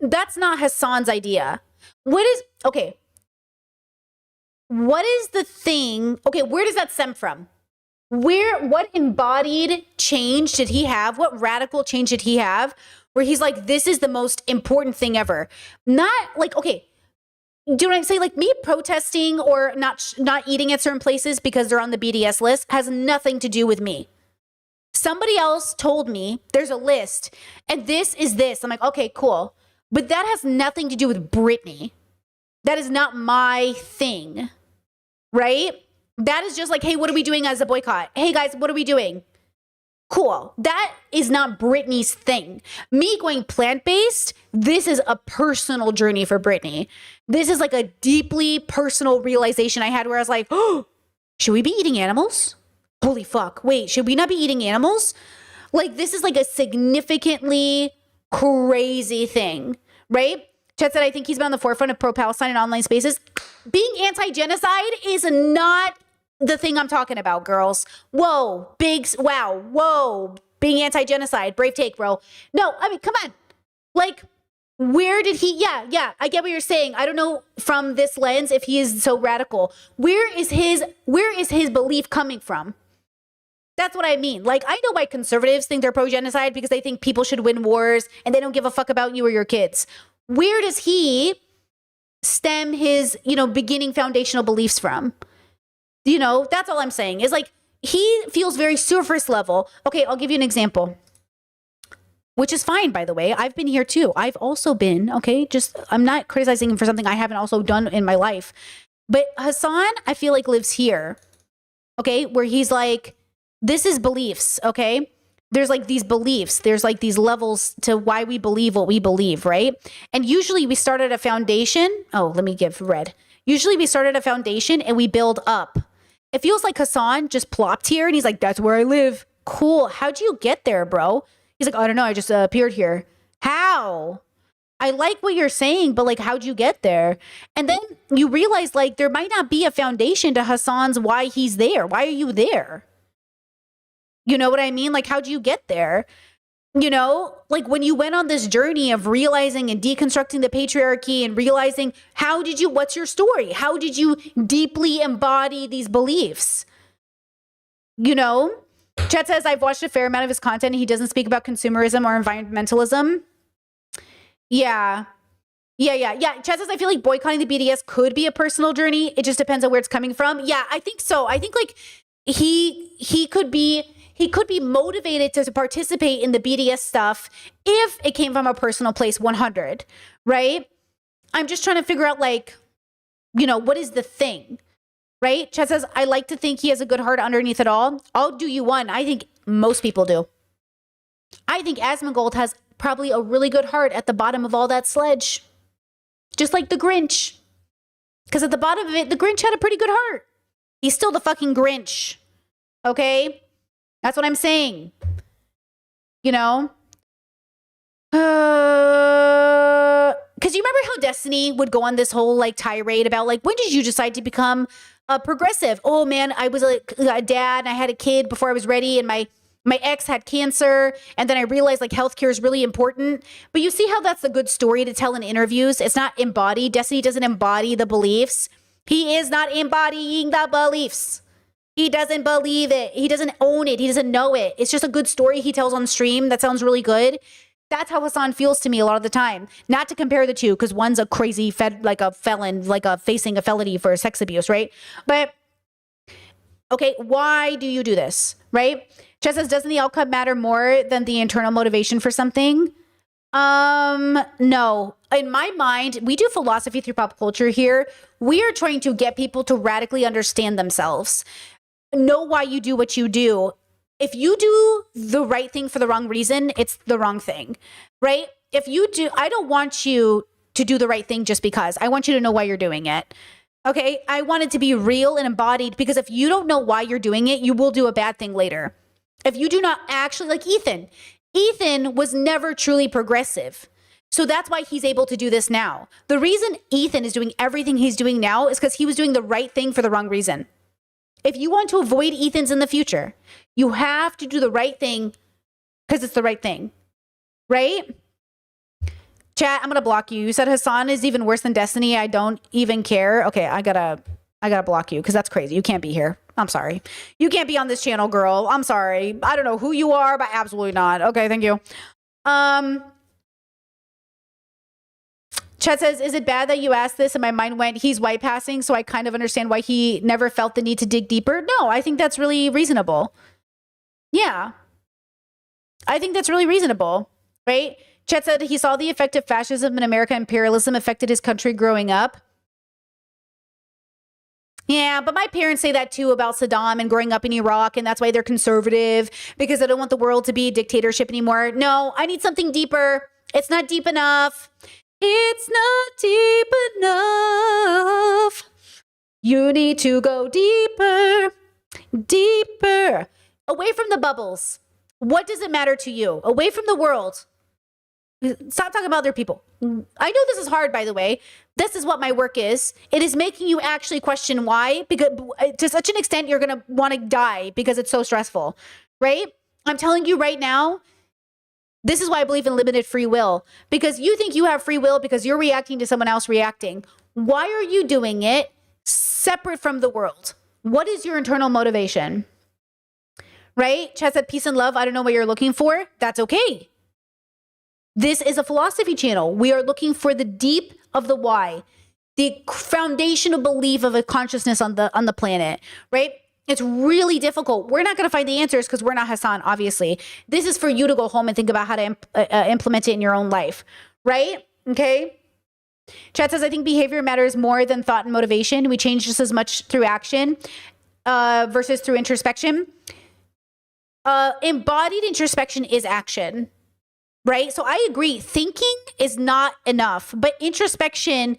That's not Hasan's idea. What is the thing? Okay, where does that stem from? What embodied change did he have? What radical change did he have where he's like, this is the most important thing ever? Not like, okay, do you know what I'm saying? Like, me protesting or not eating at certain places because they're on the BDS list has nothing to do with me. Somebody else told me there's a list and this is this. I'm like, okay, cool. But that has nothing to do with Britney. That is not my thing, right? That is just like, hey, what are we doing as a boycott? Hey, guys, what are we doing? Cool. That is not Britney's thing. Me going plant-based, this is a personal journey for Britney. This is like a deeply personal realization I had where I was like, oh, should we be eating animals? Holy fuck. Wait, should we not be eating animals? Like, this is like a significantly crazy thing, right? Chet said, I think he's been on the forefront of pro-Palestine in online spaces. Being anti-genocide is not the thing I'm talking about, girls. Whoa, wow, whoa. Being anti-genocide, brave take, bro. No, I mean, come on. Like, where did he, yeah, I get what you're saying. I don't know from this lens if he is so radical. Where is his belief coming from? That's what I mean. Like, I know why conservatives think they're pro-genocide because they think people should win wars and they don't give a fuck about you or your kids. Where does he stem his, beginning foundational beliefs from? That's all I'm saying is like, he feels very surface level. Okay, I'll give you an example, which is fine, by the way. I've been here too. I've also been, okay, I'm not criticizing him for something I haven't also done in my life. But Hasan, I feel like lives here, okay, where he's like, this is beliefs, okay? There's like these beliefs. There's like these levels to why we believe what we believe, right? And usually we start at a foundation. Oh, let me give red. Usually we start at a foundation and we build up. It feels like Hasan just plopped here and he's like, that's where I live. Cool. How'd you get there, bro? He's like, I don't know. I just appeared here. How? I like what you're saying, but like, how'd you get there? And then you realize like there might not be a foundation to Hassan's why he's there. Why are you there? You know what I mean? Like, how'd you get there? You know, like when you went on this journey of realizing and deconstructing the patriarchy and realizing what's your story? How did you deeply embody these beliefs? You know, Chet says, I've watched a fair amount of his content. He doesn't speak about consumerism or environmentalism. Yeah. Chet says, I feel like boycotting the BDS could be a personal journey. It just depends on where it's coming from. Yeah, I think so. I think like he could be motivated to participate in the BDS stuff if it came from a personal place, 100, right? I'm just trying to figure out like, you know, what is the thing, right? Chet says, I like to think he has a good heart underneath it all. I'll do you one. I think most people do. I think Asmongold has probably a really good heart at the bottom of all that sledge. Just like the Grinch. Because at the bottom of it, the Grinch had a pretty good heart. He's still the fucking Grinch. Okay? That's what I'm saying. You know? Because you remember how Destiny would go on this whole like tirade about like, when did you decide to become a progressive? Oh man, I was a dad and I had a kid before I was ready, and my ex had cancer, and then I realized like healthcare is really important. But you see how that's a good story to tell in interviews? It's not embodied. Destiny doesn't embody the beliefs. He is not embodying the beliefs. He doesn't believe it. He doesn't own it. He doesn't know it. It's just a good story he tells on stream that sounds really good. That's how Hassan feels to me a lot of the time. Not to compare the two, because one's a crazy like a felon, like facing a felony for sex abuse, right? But okay, why do you do this, right? Chet says, doesn't the outcome matter more than the internal motivation for something? No. In my mind, we do philosophy through pop culture here. We are trying to get people to radically understand themselves. Know why you do what you do. If you do the right thing for the wrong reason, it's the wrong thing, right? If you do, I don't want you to do the right thing just because. I want you to know why you're doing it. Okay? I want it to be real and embodied, because if you don't know why you're doing it, you will do a bad thing later. If you do not actually, like Ethan was never truly progressive. So that's why he's able to do this now. The reason Ethan is doing everything he's doing now is because he was doing the right thing for the wrong reason. If you want to avoid Ethans in the future, you have to do the right thing because it's the right thing, right? Chat, I'm going to block you. You said Hassan is even worse than Destiny. I don't even care. Okay, I gotta block you because that's crazy. You can't be here. I'm sorry. You can't be on this channel, girl. I'm sorry. I don't know who you are, but absolutely not. Okay, thank you. Chet says, is it bad that you asked this? And my mind went, he's white passing, so I kind of understand why he never felt the need to dig deeper. No, I think that's really reasonable. Yeah. I think that's really reasonable, right? Chet said he saw the effect of fascism and American imperialism affected his country growing up. Yeah, but my parents say that too about Saddam and growing up in Iraq, and that's why they're conservative, because they don't want the world to be a dictatorship anymore. No, I need something deeper. It's not deep enough. It's not deep enough. You need to go deeper, deeper. Away from the bubbles. What does it matter to you? Away from the world. Stop talking about other people. I know this is hard, by the way. This is what my work is. It is making you actually question why, because to such an extent you're going to want to die because it's so stressful, right? I'm telling you right now, this is why I believe in limited free will, because you think you have free will because you're reacting to someone else reacting. Why are you doing it separate from the world? What is your internal motivation? Right? Chat said peace and love. I don't know what you're looking for. That's okay. This is a philosophy channel. We are looking for the deep of the why, the foundational belief of a consciousness on the planet, right? It's really difficult. We're not going to find the answers because we're not Hassan, obviously. This is for you to go home and think about how to implement it in your own life, right? Okay. Chat says, I think behavior matters more than thought and motivation. We change just as much through action versus through introspection. Embodied introspection is action, right? So I agree. Thinking is not enough, but introspection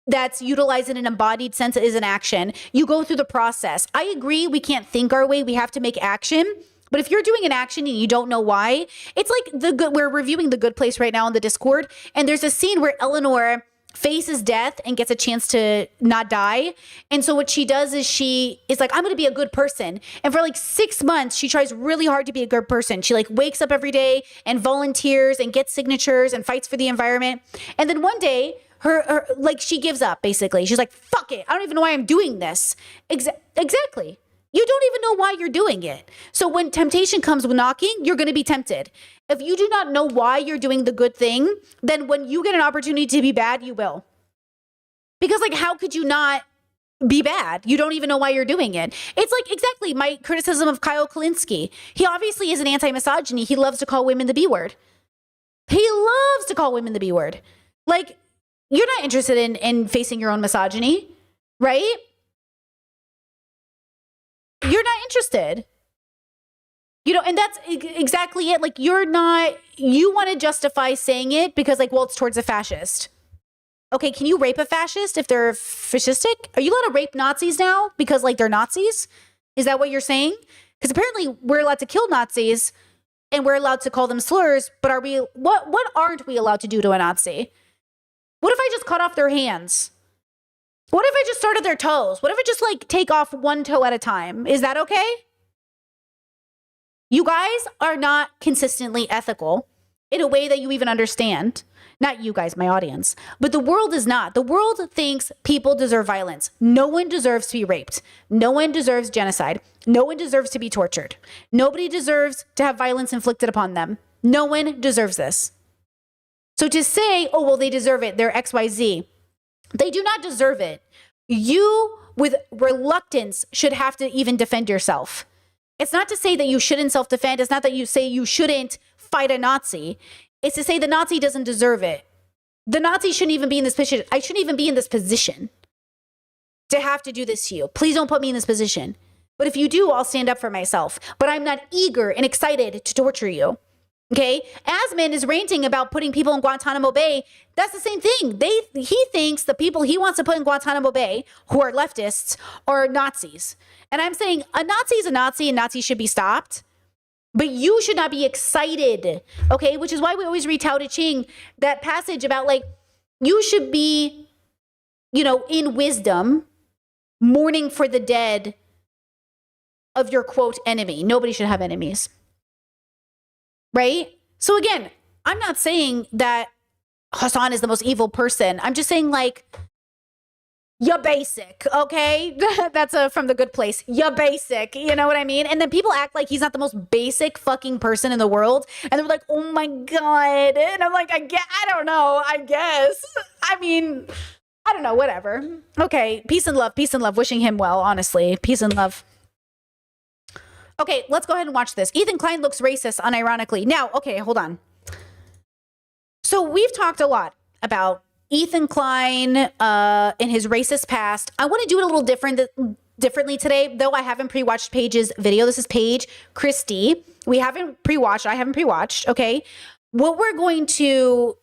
that's utilized in an embodied sense is an action. You go through the process. I agree we can't think our way. We have to make action. But if you're doing an action and you don't know why, it's like we're reviewing The Good Place right now on the Discord, and there's a scene where Eleanor faces death and gets a chance to not die. And so what she does is she is like, I'm going to be a good person. And for like 6 months, she tries really hard to be a good person. She like wakes up every day and volunteers and gets signatures and fights for the environment. And then one day, her like she gives up basically. She's like, fuck it. I don't even know why I'm doing this. Exactly. You don't even know why you're doing it. So when temptation comes knocking, you're going to be tempted. If you do not know why you're doing the good thing, then when you get an opportunity to be bad, you will. Because like, how could you not be bad? You don't even know why you're doing it. It's like exactly my criticism of Kyle Kalinske. He obviously is an anti-misogyny. He loves to call women the B word. He loves to call women the B word. Like, you're not interested in facing your own misogyny, right? You're not interested. You know, and that's exactly it. Like, you want to justify saying it because like, well, it's towards a fascist. Okay, can you rape a fascist if they're fascistic? Are you allowed to rape Nazis now because like they're Nazis? Is that what you're saying? Because apparently we're allowed to kill Nazis and we're allowed to call them slurs, but what aren't we allowed to do to a Nazi? What if I just cut off their hands? What if I just started their toes? What if I just like take off one toe at a time? Is that okay? You guys are not consistently ethical in a way that you even understand. Not you guys, my audience, but the world is not. The world thinks people deserve violence. No one deserves to be raped. No one deserves genocide. No one deserves to be tortured. Nobody deserves to have violence inflicted upon them. No one deserves this. So to say, oh, well, they deserve it, they're XYZ, they do not deserve it. You, with reluctance, should have to even defend yourself. It's not to say that you shouldn't self-defend. It's not that you say you shouldn't fight a Nazi. It's to say the Nazi doesn't deserve it. The Nazi shouldn't even be in this position. I shouldn't even be in this position to have to do this to you. Please don't put me in this position. But if you do, I'll stand up for myself. But I'm not eager and excited to torture you. Okay? Asman is ranting about putting people in Guantanamo Bay. That's the same thing. He thinks the people he wants to put in Guantanamo Bay, who are leftists, are Nazis. And I'm saying a Nazi is a Nazi and Nazis should be stopped. But you should not be excited, okay? Which is why we always read Tao Te Ching, that passage about like, you should be, you know, in wisdom, mourning for the dead of your quote enemy. Nobody should have enemies, right? So again, I'm not saying that Hassan is the most evil person. I'm just saying like, you're basic, okay? That's from The Good Place. You're basic, you know what I mean? And then people act like he's not the most basic fucking person in the world. And they're like, oh my God. And I'm like, I don't know, I guess. I mean, I don't know, whatever. Okay, peace and love, peace and love. Wishing him well, honestly. Peace and love. Okay, let's go ahead and watch this. Ethan Klein looks racist, unironically. Now, okay, hold on. So we've talked a lot about Ethan Klein in his racist past. I want to do it a little differently today, though I haven't pre-watched Paige's video. This is Paige Christie. We haven't pre-watched. I haven't pre-watched, okay? What we're going to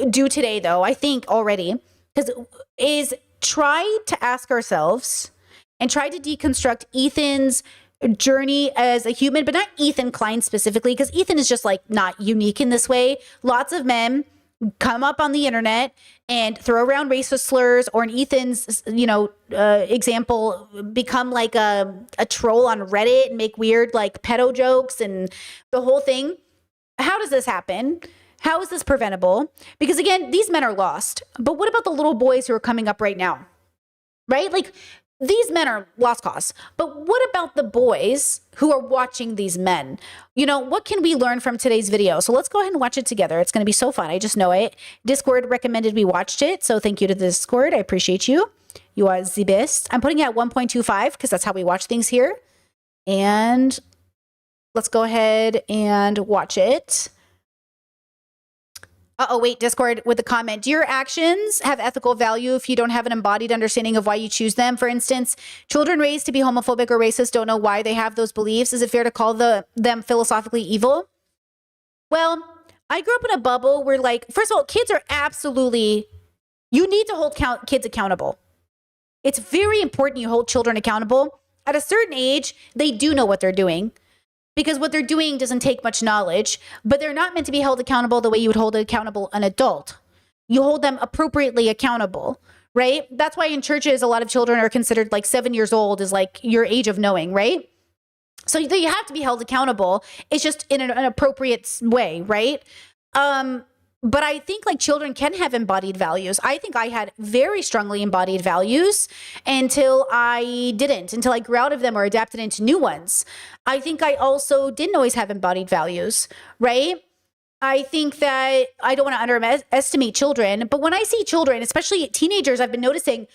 do today, though, I think already, is try to ask ourselves and try to deconstruct Ethan's journey as a human, but not Ethan Klein specifically, because Ethan is just like not unique in this way. Lots of men come up on the internet and throw around racist slurs, or in Ethan's, example, become like a troll on Reddit and make weird like pedo jokes and the whole thing. How does this happen? How is this preventable? Because again, these men are lost. But what about the little boys who are coming up right now? Right? Like, these men are lost cause. But what about the boys who are watching these men? You know, what can we learn from today's video? So let's go ahead and watch it together. It's going to be so fun. I just know it. Discord recommended we watched it. So thank you to the Discord. I appreciate you. You are the best. I'm putting it at 1.25 because that's how we watch things here. And let's go ahead and watch it. Uh-oh, wait, Discord with the comment. Do your actions have ethical value if you don't have an embodied understanding of why you choose them? For instance, children raised to be homophobic or racist don't know why they have those beliefs. Is it fair to call them philosophically evil? Well, I grew up in a bubble where, like, first of all, kids are absolutely, you need to hold kids accountable. It's very important you hold children accountable. At a certain age, they do know what they're doing. because what they're doing doesn't take much knowledge, but they're not meant to be held accountable the way you would hold accountable an adult. You hold them appropriately accountable, right? That's why in churches, a lot of children are considered like 7 years old is like your age of knowing, right? So you have to be held accountable. It's just in an appropriate way, right? But I think like children can have embodied values. I think I had very strongly embodied values until I didn't, until I grew out of them or adapted into new ones. I think I also didn't always have embodied values, right? I think that I don't want to underestimate children, but when I see children, especially teenagers, I've been noticing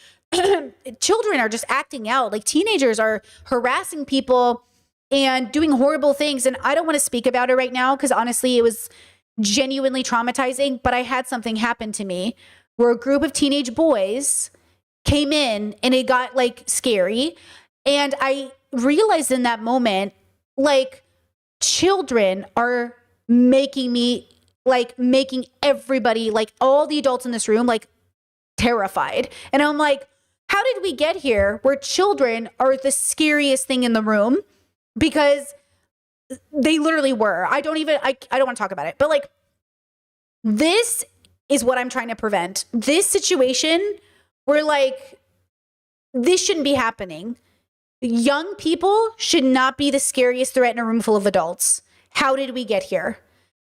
children are just acting out. Like teenagers are harassing people and doing horrible things. And I don't want to speak about it right now because honestly, it was genuinely traumatizing, but I had something happen to me where a group of teenage boys came in and it got like scary. And I realized in that moment, like children are making everybody, like all the adults in this room, like terrified. And I'm like, how did we get here where children are the scariest thing in the room? Because they literally were. I don't want to talk about it, but like, this is what I'm trying to prevent. This situation where like, this shouldn't be happening. Young people should not be the scariest threat in a room full of adults. How did we get here?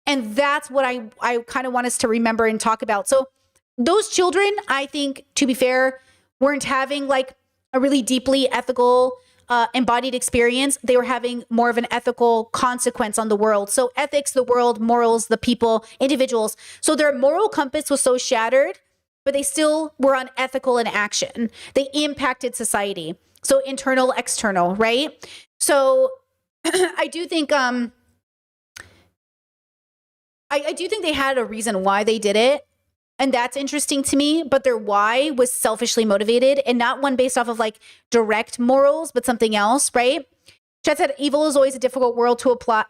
And that's what I kind of want us to remember and talk about. So those children, I think, to be fair, weren't having like a really deeply ethical embodied experience. They were having more of an ethical consequence on the world. So ethics, the world, morals, the people, individuals. So their moral compass was so shattered, but they still were unethical in action. They impacted society. So internal, external, right? So I do think I do think they had a reason why they did it. And that's interesting to me, but their why was selfishly motivated and not one based off of like direct morals, but something else, right? Chet said evil is always a difficult word to apply.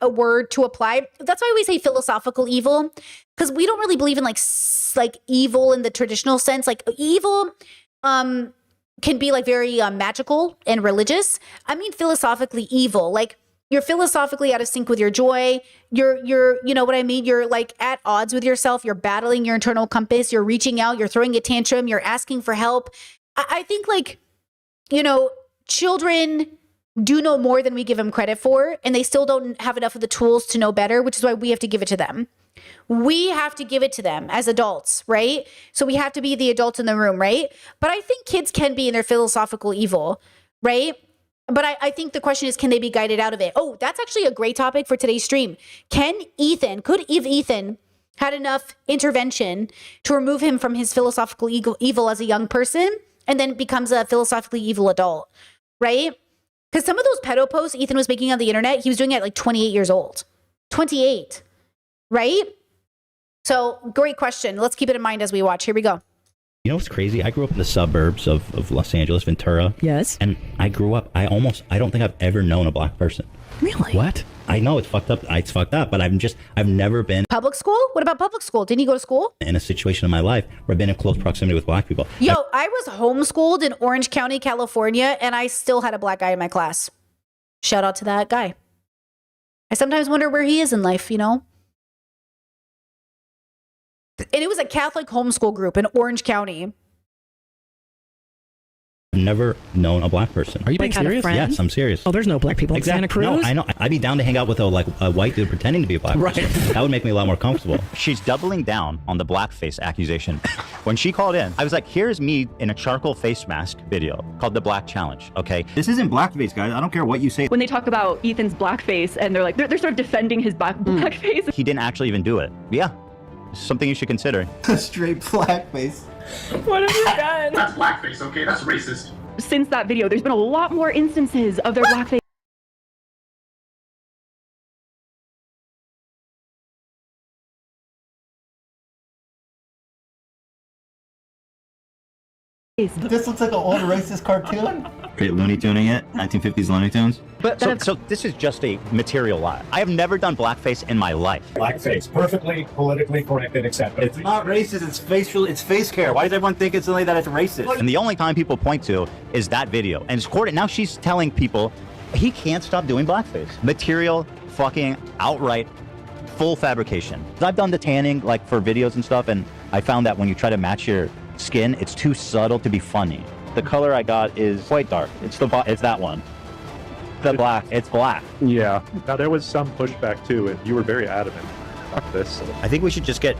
That's why we say philosophical evil, because we don't really believe in like evil in the traditional sense. Like evil can be like very magical and religious. I mean philosophically evil, like you're philosophically out of sync with your joy. You're, you know what I mean? You're like at odds with yourself. You're battling your internal compass. You're reaching out. You're throwing a tantrum. You're asking for help. I think like, you know, children do know more than we give them credit for, and they still don't have enough of the tools to know better, which is why we have to give it to them. We have to give it to them as adults, right? So we have to be the adults in the room, right? But I think kids can be in their philosophical evil, right? But I think the question is, can they be guided out of it? Oh, that's actually a great topic for today's stream. Could Ethan had enough intervention to remove him from his philosophical evil as a young person and then becomes a philosophically evil adult, right? Because some of those pedo posts Ethan was making on the internet, he was doing it at like 28 years old. 28, right? So great question. Let's keep it in mind as we watch. Here we go. You know what's crazy? I grew up in the suburbs of Los Angeles, Ventura. Yes. And I grew up, I don't think I've ever known a black person. Really? What? I know it's fucked up. It's fucked up, but I've never been Public school? What about public school? Didn't you go to school? in a situation in my life where I've been in close proximity with black people. Yo, I was homeschooled in Orange County, California, and I still had a black guy in my class. Shout out to that guy. I sometimes wonder where he is in life, you know? And it was a Catholic homeschool group in Orange County. I've never known a black person. Are you being serious? Yes, I'm serious. Oh, there's no black people in Santa Cruz? No, I know. I'd be down to hang out with a white dude pretending to be a black person. That would make me a lot more comfortable. She's doubling down on the blackface accusation. When she called in, I was like, here's me in a charcoal face mask video called The Black Challenge, okay? This isn't blackface, guys. I don't care what you say. When they talk about Ethan's blackface and they're like, they're sort of defending his blackface. He didn't actually even do it. Yeah, something you should consider. Straight blackface. What have you done? That's blackface, okay? That's racist. Since that video, there's been a lot more instances of their blackface. This looks like an old racist cartoon. Great Looney Tuning it, 1950s Looney Tunes. But so this is just a material lie. I have never done blackface in my life. Blackface, perfectly politically correct and acceptable. It's not racist, it's face care. Why does everyone think it's only that it's racist? And the only time people point to is that video. And it's court. Now she's telling people He can't stop doing blackface. Material, fucking outright, full fabrication. I've done the tanning like for videos and stuff, and I found that when you try to match your skin, it's too subtle to be funny. The color I got is quite dark. It's that one. The black. It's black. Yeah. Now there was some pushback too, and you were very adamant about this. I think we should just get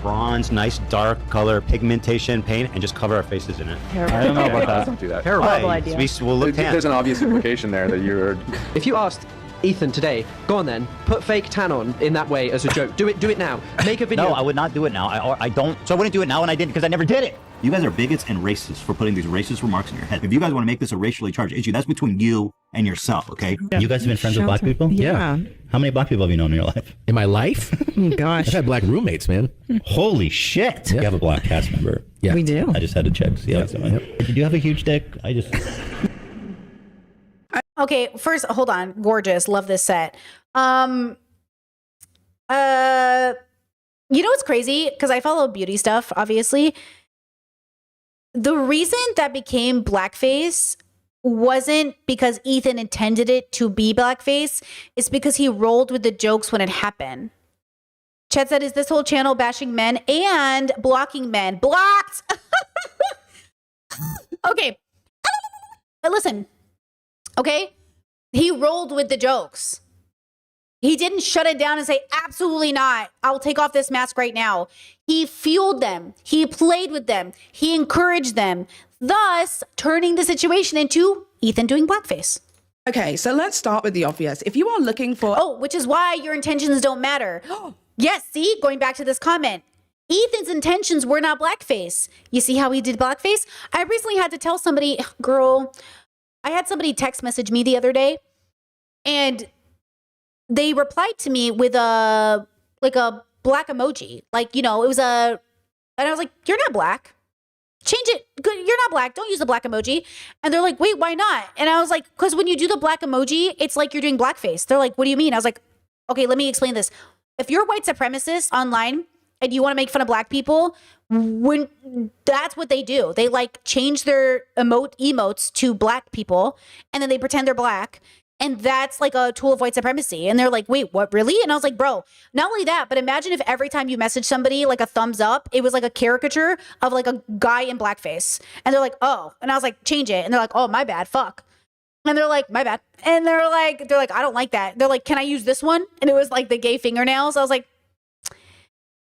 bronze, nice dark color pigmentation paint and just cover our faces in it. I don't know about that. Don't do that. Horrible idea. We'll look tan. There's an obvious implication there that you're. If you asked Ethan today, go on then, put fake tan on in that way as a joke. Do it now. Make a video. No, I would not do it now. I don't. So I wouldn't do it now, and I didn't because I never did it. You guys are bigots and racists for putting these racist remarks in your head. If you guys want to make this a racially charged issue, that's between you and yourself, okay? You guys have been friends with black people? Yeah. How many black people have you known in your life? In my life? Gosh. I've had black roommates, man. Holy shit. You have a black cast member. Yeah. We do. I just had to check to see how it's going. Did you have a huge dick? I just... Okay, first, hold on. Gorgeous. Love this set. You know what's crazy? Because I follow beauty stuff, obviously. The reason that became blackface wasn't because Ethan intended it to be blackface. It's because he rolled with the jokes when it happened. Chet said, is this whole channel bashing men and blocking men? Blocked! Okay. But listen. Okay? He rolled with the jokes. He didn't shut it down and say, absolutely not. I'll take off this mask right now. He fueled them. He played with them. He encouraged them, thus turning the situation into Ethan doing blackface. Okay, so let's start with the obvious. If you are looking for... Oh, which is why your intentions don't matter. Yes, see? Going back to this comment. Ethan's intentions were not blackface. You see how he did blackface? I recently had to tell somebody, girl, I had somebody text message me the other day, and they replied to me with a black emoji. Like, you know, it was and I was like, you're not black. Change it. You're not black. Don't use the black emoji. And they're like, wait, why not? And I was like, because when you do the black emoji, it's like you're doing blackface. They're like, what do you mean? I was like, okay, let me explain this. If you're a white supremacist online and you want to make fun of black people, when that's what they do. They like change their emotes to black people, and then they pretend they're black. And that's like a tool of white supremacy. And they're like, wait, what, really? And I was like, bro, not only that, but imagine if every time you message somebody like a thumbs up, it was like a caricature of like a guy in blackface. And they're like, oh. And I was like, change it. And they're like, oh, my bad, fuck. And they're like, my bad. And they're like, I don't like that. They're like, can I use this one? And it was like the gay fingernails. I was like,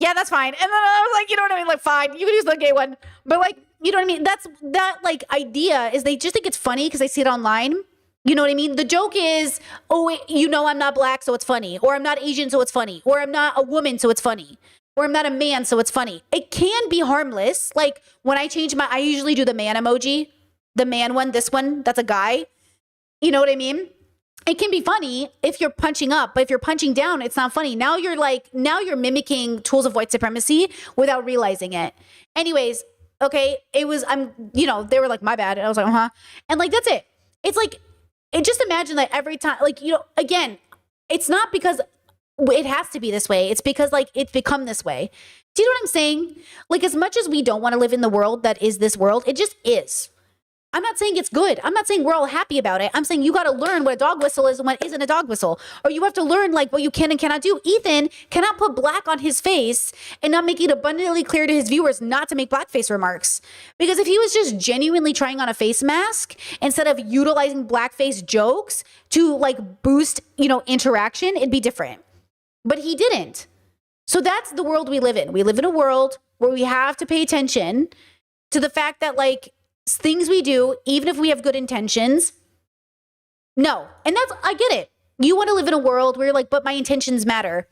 yeah, that's fine. And then I was like, you know what I mean? Like, fine, you can use the gay one. But like, you know what I mean? That like idea is they just think it's funny because they see it online. You know what I mean? The joke is, oh, you know, I'm not black, so it's funny. Or I'm not Asian, so it's funny. Or I'm not a woman, so it's funny. Or I'm not a man, so it's funny. It can be harmless. Like when I usually do the man emoji, the man one, this one, that's a guy. You know what I mean? It can be funny if you're punching up, but if you're punching down, it's not funny. Now you're mimicking tools of white supremacy without realizing it. Anyways, okay, they were like, my bad. And I was like, uh-huh. And like, that's it. It's like, just imagine that every time, like, you know, again, it's not because it has to be this way. It's because like it's become this way. Do you know what I'm saying? Like, as much as we don't want to live in the world that is this world, it just is. I'm not saying it's good. I'm not saying we're all happy about it. I'm saying you got to learn what a dog whistle is and what isn't a dog whistle. Or you have to learn like what you can and cannot do. Ethan cannot put black on his face and not make it abundantly clear to his viewers not to make blackface remarks. Because if he was just genuinely trying on a face mask instead of utilizing blackface jokes to like boost, you know, interaction, it'd be different. But he didn't. So that's the world we live in. We live in a world where we have to pay attention to the fact that like things we do, even if we have good intentions, no. And I get it. You want to live in a world where you're like, but my intentions matter.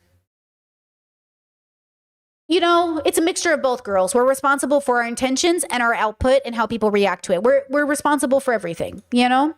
You know, it's a mixture of both, girls. We're responsible for our intentions and our output and how people react to it. We're responsible for everything, you know?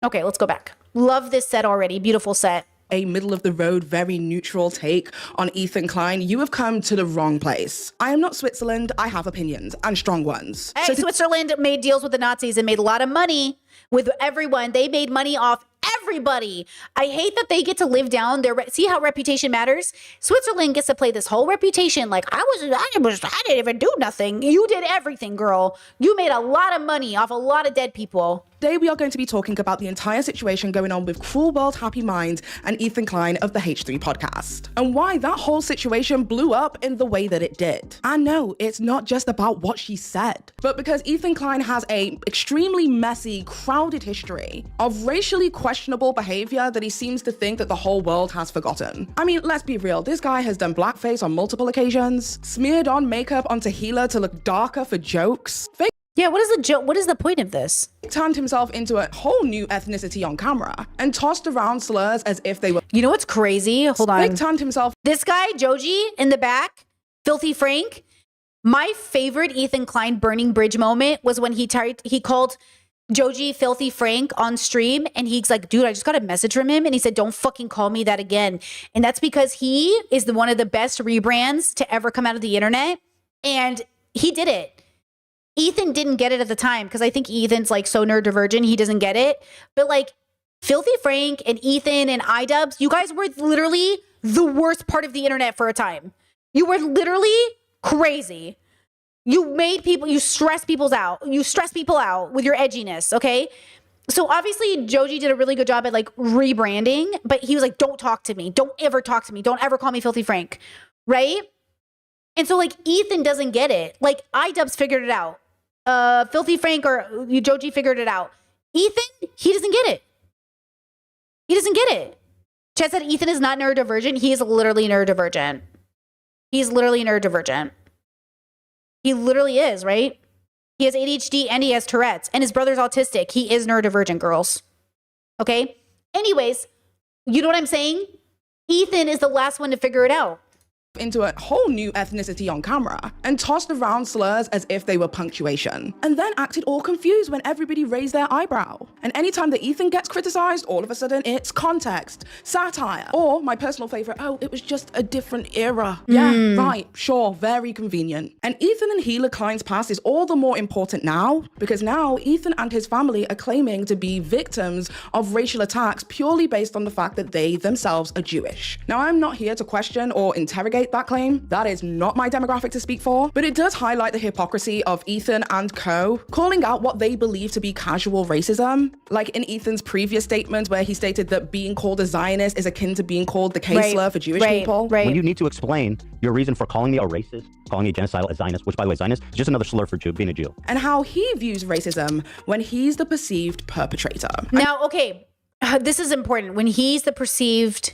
Okay, let's go back. Love this set already. Beautiful set. A middle of the road, very neutral take on Ethan Klein. You have come to the wrong place. I am not Switzerland. I have opinions and strong ones. Hey, Switzerland made deals with the Nazis and made a lot of money. with everyone. They made money off everybody. I hate that they get to live down their see how reputation matters. Switzerland gets to play this whole reputation like I didn't even do nothing. You did everything, girl. You made a lot of money off a lot of dead people. Today we are going to be talking about the entire situation going on with Cruel World Happy Mind and Ethan Klein of the H3 podcast, and why that whole situation blew up in the way that it did. And no, it's not just about what she said, but because Ethan Klein has a extremely messy, crowded history of racially questionable behavior that he seems to think that the whole world has forgotten. I mean, let's be real, this guy has done blackface on multiple occasions, smeared on makeup on Tehillah to look darker for jokes. Yeah, what is the joke? What is the point of this? Turned himself into a whole new ethnicity on camera and tossed around slurs as if they were. You know what's crazy? Hold on. Turned himself. This guy, Joji, in the back, Filthy Frank. My favorite Ethan Klein burning bridge moment was when he called Joji Filthy Frank on stream, and he's like, dude, I just got a message from him, and he said, don't fucking call me that again. And that's because he is one of the best rebrands to ever come out of the internet, and he did it. Ethan didn't get it at the time because I think Ethan's like so neurodivergent, he doesn't get it. But like Filthy Frank and Ethan and iDubbbz, you guys were literally the worst part of the internet for a time. You were literally crazy. You made people, you stress people out with your edginess, okay? So obviously Joji did a really good job at like rebranding, but he was like, don't talk to me. Don't ever talk to me. Don't ever call me Filthy Frank, right? And so like Ethan doesn't get it. Like iDubbbz figured it out. Filthy Frank or Joji figured it out. Ethan, he doesn't get it. He doesn't get it. Chad said Ethan is not neurodivergent. He is literally neurodivergent. He's literally neurodivergent. He literally is, right? He has ADHD and he has Tourette's, and his brother's autistic. He is neurodivergent, girls. Okay? Anyways, you know what I'm saying? Ethan is the last one to figure it out. Into a whole new ethnicity on camera and tossed around slurs as if they were punctuation, and then acted all confused when everybody raised their eyebrow. And anytime that Ethan gets criticized, all of a sudden it's context, satire, or my personal favorite, oh, it was just a different era. Yeah, right, sure, very convenient. And Ethan and Hila Klein's past is all the more important now because now Ethan and his family are claiming to be victims of racial attacks purely based on the fact that they themselves are Jewish. Now, I'm not here to question or interrogate that claim. That is not my demographic to speak for, but it does highlight the hypocrisy of Ethan and co calling out what they believe to be casual racism. Like in Ethan's previous statement where he stated that being called a Zionist is akin to being called the K-slur for Jewish people. When you need to explain your reason for calling me a racist, calling me genocidal, a Zionist, which by the way, Zionist is just another slur for Jew, being a Jew. And how he views racism when he's the perceived perpetrator. Now, okay, this is important. When he's the perceived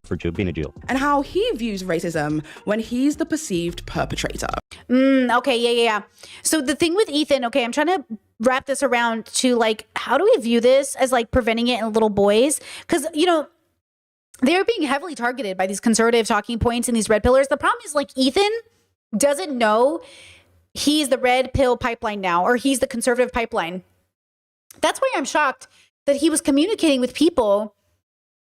for Jew, being a Jew. And how he views racism when he's the perceived perpetrator. Okay, yeah. So the thing with Ethan, okay, I'm trying to wrap this around to like, how do we view this as like preventing it in little boys? Because, you know, they're being heavily targeted by these conservative talking points and these red pillars. The problem is like Ethan doesn't know he's the red pill pipeline now, or he's the conservative pipeline. That's why I'm shocked that he was communicating with people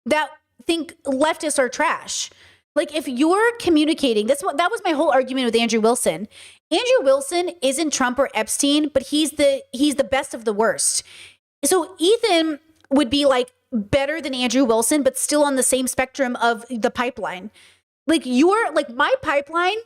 that think leftists are trash. Like if you're communicating, that was my whole argument with Andrew Wilson. Andrew Wilson isn't Trump or Epstein, but he's the best of the worst. So Ethan would be like better than Andrew Wilson, but still on the same spectrum of the pipeline. Like my pipeline,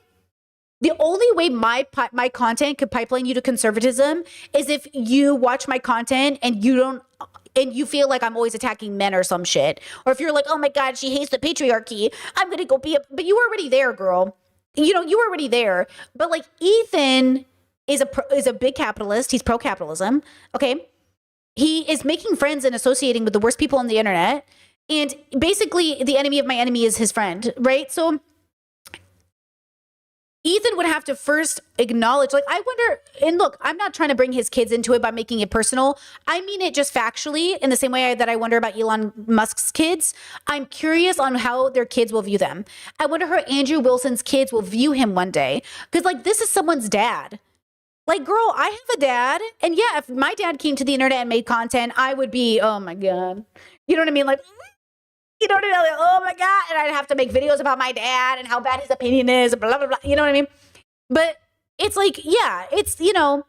the only way my content could pipeline you to conservatism is if you watch my content and you feel like I'm always attacking men or some shit. Or if you're like, oh my God, she hates the patriarchy, I'm going to go but you were already there, girl. You know, you were already there. But like Ethan is a big capitalist. He's pro-capitalism. Okay. He is making friends and associating with the worst people on the internet. And basically the enemy of my enemy is his friend, right? So Ethan would have to first acknowledge, like, I wonder, and look, I'm not trying to bring his kids into it by making it personal. I mean it just factually in the same way that I wonder about Elon Musk's kids. I'm curious on how their kids will view them. I wonder how Andrew Wilson's kids will view him one day. Because, like, this is someone's dad. Like, girl, I have a dad. And yeah, if my dad came to the internet and made content, I would be, oh my God. You know what I mean? Like, you know what I mean? Like, oh my God. And I'd have to make videos about my dad and how bad his opinion is, blah, blah, blah. You know what I mean? But it's like, yeah, it's, you know,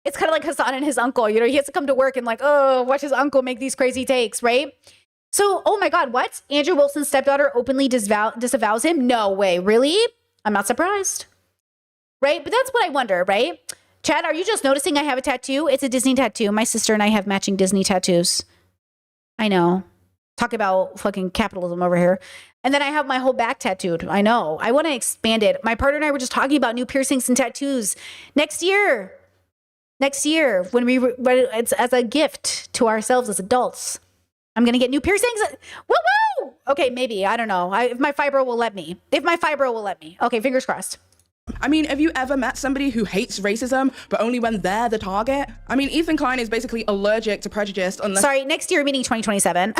It's kind of like Hassan and his uncle. You know, he has to come to work and like, oh, watch his uncle make these crazy takes, right? So, oh my God, what? Andrew Wilson's stepdaughter openly disavows him? No way. Really? I'm not surprised. Right? But that's what I wonder, right? Chad, are you just noticing I have a tattoo? It's a Disney tattoo. My sister and I have matching Disney tattoos. I know. Talk about fucking capitalism over here. And then I have my whole back tattooed. I know. I want to expand it. My partner and I were just talking about new piercings and tattoos next year. Next year, when it's as a gift to ourselves as adults. I'm going to get new piercings. Woo woo! Okay, maybe. I don't know. If my fibro will let me. Okay, fingers crossed. I mean, have you ever met somebody who hates racism, but only when they're the target? I mean, Ethan Klein is basically allergic to prejudice unless... Sorry, next year, meaning 2027.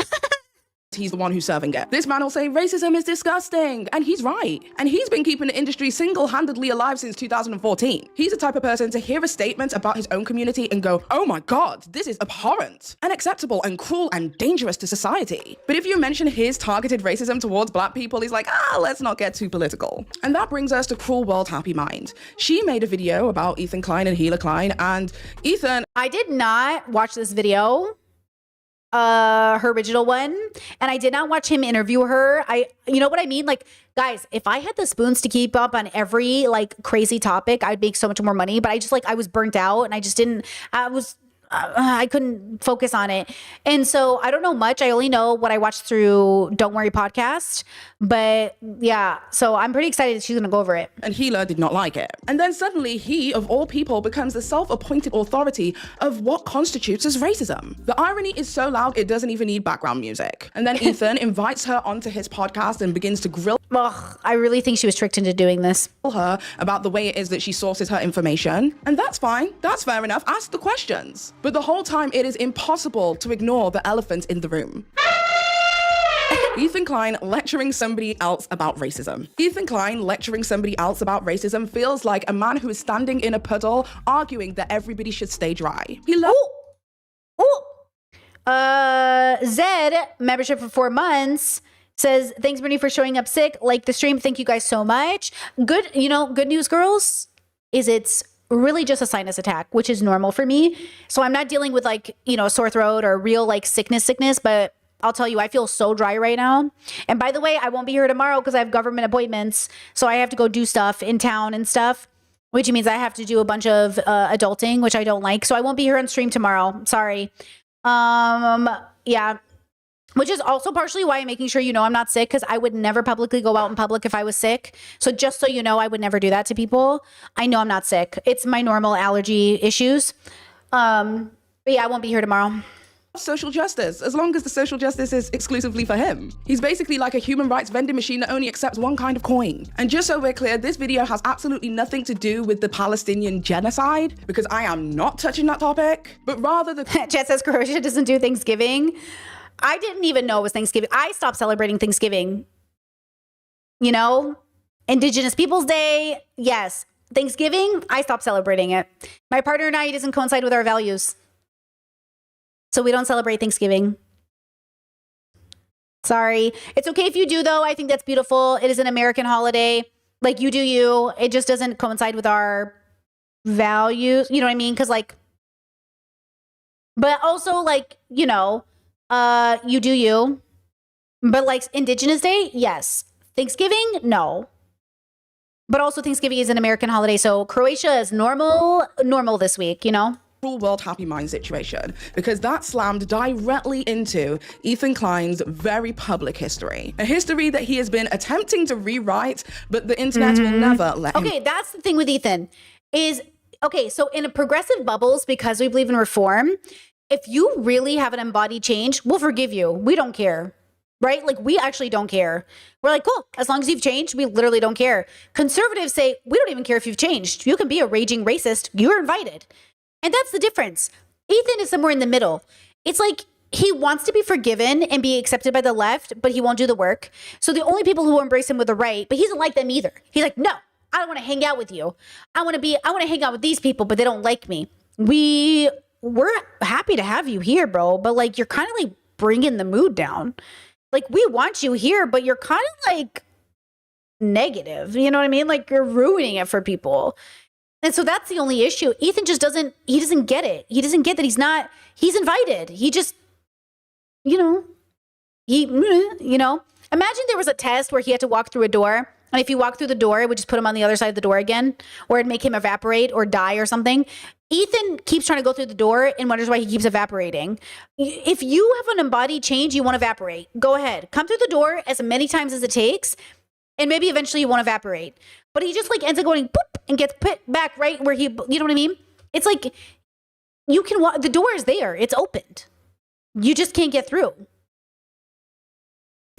he's the one who's serving it. This man will say racism is disgusting, and he's right. And he's been keeping the industry single-handedly alive since 2014. He's the type of person to hear a statement about his own community and go, oh my God, this is abhorrent, unacceptable, and cruel, and dangerous to society. But if you mention his targeted racism towards black people, he's like, let's not get too political. And that brings us to Cruel World Happy Mind. She made a video about Ethan Klein and Hila Klein, and Ethan... I did not watch this video. Her original one, and I did not watch him interview her. You know what I mean? Like, guys, if I had the spoons to keep up on every like crazy topic, I'd make so much more money. But I just I was burnt out, and I couldn't focus on it. And so I don't know much. I only know what I watched through Don't Worry podcast. But yeah, so I'm pretty excited that she's gonna go over it. And Hila did not like it. And then suddenly he, of all people, becomes the self-appointed authority of what constitutes as racism. The irony is so loud, it doesn't even need background music. And then Ethan invites her onto his podcast and begins to grill I really think she was tricked into doing this. Her about the way it is that she sources her information. And that's fine. That's fair enough. Ask the questions. But the whole time, it is impossible to ignore the elephant in the room. Ethan Klein lecturing somebody else about racism. Ethan Klein lecturing somebody else about racism feels like a man who is standing in a puddle arguing that everybody should stay dry. He loves... Zed, membership for 4 months, says, thanks, Brittany, for showing up sick. Like the stream. Thank you guys so much. Good news, girls, is it's really just a sinus attack, which is normal for me. So I'm not dealing with a sore throat or real sickness, but I'll tell you, I feel so dry right now. And by the way, I won't be here tomorrow because I have government appointments. So I have to go do stuff in town and stuff, which means I have to do a bunch of adulting, which I don't like. So I won't be here on stream tomorrow. Sorry. Yeah. Which is also partially why I'm making sure I'm not sick, because I would never publicly go out in public if I was sick. So just so you know, I would never do that to people. I know I'm not sick. It's my normal allergy issues. But yeah, I won't be here tomorrow. Social justice, as long as the social justice is exclusively for him. He's basically like a human rights vending machine that only accepts one kind of coin. And just so we're clear, this video has absolutely nothing to do with the Palestinian genocide, because I am not touching that topic, but rather the... Chat says Croatia doesn't do Thanksgiving. I didn't even know it was Thanksgiving. I stopped celebrating Thanksgiving. Indigenous Peoples Day, yes. Thanksgiving, I stopped celebrating it. My partner and I, it doesn't coincide with our values. So we don't celebrate Thanksgiving. Sorry. It's okay if you do, though. I think that's beautiful. It is an American holiday. Like, you do you. It just doesn't coincide with our values. You know what I mean? Because, but also, you do you. But, Indigenous Day, yes. Thanksgiving, no. But also, Thanksgiving is an American holiday. So Croatia is normal this week, Cruel World Happy Mind situation, because that slammed directly into Ethan Klein's very public history. A history that he has been attempting to rewrite, but the internet will never let him. Okay, that's the thing with Ethan so in a progressive bubbles, because we believe in reform, if you really have an embodied change, we'll forgive you. We don't care, right? We actually don't care. We're like, cool, as long as you've changed, we literally don't care. Conservatives say, we don't even care if you've changed. You can be a raging racist. You're invited. And that's the difference. Ethan is somewhere in the middle. It's like he wants to be forgiven and be accepted by the left, but he won't do the work. So the only people who embrace him with the right, but he doesn't like them either. He's like, no, I don't want to hang out with you. I want to hang out with these people, but they don't like me. We're happy to have you here, bro. But you're kind of bringing the mood down. We want you here, but you're kind of negative. You know what I mean? You're ruining it for people. And so that's the only issue. Ethan just doesn't get it. He doesn't get that he's invited. He just, imagine there was a test where he had to walk through a door. And if you walk through the door, it would just put him on the other side of the door again, or it'd make him evaporate or die or something. Ethan keeps trying to go through the door and wonders why he keeps evaporating. If you have an embodied change, you won't evaporate. Go ahead. Come through the door as many times as it takes, and maybe eventually you won't evaporate. But he just ends up going boop and gets put back right where you know what I mean? It's like you can walk, the door is there. It's opened. You just can't get through.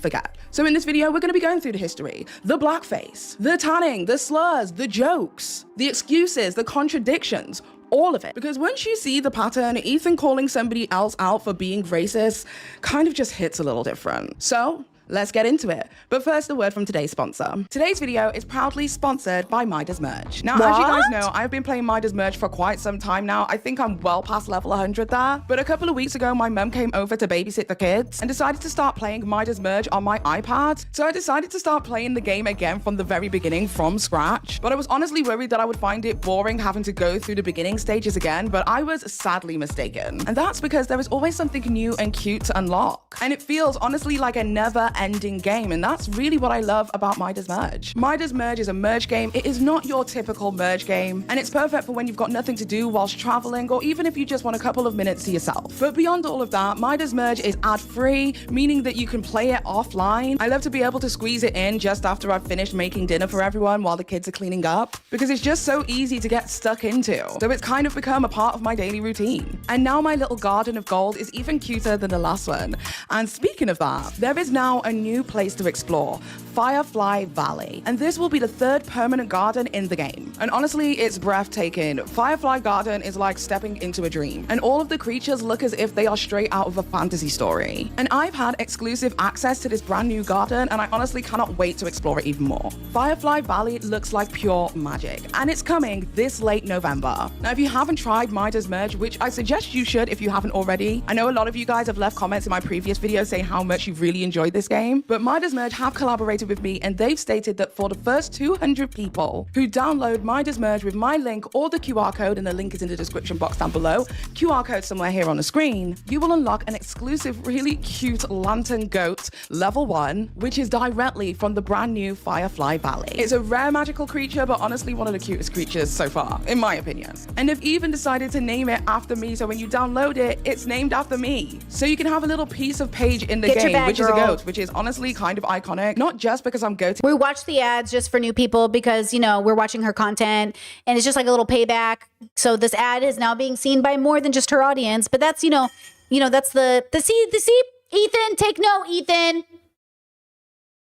Forget. So in this video, we're going to be going through the history, the blackface, the tanning, the slurs, the jokes, the excuses, the contradictions, all of it. Because once you see the pattern, Ethan calling somebody else out for being racist kind of just hits a little different. So let's get into it. But first, a word from today's sponsor. Today's video is proudly sponsored by Midas Merge. Now, as you guys know, I've been playing Midas Merge for quite some time now. I think I'm well past level 100 there. But a couple of weeks ago, my mum came over to babysit the kids and decided to start playing Midas Merge on my iPad. So I decided to start playing the game again from the very beginning, from scratch. But I was honestly worried that I would find it boring having to go through the beginning stages again, but I was sadly mistaken. And that's because there is always something new and cute to unlock. And it feels honestly like a never-ending game, and that's really what I love about Midas Merge. Midas Merge is a merge game. It is not your typical merge game, and it's perfect for when you've got nothing to do whilst traveling, or even if you just want a couple of minutes to yourself. But beyond all of that, Midas Merge is ad-free, meaning that you can play it offline. I love to be able to squeeze it in just after I've finished making dinner for everyone while the kids are cleaning up, because it's just so easy to get stuck into. So it's kind of become a part of my daily routine. And now my little garden of gold is even cuter than the last one. And speaking of that, there is now a new place to explore, Firefly Valley. And this will be the third permanent garden in the game. And honestly, it's breathtaking. Firefly Garden is like stepping into a dream. And all of the creatures look as if they are straight out of a fantasy story. And I've had exclusive access to this brand new garden, and I honestly cannot wait to explore it even more. Firefly Valley looks like pure magic, and it's coming this late November. Now, if you haven't tried Midas Merge, which I suggest you should if you haven't already, I know a lot of you guys have left comments in my previous video saying how much you've really enjoyed this game, but Midas Merge have collaborated with me, and they've stated that for the first 200 people who download Midas Merge with my link or the QR code, and the link is in the description box down below, QR code somewhere here on the screen, you will unlock an exclusive, really cute lantern goat level 1, which is directly from the brand new Firefly Valley. It's a rare magical creature, but honestly one of the cutest creatures so far, in my opinion. And they've even decided to name it after me, so when you download it, it's named after me. So you can have a little piece of page in the game, which is a goat, which is honestly kind of iconic, not just because I'm goated. We watch the ads just for new people because, we're watching her content and it's just like a little payback. So this ad is now being seen by more than just her audience, but that's, that's the see, Ethan, take note, Ethan.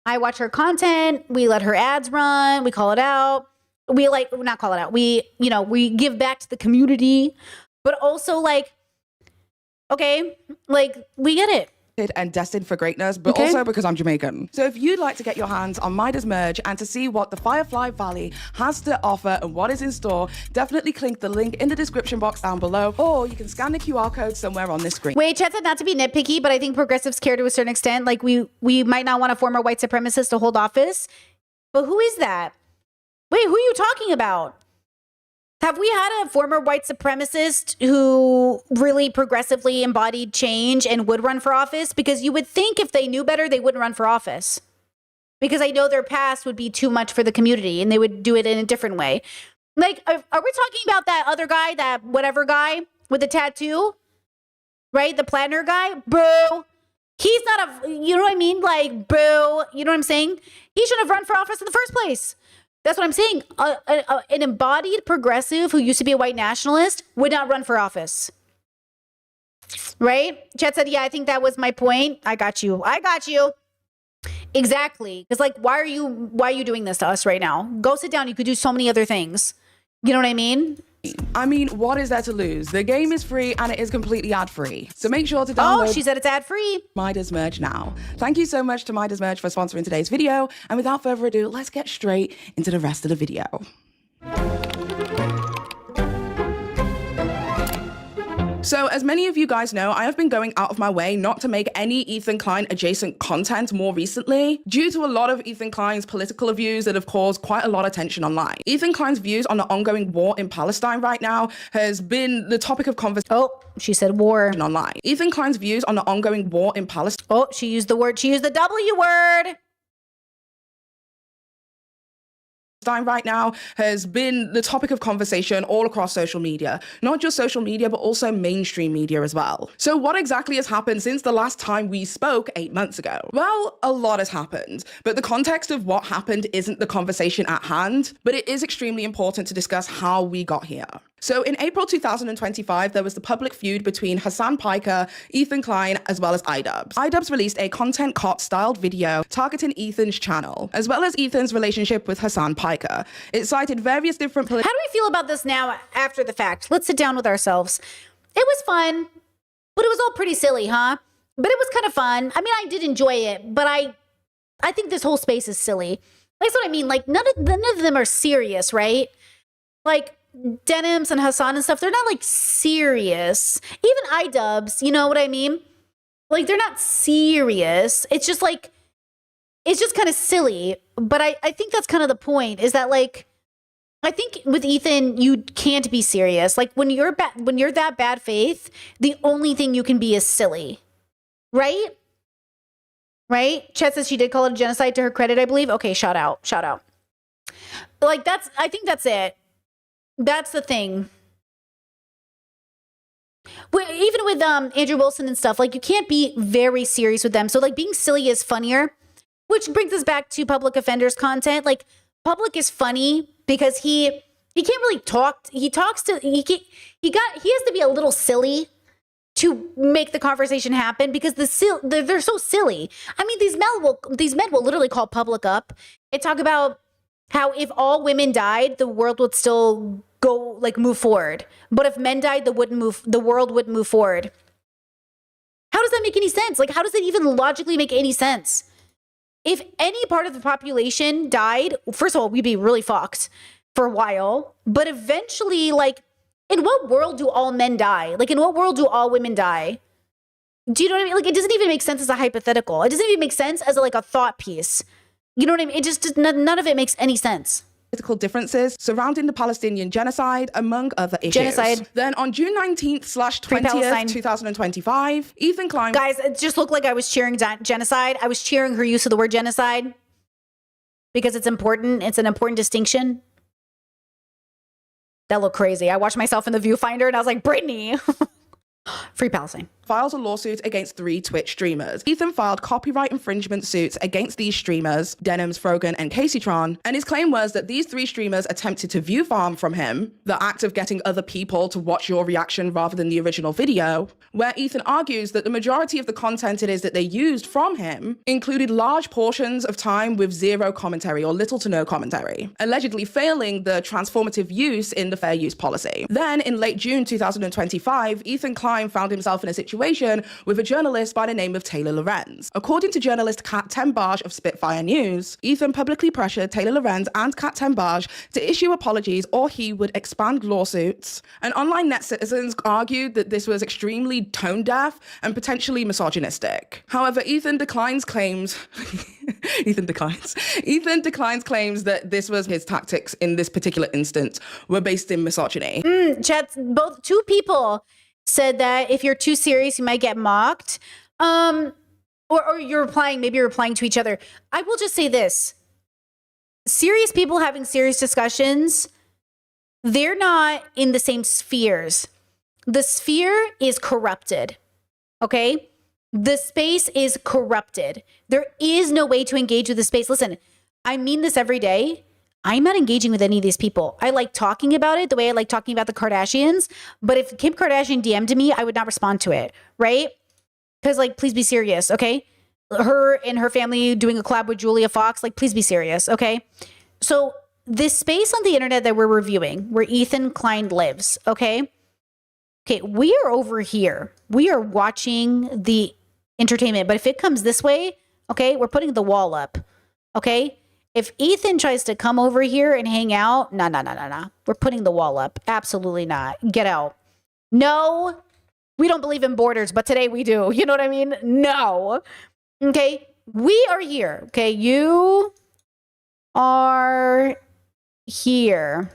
I watch her content. We let her ads run. We call it out. We not call it out. We give back to the community, but also we get it. And destined for greatness, but also because I'm Jamaican. So if you'd like to get your hands on Midas Merge and to see what the Firefly Valley has to offer and what is in store, definitely click the link in the description box down below, or you can scan the QR code somewhere on this screen. Wait, Chet said not to be nitpicky, but I think progressives care to a certain extent. Like we might not want a former white supremacist to hold office, but who is that? Wait, who are you talking about? Have we had a former white supremacist who really progressively embodied change and would run for office? Because you would think if they knew better, they wouldn't run for office. Because I know their past would be too much for the community and they would do it in a different way. Are we talking about that other guy, that whatever guy with the tattoo? Right? The planner guy? Boo. He's not you know what I mean? Boo. You know what I'm saying? He shouldn't have run for office in the first place. That's what I'm saying. An embodied progressive who used to be a white nationalist would not run for office. Right? Chet said, yeah, I think that was my point. I got you. Exactly. Because why are you doing this to us right now? Go sit down. You could do so many other things. You know what I mean? I mean, what is there to lose? The game is free and it is completely ad-free. So make sure to download. Oh, she said it's ad-free. Midas Merge now. Thank you so much to Midas Merge for sponsoring today's video. And without further ado, let's get straight into the rest of the video. So as many of you guys know, I have been going out of my way not to make any Ethan Klein adjacent content more recently due to a lot of Ethan Klein's political views that have caused quite a lot of tension online. Ethan Klein's views on the ongoing war in Palestine right now has been the topic of conversation. Oh, she said war. Online. Ethan Klein's views on the ongoing war in Palestine. Oh, she used the W word. Right now has been the topic of conversation all across social media, not just social media, but also mainstream media as well. So what exactly has happened since the last time we spoke 8 months ago? Well, a lot has happened, but the context of what happened isn't the conversation at hand, but it is extremely important to discuss how we got here. So in April 2025, there was the public feud between Hassan Piker, Ethan Klein, as well as iDubbbz. iDubbbz released a content cop styled video targeting Ethan's channel, as well as Ethan's relationship with Hassan Piker. It cited various different... How do we feel about this now after the fact? Let's sit down with ourselves. It was fun, but it was all pretty silly, huh? But it was kind of fun. I mean, I did enjoy it, but I think this whole space is silly. That's what I mean. Like, none of them are serious, right? Like, Denims and Hassan and stuff, they're not like serious. Even iDubbbz, you know what I mean? Like, they're not serious. It's just like, it's just kind of silly. But I think that's kind of the point, is that like, I think with Ethan, you can't be serious. Like, when you're that bad faith, the only thing you can be is silly. Right? Right? Chet says she did call it a genocide to her credit, I believe. Okay, shout out. Like, I think that's it. That's the thing. Even with Andrew Wilson and stuff, like, you can't be very serious with them. So like, being silly is funnier, which brings us back to Public Offender's content. Like, Public is funny because he can't really talk. He has to be a little silly to make the conversation happen, because they're so silly. I mean, these men will literally call Public up and talk about how if all women died, the world would still move forward. But if men died, the world wouldn't move forward. How does that make any sense? Like, how does it even logically make any sense? If any part of the population died, first of all, we'd be really fucked for a while. But eventually, like, in what world do all men die? Like, in what world do all women die? Do you know what I mean? Like, it doesn't even make sense as a hypothetical. It doesn't even make sense as a thought piece. You know what I mean? It just, none of it makes any sense. Political differences surrounding the Palestinian genocide, among other issues. Genocide. Then on June 19th/20th, 2025, Ethan Klein... Guys, it just looked like I was cheering genocide. I was cheering her use of the word genocide because it's important. It's an important distinction. That looked crazy. I watched myself in the viewfinder and I was like, Brittany. Free Palestine. Files a lawsuit against 3 Twitch streamers. Ethan filed copyright infringement suits against these streamers, Denims, Frogan, and Caseytron, and his claim was that these 3 streamers attempted to view farm from him, the act of getting other people to watch your reaction rather than the original video, where Ethan argues that the majority of the content it is that they used from him included large portions of time with zero commentary or little to no commentary, allegedly failing the transformative use in the fair use policy. Then, in late June 2025, Ethan Klein found himself in a situation with a journalist by the name of Taylor Lorenz. According to journalist Kat Tembaj of Spitfire News, Ethan publicly pressured Taylor Lorenz and Kat Tembaj to issue apologies or he would expand lawsuits. And online net citizens argued that this was extremely tone deaf and potentially misogynistic. However, Ethan declines claims claims that this was his tactics in this particular instance were based in misogyny. Chat, both 2 people said that if you're too serious, you might get mocked. Or you're replying to each other. I will just say this. Serious people having serious discussions, they're not in the same spheres. The sphere is corrupted. Okay? The space is corrupted. There is no way to engage with the space. Listen, I mean this every day. I'm not engaging with any of these people. I like talking about it the way I like talking about the Kardashians. But if Kim Kardashian DM'd me, I would not respond to it, right? Because, like, please be serious, okay? Her and her family doing a collab with Julia Fox, like, please be serious, okay? So this space on the internet that we're reviewing, where Ethan Klein lives, okay? Okay, we are over here. We are watching the entertainment. But if it comes this way, okay, we're putting the wall up, okay? If Ethan tries to come over here and hang out, no. We're putting the wall up. Absolutely not. Get out. No we don't believe in borders, but today we do. You know what I mean? No. Okay. We are here. Okay. You are here.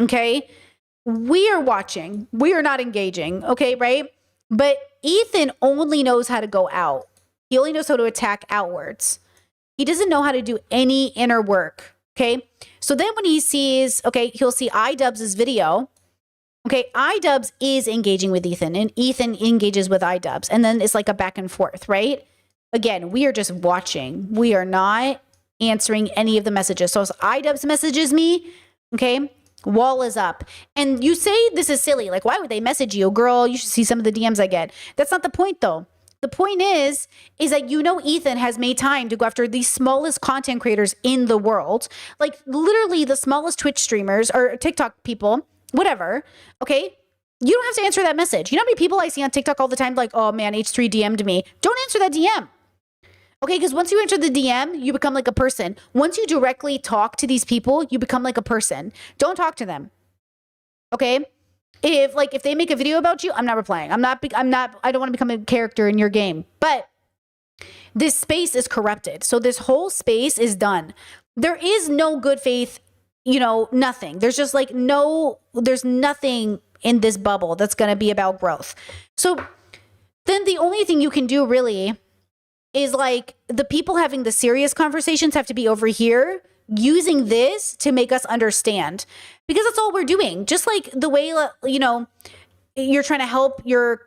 Okay. We are watching. We are not engaging. Okay. Right. But Ethan only knows how to go out. He only knows how to attack outwards. He doesn't know how to do any inner work. Okay. So then when he sees, okay, he'll see iDubbbz's video. Okay. iDubbbz is engaging with Ethan and Ethan engages with iDubbbz. And then it's like a back and forth, right? Again, we are just watching. We are not answering any of the messages. So as iDubbbz messages me, okay, wall is up. And you say this is silly. Like, why would they message you? Girl, you should see some of the DMs I get. That's not the point though. The point is that, you know, Ethan has made time to go after the smallest content creators in the world, like literally the smallest Twitch streamers or TikTok people, whatever. Okay. You don't have to answer that message. You know how many people I see on TikTok all the time, like, oh man, H3 DM'd me. Don't answer that DM. Okay. Because once you enter the DM, you become like a person. Once you directly talk to these people, you become like a person. Don't talk to them. Okay. If they make a video about you, I'm not replying. I don't want to become a character in your game. But this space is corrupted. So this whole space is done. There is no good faith, you know, nothing. There's just like there's nothing in this bubble that's going to be about growth. So then the only thing you can do really is like the people having the serious conversations have to be over here using this to make us understand, because that's all we're doing. Just like the way, you know, you're trying to help your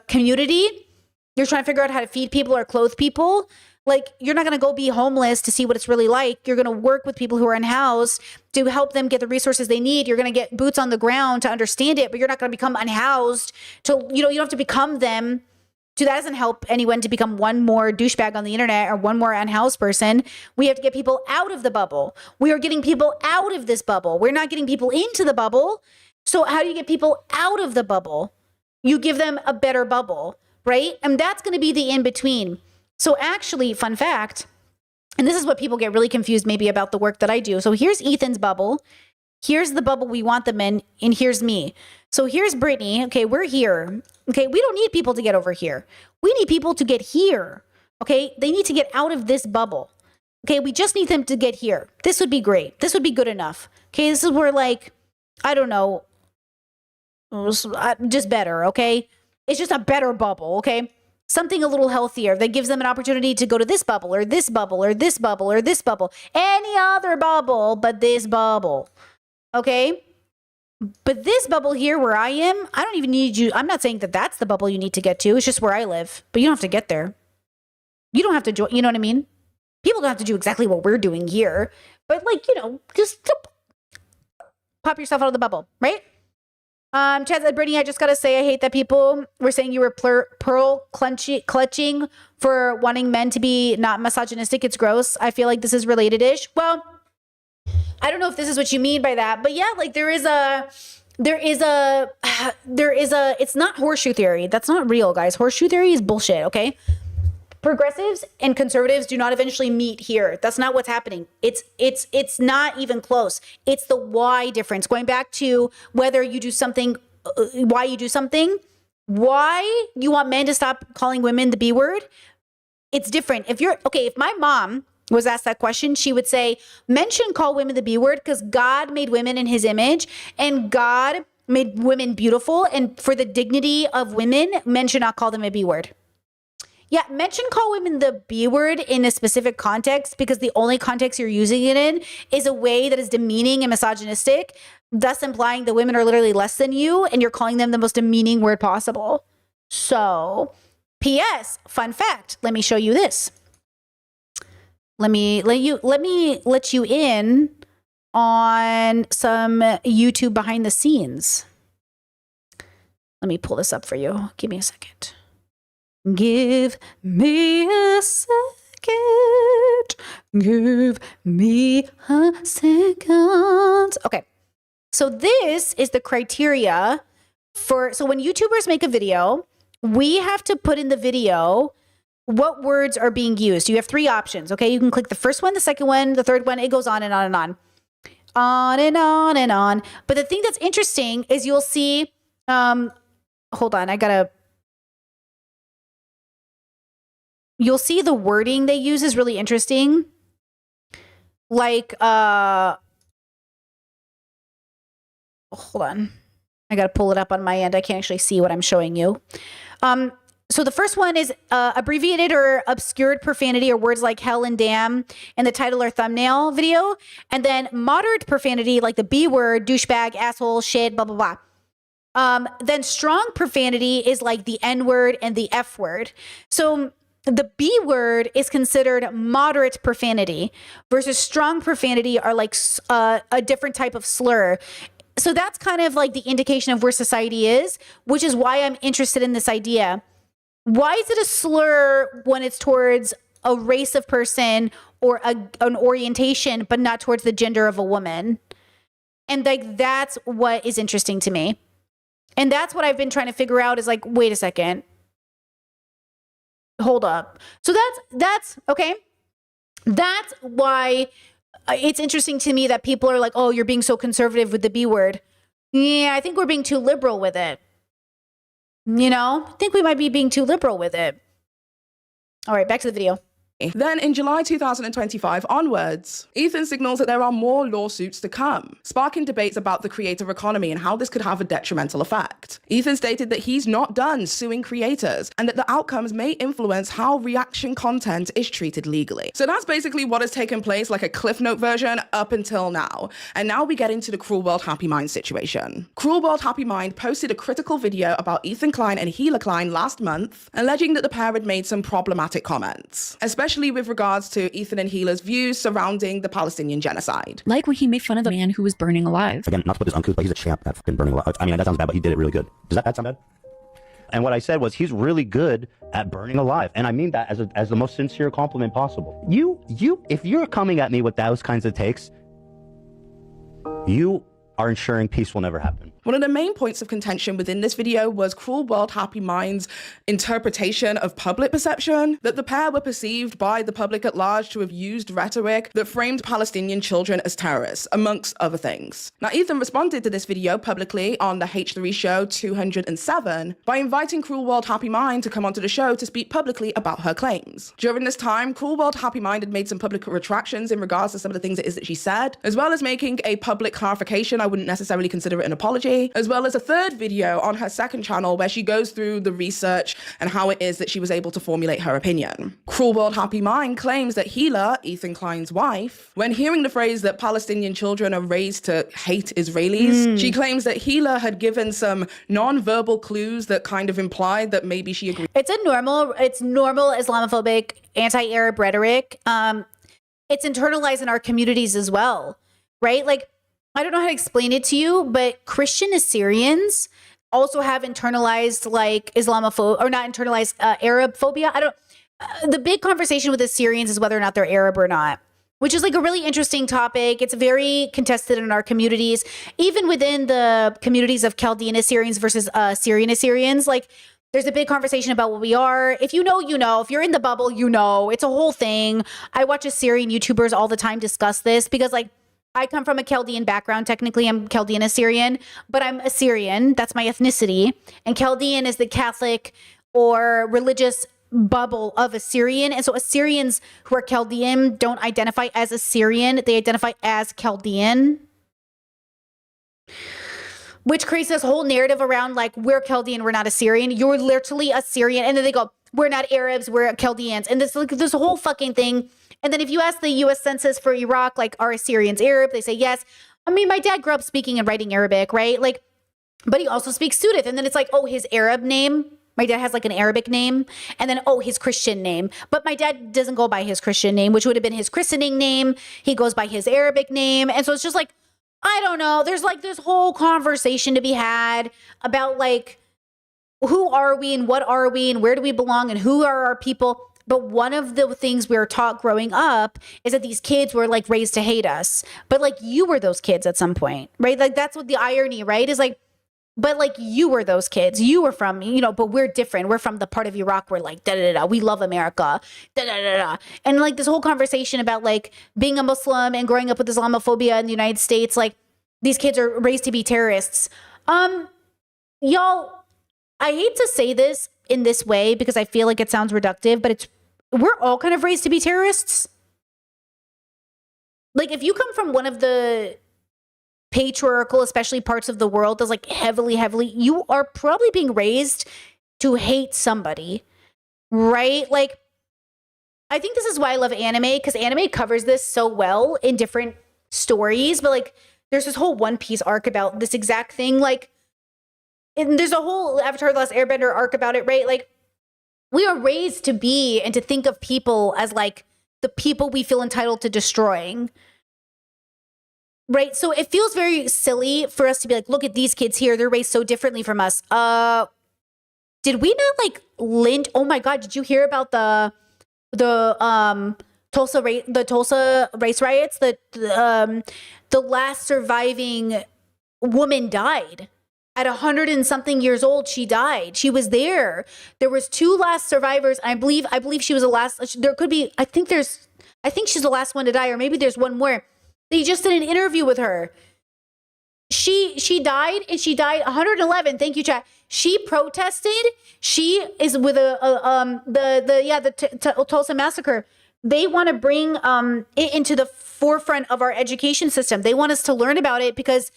community, you're trying to figure out how to feed people or clothe people. Like, you're not going to go be homeless to see what it's really like. You're going to work with people who are unhoused to help them get the resources they need. You're going to get boots on the ground to understand it, but you're not going to become unhoused. So, you know, you don't have to become them. So that doesn't help anyone to become one more douchebag on the internet or one more unhoused person. We have to get people out of the bubble. We are getting people out of this bubble. We're not getting people into the bubble. So how do you get people out of the bubble? You give them a better bubble, right? And that's going to be the in-between. So actually, fun fact, and this is what people get really confused maybe about the work that I do. So here's Ethan's bubble. Here's the bubble we want them in, and here's me. So here's Brittany. Okay, we're here. Okay, we don't need people to get over here. We need people to get here. Okay, they need to get out of this bubble. Okay, we just need them to get here. This would be great. This would be good enough. Okay, this is where, like, I don't know, just better. Okay, it's just a better bubble. Okay, something a little healthier that gives them an opportunity to go to this bubble or this bubble or this bubble or this bubble, any other bubble but this bubble. Okay. But this bubble here where I am, I don't even need you. I'm not saying that that's the bubble you need to get to. It's just where I live, but you don't have to get there. You don't have to join. You know what I mean? People don't have to do exactly what we're doing here, but like, you know, just pop yourself out of the bubble, right? Chad said, Brittany, I just got to say, I hate that people were saying you were pearl clutching for wanting men to be not misogynistic. It's gross. I feel like this is related-ish. Well, I don't know if this is what you mean by that, but yeah, like there is a, it's not horseshoe theory. That's not real, guys. Horseshoe theory is bullshit. Okay. Progressives and conservatives do not eventually meet here. That's not what's happening. It's not even close. It's the why difference. Going back to whether you do something, why you do something, why you want men to stop calling women the B word. It's different. If my mom was asked that question, she would say, men shouldn't call women the B word because God made women in his image and God made women beautiful. And for the dignity of women, men should not call them a B word. Yeah, men shouldn't call women the B word in a specific context because the only context you're using it in is a way that is demeaning and misogynistic, thus implying that women are literally less than you and you're calling them the most demeaning word possible. So, P.S., fun fact, let me show you this. Let me let you in on some YouTube behind the scenes. Let me pull this up for you. Give me a second. Give me a second. Give me a second. Okay. So this is the criteria for, so when YouTubers make a video, we have to put in the video what words are being used. You have three options. Okay. You can click the first one, the second one, the third one. It goes on and on and on. On and on and on. But the thing that's interesting is you'll see hold on, I gotta, you'll see the wording they use is really interesting. Like, hold on. I got to pull it up on my end. I can't actually see what I'm showing you. So the first one is abbreviated or obscured profanity or words like hell and damn in the title or thumbnail video. And then moderate profanity like the B word, douchebag, asshole, shit, blah, blah, blah. Then strong profanity is like the N word and the F word. So the B word is considered moderate profanity versus strong profanity are like a different type of slur. So that's kind of like the indication of where society is, which is why I'm interested in this idea. Why is it a slur when it's towards a race of person or an orientation, but not towards the gender of a woman? And like, that's what is interesting to me. And that's what I've been trying to figure out is like, wait a second. Hold up. So that's okay. That's why it's interesting to me that people are like, oh, you're being so conservative with the B word. Yeah, I think we're being too liberal with it. You know, I think we might be being too liberal with it. All right, back to the video. Then in July 2025 onwards, Ethan signals that there are more lawsuits to come, sparking debates about the creator economy and how this could have a detrimental effect. Ethan stated that he's not done suing creators and that the outcomes may influence how reaction content is treated legally. So that's basically what has taken place, like a Cliff Note version up until now. And now we get into the Cruel World Happy Mind situation. Cruel World Happy Mind posted a critical video about Ethan Klein and Hila Klein last month, alleging that the pair had made some problematic comments, especially with regards to Ethan and Hila's views surrounding the Palestinian genocide. Like when he made fun of the man who was burning alive. Again, not to put this uncouth, but he's a champ at fucking burning alive. I mean, that sounds bad, but he did it really good. Does that sound bad? And what I said was he's really good at burning alive. And I mean that as the most sincere compliment possible. If you're coming at me with those kinds of takes, you are ensuring peace will never happen. One of the main points of contention within this video was Cruel World Happy Mind's interpretation of public perception, that the pair were perceived by the public at large to have used rhetoric that framed Palestinian children as terrorists, amongst other things. Now, Ethan responded to this video publicly on the H3 show 207 by inviting Cruel World Happy Mind to come onto the show to speak publicly about her claims. During this time, Cruel World Happy Mind had made some public retractions in regards to some of the things it is that she said, as well as making a public clarification. I wouldn't necessarily consider it an apology, as well as a third video on her second channel where she goes through the research and how it is that she was able to formulate her opinion. Cruel World Happy Mind claims that Hila, Ethan Klein's wife, when hearing the phrase that Palestinian children are raised to hate Israelis, she claims that Hila had given some non-verbal clues that kind of implied that maybe she agreed. It's normal Islamophobic, anti-Arab rhetoric. It's internalized in our communities as well, right? Like, I don't know how to explain it to you, but Christian Assyrians also have internalized like Islamophobia, or not internalized Arab phobia. The big conversation with Assyrians is whether or not they're Arab or not, which is like a really interesting topic. It's very contested in our communities, even within the communities of Chaldean Assyrians versus Syrian Assyrians. Like, there's a big conversation about what we are. If you know, you know. If you're in the bubble, you know. It's a whole thing. I watch Assyrian YouTubers all the time discuss this because, like, I come from a Chaldean background. Technically, I'm Chaldean Assyrian, but I'm Assyrian. That's my ethnicity. And Chaldean is the Catholic or religious bubble of Assyrian. And so Assyrians who are Chaldean don't identify as Assyrian. They identify as Chaldean, which creates this whole narrative around like, we're Chaldean, we're not Assyrian. You're literally Assyrian. And then they go, we're not Arabs, we're Chaldeans. And this whole fucking thing. And then if you ask the US Census for Iraq, like, are Assyrians Arab? They say yes. I mean, my dad grew up speaking and writing Arabic, right? Like, but he also speaks Sudeth. And then it's like, oh, his Arab name. My dad has like an Arabic name. And then, oh, his Christian name. But my dad doesn't go by his Christian name, which would have been his christening name. He goes by his Arabic name. And so it's just like, I don't know. There's like this whole conversation to be had about like, who are we and what are we and where do we belong and who are our people? But one of the things we were taught growing up is that these kids were like raised to hate us. But like, you were those kids at some point, right? Like, that's what the irony, right? Is like, but like, you were those kids. You were from, you know, but we're different. We're from the part of Iraq where like, da-da-da-da, we love America, da-da-da-da. And like this whole conversation about like being a Muslim and growing up with Islamophobia in the United States, like these kids are raised to be terrorists. Y'all, I hate to say this in this way because I feel like it sounds reductive, but we're all kind of raised to be terrorists. Like, if you come from one of the patriarchal, especially parts of the world that's like heavily, you are probably being raised to hate somebody, right? Like, I think this is why I love anime, because anime covers this so well in different stories, but like, there's this whole One Piece arc about this exact thing, like, and there's a whole Avatar: The Last Airbender arc about it, right? Like, we are raised to be and to think of people as like the people we feel entitled to destroying, right? So it feels very silly for us to be like, look at these kids here, they're raised so differently from us. Did we not like lynch? Oh my God, did you hear about the Tulsa race riots? The last surviving woman died. At 100 and something years old, she died. She was there. There was 2 last survivors. I believe she was the last. There could be. I think she's the last one to die, or maybe there's one more. They just did an interview with her. She died, and she died 111. Thank you, chat. She protested. She is with the Tulsa massacre. They want to bring it into the forefront of our education system. They want us to learn about it because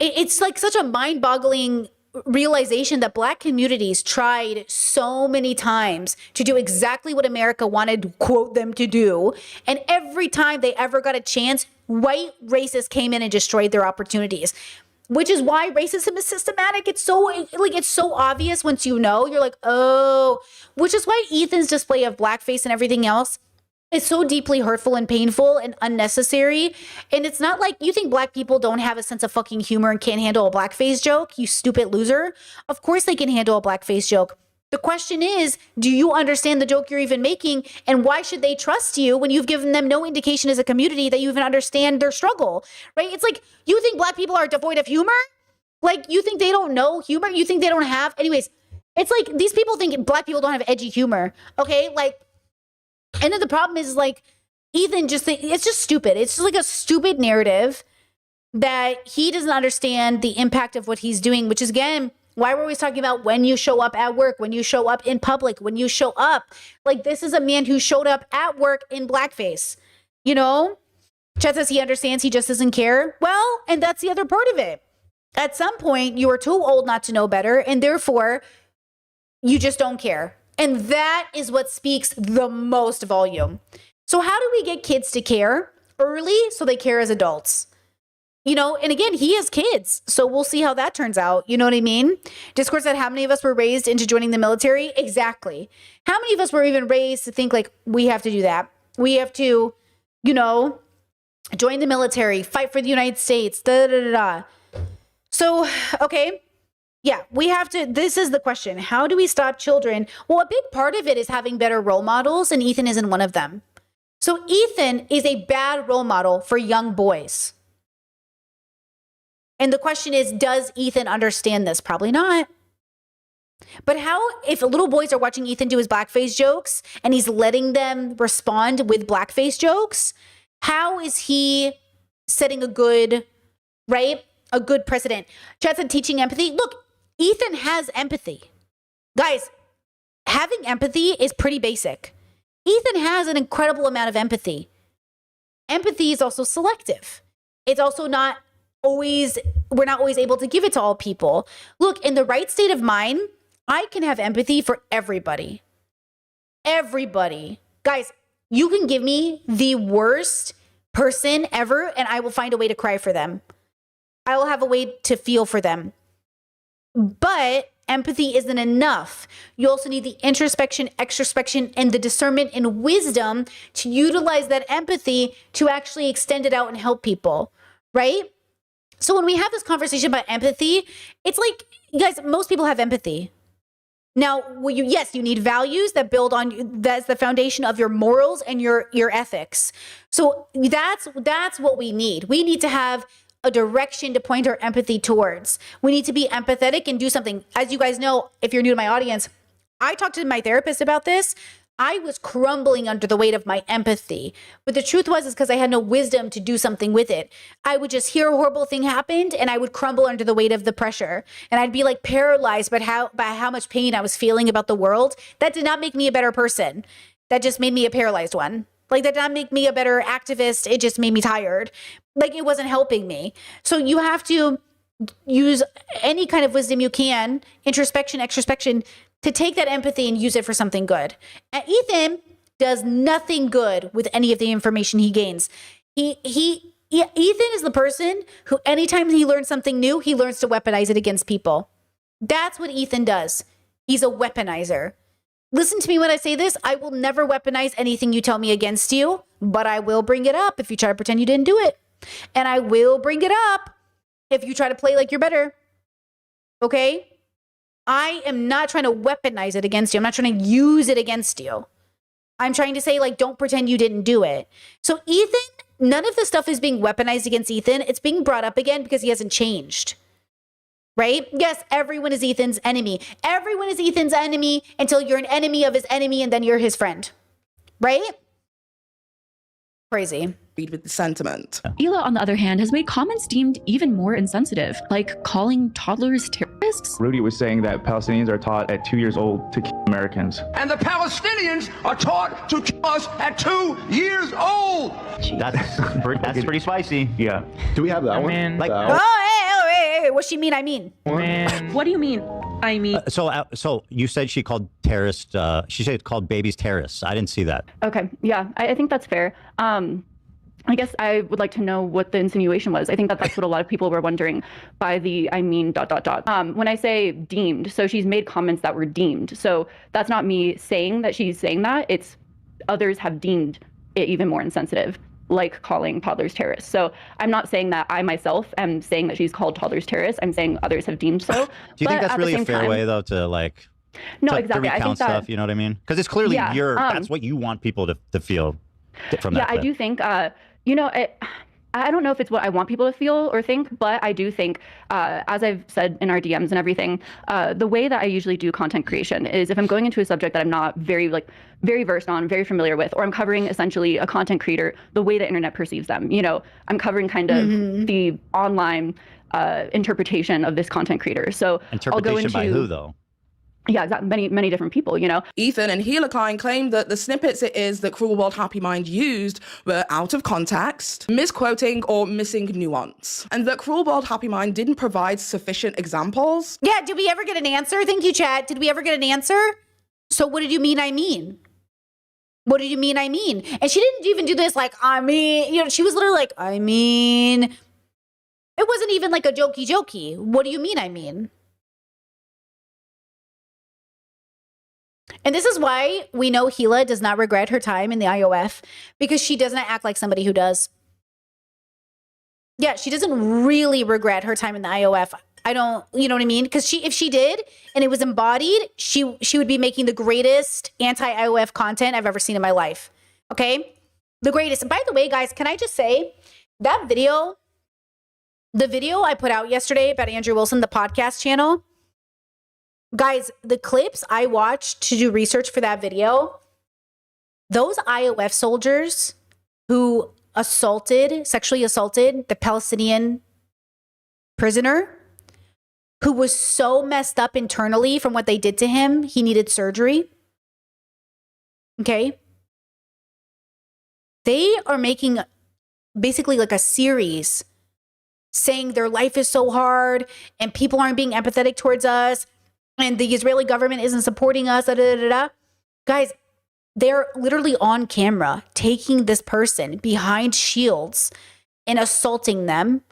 it's like such a mind-boggling realization that Black communities tried so many times to do exactly what America wanted, quote, them to do. And every time they ever got a chance, white racists came in and destroyed their opportunities, which is why racism is systematic. It's so obvious once you know. You're like, oh, which is why Ethan's display of blackface and everything else is so deeply hurtful and painful and unnecessary. And it's not like you think Black people don't have a sense of fucking humor and can't handle a blackface joke, you stupid loser. Of course they can handle a blackface joke. The question is, do you understand the joke you're even making? And why should they trust you when you've given them no indication as a community that you even understand their struggle, right? It's like, you think Black people are devoid of humor? Like, you think they don't know humor? You think they don't have? Anyways, it's like, these people think Black people don't have edgy humor, okay? Like, and then the problem is, like, Ethan it's just stupid. It's just like a stupid narrative that he doesn't understand the impact of what he's doing, which is, again, why we're always talking about when you show up at work, when you show up in public, when you show up. Like, this is a man who showed up at work in blackface, you know? Chet says he understands, he just doesn't care. Well, and that's the other part of it. At some point, you are too old not to know better, and therefore, you just don't care. And that is what speaks the most volume. So how do we get kids to care early so they care as adults? You know, and again, he has kids, so we'll see how that turns out. You know what I mean? Discord said, how many of us were raised into joining the military? Exactly. How many of us were even raised to think like, we have to do that? We have to, you know, join the military, fight for the United States, So, okay. Yeah, we have to, this is the question. How do we stop children? Well, a big part of it is having better role models, and Ethan isn't one of them. So Ethan is a bad role model for young boys. And the question is, does Ethan understand this? Probably not. But how, if little boys are watching Ethan do his blackface jokes and he's letting them respond with blackface jokes, how is he setting a good, right? A good precedent? Chad said teaching empathy. Look, Ethan has empathy. Guys, having empathy is pretty basic. Ethan has an incredible amount of empathy. Empathy is also selective. It's also not always, we're not always able to give it to all people. Look, in the right state of mind, I can have empathy for everybody. Everybody. Guys, you can give me the worst person ever, and I will find a way to cry for them. I will have a way to feel for them. But empathy isn't enough. You also need the introspection, extrospection, and the discernment and wisdom to utilize that empathy to actually extend it out and help people, right? So when we have this conversation about empathy, it's like, you guys, most people have empathy. Now, yes, you need values that build on, that's the foundation of your morals and your ethics. So that's what we need. We need to have a direction to point our empathy towards. We need to be empathetic and do something. As you guys know, if you're new to my audience, I talked to my therapist about this. I was crumbling under the weight of my empathy. But the truth was, is because I had no wisdom to do something with it. I would just hear a horrible thing happened and I would crumble under the weight of the pressure. And I'd be like paralyzed by how much pain I was feeling about the world. That did not make me a better person. That just made me a paralyzed one. Like, that did not make me a better activist. It just made me tired. Like, it wasn't helping me. So you have to use any kind of wisdom you can, introspection, extrospection, to take that empathy and use it for something good. And Ethan does nothing good with any of the information he gains. Ethan is the person who, anytime he learns something new, he learns to weaponize it against people. That's what Ethan does. He's a weaponizer. Listen to me when I say this. I will never weaponize anything you tell me against you, but I will bring it up if you try to pretend you didn't do it. And I will bring it up if you try to play like you're better. Okay? I am not trying to weaponize it against you. I'm not trying to use it against you. I'm trying to say, like, don't pretend you didn't do it. So Ethan, none of the stuff is being weaponized against Ethan. It's being brought up again because he hasn't changed. Right? Yes, everyone is Ethan's enemy. Everyone is Ethan's enemy until you're an enemy of his enemy and then you're his friend. Right? Crazy. With the sentiment. Hila, on the other hand, has made comments deemed even more insensitive, like calling toddlers terrorists. Rudy was saying that Palestinians are taught at 2 years old to kill Americans. And the Palestinians are taught to kill us at 2 years old. That's pretty spicy. Yeah. Do we have that one? Like, Hey, what she mean? I mean. What do you mean? I mean. So you said she called terrorist. She said called babies terrorists. I didn't see that. Okay, yeah, I think that's fair. I guess I would like to know what the insinuation was. I think that's what a lot of people were wondering by the I mean ... When I say deemed, so she's made comments that were deemed. So that's not me saying that she's saying that. It's others have deemed it even more insensitive, like calling toddlers terrorists. So I'm not saying that I myself am saying that she's called toddlers terrorists. I'm saying others have deemed so. Do you think that's really a fair way, though, to like no, to exactly. recount I think stuff? You know what I mean? Because it's clearly that's what you want people to feel from that. Yeah, I do think, I don't know if it's what I want people to feel or think, but I do think, as I've said in our DMs and everything, the way that I usually do content creation is if I'm going into a subject that I'm not very versed on, very familiar with, or I'm covering essentially a content creator, the way the internet perceives them. You know, I'm covering kind of the online interpretation of this content creator. So I'll go into, by who, though? Yeah, exactly. Many different people, you know. Ethan and Hila Klein claimed that the snippets it is that Cruel World Happy Mind used were out of context, misquoting, or missing nuance. And that Cruel World Happy Mind didn't provide sufficient examples. Yeah, did we ever get an answer? Thank you, chat. Did we ever get an answer? So what did you mean I mean? What did you mean I mean? And she didn't even do this like, I mean, she was literally like, I mean. It wasn't even like a jokey. What do you mean I mean? And this is why we know Hila does not regret her time in the IOF, because she does not act like somebody who does. Yeah, she doesn't really regret her time in the IOF. I don't, you know what I mean? Because if she did and it was embodied, she would be making the greatest anti-IOF content I've ever seen in my life. Okay? The greatest. And by the way, guys, can I just say that video, the video I put out yesterday about Andrew Wilson, the podcast channel, guys, the clips I watched to do research for that video, those IOF soldiers who sexually assaulted the Palestinian prisoner, who was so messed up internally from what they did to him, he needed surgery. Okay? They are making basically like a series saying their life is so hard and people aren't being empathetic towards us, and the Israeli government isn't supporting us, Guys, they're literally on camera taking this person behind shields and assaulting them,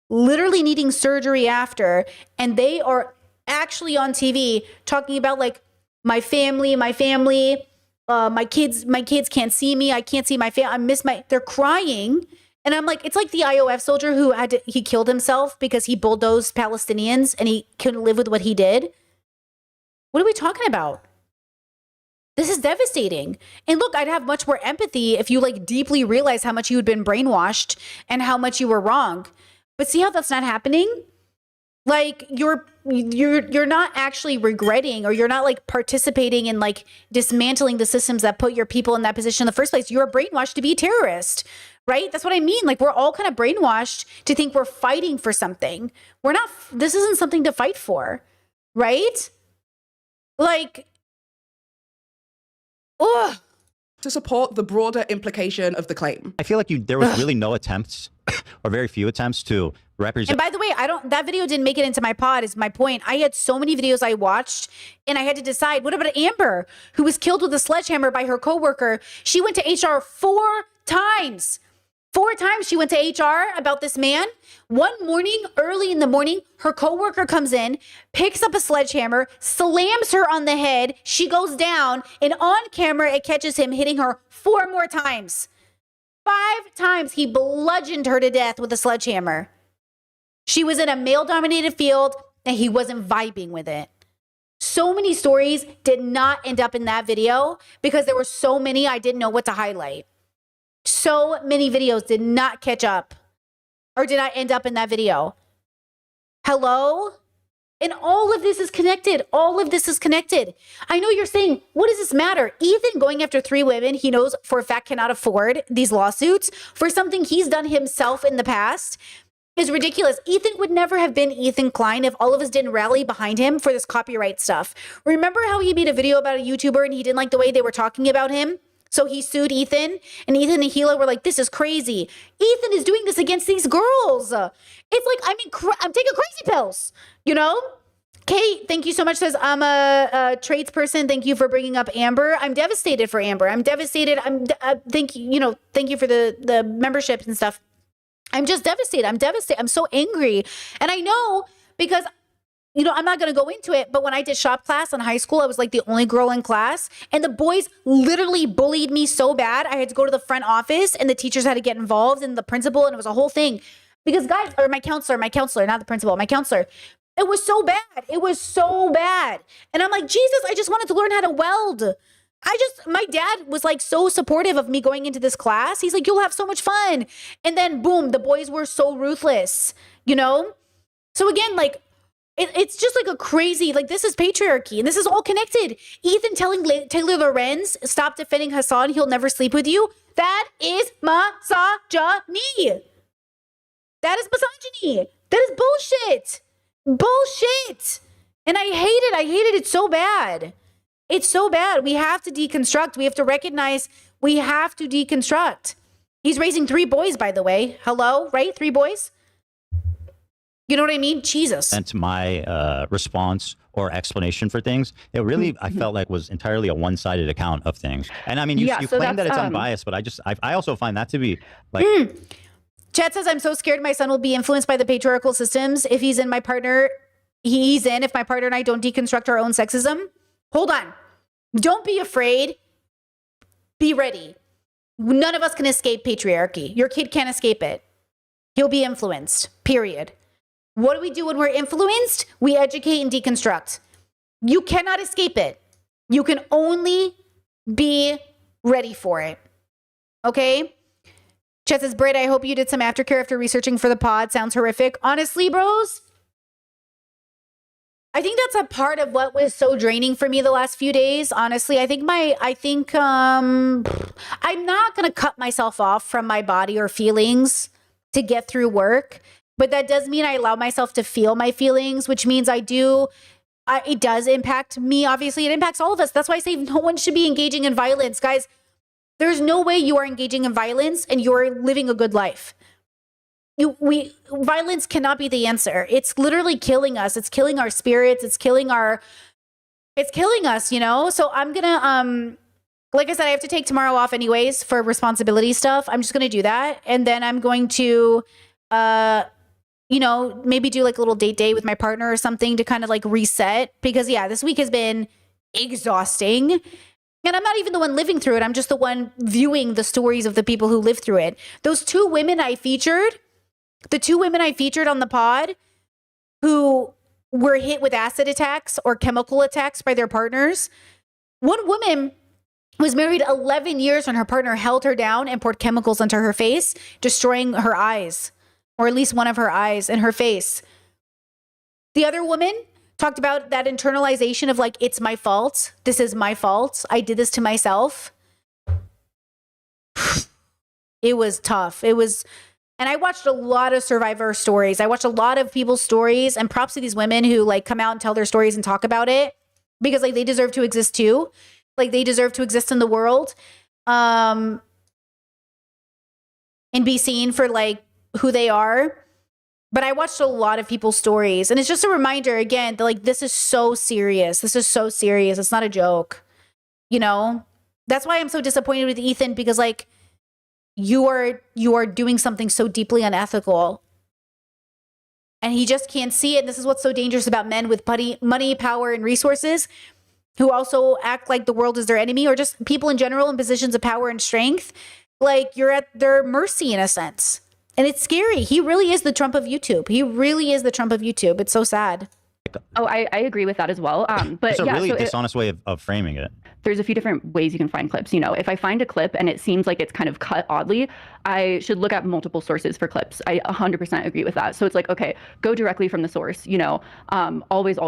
literally needing surgery after, and they are actually on TV talking about like my family, my kids can't see me, I can't see my family, they're crying. And I'm like, it's like the IOF soldier who he killed himself because he bulldozed Palestinians and he couldn't live with what he did. What are we talking about? This is devastating. And look, I'd have much more empathy if you like deeply realize how much you had been brainwashed and how much you were wrong. But see how that's not happening? Like you're not actually regretting, or you're not like participating in like dismantling the systems that put your people in that position in the first place. You're brainwashed to be a terrorist, right? That's what I mean. Like we're all kind of brainwashed to think we're fighting for something. We're not. This isn't something to fight for, right? Like, ugh. To support the broader implication of the claim. I feel like there was really no attempts, or very few attempts, to represent. And by the way, that video didn't make it into my pod, is my point. I had so many videos I watched, and I had to decide, what about Amber, who was killed with a sledgehammer by her coworker? She went to HR 4 times. 4 times she went to HR about this man. One morning, early in the morning, her coworker comes in, picks up a sledgehammer, slams her on the head. She goes down, and on camera, it catches him hitting her 4 more times. 5 times he bludgeoned her to death with a sledgehammer. She was in a male-dominated field, and he wasn't vibing with it. So many stories did not end up in that video because there were so many I didn't know what to highlight. So many videos did not catch up or did not end up in that video. Hello? And all of this is connected. All of this is connected. I know you're saying, what does this matter? Ethan going after 3 women he knows for a fact cannot afford these lawsuits for something he's done himself in the past is ridiculous. Ethan would never have been Ethan Klein if all of us didn't rally behind him for this copyright stuff. Remember how he made a video about a YouTuber and he didn't like the way they were talking about him? So he sued Ethan, and Ethan and Hila were like, this is crazy. Ethan is doing this against these girls. It's like, I'm taking crazy pills, you know? Kate, thank you so much, says, I'm a tradesperson. Thank you for bringing up Amber. I'm devastated for Amber. I'm devastated. Thank you for the memberships and stuff. I'm just devastated. I'm so angry. And I know because I'm not going to go into it, but when I did shop class in high school, I was like the only girl in class, and the boys literally bullied me so bad. I had to go to the front office, and the teachers had to get involved, and the principal, and it was a whole thing. Because guys, or my counselor, not the principal, my counselor, it was so bad. It was so bad. And I'm like, Jesus, I just wanted to learn how to weld. My dad was like so supportive of me going into this class. He's like, you'll have so much fun. And then boom, the boys were so ruthless, So again, like, it's just like a crazy, like this is patriarchy and this is all connected. Ethan telling Taylor Lorenz, stop defending Hassan, he'll never sleep with you. That is misogyny. That is misogyny. That is bullshit. Bullshit. And I hate it. I hated it so bad. It's so bad. We have to deconstruct. We have to recognize we have to deconstruct. He's raising 3 boys, by the way. Hello, right? 3 boys? You know what I mean? Jesus. And my response or explanation for things, it really, I felt like was entirely a one-sided account of things. And I mean, you claim that it's unbiased, but I also find that to be like... Chat says, I'm so scared my son will be influenced by the patriarchal systems. If he's in my partner, if my partner and I don't deconstruct our own sexism. Hold on. Don't be afraid. Be ready. None of us can escape patriarchy. Your kid can't escape it. He'll be influenced, period. What do we do when we're influenced? We educate and deconstruct. You cannot escape it. You can only be ready for it. Okay? Chet says, Britt, I hope you did some aftercare after researching for the pod. Sounds horrific. Honestly, bros, I think that's a part of what was so draining for me the last few days. Honestly, I'm not going to cut myself off from my body or feelings to get through work. But that does mean I allow myself to feel my feelings, which means it does impact me. Obviously, it impacts all of us. That's why I say no one should be engaging in violence. Guys, there's no way you are engaging in violence and you're living a good life. Violence cannot be the answer. It's literally killing us. It's killing our spirits. It's killing us, So I'm going to, like I said, I have to take tomorrow off anyways for responsibility stuff. I'm just going to do that. And then I'm going to, maybe do like a little date day with my partner or something to kind of like reset, because this week has been exhausting and I'm not even the one living through it. I'm just the one viewing the stories of the people who lived through it. Those 2 women I featured, on the pod who were hit with acid attacks or chemical attacks by their partners. One woman was married 11 years when her partner held her down and poured chemicals into her face, destroying her eyes. Or at least one of her eyes and her face. The other woman talked about that internalization of like, it's my fault. This is my fault. I did this to myself. It was tough. It was, and I watched a lot of survivor stories. I watched a lot of people's stories, and props to these women who like come out and tell their stories and talk about it, because like they deserve to exist too. Like they deserve to exist in the world. And be seen for like who they are. But I watched a lot of people's stories, and it's just a reminder again that like this is so serious. This is so serious. It's not a joke. You know? That's why I'm so disappointed with Ethan, because like you are doing something so deeply unethical. And he just can't see it. And this is what's so dangerous about men with money, power, and resources, who also act like the world is their enemy, or just people in general in positions of power and strength. Like you're at their mercy in a sense. And it's scary. He really is the Trump of YouTube. He really is the Trump of YouTube. It's so sad. Oh, I agree with that as well. But It's a yeah, really so dishonest way of framing it. there's a few different ways you can find clips. You know, if I find a clip and it seems like it's kind of cut oddly, I should look at multiple sources for clips. I 100% agree with that. So it's like, okay, go directly from the source, you know, always,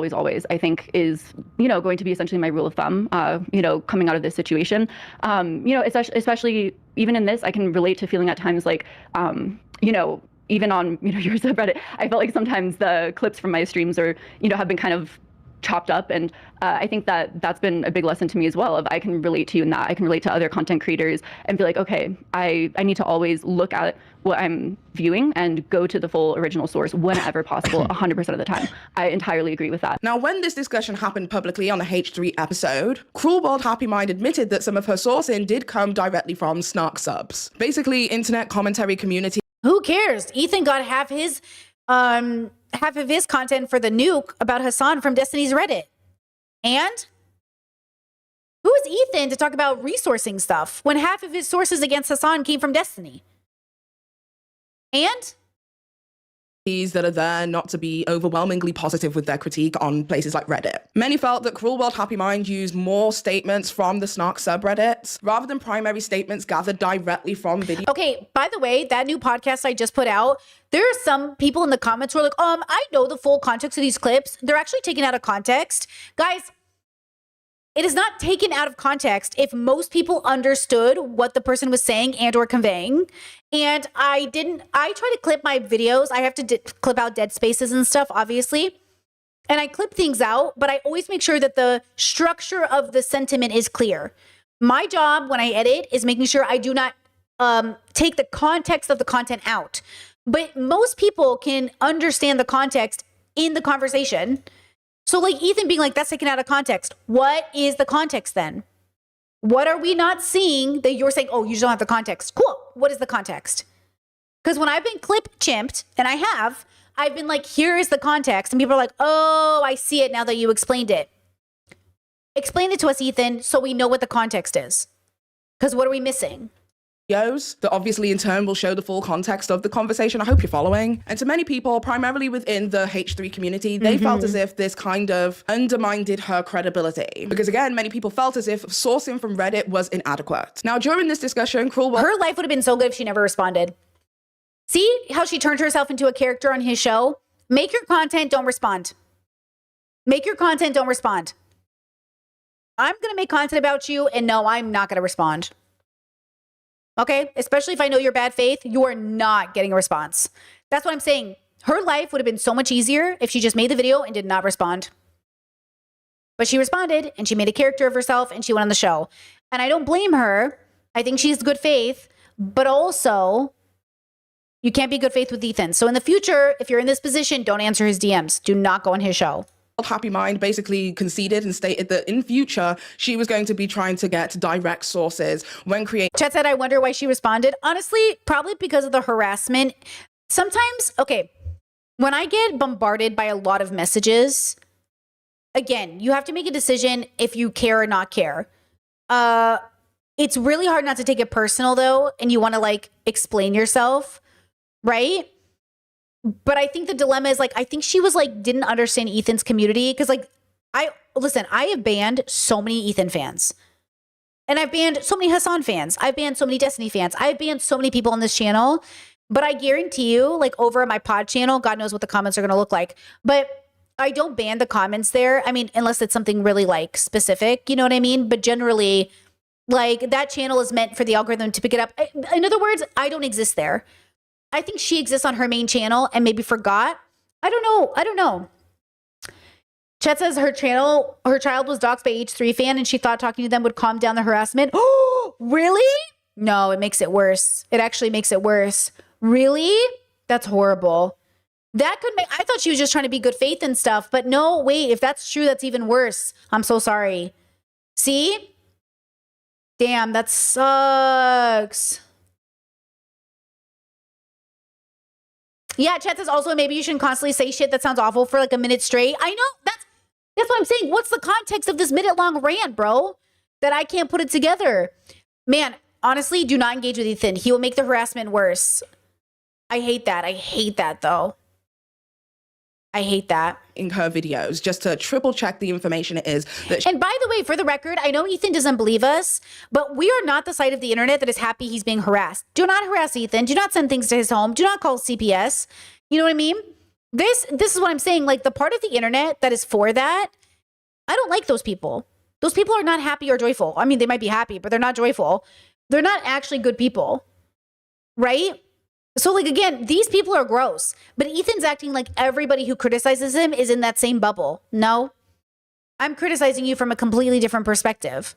I think is, you know, going to be essentially my rule of thumb, you know, coming out of this situation. You know, especially even in this, I can relate to feeling at times like, you know, even on, you know, your subreddit, I felt like sometimes the clips from my streams are, you know, have been kind of chopped up. And I think that that's been a big lesson to me as well, of I can relate to you in that. I can relate to other content creators and be like, okay, I need to always look at what I'm viewing and go to the full original source whenever possible, 100% of the time. I entirely agree with that. Now, when this discussion happened publicly on the H3 episode, Cruel World Happy Mind admitted that some of her sourcing did come directly from Snark subs. Basically, internet commentary community. Who cares? Ethan got half of his content for the nuke about Hassan from Destiny's Reddit. And who is Ethan to talk about resourcing stuff when half of his sources against Hassan came from Destiny? And that are there not to be overwhelmingly positive with their critique on places like Reddit. Many felt that Cruel World Happy Mind used more statements from the Snark subreddits rather than primary statements gathered directly from video. Okay, by the way, that new podcast I just put out, there are some people in the comments who are like, I know the full context of these clips. They're actually taken out of context. Guys, it is not taken out of context if most people understood what the person was saying and or conveying. And I try to clip my videos. I have to clip out dead spaces and stuff, obviously. And I clip things out, but I always make sure that the structure of the sentiment is clear. My job when I edit is making sure I do not take the context of the content out. But most people can understand the context in the conversation. So like Ethan being like, that's taken out of context. What is the context then? What are we not seeing that you're saying, oh, you just don't have the context? Cool. What is the context? Because when I've been clip chimped, and I've been like, here is the context. And people are like, oh, I see it now that you explained it. Explain it to us, Ethan, so we know what the context is. Because what are we missing? That obviously in turn will show the full context of the conversation. I hope you're following. And to many people, primarily within the H3 community, they felt as if this kind of undermined her credibility. Because again, many people felt as if sourcing from Reddit was inadequate. Now, during this discussion, her life would have been so good if she never responded. See how she turned herself into a character on his show? Make your content, don't respond. Make your content, don't respond. I'm going to make content about you, and no, I'm not going to respond. Okay, especially if I know you're bad faith, you are not getting a response. That's what I'm saying. Her life would have been so much easier if she just made the video and did not respond. But she responded and she made a character of herself and she went on the show. And I don't blame her. I think she's good faith, but also you can't be good faith with Ethan. So in the future, if you're in this position, don't answer his DMs. Do not go on his show. Happy Mind basically conceded and stated that in future, she was going to be trying to get direct sources when creating. Chat said, I wonder why she responded. Honestly, probably because of the harassment. Sometimes, okay, when I get bombarded by a lot of messages, again, you have to make a decision if you care or not care. It's really hard not to take it personal though, and you want to like explain yourself, right? But I think the dilemma is like, I think she was like, didn't understand Ethan's community. Cause like, I have banned so many Ethan fans and I've banned so many Hassan fans. I've banned so many Destiny fans. I've banned so many people on this channel, but I guarantee you like over at my pod channel, God knows what the comments are going to look like. But I don't ban the comments there. I mean, unless it's something really like specific, you know what I mean? But generally, like that channel is meant for the algorithm to pick it up. In other words, I don't exist there. I think she exists on her main channel and maybe forgot. I don't know. Chet says her child was doxxed by H3 fan and she thought talking to them would calm down the harassment. Oh, really? No, it makes it worse. It actually makes it worse. Really? That's horrible. That could make, I thought she was just trying to be good faith and stuff, but no, wait, if that's true, that's even worse. I'm so sorry. See? Damn, that sucks. Yeah, Chet says also maybe you shouldn't constantly say shit that sounds awful for like a minute straight. I know, that's what I'm saying. What's the context of this minute-long rant, bro? That I can't put it together. Man, honestly, do not engage with Ethan. He will make the harassment worse. I hate that. I hate that, though. I hate that. In her videos, just to triple check the information it is. And by the way, for the record, I know Ethan doesn't believe us, but we are not the side of the internet that is happy he's being harassed. Do not harass Ethan. Do not send things to his home. Do not call CPS. You know what I mean? This is what I'm saying. Like the part of the internet that is for that, I don't like those people. Those people are not happy or joyful. I mean, they might be happy, but they're not joyful. They're not actually good people, right? So like, again, these people are gross, but Ethan's acting like everybody who criticizes him is in that same bubble. No, I'm criticizing you from a completely different perspective.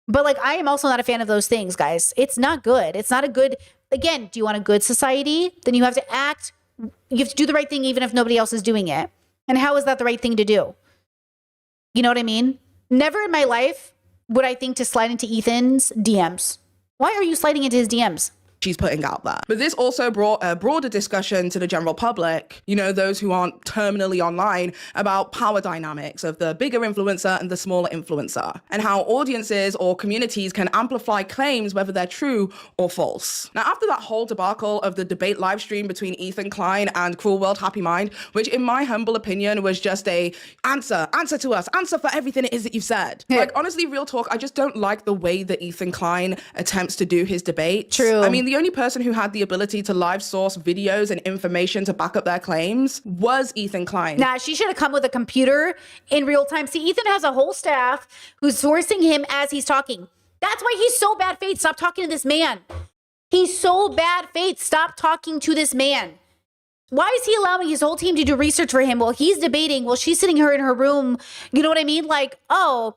But like, I am also not a fan of those things, guys. It's not good. It's not a good, again, do you want a good society? Then you have to act, you have to do the right thing even if nobody else is doing it. And how is that the right thing to do? You know what I mean? Never in my life would I think to slide into Ethan's DMs. Why are you sliding into his DMs? She's putting out there. But this also brought a broader discussion to the general public, you know, those who aren't terminally online, about power dynamics of the bigger influencer and the smaller influencer, and how audiences or communities can amplify claims whether they're true or false. Now, after that whole debacle of the debate live stream between Ethan Klein and Cruel World Happy Mind, which in my humble opinion was just a answer to us, answer for everything it is that you've said. Yeah. Like, honestly, real talk, I just don't like the way that Ethan Klein attempts to do his debates. True. I mean, the only person who had the ability to live source videos and information to back up their claims was Ethan Klein. Nah, she should have come with a computer in real time. See, Ethan has a whole staff who's sourcing him as he's talking. That's why he's so bad faith. Stop talking to this man. He's so bad faith. Stop talking to this man. Why is he allowing his whole team to do research for him while he's debating, while she's sitting her in her room? You know what I mean? Like, oh,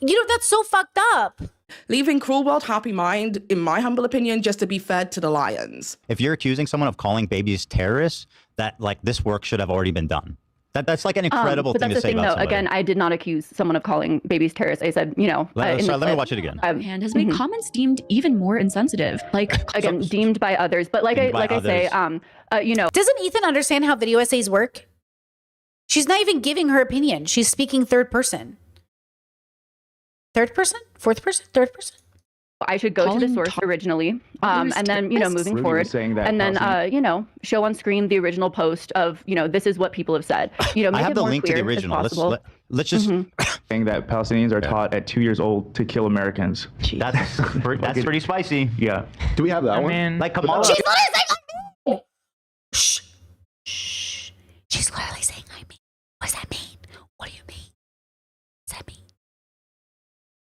you know, that's so fucked up. Leaving Cruel World Happy Mind, in my humble opinion, just to be fed to the lions. If you're accusing someone of calling babies terrorists, that like this work should have already been done. That's like an incredible but thing that's to the say thing, about though. somebody. Again, I did not accuse someone of calling babies terrorists. I said, you know, Let me watch it again. And has made comments deemed even more insensitive. Like again, deemed by others. But like I say, you know, doesn't Ethan understand how video essays work? She's not even giving her opinion. She's speaking third person. Third person? Fourth person? Third person? I should go to the source originally, and then, you know, moving forward, and then, you know, show on screen the original post of, you know, this is what people have said. You know, make I have it the more link to clear the as original. possible. Let's just saying that Palestinians are taught at 2 years old to kill Americans. that's pretty spicy. Yeah. Do we have that one? Like Kamala. She's literally saying, shh, shh. She's literally saying, I mean. What does that mean? What do you mean? What does that mean?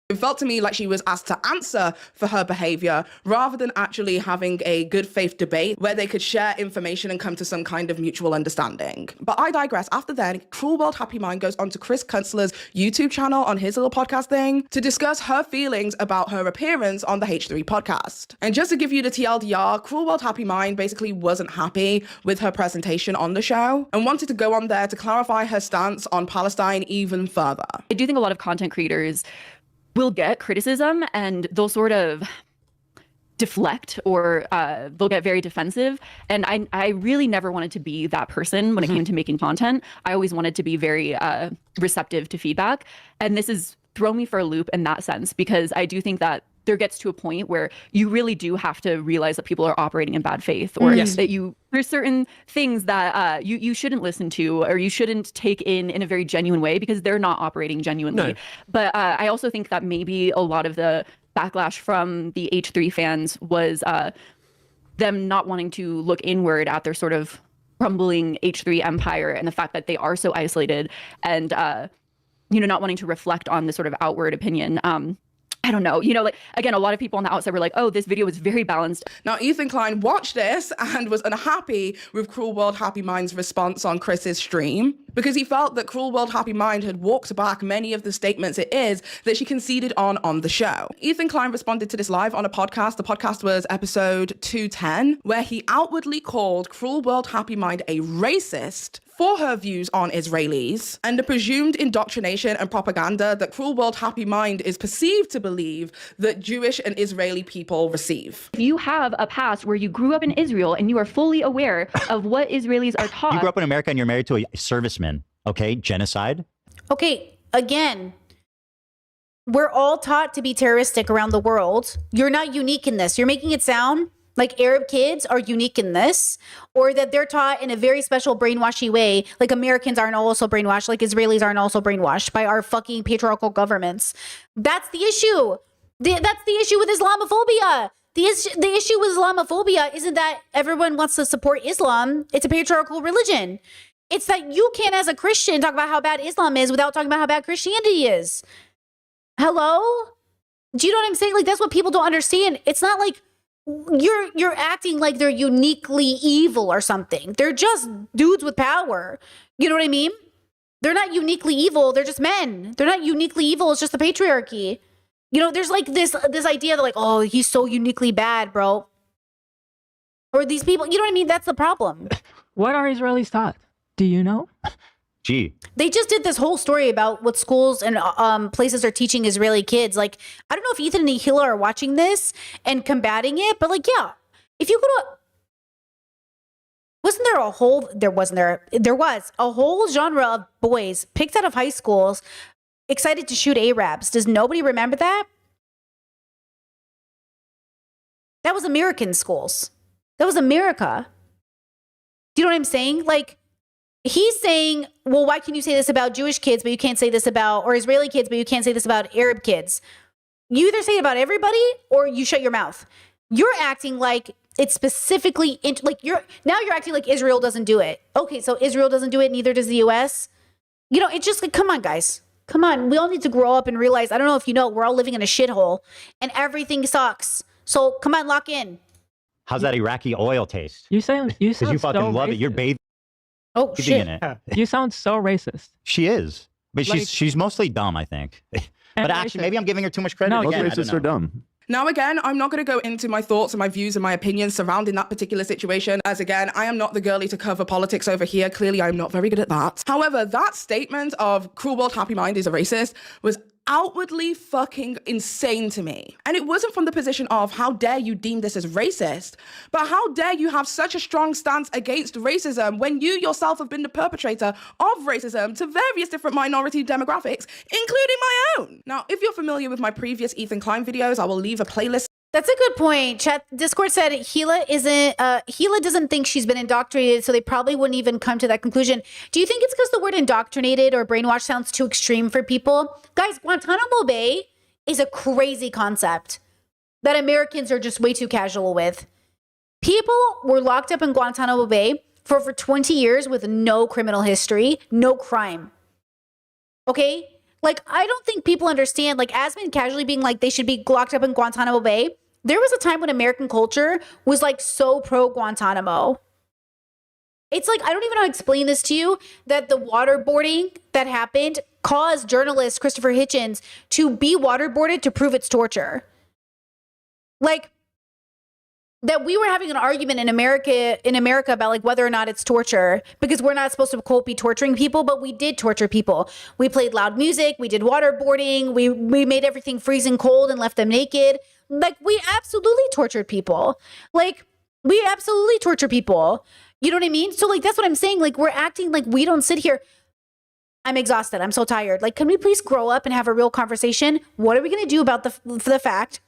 It felt to me like she was asked to answer for her behavior rather than actually having a good faith debate where they could share information and come to some kind of mutual understanding. But I digress. After then, Cruel World Happy Mind goes on to Chris Kunstler's YouTube channel on his little podcast thing to discuss her feelings about her appearance on the H3 podcast. And just to give you the TLDR, Cruel World Happy Mind basically wasn't happy with her presentation on the show and wanted to go on there to clarify her stance on Palestine even further. I do think a lot of content creators will get criticism and they'll sort of deflect or they'll get very defensive. And I really never wanted to be that person when it came to making content. I always wanted to be very receptive to feedback. And this has thrown me for a loop in that sense, because I do think that there gets to a point where you really do have to realize that people are operating in bad faith, or that there's certain things that you shouldn't listen to or you shouldn't take in a very genuine way because they're not operating genuinely. No. But I also think that maybe a lot of the backlash from the H3 fans was them not wanting to look inward at their sort of crumbling H3 empire and the fact that they are so isolated and, not wanting to reflect on this sort of outward opinion. I don't know, like, again, a lot of people on the outside were like, oh, this video was very balanced. Now, Ethan Klein watched this and was unhappy with Cruel World Happy Mind's response on Chris's stream because he felt that Cruel World Happy Mind had walked back many of the statements it is that she conceded on the show. Ethan Klein responded to this live on a podcast. The podcast was episode 210, where he outwardly called Cruel World Happy Mind a racist for her views on Israelis and the presumed indoctrination and propaganda that Cruel World Happy Mind is perceived to believe that Jewish and Israeli people receive. If you have a past where you grew up in Israel and you are fully aware of what Israelis are taught. You grew up in America and you're married to a serviceman, okay? Genocide. Okay, again, we're all taught to be terroristic around the world. You're not unique in this. You're making it sound like Arab kids are unique in this, or that they're taught in a very special brainwashy way, like Americans aren't also brainwashed, like Israelis aren't also brainwashed by our fucking patriarchal governments. That's the issue. That's the issue with Islamophobia. The issue with Islamophobia isn't that everyone wants to support Islam. It's a patriarchal religion. It's that you can't, as a Christian, talk about how bad Islam is without talking about how bad Christianity is. Hello? Do you know what I'm saying? Like, that's what people don't understand. It's not like you're acting like they're uniquely evil or something. They're just dudes with power. You know what I mean? They're not uniquely evil. They're just men. They're not uniquely evil. It's just the patriarchy. There's like this idea that like, oh, he's so uniquely bad, bro. Or these people, you know what I mean? That's the problem. What are Israelis taught? Do you know? Gee. They just did this whole story about what schools and places are teaching Israeli kids. Like, I don't know if Ethan and Hila are watching this and combating it, but like, yeah, if you go to, there was a whole genre of boys picked out of high schools excited to shoot Arabs. Does nobody remember that? That was American schools. That was America. Do you know what I'm saying? Like, he's saying, well, why can you say this about Jewish kids, but you can't say this about, or Israeli kids, but you can't say this about Arab kids? You either say it about everybody or you shut your mouth. You're acting like it's specifically, you're acting like Israel doesn't do it. Okay, so Israel doesn't do it, neither does the US. It's just like, come on, guys. Come on. We all need to grow up and realize, I don't know if you know, we're all living in a shithole and everything sucks. So come on, lock in. How's that Iraqi oil taste? You sound Because you fucking so love racist. it. You're bathing. Oh shit! In it. You sound so racist. She is, but she's mostly dumb, I think. But actually, maybe I'm giving her too much credit. No, again. Most racists are dumb. Now, again, I'm not going to go into my thoughts and my views and my opinions surrounding that particular situation, as again, I am not the girlie to cover politics over here. Clearly, I'm not very good at that. However, that statement of Cruel World Happy Mind is a racist was outwardly fucking insane to me. And it wasn't from the position of how dare you deem this as racist, but how dare you have such a strong stance against racism when you yourself have been the perpetrator of racism to various different minority demographics, including my own. Now, if you're familiar with my previous Ethan Klein videos, I will leave a playlist. That's a good point. Chat Discord said Hila doesn't think she's been indoctrinated, so they probably wouldn't even come to that conclusion. Do you think it's because the word indoctrinated or brainwash sounds too extreme for people? Guys, Guantanamo Bay is a crazy concept that Americans are just way too casual with. People were locked up in Guantanamo Bay for over 20 years with no criminal history, no crime. Okay? Like, I don't think people understand, like, Asmin casually being like, they should be locked up in Guantanamo Bay. There was a time when American culture was like so pro Guantanamo. It's like, I don't even know how to explain this to you, that the waterboarding that happened caused journalist Christopher Hitchens to be waterboarded to prove it's torture. Like, that we were having an argument in America about like whether or not it's torture, because we're not supposed to quote be torturing people, but we did torture people. We played loud music, we did waterboarding, we made everything freezing cold and left them naked. Like, we absolutely tortured people. Like, we absolutely torture people. You know what I mean? So like, that's what I'm saying. Like, we're acting like we don't sit here. I'm exhausted. I'm so tired. Like, can we please grow up and have a real conversation? What are we going to do about the fact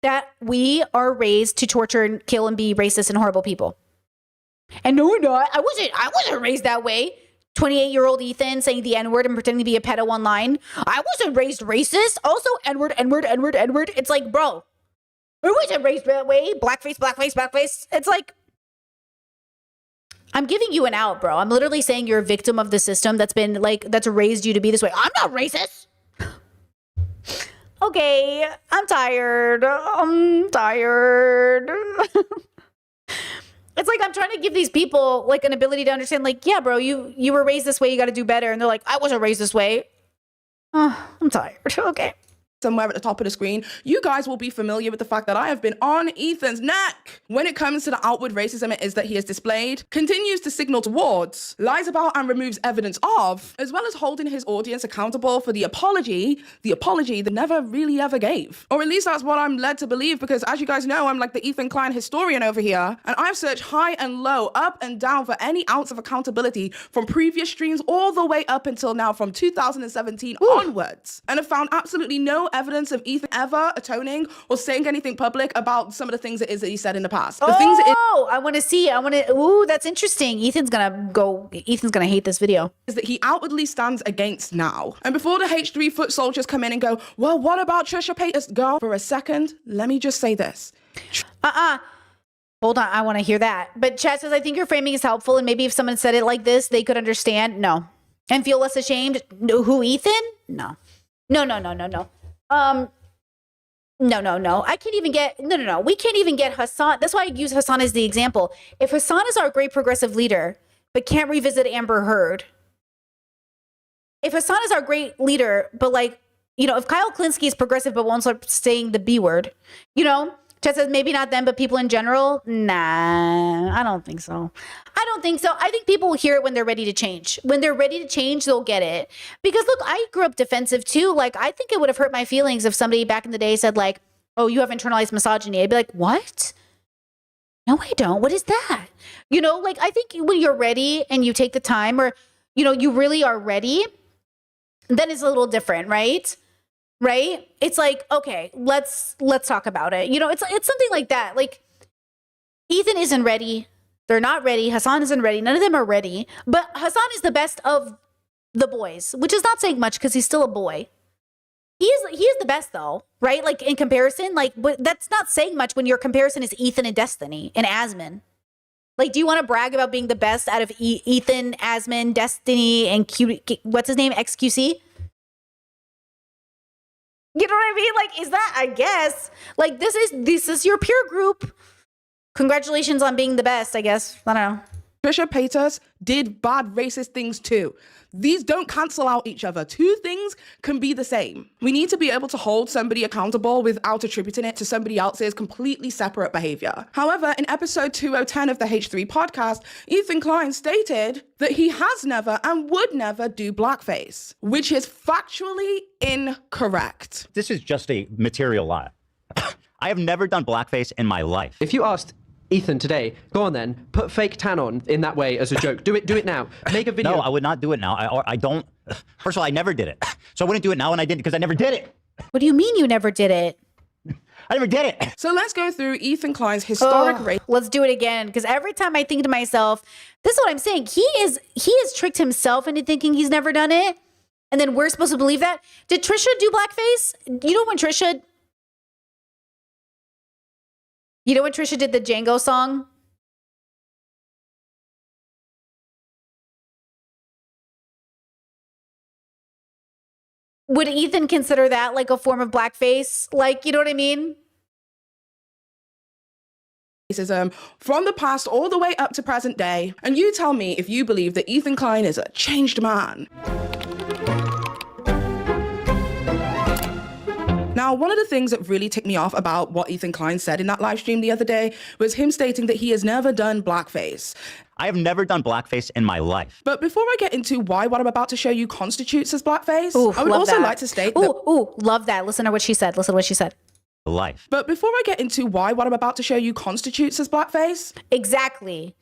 that we are raised to torture and kill and be racist and horrible people? And no, we're not. I wasn't raised that way. 28-year-old Ethan saying the N-word and pretending to be a pedo online. I wasn't raised racist. Also, N-word, N-word, N-word, N-word. It's like, bro, I wasn't raised that way. Blackface, blackface, blackface. It's like, I'm giving you an out, bro. I'm literally saying you're a victim of the system that's been like, that's raised you to be this way. I'm not racist. Okay, I'm tired. It's like I'm trying to give these people like an ability to understand, like, yeah, bro, you were raised this way, you got to do better. And they're like, I wasn't raised this way. Oh, I'm tired. Okay. Somewhere at the top of the screen, you guys will be familiar with the fact that I have been on Ethan's neck when it comes to the outward racism it is that he has displayed, continues to signal towards, lies about and removes evidence of, as well as holding his audience accountable for the apology they never really ever gave. Or at least that's what I'm led to believe, because as you guys know, I'm like the Ethan Klein historian over here, and I've searched high and low, up and down for any ounce of accountability from previous streams all the way up until now, from 2017 onwards, and have found absolutely no evidence of Ethan ever atoning or saying anything public about some of the things it is that he said in the past. I want to see. Ooh, that's interesting. Ethan's gonna hate this video. Is that he outwardly stands against now. And before the H3 foot soldiers come in and go, well, what about Trisha Paytas? Girl, for a second, let me just say this. Hold on, I want to hear that. But Chad says, I think your framing is helpful, and maybe if someone said it like this, they could understand. No. And feel less ashamed. Who, Ethan? No. No. I can't even get, no. We can't even get Hassan. That's why I use Hassan as the example. If Hassan is our great progressive leader, but can't revisit Amber Heard. If Hassan is our great leader, but like, if Kyle Klinsky is progressive, but won't start saying the B word, Chet says maybe not them, but people in general. Nah, I don't think so. I think people will hear it when they're ready to change. When they're ready to change, they'll get it. Because look, I grew up defensive too. Like, I think it would have hurt my feelings if somebody back in the day said like, oh, you have internalized misogyny. I'd be like, what? No, I don't. What is that? I think when you're ready and you take the time, or, you really are ready, then it's a little different, right? Right? It's like, okay, let's talk about it. It's something like that. Like, Ethan isn't ready. They're not ready. Hassan isn't ready. None of them are ready. But Hassan is the best of the boys, which is not saying much because he's still a boy. He is the best though, right? Like in comparison, but that's not saying much when your comparison is Ethan and Destiny and Asmon. Like, do you want to brag about being the best out of Ethan, Asmon, Destiny, and what's his name? XQC? You know what I mean? Like, is that, I guess, like, this is your peer group. Congratulations on being the best, I guess. I don't know. Trisha Paytas did bad racist things too. These don't cancel out each other. Two things can be the same. We need to be able to hold somebody accountable without attributing it to somebody else's completely separate behavior. However, in episode 2010 of the H3 podcast, Ethan Klein stated that he has never and would never do blackface, which is factually incorrect. This is just a material lie. I have never done blackface in my life. If you asked Ethan today, go on then, put fake tan on in that way as a joke. Do it now. Make a video. No, I would not do it now. I don't. First of all, I never did it. So I wouldn't do it now, and I didn't because I never did it. What do you mean you never did it? I never did it. So let's go through Ethan Klein's historic race. Let's do it again, because every time I think to myself, this is what I'm saying. He has tricked himself into thinking he's never done it, and then we're supposed to believe that. Did Trisha do blackface? When Trisha did the Django song? Would Ethan consider that like a form of blackface? Like, you know what I mean? Racism from the past all the way up to present day. And you tell me if you believe that Ethan Klein is a changed man. Now, one of the things that really ticked me off about what Ethan Klein said in that live stream the other day was him stating that he has never done blackface. I have never done blackface in my life. But before I get into why what I'm about to show you constitutes as blackface, I would also like to state that... love that. Listen to what she said. Life. But before I get into why what I'm about to show you constitutes as blackface... Exactly.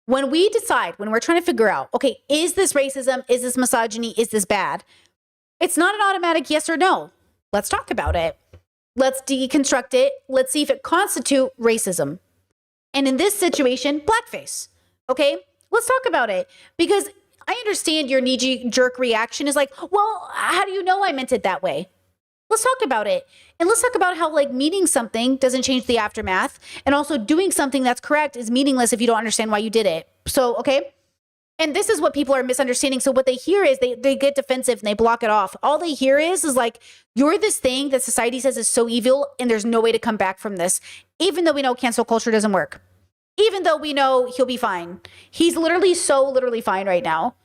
When we decide, when we're trying to figure out, okay, is this racism? Is this misogyny? Is this bad? It's not an automatic yes or no. Let's talk about it. Let's deconstruct it. Let's see if it constitutes racism. And in this situation, blackface. Okay, let's talk about it. Because I understand your knee-jerk reaction is like, well, how do you know I meant it that way? Let's talk about it. And let's talk about how like meaning something doesn't change the aftermath. And also doing something that's correct is meaningless if you don't understand why you did it. So, okay. And this is what people are misunderstanding. So what they hear is they get defensive and they block it off. All they hear is like, you're this thing that society says is so evil and there's no way to come back from this. Even though we know cancel culture doesn't work. Even though we know he'll be fine. He's literally fine right now.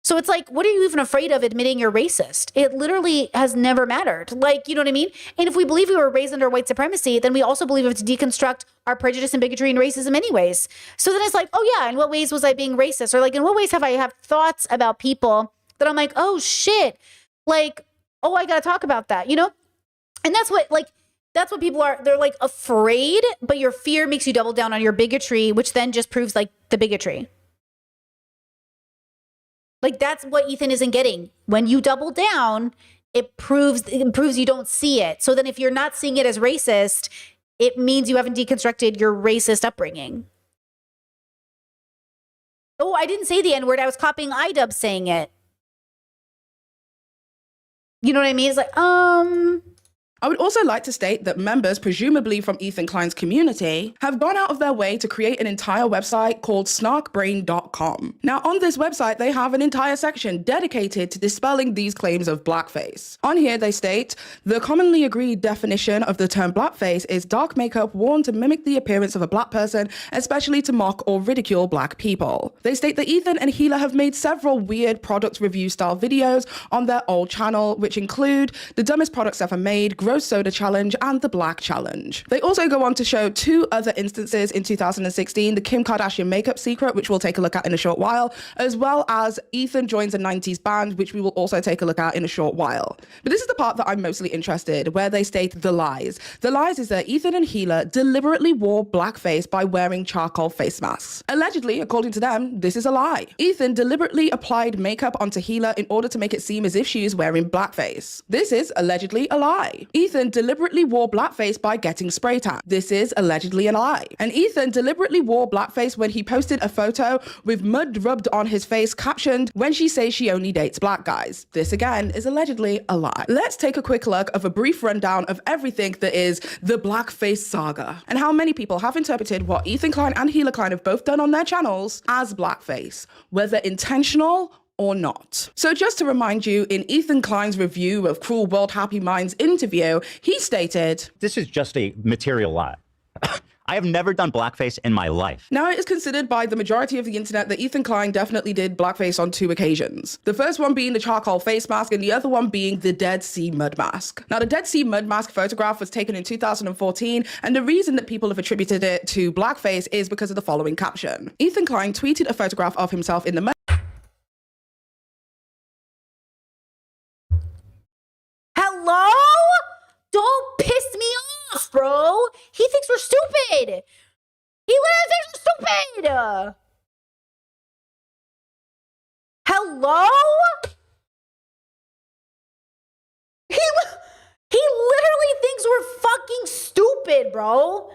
So it's like, what are you even afraid of admitting you're racist? It literally has never mattered. Like, you know what I mean? And if we believe we were raised under white supremacy, then we also believe we have to deconstruct our prejudice and bigotry and racism anyways. So then it's like, oh yeah, in what ways was I being racist? Or like, in what ways have I have thoughts about people that I'm like, oh shit, like, oh, I gotta talk about that, you know? And that's what people are, they're like afraid, but your fear makes you double down on your bigotry, which then just proves like the bigotry. Like that's what Ethan isn't getting. When you double down, it proves you don't see it. So then if you're not seeing it as racist, it means you haven't deconstructed your racist upbringing. Oh, I didn't say the N-word. I was copying iDub saying it. You know what I mean? It's like, I would also like to state that members, presumably from Ethan Klein's community, have gone out of their way to create an entire website called snarkbrain.com. Now, on this website, they have an entire section dedicated to dispelling these claims of blackface. On here, they state, the commonly agreed definition of the term blackface is dark makeup worn to mimic the appearance of a black person, especially to mock or ridicule black people. They state that Ethan and Gila have made several weird product review style videos on their old channel, which include the dumbest products ever made, Gross Soda Challenge, and the Black Challenge. They also go on to show two other instances in 2016, the Kim Kardashian makeup secret, which we'll take a look at in a short while, as well as Ethan joins a 90s band, which we will also take a look at in a short while. But this is the part that I'm mostly interested, where they state the lies. The lies is that Ethan and Gila deliberately wore blackface by wearing charcoal face masks. Allegedly, according to them, this is a lie. Ethan deliberately applied makeup onto Gila in order to make it seem as if she is wearing blackface. This is allegedly a lie. Ethan deliberately wore blackface by getting spray tan. This is allegedly a lie. And Ethan deliberately wore blackface when he posted a photo with mud rubbed on his face captioned, when she says she only dates black guys. This again is allegedly a lie. Let's take a quick look of a brief rundown of everything that is the blackface saga and how many people have interpreted what Ethan Klein and Gila Klein have both done on their channels as blackface, whether intentional or not. So just to remind you, in Ethan Klein's review of Cruel World Happy Minds interview, he stated, this is just a material lie. I have never done blackface in my life. Now, it is considered by the majority of the internet that Ethan Klein definitely did blackface on two occasions. The first one being the charcoal face mask and the other one being the Dead Sea mud mask. Now, the Dead Sea mud mask photograph was taken in 2014, and the reason that people have attributed it to blackface is because of the following caption. Ethan Klein tweeted a photograph of himself in the mud. hello? Don't piss me off, bro. He thinks we're stupid. He literally thinks we're stupid. Hello? He literally thinks we're fucking stupid, bro.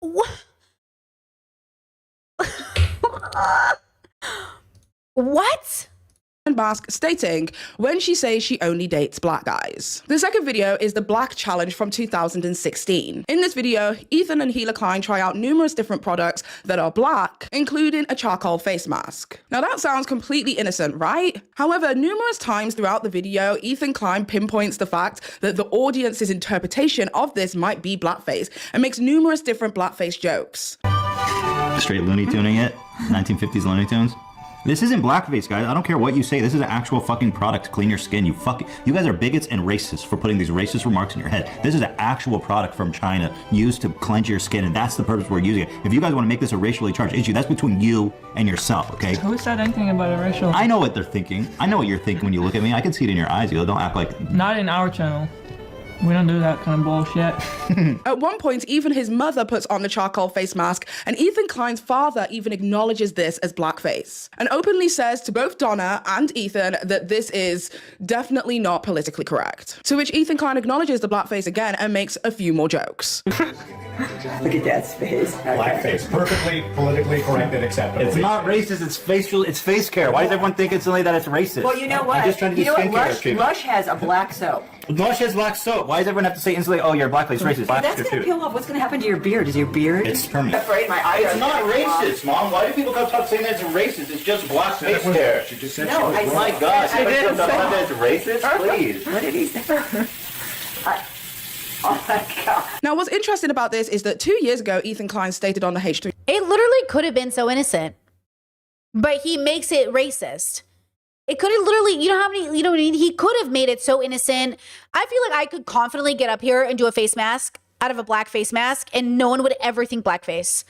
What? What? Mask stating, when she says she only dates black guys. The second video is the Black Challenge from 2016. In this video, Ethan and Gila Klein try out numerous different products that are black, including a charcoal face mask. Now that sounds completely innocent, right? However, numerous times throughout the video, Ethan Klein pinpoints the fact that the audience's interpretation of this might be blackface and makes numerous different blackface jokes. Straight Looney Tuning it, 1950s Looney Tunes. This isn't blackface, guys. I don't care what you say. This is an actual fucking product to clean your skin. You guys are bigots and racists for putting these racist remarks in your head. This is an actual product from China used to cleanse your skin, and that's the purpose we're using it. If you guys want to make this a racially charged issue, that's between you and yourself, okay? Who said anything about a racial? I know what they're thinking. I know what you're thinking when you look at me. I can see it in your eyes. You don't act like... Not in our channel. We don't do that kind of bullshit. At one point, even his mother puts on the charcoal face mask, and Ethan Klein's father even acknowledges this as blackface, and openly says to both Donna and Ethan that this is definitely not politically correct. To which Ethan Klein acknowledges the blackface again and makes a few more jokes. Look at Dad's face. Blackface, perfectly politically correct and acceptable. It's not racist, it's face care. Why does everyone think it's only that it's racist? Well, you know what? I'm just trying to do skincare treatment. Lush has a black soap. Lush has black soap. what? Why does everyone have to say instantly, oh, you're blackface racist? That's going to peel off. What's going to happen to your beard? Is your beard? It's permanent. I'm afraid my eyes It's not racist, Mom. Why do people come talk saying that it's racist? It's just blackface hair. She just said No, she I- was My wrong. God. I didn't Somebody say that it's racist? Please. What did he say? Oh my God. Now, what's interesting about this is that 2 years ago, Ethan Klein stated on the H3. It literally could have been so innocent, but he makes it racist. It could have literally, you know how many, you know what I mean? He could have made it so innocent. I feel like I could confidently get up here and do a face mask out of a black face mask and no one would ever think blackface.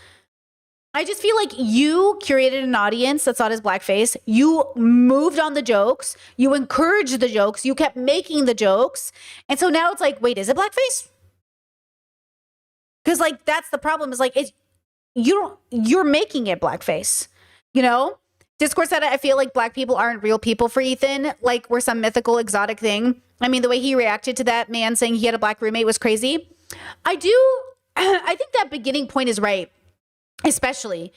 I just feel like you curated an audience that saw it as blackface. You moved on the jokes. You encouraged the jokes. You kept making the jokes. And so now it's like, wait, is it blackface? Because like, that's the problem is like, you're making it blackface, you know? Discord said, I feel like black people aren't real people for Ethan. Like we're some mythical, exotic thing. I mean, the way he reacted to that man saying he had a black roommate was crazy. I think that beginning point is right. Especially,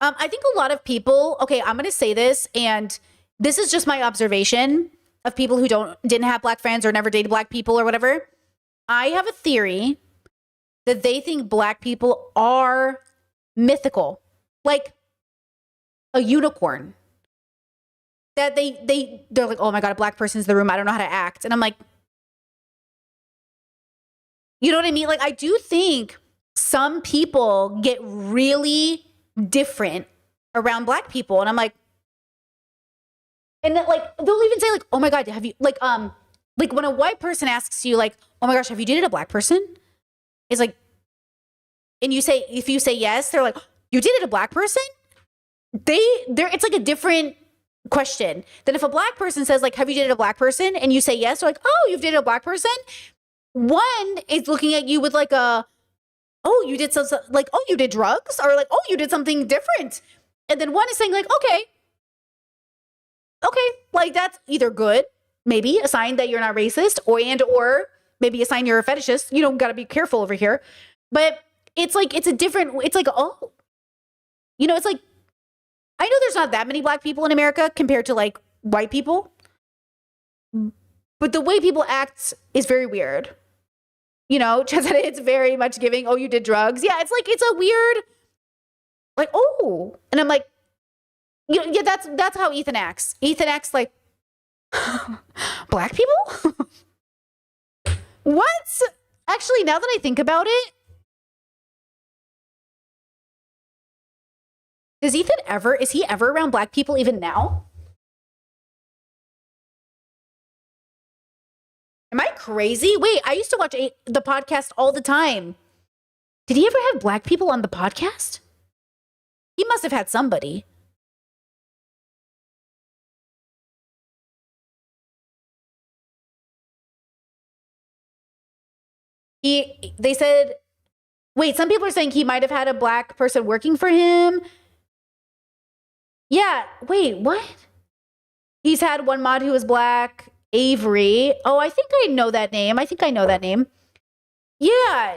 I think a lot of people, okay, I'm going to say this, and this is just my observation of people who didn't have black friends or never dated black people or whatever. I have a theory that they think black people are mythical, like a unicorn. That they're like, oh my God, a black person's in the room. I don't know how to act. And I'm like, you know what I mean? Like, I do think some people get really different around black people. And I'm like, and then, like, they'll even say like, oh my God, have you like when a white person asks you like, oh my gosh, have you dated a black person? It's like, and if you say yes, they're like, you dated a black person? It's like a different question than if a black person says like, have you dated a black person? And you say yes, they're like, oh, you've dated a black person? One is looking at you with like oh, you did something like, oh, you did drugs, or like, oh, you did something different. And then one is saying like, okay, like that's either good, maybe a sign that you're not racist, or maybe a sign you're a fetishist. You don't got to be careful over here. But it's like, it's like, oh, you know, it's like, I know there's not that many black people in America compared to like white people, but the way people act is very weird. You know, it's very much giving, oh, you did drugs. Yeah, it's like, it's a weird, like, oh. And I'm like, you know, yeah, that's how Ethan acts. Ethan acts like, black people? What? Actually, now that I think about it, is he ever around black people even now? Am I crazy? Wait, I used to watch the podcast all the time. Did he ever have black people on the podcast? He must have had somebody. They said, wait, some people are saying he might have had a black person working for him. Yeah, wait, what? He's had one mod who was black. Avery. Oh, I think I know that name. Yeah.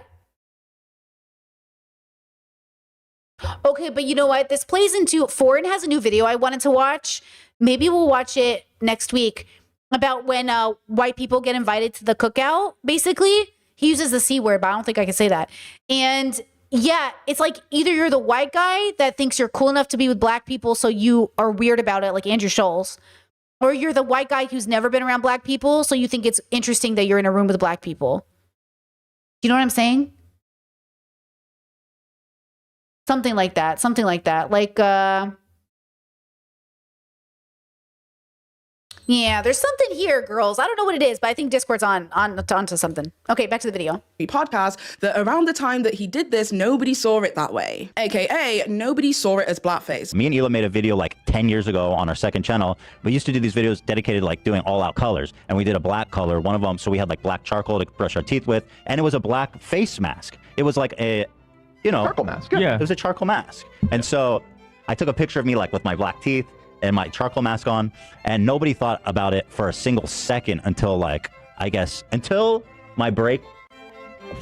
Okay, but you know what? This plays into, Foreign has a new video I wanted to watch. Maybe we'll watch it next week about when white people get invited to the cookout, basically. He uses the C word, but I don't think I can say that. And yeah, it's like either you're the white guy that thinks you're cool enough to be with black people, so you are weird about it, like Andrew Scholes. Or you're the white guy who's never been around black people, so you think it's interesting that you're in a room with black people. Do you know what I'm saying? Something like that. Like, yeah, there's something here, girls. I don't know what it is, but I think Discord's onto something. Okay, back to the video. Podcast that around the time that he did this, nobody saw it that way. AKA, nobody saw it as blackface. Me and Hila made a video like 10 years ago on our second channel. We used to do these videos dedicated like doing all out colors. And we did a black color, one of them. So we had like black charcoal to brush our teeth with. And it was a black face mask. It was like a, you know. Charcoal mask. Yeah. It was a charcoal mask. And so I took a picture of me like with my black teeth and my charcoal mask on, and nobody thought about it for a single second until like, I guess, until my break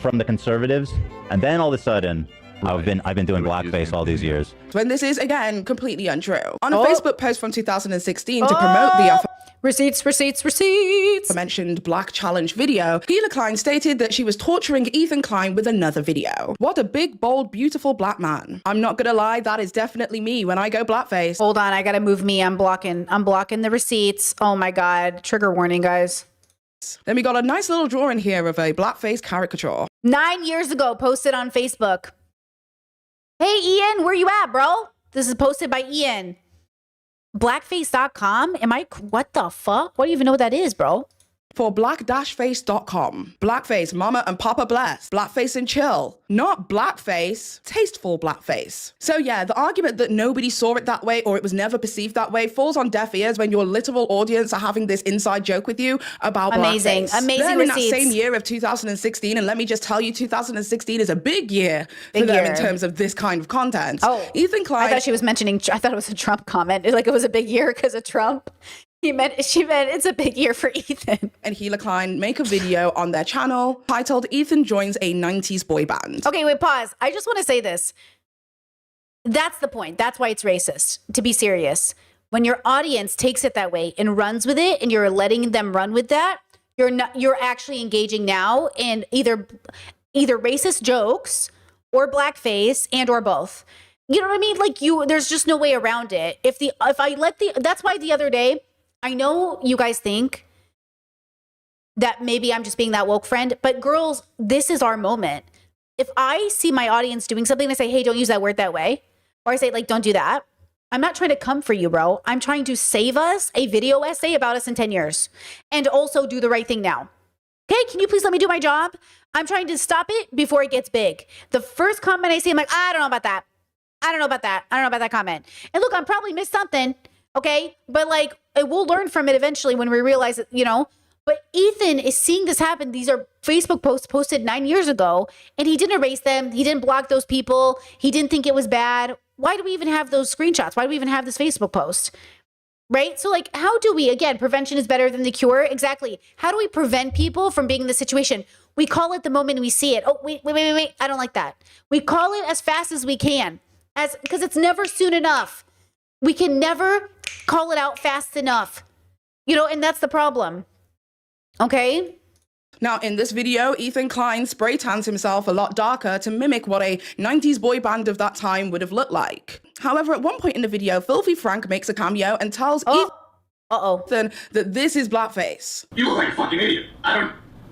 from the conservatives. And then all of a sudden, I've been doing blackface all these years. When this is, again, completely untrue. On a Facebook post from 2016 to promote the Receipts, receipts, receipts. Mentioned Black Challenge video, Hila Klein stated that she was torturing Ethan Klein with another video. What a big, bold, beautiful black man. I'm not gonna lie, that is definitely me when I go blackface. Hold on, I gotta move me. I'm blocking the receipts. Oh my God. Trigger warning, guys. Then we got a nice little drawing here of a blackface caricature. 9 years ago, posted on Facebook. Hey, Ian, where you at, bro? This is posted by Ian. Blackface.com? What the fuck? What do you even know what that is, bro? For black-face.com. Blackface, mama and papa bless. Blackface and chill. Not blackface, tasteful blackface. So yeah, the argument that nobody saw it that way or it was never perceived that way falls on deaf ears when your literal audience are having this inside joke with you about amazing, blackface. amazing Then in receipts. that same year of 2016, and let me just tell you, 2016 is a big year for them in terms of this kind of content. Oh, Ethan Klein. I thought she was mentioning, I thought it was a Trump comment. Like it was a big year because of Trump. She meant it's a big year for Ethan. And Hila Klein make a video on their channel titled Ethan Joins a 90s Boy Band. Okay, wait, pause. I just want to say this. That's the point. That's why it's racist, to be serious. When your audience takes it that way and runs with it and you're letting them run with that, you're actually engaging now in either racist jokes or blackface and or both. You know what I mean? Like there's just no way around it. That's why the other day, I know you guys think that maybe I'm just being that woke friend, but girls, this is our moment. If I see my audience doing something and I say, hey, don't use that word that way, or I say, like, don't do that, I'm not trying to come for you, bro. I'm trying to save us a video essay about us in 10 years and also do the right thing now. Okay, can you please let me do my job? I'm trying to stop it before it gets big. The first comment I see, I'm like, I don't know about that. I don't know about that. I don't know about that comment. And look, I probably missed something. Okay. But like, we'll learn from it eventually when we realize it, but Ethan is seeing this happen. These are Facebook posts posted 9 years ago, and he didn't erase them. He didn't block those people. He didn't think it was bad. Why do we even have those screenshots? Why do we even have this Facebook post? Right? So like, how do we, again, prevention is better than the cure. Exactly. How do we prevent people from being in this situation? We call it the moment we see it. Oh, wait. I don't like that. We call it as fast as we can, because it's never soon enough. We can never call it out fast enough, and that's the problem. Okay. Now, in this video, Ethan Klein spray tans himself a lot darker to mimic what a 90s boy band of that time would have looked like. However, at one point in the video, Filthy Frank makes a cameo and tells Ethan that this is blackface. You look like a fucking idiot.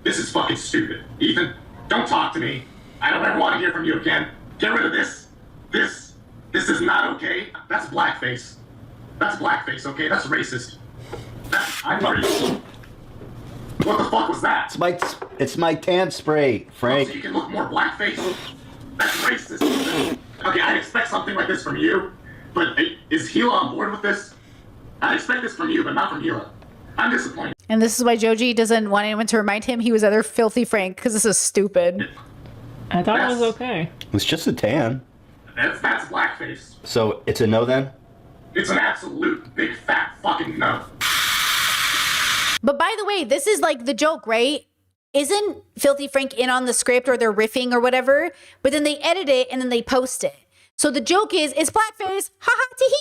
This is fucking stupid. Ethan, don't talk to me. I don't ever want to hear from you again. Get rid of this. This is not okay. That's blackface. That's blackface, okay? That's racist. I'm racist. What the fuck was that? It's my tan spray, Frank. So you can look more blackface? That's racist. Okay, I expect something like this from you, but is Hila on board with this? I expect this from you, but not from Hila. I'm disappointed. And this is why Joji doesn't want anyone to remind him he was other Filthy Frank, because this is stupid. I thought it was okay. It's just a tan. That's blackface. So it's a no then? It's an absolute big fat fucking no. But by the way, this is like the joke, right? Isn't Filthy Frank in on the script or they're riffing or whatever? But then they edit it and then they post it. So the joke is, it's blackface, haha, tee.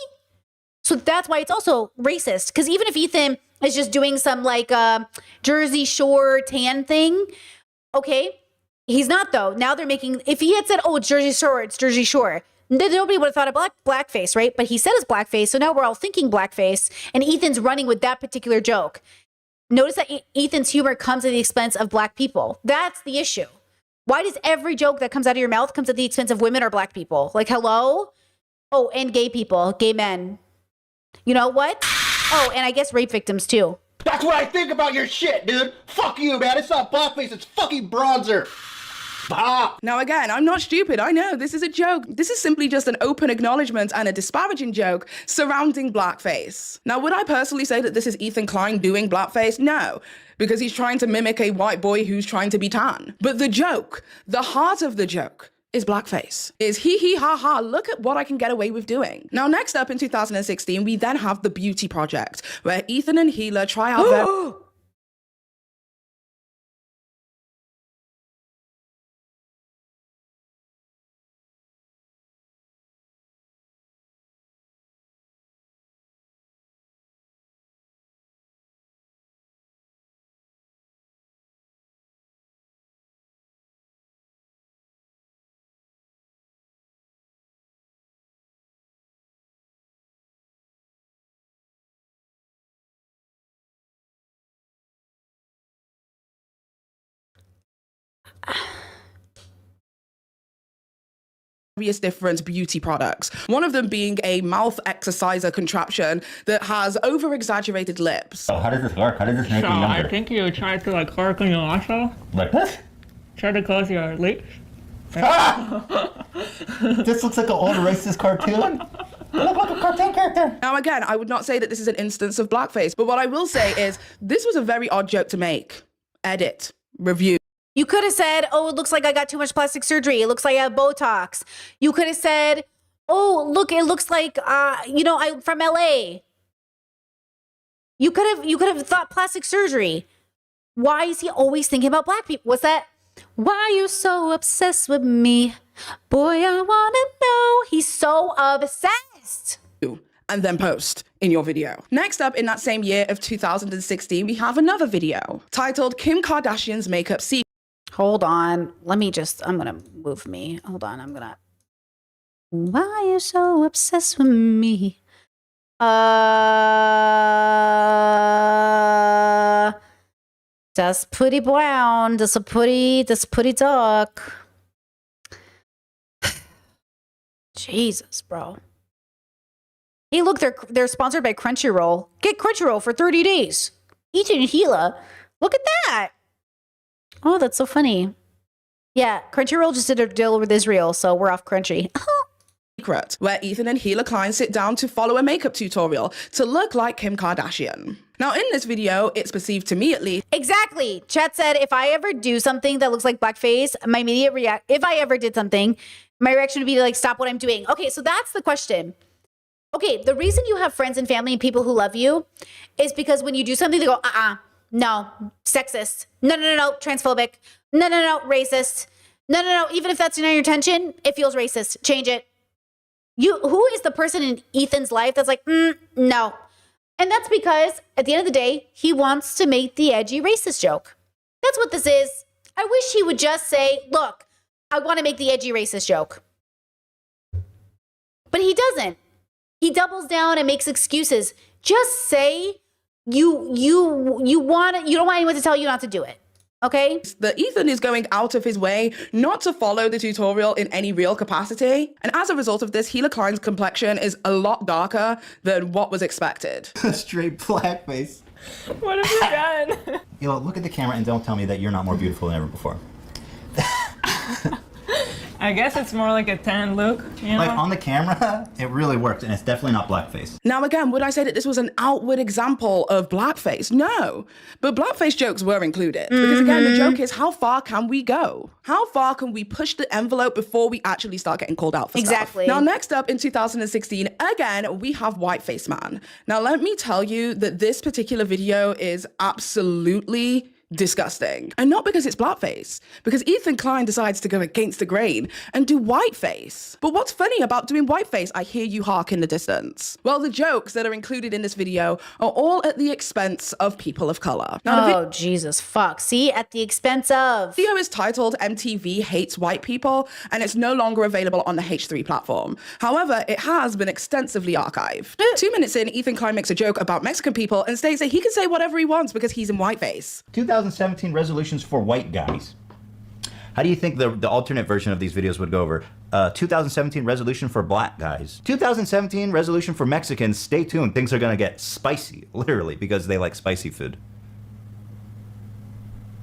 So that's why it's also racist. Because even if Ethan is just doing some like Jersey Shore tan thing, okay, he's not though. Now they're making, if he had said, oh, it's Jersey Shore, then nobody would have thought of blackface, right? But he said it's blackface, so now we're all thinking blackface, and Ethan's running with that particular joke. Notice that Ethan's humor comes at the expense of black people. That's the issue. Why does every joke that comes out of your mouth comes at the expense of women or black people? Like, hello? Oh, and gay people, gay men. You know what? Oh, and I guess rape victims too. That's what I think about your shit, dude. Fuck you, man. It's not blackface. It's fucking bronzer. Ah. Now again, I'm not stupid. I know this is a joke. This is simply just an open acknowledgement and a disparaging joke surrounding blackface. Now, would I personally say that this is Ethan Klein doing blackface? No, because he's trying to mimic a white boy who's trying to be tan. But the joke, the heart of the joke, is blackface. Is hee hee ha ha, look at what I can get away with doing. Now, next up in 2016, we then have The Beauty Project, where Ethan and Hila try out their... various different beauty products. One of them being a mouth exerciser contraption that has over-exaggerated lips. Oh, how does this work? How does this make So you I younger? think you try to like darken your nostril. Like this? Try to close your lips. This looks like an old racist cartoon. You look like a cartoon character. Now again, I would not say that this is an instance of blackface, but what I will say is this was a very odd joke to make. Edit. Review. You could have said, oh, it looks like I got too much plastic surgery. It looks like I have Botox. You could have said, oh, look, it looks like, I'm from LA. You could have thought plastic surgery. Why is he always thinking about black people? What's that? Why you so obsessed with me? Boy, I want to know. He's so obsessed. And then post in your video. Next up, in that same year of 2016, we have another video titled Kim Kardashian's Makeup Secret. Hold on. I'm going to move me. Hold on. Why you so obsessed with me? Das pretty brown. Das pretty dark. Jesus, bro. Hey, look, they're sponsored by Crunchyroll. Get Crunchyroll for 30 days. Ethan and Gila. Look at that. Oh, that's so funny. Yeah, Crunchyroll just did a deal with Israel, so we're off Crunchy. Secret, where Ethan and Gila Klein sit down to follow a makeup tutorial to look like Kim Kardashian. Now, in this video, it's perceived to me at least. Exactly. Chat said, if I ever do something that looks like blackface, my immediate if I ever did something, my reaction would be to like stop what I'm doing. Okay, so that's the question. Okay, the reason you have friends and family and people who love you is because when you do something, they go, no, sexist. No, transphobic. No, racist. No, even if that's not your intention, it feels racist. Change it. Who is the person in Ethan's life that's like, no. And that's because at the end of the day, he wants to make the edgy racist joke. That's what this is. I wish he would just say, look, I want to make the edgy racist joke. But he doesn't. He doubles down and makes excuses. Just say you don't want anyone to tell you not to do it. Okay? That Ethan is going out of his way not to follow the tutorial in any real capacity. And as a result of this, Gila Klein's complexion is a lot darker than what was expected. Straight blackface. What have you done? Yo, look at the camera and don't tell me that you're not more beautiful than ever before. I guess it's more like a tan look, you know? Like on the camera, it really works, and it's definitely not blackface. Now again, would I say that this was an outward example of blackface? No, but blackface jokes were included. Because again, the joke is, how far can we go? How far can we push the envelope before we actually start getting called out for Exactly. stuff? Now next up in 2016, again, we have Whiteface Man. Now let me tell you that this particular video is absolutely disgusting. And not because it's blackface, because Ethan Klein decides to go against the grain and do whiteface. But what's funny about doing whiteface? I hear you hark in the distance. Well, the jokes that are included in this video are all at the expense of people of color. Now, Jesus, fuck. See, at the expense of. The video is titled MTV Hates White People, and it's no longer available on the H3 platform. However, it has been extensively archived. 2 minutes in, Ethan Klein makes a joke about Mexican people and states that he can say whatever he wants because he's in whiteface. 2017 resolutions for white guys. How do you think the alternate version of these videos would go over? 2017 resolution for black guys. 2017 resolution for Mexicans. Stay tuned. Things are gonna get spicy, literally, because they like spicy food.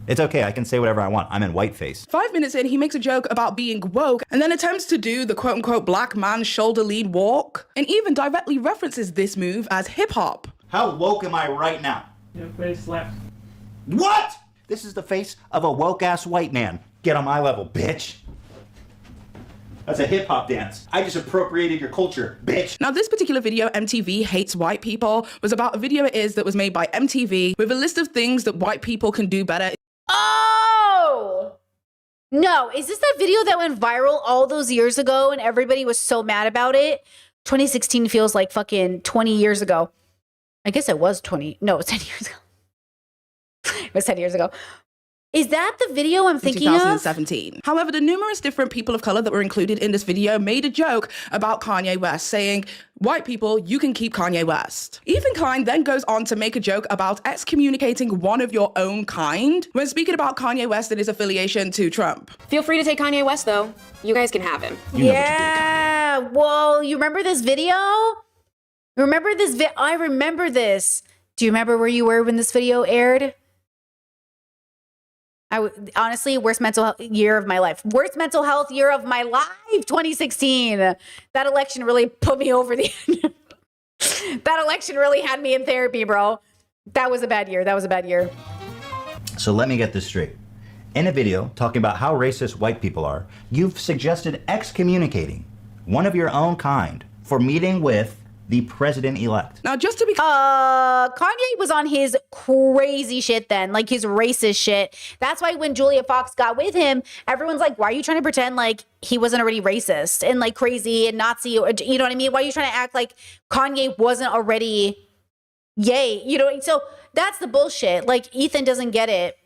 It's okay, I can say whatever I want. I'm in whiteface. 5 minutes in, he makes a joke about being woke and then attempts to do the quote-unquote black man shoulder lead walk and even directly references this move as hip-hop. How woke am I right now? Your face slaps. What? This is the face of a woke-ass white man. Get on my level, bitch. That's a hip-hop dance. I just appropriated your culture, bitch. Now, this particular video, MTV Hates White People, was about a video that was made by MTV with a list of things that white people can do better. Oh! No, is this that video that went viral all those years ago and everybody was so mad about it? 2016 feels like fucking 20 years ago. I guess it was 20. No, it was 10 years ago. It was 10 years ago. Is that the video I'm thinking of? 2017. However, the numerous different people of color that were included in this video made a joke about Kanye West, saying, "White people, you can keep Kanye West." Ethan Klein then goes on to make a joke about excommunicating one of your own kind when speaking about Kanye West and his affiliation to Trump. Feel free to take Kanye West, though. You guys can have him. Yeah. Whoa, you remember this video? Remember this I remember this. Do you remember where you were when this video aired? Honestly, worst mental health year of my life. Worst mental health year of my life, 2016. That election really put me over the end. That election really had me in therapy, bro. That was a bad year. That was a bad year. So let me get this straight. In a video talking about how racist white people are, you've suggested excommunicating one of your own kind for meeting with the president-elect. Now, just to be Kanye was on his crazy shit then, like his racist shit. That's why when Julia Fox got with him, everyone's like, why are you trying to pretend like he wasn't already racist and like crazy and Nazi? You know what I mean? Why are you trying to act like Kanye wasn't already yay? You know, so that's the bullshit. Like, Ethan doesn't get it.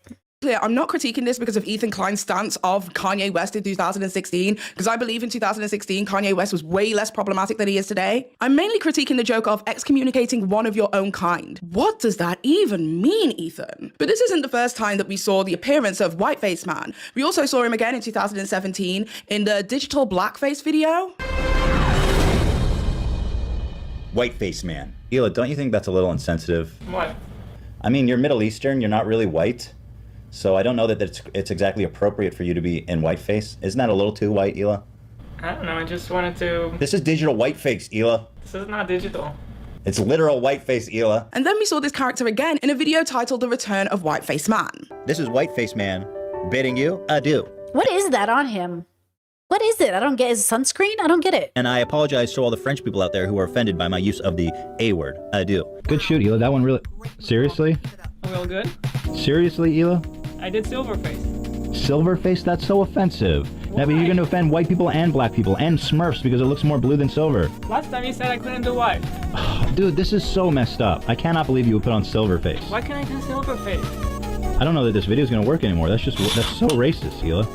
I'm not critiquing this because of Ethan Klein's stance of Kanye West in 2016, because I believe in 2016, Kanye West was way less problematic than he is today. I'm mainly critiquing the joke of excommunicating one of your own kind. What does that even mean, Ethan? But this isn't the first time that we saw the appearance of Whiteface Man. We also saw him again in 2017 in the digital blackface video. Whiteface Man. Hila, don't you think that's a little insensitive? What? I mean, you're Middle Eastern, you're not really white. So I don't know that it's exactly appropriate for you to be in whiteface. Isn't that a little too white, Hila? I don't know, I just wanted to... This is digital whiteface, Hila. This is not digital. It's literal whiteface, Hila. And then we saw this character again in a video titled The Return of Whiteface Man. This is Whiteface Man bidding you adieu. What is that on him? What is it? I don't get his sunscreen. I don't get it. And I apologize to all the French people out there who are offended by my use of the A word, adieu. Good shoot, Hila. That one really... Seriously? Real good? Seriously, Hila? I did Silverface. Silverface? That's so offensive. Now, but you're going to offend white people and black people and Smurfs because it looks more blue than silver. Last time you said I couldn't do white. Dude, this is so messed up. I cannot believe you would put on Silverface. Why can't I do Silverface? I don't know that this video is going to work anymore. That's so racist, Hila.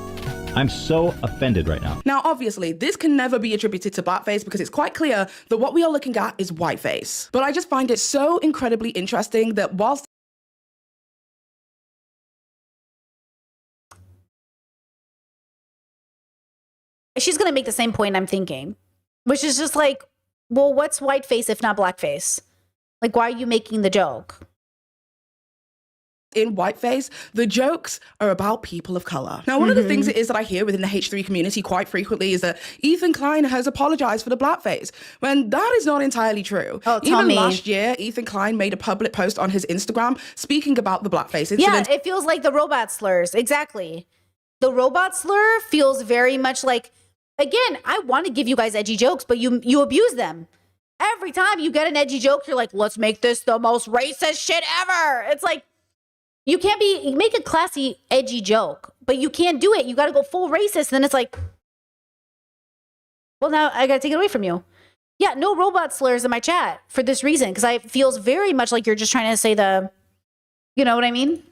I'm so offended right now. Now, obviously, this can never be attributed to blackface because it's quite clear that what we are looking at is whiteface. But I just find it so incredibly interesting that whilst she's going to make the same point I'm thinking, which is just like, well, what's whiteface if not blackface? Like, why are you making the joke? in whiteface, the jokes are about people of color. Now, one of the things it is that I hear within the H3 community quite frequently is that Ethan Klein has apologized for the blackface, when that is not entirely true. Oh, tell Even me. last year, Ethan Klein made a public post on his Instagram speaking about the blackface incident. Yeah, it feels like the robot slurs. Exactly. The robot slur feels very much like, again, I want to give you guys edgy jokes, but you abuse them. Every time you get an edgy joke, you're like, let's make this the most racist shit ever. It's like, you can't be, make a classy, edgy joke, but you can't do it. You got to go full racist. Then it's like, well, now I got to take it away from you. Yeah, no robot slurs in my chat for this reason, because it feels very much like you're just trying to say the, you know what I mean?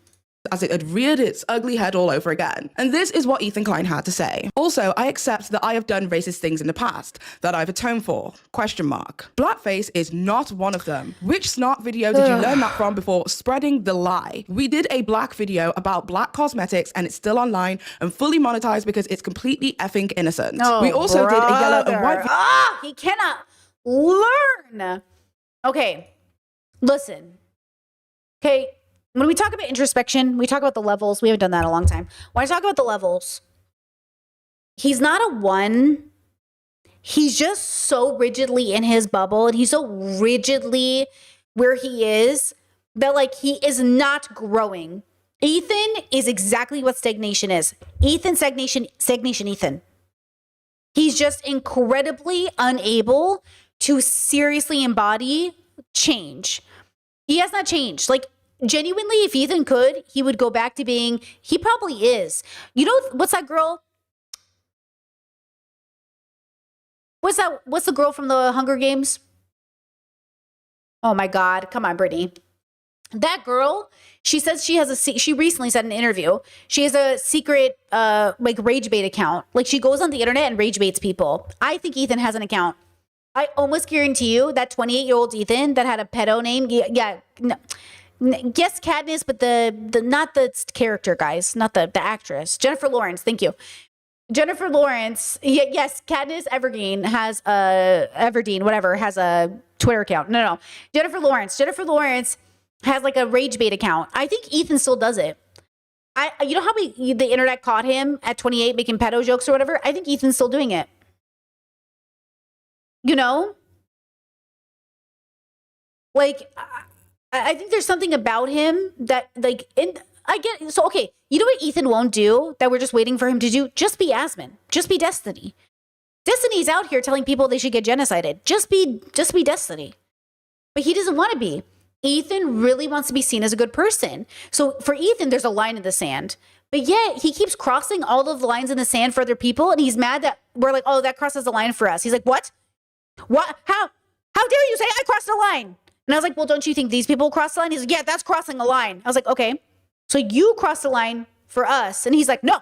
As it had reared its ugly head all over again. And this is what Ethan Klein had to say. Also, I accept that I have done racist things in the past that I've atoned for. ? Blackface is not one of them. Which snark video did you learn that from before spreading the lie? We did a black video about black cosmetics and it's still online and fully monetized because it's completely effing innocent. Oh, we also did a yellow and white video. He cannot learn. Okay, listen. Okay. When we talk about introspection, we talk about the levels. We haven't done that in a long time. When I talk about the levels, he's not a one. He's just so rigidly in his bubble, and he's so rigidly where he is that, like, he is not growing. Ethan is exactly what stagnation is. Stagnation Ethan. He's just incredibly unable to seriously embody change. He has not changed. Like, genuinely, if Ethan could, he would go back to being, he probably is. You know, what's that girl? What's the girl from the Hunger Games? Oh my God. Come on, Brittany. That girl, she says she has she recently said in an interview, she has a secret like rage bait account. Like she goes on the internet and rage baits people. I think Ethan has an account. I almost guarantee you that 28-year-old Ethan that had a pedo name, yes, Katniss, but the not the character, guys, not the actress. Jennifer Lawrence, thank you. Jennifer Lawrence, yes, Katniss Everdeen has a Twitter account. No. Jennifer Lawrence has like a rage bait account. I think Ethan still does it. You know how the internet caught him at 28 making pedo jokes or whatever? I think Ethan's still doing it. You know? Like, I think there's something about him that, like, I get, so, okay, you know what Ethan won't do that we're just waiting for him to do? Just be Asmon. Just be Destiny. Destiny's out here telling people they should get genocided. Just be Destiny. But he doesn't want to be. Ethan really wants to be seen as a good person. So for Ethan, there's a line in the sand. But yet he keeps crossing all of the lines in the sand for other people, and he's mad that we're like, oh, that crosses the line for us. He's like, what? What? How dare you say I crossed a line? And I was like, well, don't you think these people cross the line? He's like, yeah, that's crossing a line. I was like, okay, so you crossed the line for us. And he's like, no.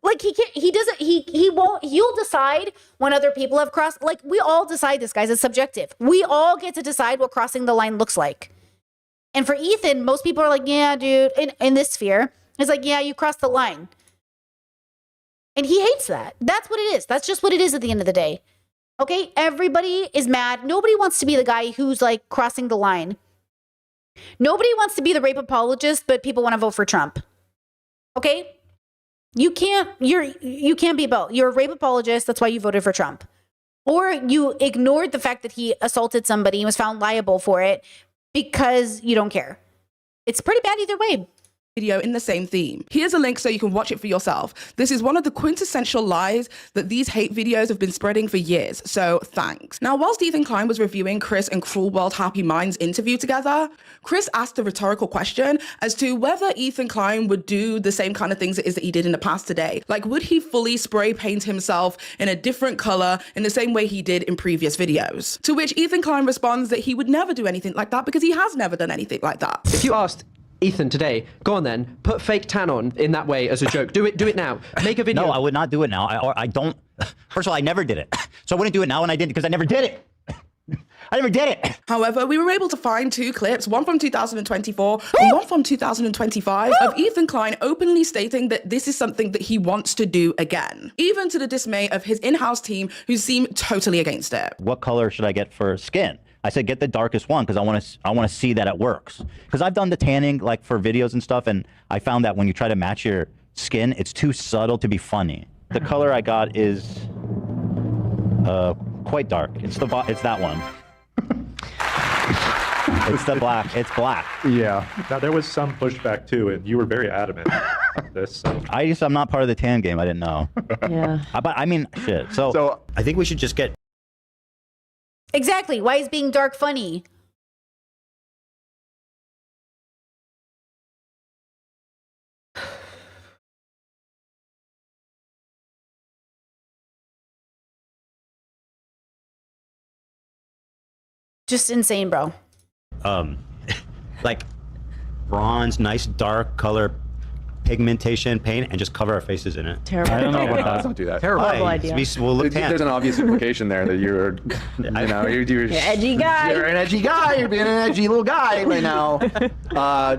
Like he'll decide when other people have crossed. Like we all decide this, guys. It's subjective. We all get to decide what crossing the line looks like. And for Ethan, most people are like, yeah, dude, in this sphere, it's like, yeah, you crossed the line. And he hates that. That's what it is. That's just what it is at the end of the day. Okay, everybody is mad. Nobody wants to be the guy who's like crossing the line. Nobody wants to be the rape apologist, but people want to vote for Trump. Okay? You can't be both. You're a rape apologist, that's why you voted for Trump. Or you ignored the fact that he assaulted somebody and was found liable for it because you don't care. It's pretty bad either way. Video in the same theme. Here's a link so you can watch it for yourself. This is one of the quintessential lies that these hate videos have been spreading for years, so thanks. Now, whilst Ethan Klein was reviewing Chris and Cruel World Happy Minds interview together, Chris asked a rhetorical question as to whether Ethan Klein would do the same kind of things it is that he did in the past today. Like, would he fully spray paint himself in a different color in the same way he did in previous videos? To which Ethan Klein responds that he would never do anything like that because he has never done anything like that. If you asked Ethan today, go on then, put fake tan on in that way as a joke. Do it now. Make a video. No, I would not do it now. I don't. First of all, I never did it. So I wouldn't do it now, and I didn't because I never did it. I never did it. However, we were able to find two clips, one from 2024 and one from 2025, of Ethan Klein openly stating that this is something that he wants to do again, even to the dismay of his in-house team, who seem totally against it. What color should I get for skin? I said, get the darkest one because I want to see that it works. Because I've done the tanning like for videos and stuff, and I found that when you try to match your skin, it's too subtle to be funny. The color I got is quite dark. It's that one. It's the black. It's black. Yeah. Now there was some pushback too, and you were very adamant about this. So. I'm not part of the tan game. I didn't know. Yeah. But I mean, shit. So I think we should just get. Exactly. Why is being dark funny? Just insane, bro. Like bronze, nice dark color pigmentation paint and just cover our faces in it. Terrible. I don't know about that. Don't do that. Terrible idea. We'll look There's an obvious implication there that you're edgy guy. You're an edgy guy. You're being an edgy little guy right now.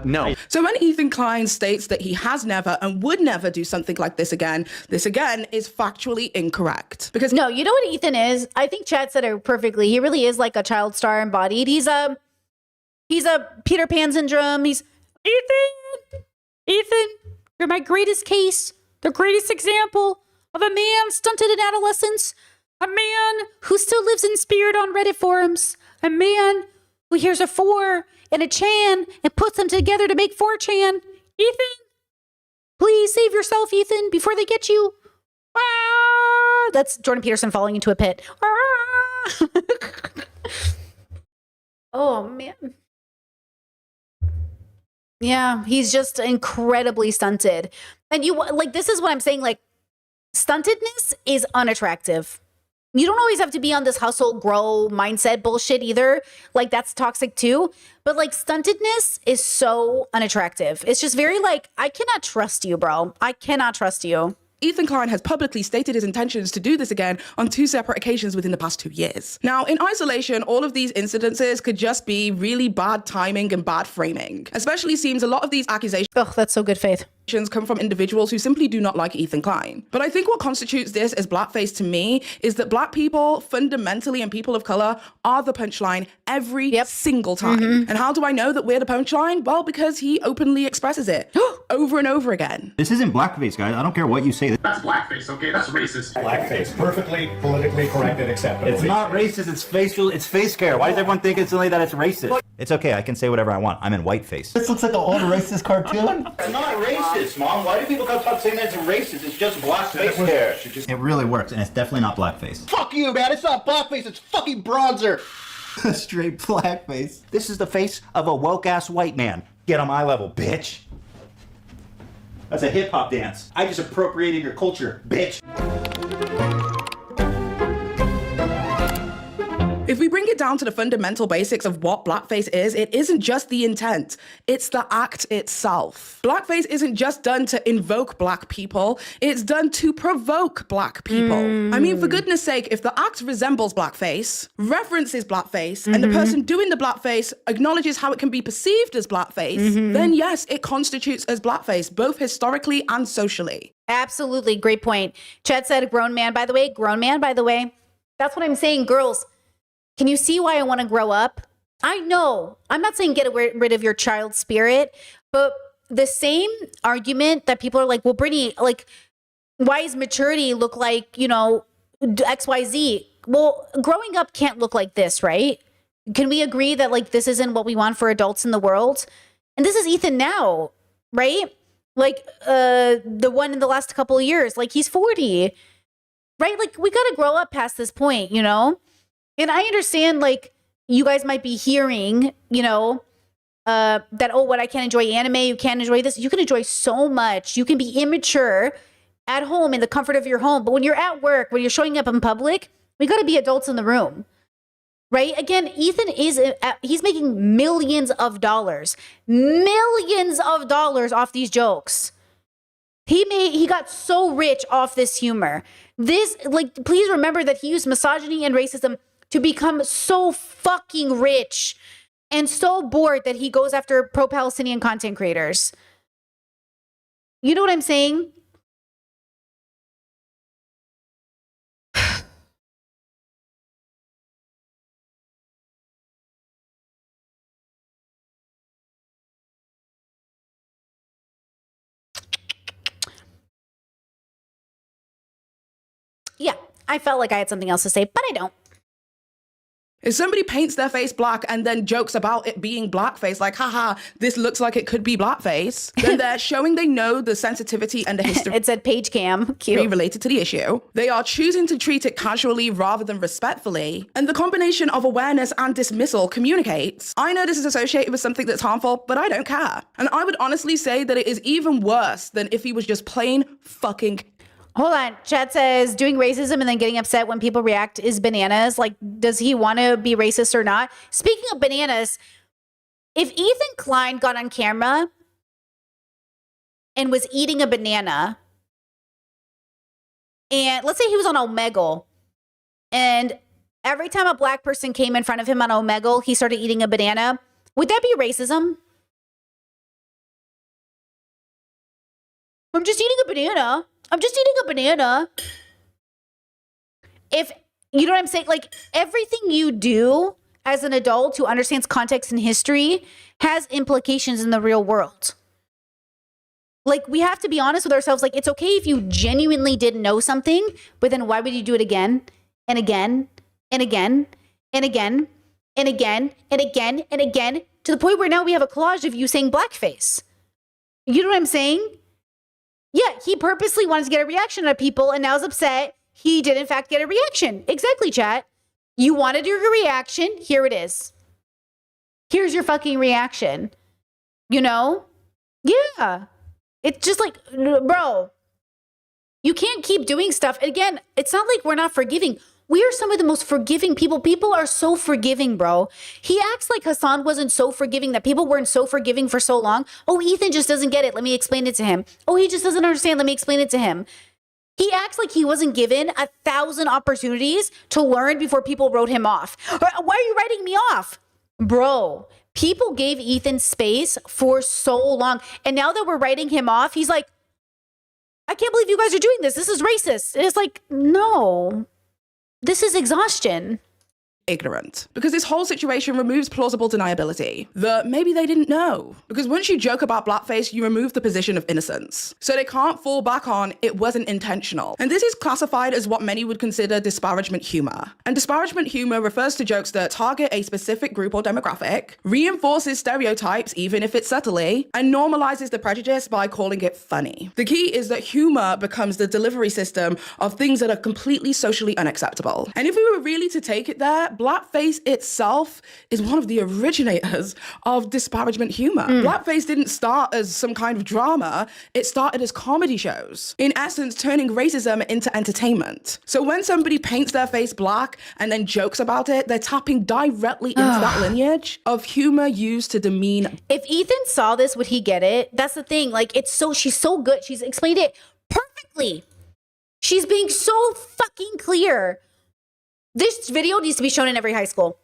No. So when Ethan Klein states that he has never and would never do something like this again is factually incorrect. Because no, you know what Ethan is? I think Chad said it perfectly. He really is like a child star embodied. He's a Peter Pan syndrome. He's Ethan, you're my greatest case, the greatest example of a man stunted in adolescence, a man who still lives in spirit on Reddit forums, a man who hears a 4 and a Chan and puts them together to make 4chan. Ethan, please save yourself, Ethan, before they get you. Ah! That's Jordan Peterson falling into a pit. Ah! Oh, man. Yeah, he's just incredibly stunted. And this is what I'm saying, like, stuntedness is unattractive. You don't always have to be on this hustle grow mindset bullshit either. Like that's toxic too. But like stuntedness is so unattractive. It's just very like, I cannot trust you, bro. I cannot trust you. Ethan Klein has publicly stated his intentions to do this again on 2 separate occasions within the past 2 years. Now, in isolation, all of these incidences could just be really bad timing and bad framing. Especially seems a lot of these accusations that's so good faith. Come from individuals who simply do not like Ethan Klein. But I think what constitutes this as blackface to me is that black people fundamentally and people of color are the punchline every single time. And how do I know that we're the punchline? Well, because he openly expresses it over and over again. This isn't blackface, guys. I don't care what you say. That's blackface, okay? That's racist. Blackface. Perfectly politically correct and acceptable. It's not racist. It's facial. It's face care. Why does everyone think instantly that it's racist? It's okay. I can say whatever I want. I'm in whiteface. This looks like an old racist cartoon. It's not racist, Mom. Why do people come talk saying that it's racist? It's just blackface care. It really works, and it's definitely not blackface. Fuck you, man. It's not blackface. It's fucking bronzer. Straight blackface. This is the face of a woke-ass white man. Get on my level, bitch. That's a hip-hop dance. I just appropriated your culture, bitch. If we bring it down to the fundamental basics of what blackface is, it isn't just the intent, it's the act itself. Blackface isn't just done to invoke black people, it's done to provoke black people. I mean, for goodness sake, if the act resembles blackface, references blackface, and the person doing the blackface acknowledges how it can be perceived as blackface, then yes, it constitutes as blackface, both historically and socially. Absolutely. Great point. Chet said grown man, by the way. Grown man, by the way. That's what I'm saying, girls. Can you see why I want to grow up? I know. I'm not saying get rid of your child spirit, but the same argument that people are like, well, Brittany, like, why does maturity look like, you know, XYZ? Well, growing up can't look like this, right? Can we agree that like this isn't what we want for adults in the world? And this is Ethan now, right? Like the one in the last couple of years, like he's 40, right? Like we got to grow up past this point, you know? And I understand, like, you guys might be hearing, you know, that, oh, what, I can't enjoy anime, you can't enjoy this. You can enjoy so much. You can be immature at home in the comfort of your home. But when you're at work, when you're showing up in public, we got to be adults in the room, right? Again, Ethan he's making millions of dollars off these jokes. He got so rich off this humor. This, like, please remember that he used misogyny and racism to become so fucking rich and so bored that he goes after pro-Palestinian content creators. You know what I'm saying? Yeah, I felt like I had something else to say, but I don't. If somebody paints their face black and then jokes about it being blackface, like, haha, this looks like it could be blackface, then they're showing they know the sensitivity and the history. It said page cam. Cute. Related to the issue. They are choosing to treat it casually rather than respectfully. And the combination of awareness and dismissal communicates, I know this is associated with something that's harmful, but I don't care. And I would honestly say that it is even worse than if he was just plain fucking. Hold on. Chat says doing racism and then getting upset when people react is bananas. Like, does he want to be racist or not? Speaking of bananas, if Ethan Klein got on camera and was eating a banana, and let's say he was on Omegle, and every time a black person came in front of him on Omegle, he started eating a banana, would that be racism? I'm just eating a banana. I'm just eating a banana. If, you know what I'm saying? Like, everything you do as an adult who understands context and history has implications in the real world. Like, we have to be honest with ourselves. Like, it's okay if you genuinely didn't know something, but then why would you do it again and again and again and again and again and again and again to the point where now we have a collage of you saying blackface? You know what I'm saying? Yeah, he purposely wanted to get a reaction out of people and now is upset he did in fact get a reaction. Exactly, chat. You wanted your reaction. Here it is. Here's your fucking reaction. You know? Yeah. It's just like, bro, you can't keep doing stuff. Again, it's not like we're not forgiving. We are some of the most forgiving people. People are so forgiving, bro. He acts like Hassan wasn't so forgiving, that people weren't so forgiving for so long. Oh, Ethan just doesn't get it. Let me explain it to him. Oh, he just doesn't understand. Let me explain it to him. He acts like he wasn't given 1,000 opportunities to learn before people wrote him off. Why are you writing me off? Bro, people gave Ethan space for so long. And now that we're writing him off, he's like, I can't believe you guys are doing this. This is racist. And it's like, no. This is exhaustion. Ignorant. Because this whole situation removes plausible deniability. Maybe they didn't know. Because once you joke about blackface, you remove the position of innocence. So they can't fall back on it wasn't intentional. And this is classified as what many would consider disparagement humor. And disparagement humor refers to jokes that target a specific group or demographic, reinforces stereotypes even if it's subtly, and normalizes the prejudice by calling it funny. The key is that humor becomes the delivery system of things that are completely socially unacceptable. And if we were really to take it there, blackface itself is one of the originators of disparagement humor. Blackface didn't start as some kind of drama. It started as comedy shows. In essence, turning racism into entertainment. So when somebody paints their face black and then jokes about it, they're tapping directly into that lineage of humor used to demean. If Ethan saw this, would he get it? That's the thing. Like, she's so good. She's explained it perfectly. She's being so fucking clear. This video needs to be shown in every high school.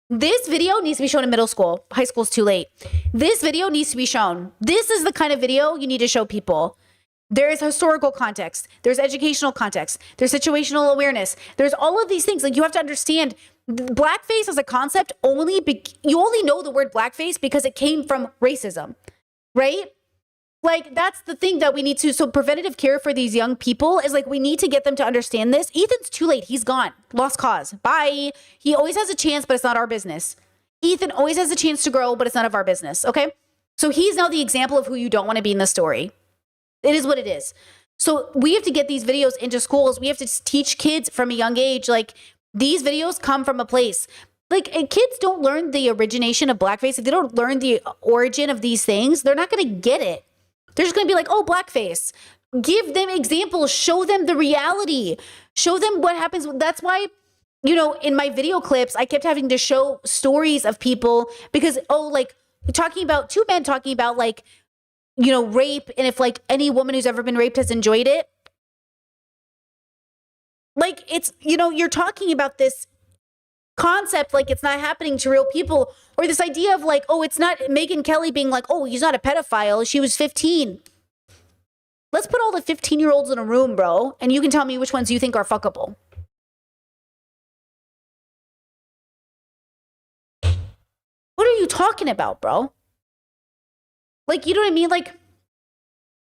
This video needs to be shown in middle school. High school's too late. This video needs to be shown. This is the kind of video you need to show people. There is historical context. There's educational context. There's situational awareness. There's all of these things. Like, you have to understand blackface as a concept you only know the word blackface because it came from racism, right? Like, that's the thing that we need to, so preventative care for these young people is like, we need to get them to understand this. Ethan's too late. He's gone. Lost cause. Bye. He always has a chance, but it's not our business. Ethan always has a chance to grow, but it's none of our business. Okay. So he's now the example of who you don't want to be in the story. It is what it is. So we have to get these videos into schools. We have to teach kids from a young age, like, these videos come from a place. Like, kids don't learn the origination of blackface. If they don't learn the origin of these things, they're not going to get it. They're just going to be like, oh, blackface. Give them examples. Show them the reality. Show them what happens. That's why, you know, in my video clips, I kept having to show stories of people because, like, talking about two men talking about, like, you know, rape. And if, like, any woman who's ever been raped has enjoyed it. Like, it's, you know, you're talking about this concept like it's not happening to real people, or this idea of like, oh, it's not Megyn Kelly being like, oh, he's not a pedophile, she was 15. Let's put all the 15-year-olds in a room, bro, and you can tell me which ones you think are fuckable. What are you talking about, bro? Like, you know what I mean? Like,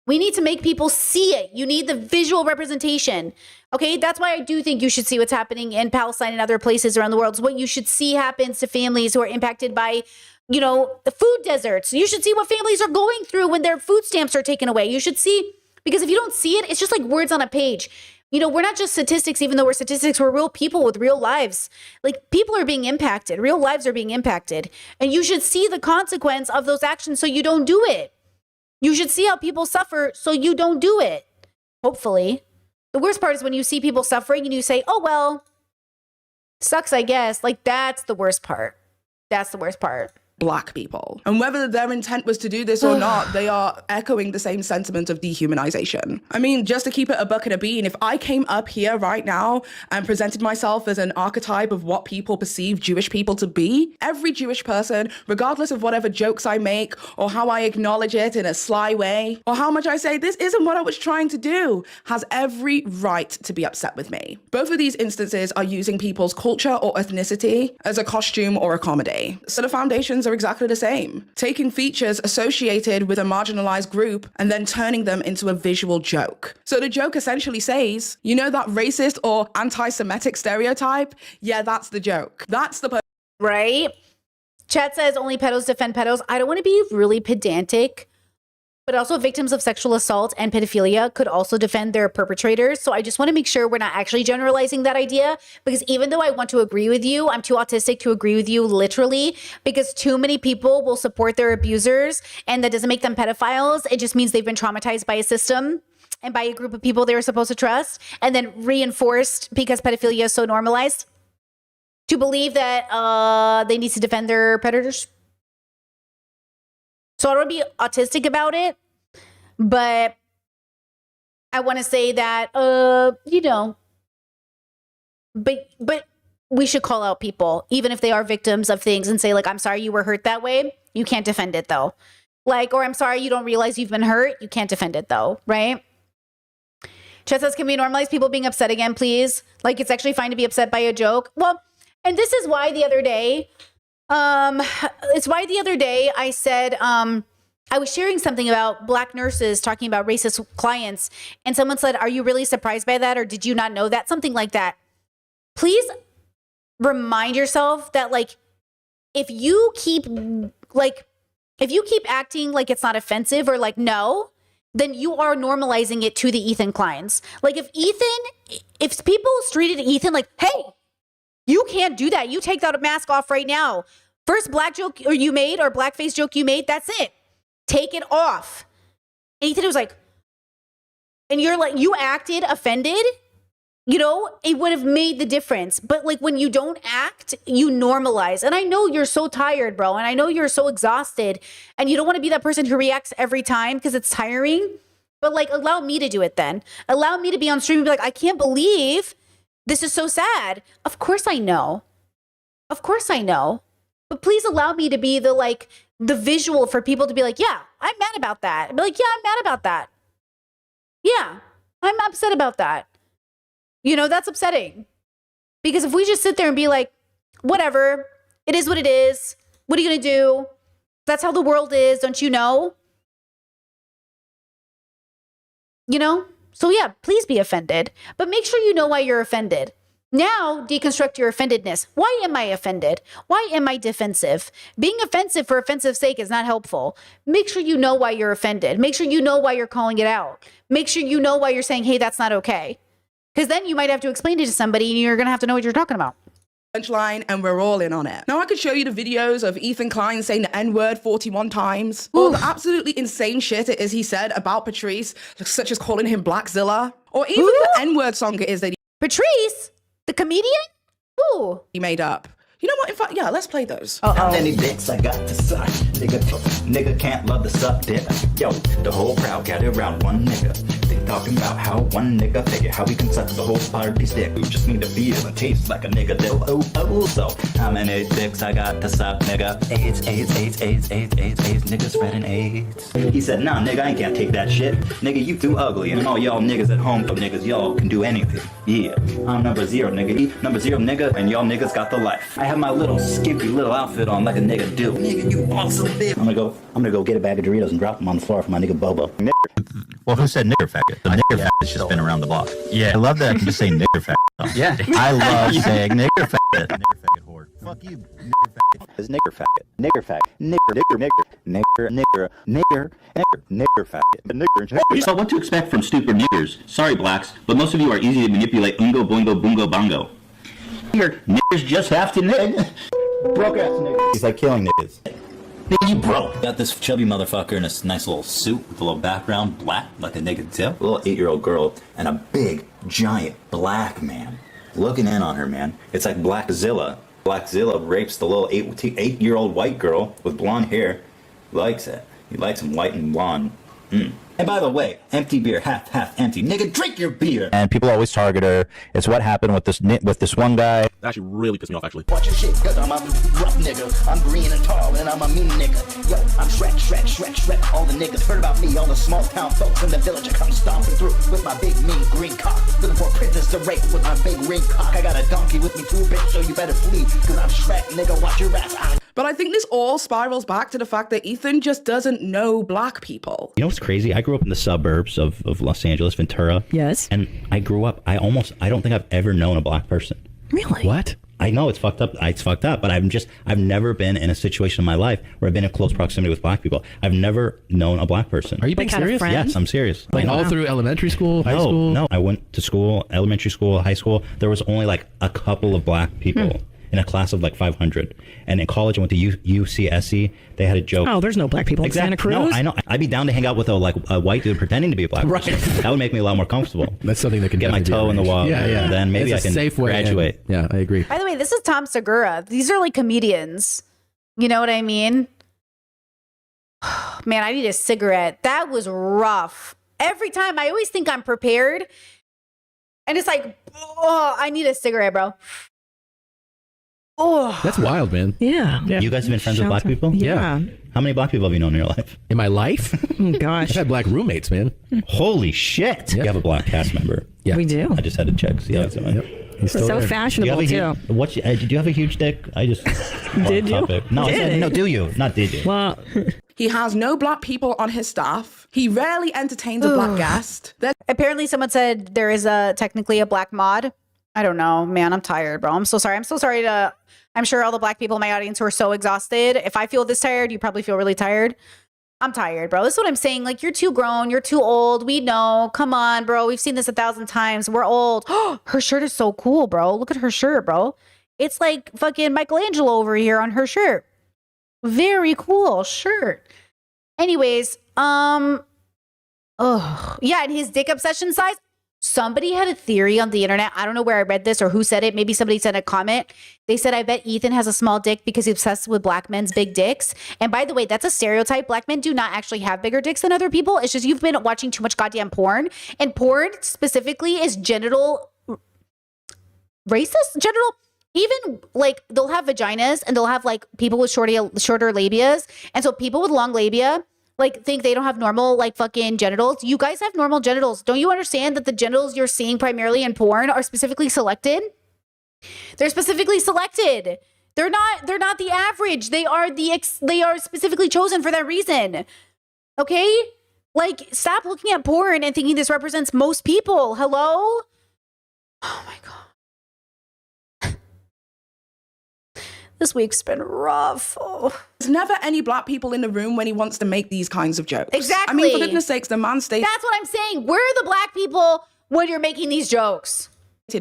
we need to make people see it. You need the visual representation. Okay, that's why I do think you should see what's happening in Palestine and other places around the world. It's what you should see happens to families who are impacted by, you know, the food deserts. You should see what families are going through when their food stamps are taken away. You should see, because if you don't see it, it's just like words on a page. You know, we're not just statistics, even though we're statistics, we're real people with real lives. Like, people are being impacted. Real lives are being impacted. And you should see the consequence of those actions so you don't do it. You should see how people suffer so you don't do it. Hopefully. The worst part is when you see people suffering and you say, oh, well, sucks, I guess. Like, that's the worst part. That's the worst part. Black people. And whether their intent was to do this or not, they are echoing the same sentiment of dehumanization. I mean, just to keep it a buck and a bean, if I came up here right now and presented myself as an archetype of what people perceive Jewish people to be, every Jewish person, regardless of whatever jokes I make or how I acknowledge it in a sly way, or how much I say, this isn't what I was trying to do, has every right to be upset with me. Both of these instances are using people's culture or ethnicity as a costume or a comedy. So the foundations are exactly the same. Taking features associated with a marginalized group and then turning them into a visual joke. So the joke essentially says, you know that racist or anti-Semitic stereotype? Yeah, that's the joke. That's the... Right? Chat says only pedos defend pedos. I don't want to be really pedantic, but also victims of sexual assault and pedophilia could also defend their perpetrators. So I just want to make sure we're not actually generalizing that idea, because even though I want to agree with you, I'm too autistic to agree with you literally, because too many people will support their abusers, and that doesn't make them pedophiles. It just means they've been traumatized by a system. and by a group of people they were supposed to trust, and then reinforced because pedophilia is so normalized to believe that they need to defend their predators. So I don't want to be autistic about it, but I want to say that, you know, but we should call out people, even if they are victims of things, and say, like, I'm sorry you were hurt that way. You can't defend it, though. Like, or I'm sorry you don't realize you've been hurt. You can't defend it, though, right? Chet says, can we normalize people being upset again, please? Like, it's actually fine to be upset by a joke. Well, and this is why the other day, I said, I was sharing something about Black nurses talking about racist clients, and someone said, are you really surprised by that, or did you not know that? Something like that. Please remind yourself that, like, if you keep acting like it's not offensive or like no, then you are normalizing it to the Ethan Kleins. Like, if people treated Ethan like, hey, you can't do that. You take that mask off right now. First black joke you made or blackface joke you made, that's it. Take it off. And Ethan was like, and you're like, you acted offended, you know, it would have made the difference. But like, when you don't act, you normalize. And I know you're so tired, bro. And I know you're so exhausted, and you don't want to be that person who reacts every time because it's tiring. But like, allow me to do it then. Allow me to be on stream and be like, I can't believe this is so sad. Of course I know. Of course I know. But please allow me to be the visual for people to be like, yeah, I'm mad about that. I'd be like, yeah, I'm mad about that. Yeah, I'm upset about that. You know, that's upsetting. Because if we just sit there and be like, whatever, it is what it is. What are you going to do? That's how the world is, don't you know? You know? So yeah, please be offended. But make sure you know why you're offended. Now, deconstruct your offendedness. Why am I offended? Why am I defensive? Being offensive for offensive sake is not helpful. Make sure you know why you're offended. Make sure you know why you're calling it out. Make sure you know why you're saying, hey, that's not okay. Because then you might have to explain it to somebody, and you're going to have to know what you're talking about. Punchline, and we're all in on it. Now I could show you the videos of Ethan Klein saying the N-word 41 times. Or the absolutely insane shit it is he said about Patrice, such as calling him Blackzilla. Or even the N-word song it is that Patrice? The comedian? Ooh. He made up. You know what? In fact, yeah, let's play those. How many dicks I got to suck? Nigga can't love the suck dick. Yo, the whole crowd gathered around one nigga. They talking about how one nigga figure how we can suck the whole party stick. We just need to feel and taste like a nigga do. Oh. So how many dicks I got to suck, nigga? AIDS, niggas spreading AIDS. He said, nah, nigga, I can't take that shit. Nigga, you too ugly. And all y'all niggas at home, niggas, y'all can do anything. Yeah, I'm number 0, nigga. Number 0, nigga, and y'all niggas got the life. I have my little skimpy little outfit on like a nigga do. Nigga, you awesome bitch. I'm gonna go get a bag of Doritos and drop them on the floor for my nigga Bobo. Well, who said nigger faggot? The nigger faggot's just been around the block. Yeah. I love that I can just say nigger faggot. Yeah. I love saying nigger faggot. Nigger faggot whore. Fuck you, nigger faggot. It's nigger faggot. Nigger faggot. Nigger faggot. So what to expect from stupid niggers? Sorry, blacks, but most of you are easy to manipulate. Ungo, boingo, boongo, bongo. Here, niggers just have to nig. Broke ass nigga. He's like killing niggas. Nigga, you broke. Got this chubby motherfucker in a nice little suit with a little background, black, like a nigga too. A little 8-year-old girl and a big, giant black man looking in on her, man. It's like Blackzilla. Blackzilla rapes the little 8-year-old white girl with blonde hair. Likes it. He likes him white and blonde. And by the way, empty beer, half empty. Nigga, drink your beer. And people always target her. It's what happened with this one guy. That actually really pissed me off, actually. Watch your shit, cause I'm a rough nigga. I'm green and tall, and I'm a mean nigga. Yo, I'm Shrek. All the niggas heard about me. All the small town folks in the village are come stomping through with my big, mean green cock. Looking for a princess to rape with my big ring cock. I got a donkey with me too, bitch, so you better flee. Cause I'm Shrek, nigga, watch your ass. But I think this all spirals back to the fact that Ethan just doesn't know black people. You know what's crazy? I grew up in the suburbs of Los Angeles, Ventura. Yes. And I grew up, I don't think I've ever known a black person. Really? What? I know it's fucked up. It's fucked up, but I've never been in a situation in my life where I've been in close proximity with black people. I've never known a black person. Are you being serious? Yes, I'm serious. Like all through elementary school, high school? No, I went to school, elementary school, high school. There was only like a couple of black people. in a class of like 500. And in college, I went to UCSC. They had a joke. Oh, there's no black people in Santa Cruz. No, I know. I'd be down to hang out with a white dude pretending to be a black person. That would make me a lot more comfortable. That's something that can get my toe in the wall. Yeah, yeah. And then maybe It's I a can safe way in. graduate. Yeah, I agree. By the way, this is Tom Segura. These are like comedians. You know what I mean? Man, I need a cigarette. That was rough. Every time, I always think I'm prepared. And it's like, oh, I need a cigarette, bro. Oh. That's wild, man. Yeah. You guys have been friends with black people? Yeah. How many black people have you known in your life? In my life? Gosh. I've had black roommates, man. Holy shit. You have a black cast member. Yeah. We do. I just had to check. See how it's doing. He's still So there. fashionable, Do you have too. did you have a huge dick? I just... Did you? No, I Did said, it? no, do you? Not did you? Well, He has no black people on his staff. He rarely entertains a black guest. Apparently, someone said there is technically a black mod. I don't know, man. I'm tired, bro. I'm so sorry. I'm sure all the black people in my audience who are so exhausted. If I feel this tired, you probably feel really tired. I'm tired, bro. This is what I'm saying. Like, you're too grown. You're too old. We know. Come on, bro. We've seen this 1,000 times. We're old. Her shirt is so cool, bro. Look at her shirt, bro. It's like fucking Michelangelo over here on her shirt. Very cool shirt. Anyways, yeah, and his dick obsession size. Somebody had a theory on the internet. I don't know where I read this or who said it. Maybe somebody sent a comment. They said, I bet Ethan has a small dick because he's obsessed with black men's big dicks. And by the way, that's a stereotype. Black men do not actually have bigger dicks than other people. It's just you've been watching too much goddamn porn. And porn specifically is genital racist? Genital? Even like they'll have vaginas and they'll have like people with shorter labias. And so people with long labia like think they don't have normal like fucking genitals. You guys have normal genitals. Don't you understand that the genitals you're seeing primarily in porn are specifically selected? They're specifically selected. They're not the average. They are they are specifically chosen for that reason. Okay? Like, stop looking at porn and thinking this represents most people. Hello? Oh my God. This week's been rough. Oh. There's never any black people in the room when he wants to make these kinds of jokes. Exactly. I mean, for goodness sakes, the man stated That's what I'm saying. Where are the black people when you're making these jokes?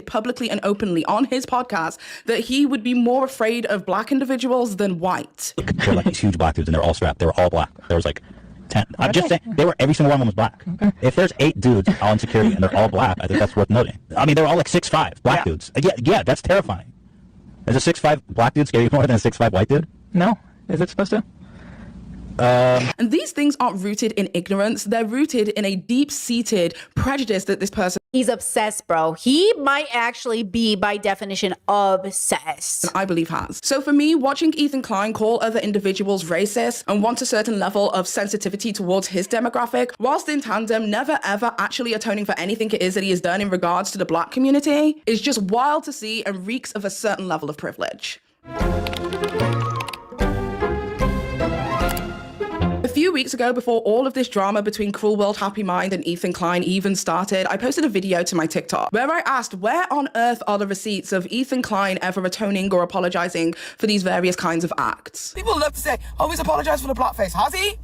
publicly and openly on his podcast that he would be more afraid of black individuals than white. They're like these huge black dudes and they're all strapped. They were all black. There was like 10. I'm just saying, every single one of them was black. If there's 8 dudes on security and they're all black, I think that's worth noting. I mean, they were all like 6'5", black dudes. Yeah, that's terrifying. Is a 6'5" black dude scary more than a 6'5" white dude? No. Is it supposed to? And these things aren't rooted in ignorance. They're rooted in a deep-seated prejudice that this person... He's obsessed, bro. He might actually be, by definition, obsessed. I believe has. So for me, watching Ethan Klein call other individuals racist and want a certain level of sensitivity towards his demographic, whilst in tandem, never ever actually atoning for anything it is that he has done in regards to the black community, is just wild to see and reeks of a certain level of privilege. A few weeks ago, before all of this drama between Cruel World Happy Mind and Ethan Klein even started, I posted a video to my TikTok where I asked where on earth are the receipts of Ethan Klein ever atoning or apologizing for these various kinds of acts. People love to say, oh, he's apologized for the blackface, has he?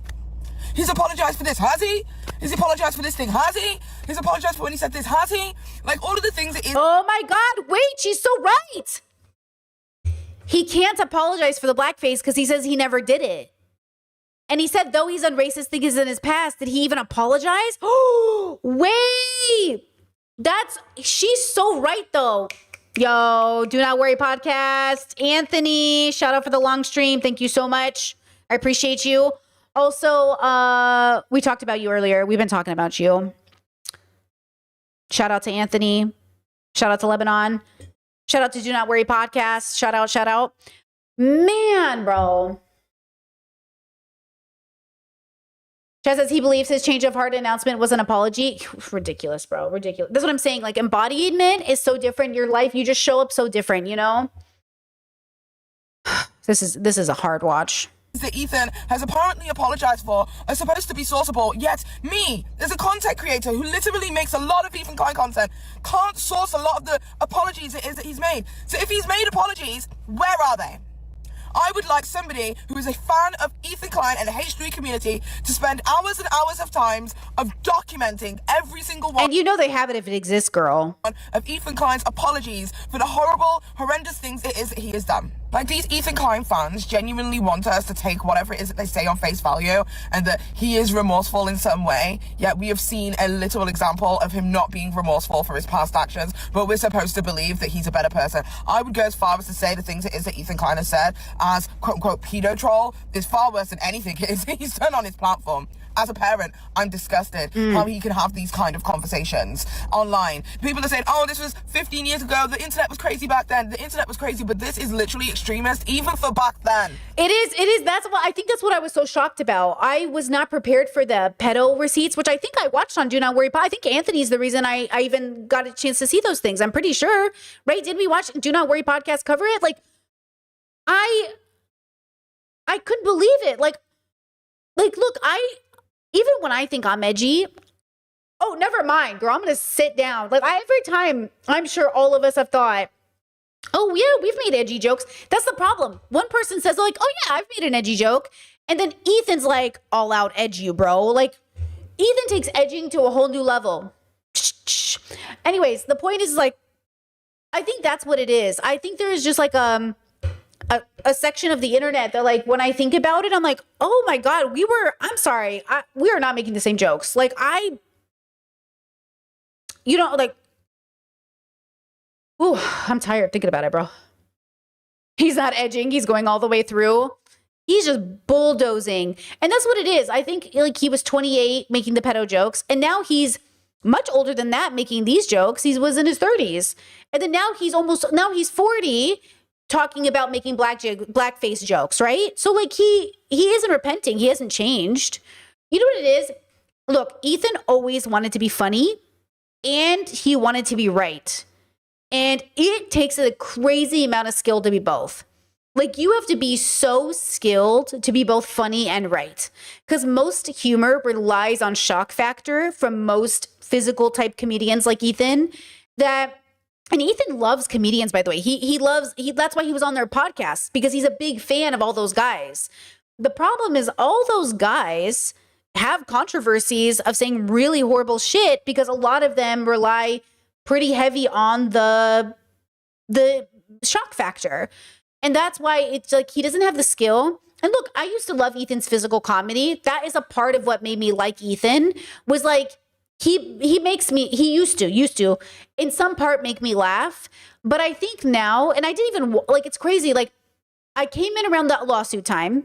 He's apologized for this, has he? He's apologized for this thing, has he? He's apologized for when he said this, has he? Like, all of the things that... Oh my God, wait, she's so right. He can't apologize for the blackface because he says he never did it. And he said, though he's done racist things in his past, did he even apologize? Oh, wait. She's so right, though. Yo, Do Not Worry podcast. Anthony, shout out for the long stream. Thank you so much. I appreciate you. Also, we talked about you earlier. We've been talking about you. Shout out to Anthony. Shout out to Lebanon. Shout out to Do Not Worry podcast. Shout out. Man, bro. Chaz says he believes his change of heart announcement was an apology. Ridiculous, bro. Ridiculous. That's what I'm saying. Like, embodiment is so different. Your life, you just show up so different, you know? This is a hard watch. That Ethan has apparently apologized for are supposed to be sourceable, yet me, as a content creator who literally makes a lot of Ethan Klein content, can't source a lot of the apologies it is that he's made. So if he's made apologies, where are they? I would like somebody who is a fan of Ethan Klein and the H3 community to spend hours and hours of times of documenting every single one. And you know they have it if it exists, girl. Of Ethan Klein's apologies for the horrible, horrendous things it is that he has done. Like, these Ethan Klein fans genuinely want us to take whatever it is that they say on face value and that he is remorseful in some way, yet we have seen a literal example of him not being remorseful for his past actions, but we're supposed to believe that he's a better person. I would go as far as to say the things it is that Ethan Klein has said as quote-unquote pedo troll is far worse than anything it is he's done on his platform. As a parent, I'm disgusted how he can have these kind of conversations online. People are saying, oh, this was 15 years ago. The internet was crazy back then. The internet was crazy, but this is literally extremist, even for back then. It is. That's what I think. That's what I was so shocked about. I was not prepared for the pedo receipts, which I think I watched on Do Not Worry. I think Anthony's the reason I even got a chance to see those things. I'm pretty sure, right? Did we watch Do Not Worry podcast cover it? Like, I couldn't believe it. Like, look, even when I think I'm edgy, oh, never mind, girl, I'm going to sit down. Like, every time, I'm sure all of us have thought, oh, yeah, we've made edgy jokes. That's the problem. One person says, like, oh, yeah, I've made an edgy joke. And then Ethan's like, all out edgy, bro. Like, Ethan takes edging to a whole new level. Anyways, the point is, like, I think that's what it is. I think there is just like a section of the internet that, like, when I think about it, I'm like, oh my God, I'm sorry, we are not making the same jokes. Like, like, ooh, I'm tired thinking about it, bro. He's not edging. He's going all the way through. He's just bulldozing. And that's what it is. I think, like, he was 28 making the pedo jokes, and now he's much older than that making these jokes. He was in his 30s. And then now he's 40 talking about making blackface jokes, right? So, like, he isn't repenting. He hasn't changed. You know what it is? Look, Ethan always wanted to be funny, and he wanted to be right. And it takes a crazy amount of skill to be both. Like, you have to be so skilled to be both funny and right. Because most humor relies on shock factor from most physical type comedians like Ethan. And Ethan loves comedians, by the way. That's why he was on their podcast, because he's a big fan of all those guys. The problem is all those guys have controversies of saying really horrible shit because a lot of them rely pretty heavy on the shock factor. And that's why it's like he doesn't have the skill. And look, I used to love Ethan's physical comedy. That is a part of what made me like Ethan, was like, he used to in some part make me laugh. But I think now, and I didn't even, like, it's crazy. Like, I came in around that lawsuit time.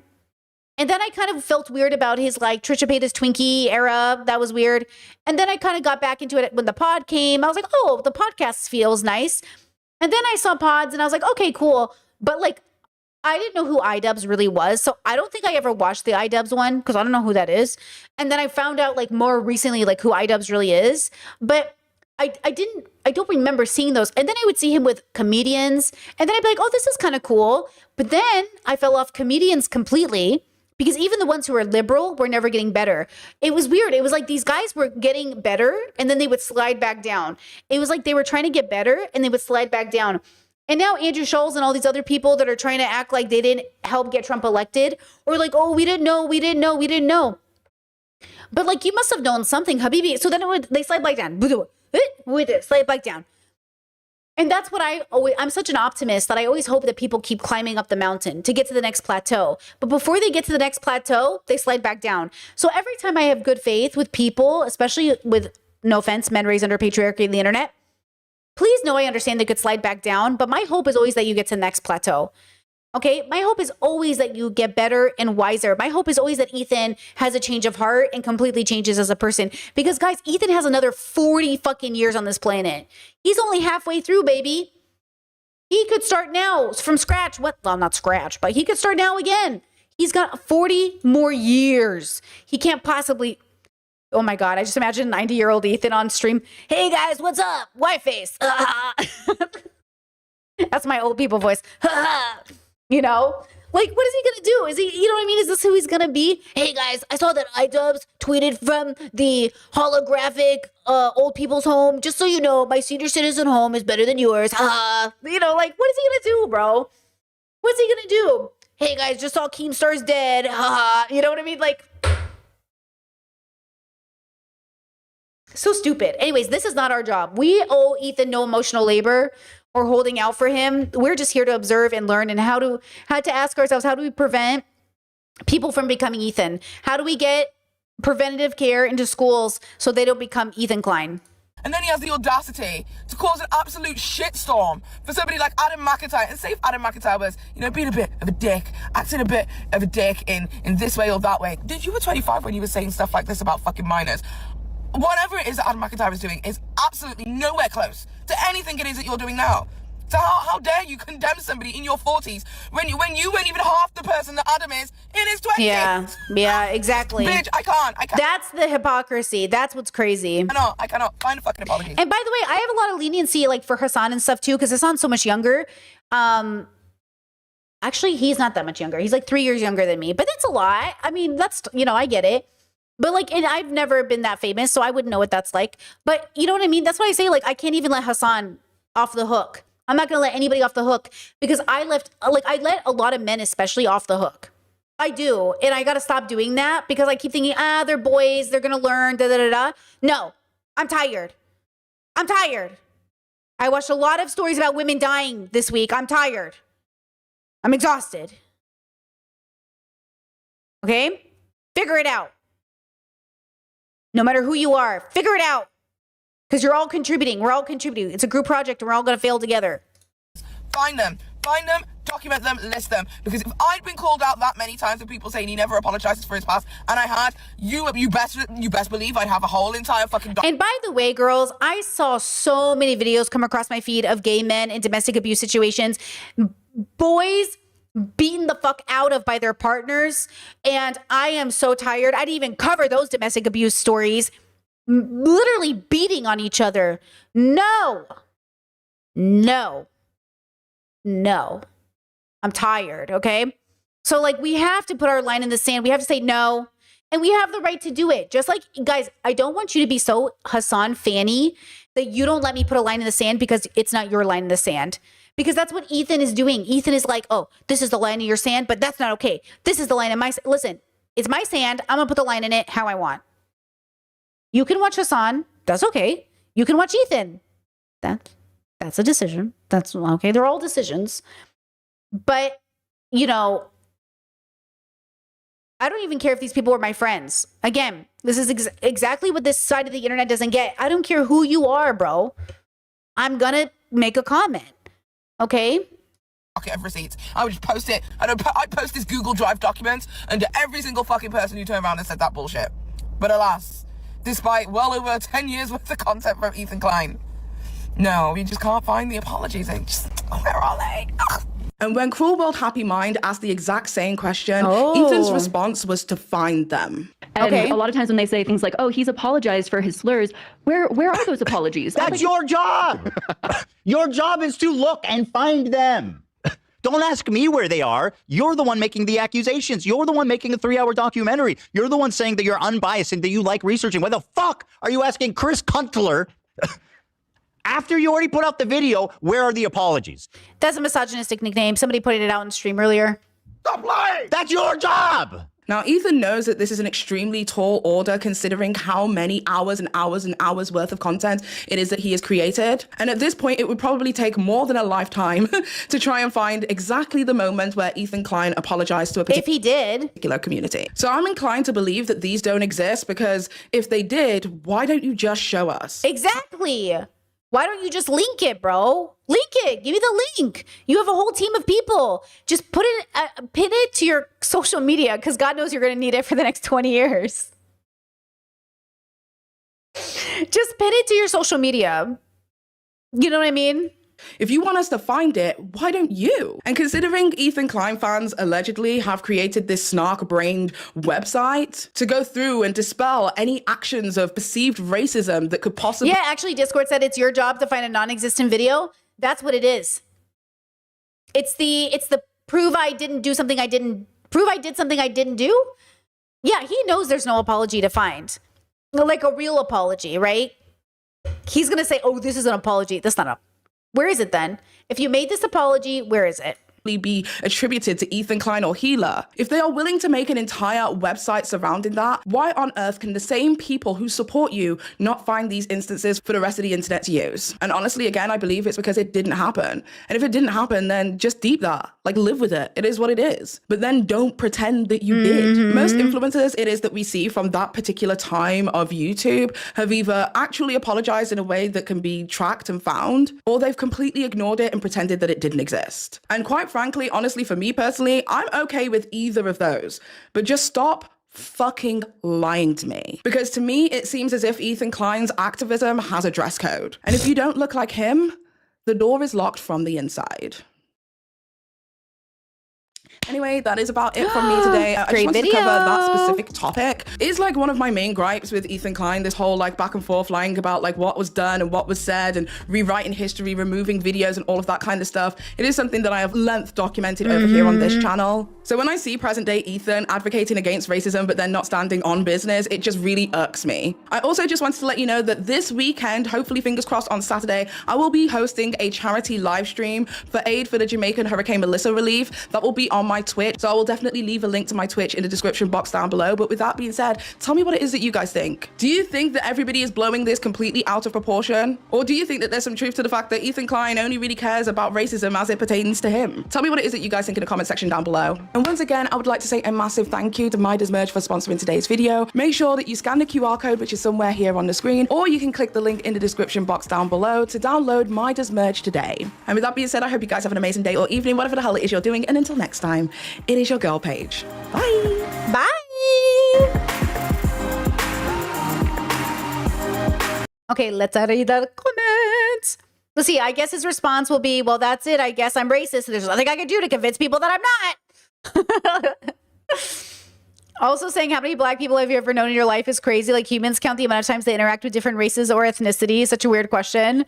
And then I kind of felt weird about his, like, Trisha Paytas Twinkie era. That was weird. And then I kind of got back into it when the pod came. I was like, oh, the podcast feels nice. And then I saw pods and I was like, okay, cool. But, like, I didn't know who iDubbbz really was. So I don't think I ever watched the iDubbbz one because I don't know who that is. And then I found out, like, more recently, like, who iDubbbz really is. But I don't remember seeing those. And then I would see him with comedians. And then I'd be like, oh, this is kind of cool. But then I fell off comedians completely because even the ones who were liberal were never getting better. It was weird. It was like these guys were getting better and then they would slide back down. It was like they were trying to get better and they would slide back down. And now Andrew Schulz and all these other people that are trying to act like they didn't help get Trump elected, or like, oh, we didn't know. But, like, you must have known something, Habibi. So then they slide back down. Slide back down. And that's what I'm such an optimist that I always hope that people keep climbing up the mountain to get to the next plateau. But before they get to the next plateau, they slide back down. So every time I have good faith with people, especially with, no offense, men raised under patriarchy and the internet, please know I understand they could slide back down, but my hope is always that you get to the next plateau. Okay? My hope is always that you get better and wiser. My hope is always that Ethan has a change of heart and completely changes as a person. Because, guys, Ethan has another 40 fucking years on this planet. He's only halfway through, baby. He could start now from scratch. Well, not scratch, but he could start now again. He's got 40 more years. He can't possibly... Oh my God, I just imagine 90-year-old Ethan on stream. Hey guys, what's up? White face. That's my old people voice. You know? Like, what is he gonna do? Is he, you know what I mean? Is this who he's gonna be? Hey guys, I saw that iDubbbz tweeted from the holographic old people's home. Just so you know, my senior citizen home is better than yours. You know, like, what is he gonna do, bro? What's he gonna do? hey guys, just saw Keemstar's dead. You know what I mean? Like, so stupid. Anyways, this is not our job. We owe Ethan no emotional labor or holding out for him. We're just here to observe and learn and how to ask ourselves, how do we prevent people from becoming Ethan? How do we get preventative care into schools so they don't become Ethan Klein? And then he has the audacity to cause an absolute shitstorm for somebody like Adam McIntyre. And say if Adam McIntyre was, being a bit of a dick, acting a bit of a dick in this way or that way. Dude, you were 25 when you were saying stuff like this about fucking minors. Whatever it is that Adam McIntyre is doing is absolutely nowhere close to anything it is that you're doing now. So how dare you condemn somebody in your 40s when you weren't even half the person that Adam is in his 20s? Yeah, exactly. Bitch, I can't. That's the hypocrisy. That's what's crazy. I cannot find a fucking apology. And by the way, I have a lot of leniency like for Hassan and stuff too, because Hassan's so much younger. Actually, he's not that much younger. He's like 3 years younger than me, but that's a lot. I mean, that's, I get it. But like, and I've never been that famous, so I wouldn't know what that's like. But you know what I mean? That's why I say, like, I can't even let Hassan off the hook. I'm not going to let anybody off the hook because I let a lot of men especially off the hook. I do. And I got to stop doing that because I keep thinking, they're boys. They're going to learn, da-da-da-da. No, I'm tired. I watched a lot of stories about women dying this week. I'm tired. I'm exhausted. Okay? Figure it out. No matter who you are, figure it out. Because you're all contributing. We're all contributing. It's a group project and we're all going to fail together. Find them, document them, list them. Because if I'd been called out that many times for people saying he never apologizes for his past, and I had, you best believe I'd have a whole entire fucking And by the way, girls, I saw so many videos come across my feed of gay men in domestic abuse situations. Boys beaten the fuck out of by their partners. And I am so tired. I didn't even cover those domestic abuse stories. Literally beating on each other. No. I'm tired, okay? So like we have to put our line in the sand. We have to say no. And we have the right to do it. Just like, guys, I don't want you to be so Hassan Fanny that you don't let me put a line in the sand because it's not your line in the sand. Because that's what Ethan is doing. Ethan is like, oh, this is the line in your sand, but that's not okay. This is the line in my sand. Listen, it's my sand. I'm going to put the line in it how I want. You can watch Hassan. That's okay. You can watch Ethan. That's a decision. That's okay. They're all decisions. But, I don't even care if these people were my friends. Again, this is exactly what this side of the internet doesn't get. I don't care who you are, bro. I'm going to make a comment. Okay? Bucket of receipts. I would just post it. I post this Google Drive document under every single fucking person who turned around and said that bullshit. But alas, despite well over 10 years worth of content from Ethan Klein, no, we just can't find the apologies. Where are they? Ugh. And when Cruel World Happy Mind asked the exact same question, Ethan's response was to find them. And a lot of times when they say things like, oh, he's apologized for his slurs, where are those apologies? That's your job. Your job is to look and find them. Don't ask me where they are. You're the one making the accusations. You're the one making a 3-hour documentary. You're the one saying that you're unbiased and that you like researching. Why the fuck are you asking Chris Kuntler after you already put out the video, where are the apologies? That's a misogynistic nickname. Somebody put it out in stream earlier. Stop lying! That's your job! Now, Ethan knows that this is an extremely tall order considering how many hours and hours and hours worth of content it is that he has created. And at this point, it would probably take more than a lifetime to try and find exactly the moment where Ethan Klein apologized to a particular community. So I'm inclined to believe that these don't exist because if they did, why don't you just show us? Exactly. Why don't you just link it, bro? Link it. Give me the link. You have a whole team of people. Just pin it to your social media because God knows you're going to need it for the next 20 years. Just pin it to your social media. You know what I mean? If you want us to find it, why don't you? And considering Ethan Klein fans allegedly have created this snark-brained website to go through and dispel any actions of perceived racism that could possibly... Yeah, actually, Discord said it's your job to find a non-existent video. That's what it is. It's the prove I did something I didn't do. Yeah, he knows there's no apology to find. Like a real apology, right? He's going to say, oh, this is an apology. That's not a... Where is it then? If you made this apology, where is it? be attributed to Ethan Klein or Healer. If they are willing to make an entire website surrounding that, why on earth can the same people who support you not find these instances for the rest of the internet to use? And honestly, again, I believe it's because it didn't happen. And if it didn't happen, then just deep that. Like, live with it. It is what it is. But then don't pretend that you did. Most influencers it is that we see from that particular time of YouTube have either actually apologized in a way that can be tracked and found, or they've completely ignored it and pretended that it didn't exist. And quite frankly, honestly, for me personally, I'm okay with either of those. But just stop fucking lying to me. Because to me, it seems as if Ethan Klein's activism has a dress code. And if you don't look like him, the door is locked from the inside. Anyway, that is about it from me today. I just wanted to cover that specific topic. It's like one of my main gripes with Ethan Klein, this whole like back and forth lying about like what was done and what was said and rewriting history, removing videos and all of that kind of stuff. It is something that I have length documented over here on this channel. So when I see present day Ethan advocating against racism but then not standing on business, it just really irks me. I also just wanted to let you know that this weekend, hopefully fingers crossed on Saturday, I will be hosting a charity live stream for aid for the Jamaican Hurricane Melissa relief. That will be on my Twitch, so I will definitely leave a link to my Twitch in the description box down below. But with that being said, tell me what it is that you guys think. Do you think that everybody is blowing this completely out of proportion? Or do you think that there's some truth to the fact that Ethan Klein only really cares about racism as it pertains to him? Tell me what it is that you guys think in the comment section down below. And once again, I would like to say a massive thank you to Midas Merch for sponsoring today's video. Make sure that you scan the QR code, which is somewhere here on the screen, or you can click the link in the description box down below to download Midas Merch today. And with that being said, I hope you guys have an amazing day or evening, whatever the hell it is you're doing. And until next time, it is your girl Paige. Bye. Bye. Okay, let's read the comments. Let's see. I guess his response will be, well, that's it. I guess I'm racist. There's nothing I can do to convince people that I'm not. Also saying how many black people have you ever known in your life is crazy. Like humans count the amount of times they interact with different races or ethnicities. Such a weird question.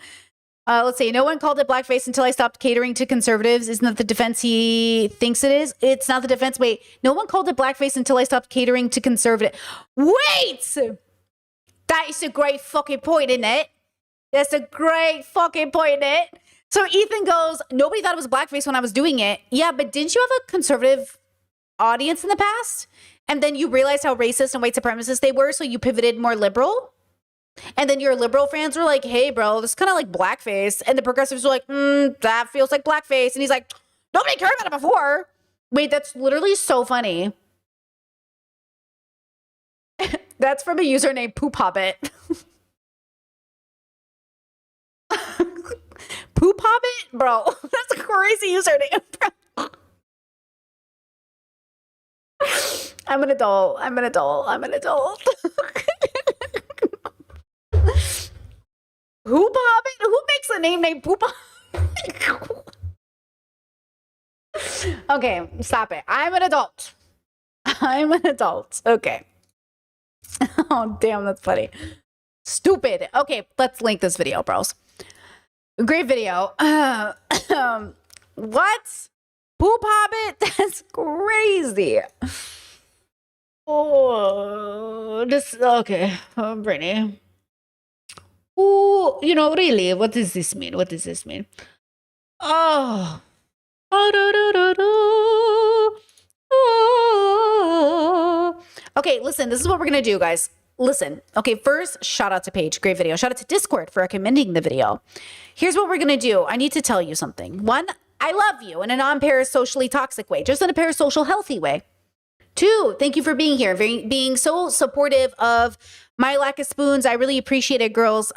Let's see. No one called it blackface until I stopped catering to conservatives. Isn't that the defense he thinks it is? It's not the defense. Wait, no one called it blackface until I stopped catering to conservative. Wait! That is a great fucking point, isn't it? That's a great fucking point, isn't it? So Ethan goes, nobody thought it was blackface when I was doing it. Yeah, but didn't you have a conservative audience in the past? And then you realized how racist and white supremacist they were, so you pivoted more liberal? And then your liberal fans were like, hey, bro, this is kind of like blackface. And the progressives were like, that feels like blackface. And he's like, nobody cared about it before. Wait, that's literally so funny. That's from a user named Poop Hobbit. Poop Hobbit? Bro, that's a crazy username, bro. I'm an adult. I'm an adult. I'm an adult. Poop Hobbit? Who makes a name named Poop Hobbit? Okay, stop it. I'm an adult. I'm an adult. Okay. Oh, damn, that's funny. Stupid. Okay, let's link this video, bros. Great video. What? Poop Hobbit? That's crazy. Oh, this, okay, Brittany. Oh, you know, really, what does this mean? What does this mean? Oh. Okay, listen, this is what we're gonna do, guys. Listen, okay, first, shout out to Paige, great video. Shout out to Discord for recommending the video. Here's what we're gonna do. I need to tell you something. One, I love you in a non-parasocially toxic way, just in a parasocial healthy way. Two, thank you for being here, being so supportive of my lack of spoons. I really appreciate it, girls.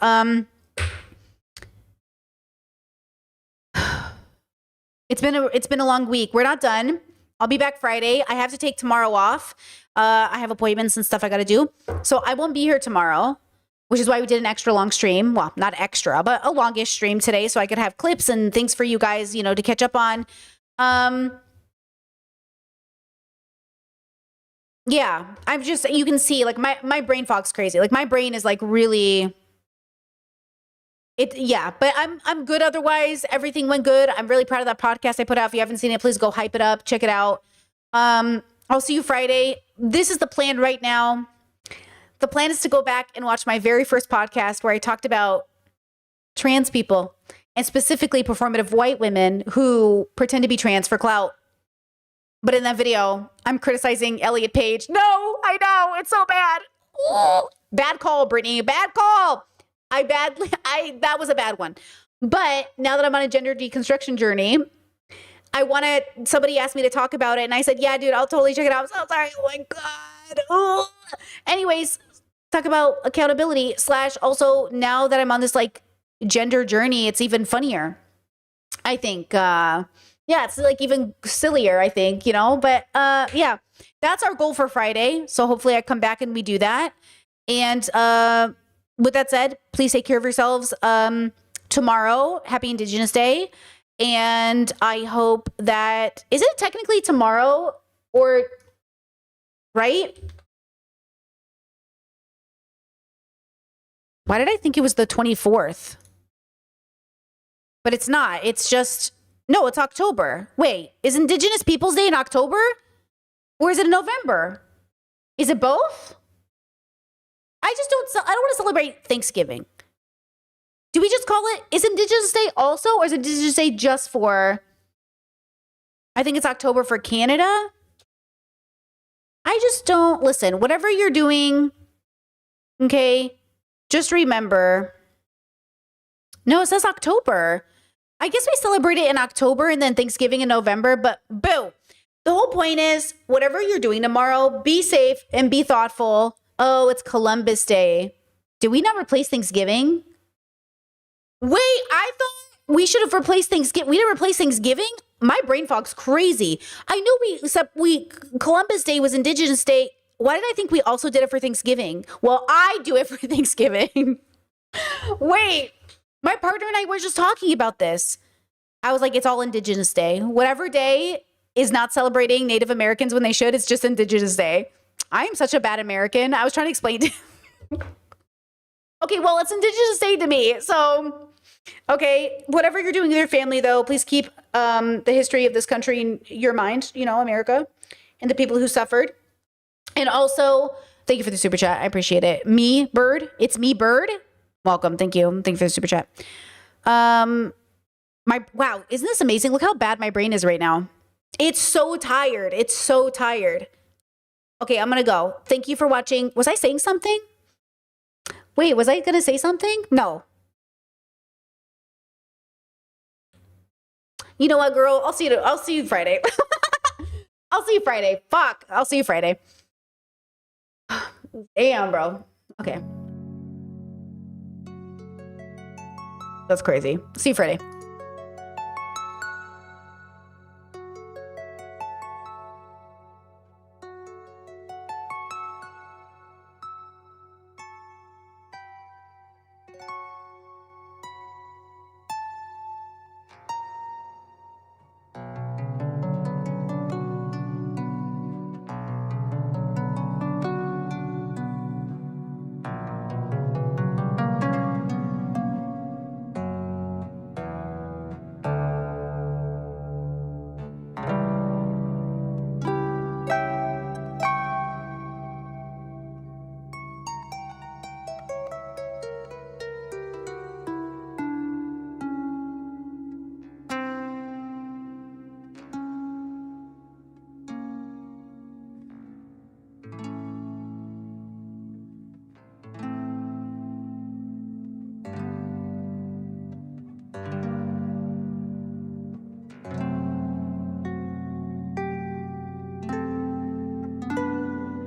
It's been a long week. We're not done. I'll be back Friday. I have to take tomorrow off. I have appointments and stuff I got to do. So I won't be here tomorrow, which is why we did an extra long stream. Well, not extra, but a longish stream today so I could have clips and things for you guys, you know, to catch up on. Yeah, I'm just, you can see like my brain fog's crazy. Like my brain is like really, yeah, but I'm good otherwise. Everything went good. I'm really proud of that podcast I put out. If you haven't seen it, please go hype it up, check it out. I'll see you Friday. This is the plan right now. The plan is to go back and watch my very first podcast where I talked about trans people and specifically performative white women who pretend to be trans for clout. But in that video, I'm criticizing Elliot Page. No, I know, it's so bad. Ooh. Bad call, Brittany. Bad call. That was a bad one. But now that I'm on a gender deconstruction journey, somebody asked me to talk about it, and I said, yeah, dude, I'll totally check it out. I'm so sorry. Oh my God. Ooh. Anyways, talk about accountability / also now that I'm on this like gender journey, it's even funnier. I think, yeah, it's like even sillier, I think, you know, but yeah, that's our goal for Friday. So hopefully I come back and we do that. And with that said, please take care of yourselves. Tomorrow, happy Indigenous Day. And I hope that, is it technically tomorrow or, right? Why did I think it was the 24th? But it's not. It's just, no, it's October. Wait, is Indigenous Peoples Day in October? Or is it in November? Is it both? I don't want to celebrate Thanksgiving. Do we just call it, is Indigenous Day also, or is Indigenous Day just for, I think it's October for Canada? I just don't, listen, whatever you're doing, okay, just remember, no, it says October. I guess we celebrate it in October and then Thanksgiving in November, but boo. The whole point is, whatever you're doing tomorrow, be safe and be thoughtful. Oh, it's Columbus Day. Did we not replace Thanksgiving? Wait, I thought we should have replaced Thanksgiving. We didn't replace Thanksgiving? My brain fog's crazy. I knew Columbus Day was Indigenous Day. Why did I think we also did it for Thanksgiving? Well, I do it for Thanksgiving. Wait, my partner and I were just talking about this. I was like, it's all Indigenous Day. Whatever day is not celebrating Native Americans when they should, it's just Indigenous Day. I am such a bad American. I was trying to explain to Okay, well, it's Indigenous Day to me. So, okay, whatever you're doing with your family, though, please keep the history of this country in your mind, you know, America, and the people who suffered. And also, thank you for the super chat. I appreciate it. Me, Bird. It's me, Bird. Welcome. Thank you. Thank you for the super chat. Wow, isn't this amazing? Look how bad my brain is right now. It's so tired. It's so tired. Okay, I'm going to go. Thank you for watching. Was I saying something? Wait, was I going to say something? No. You know what, girl? I'll see you Friday. I'll see you Friday. Fuck. I'll see you Friday. Damn, bro. Okay. That's crazy. See you Friday.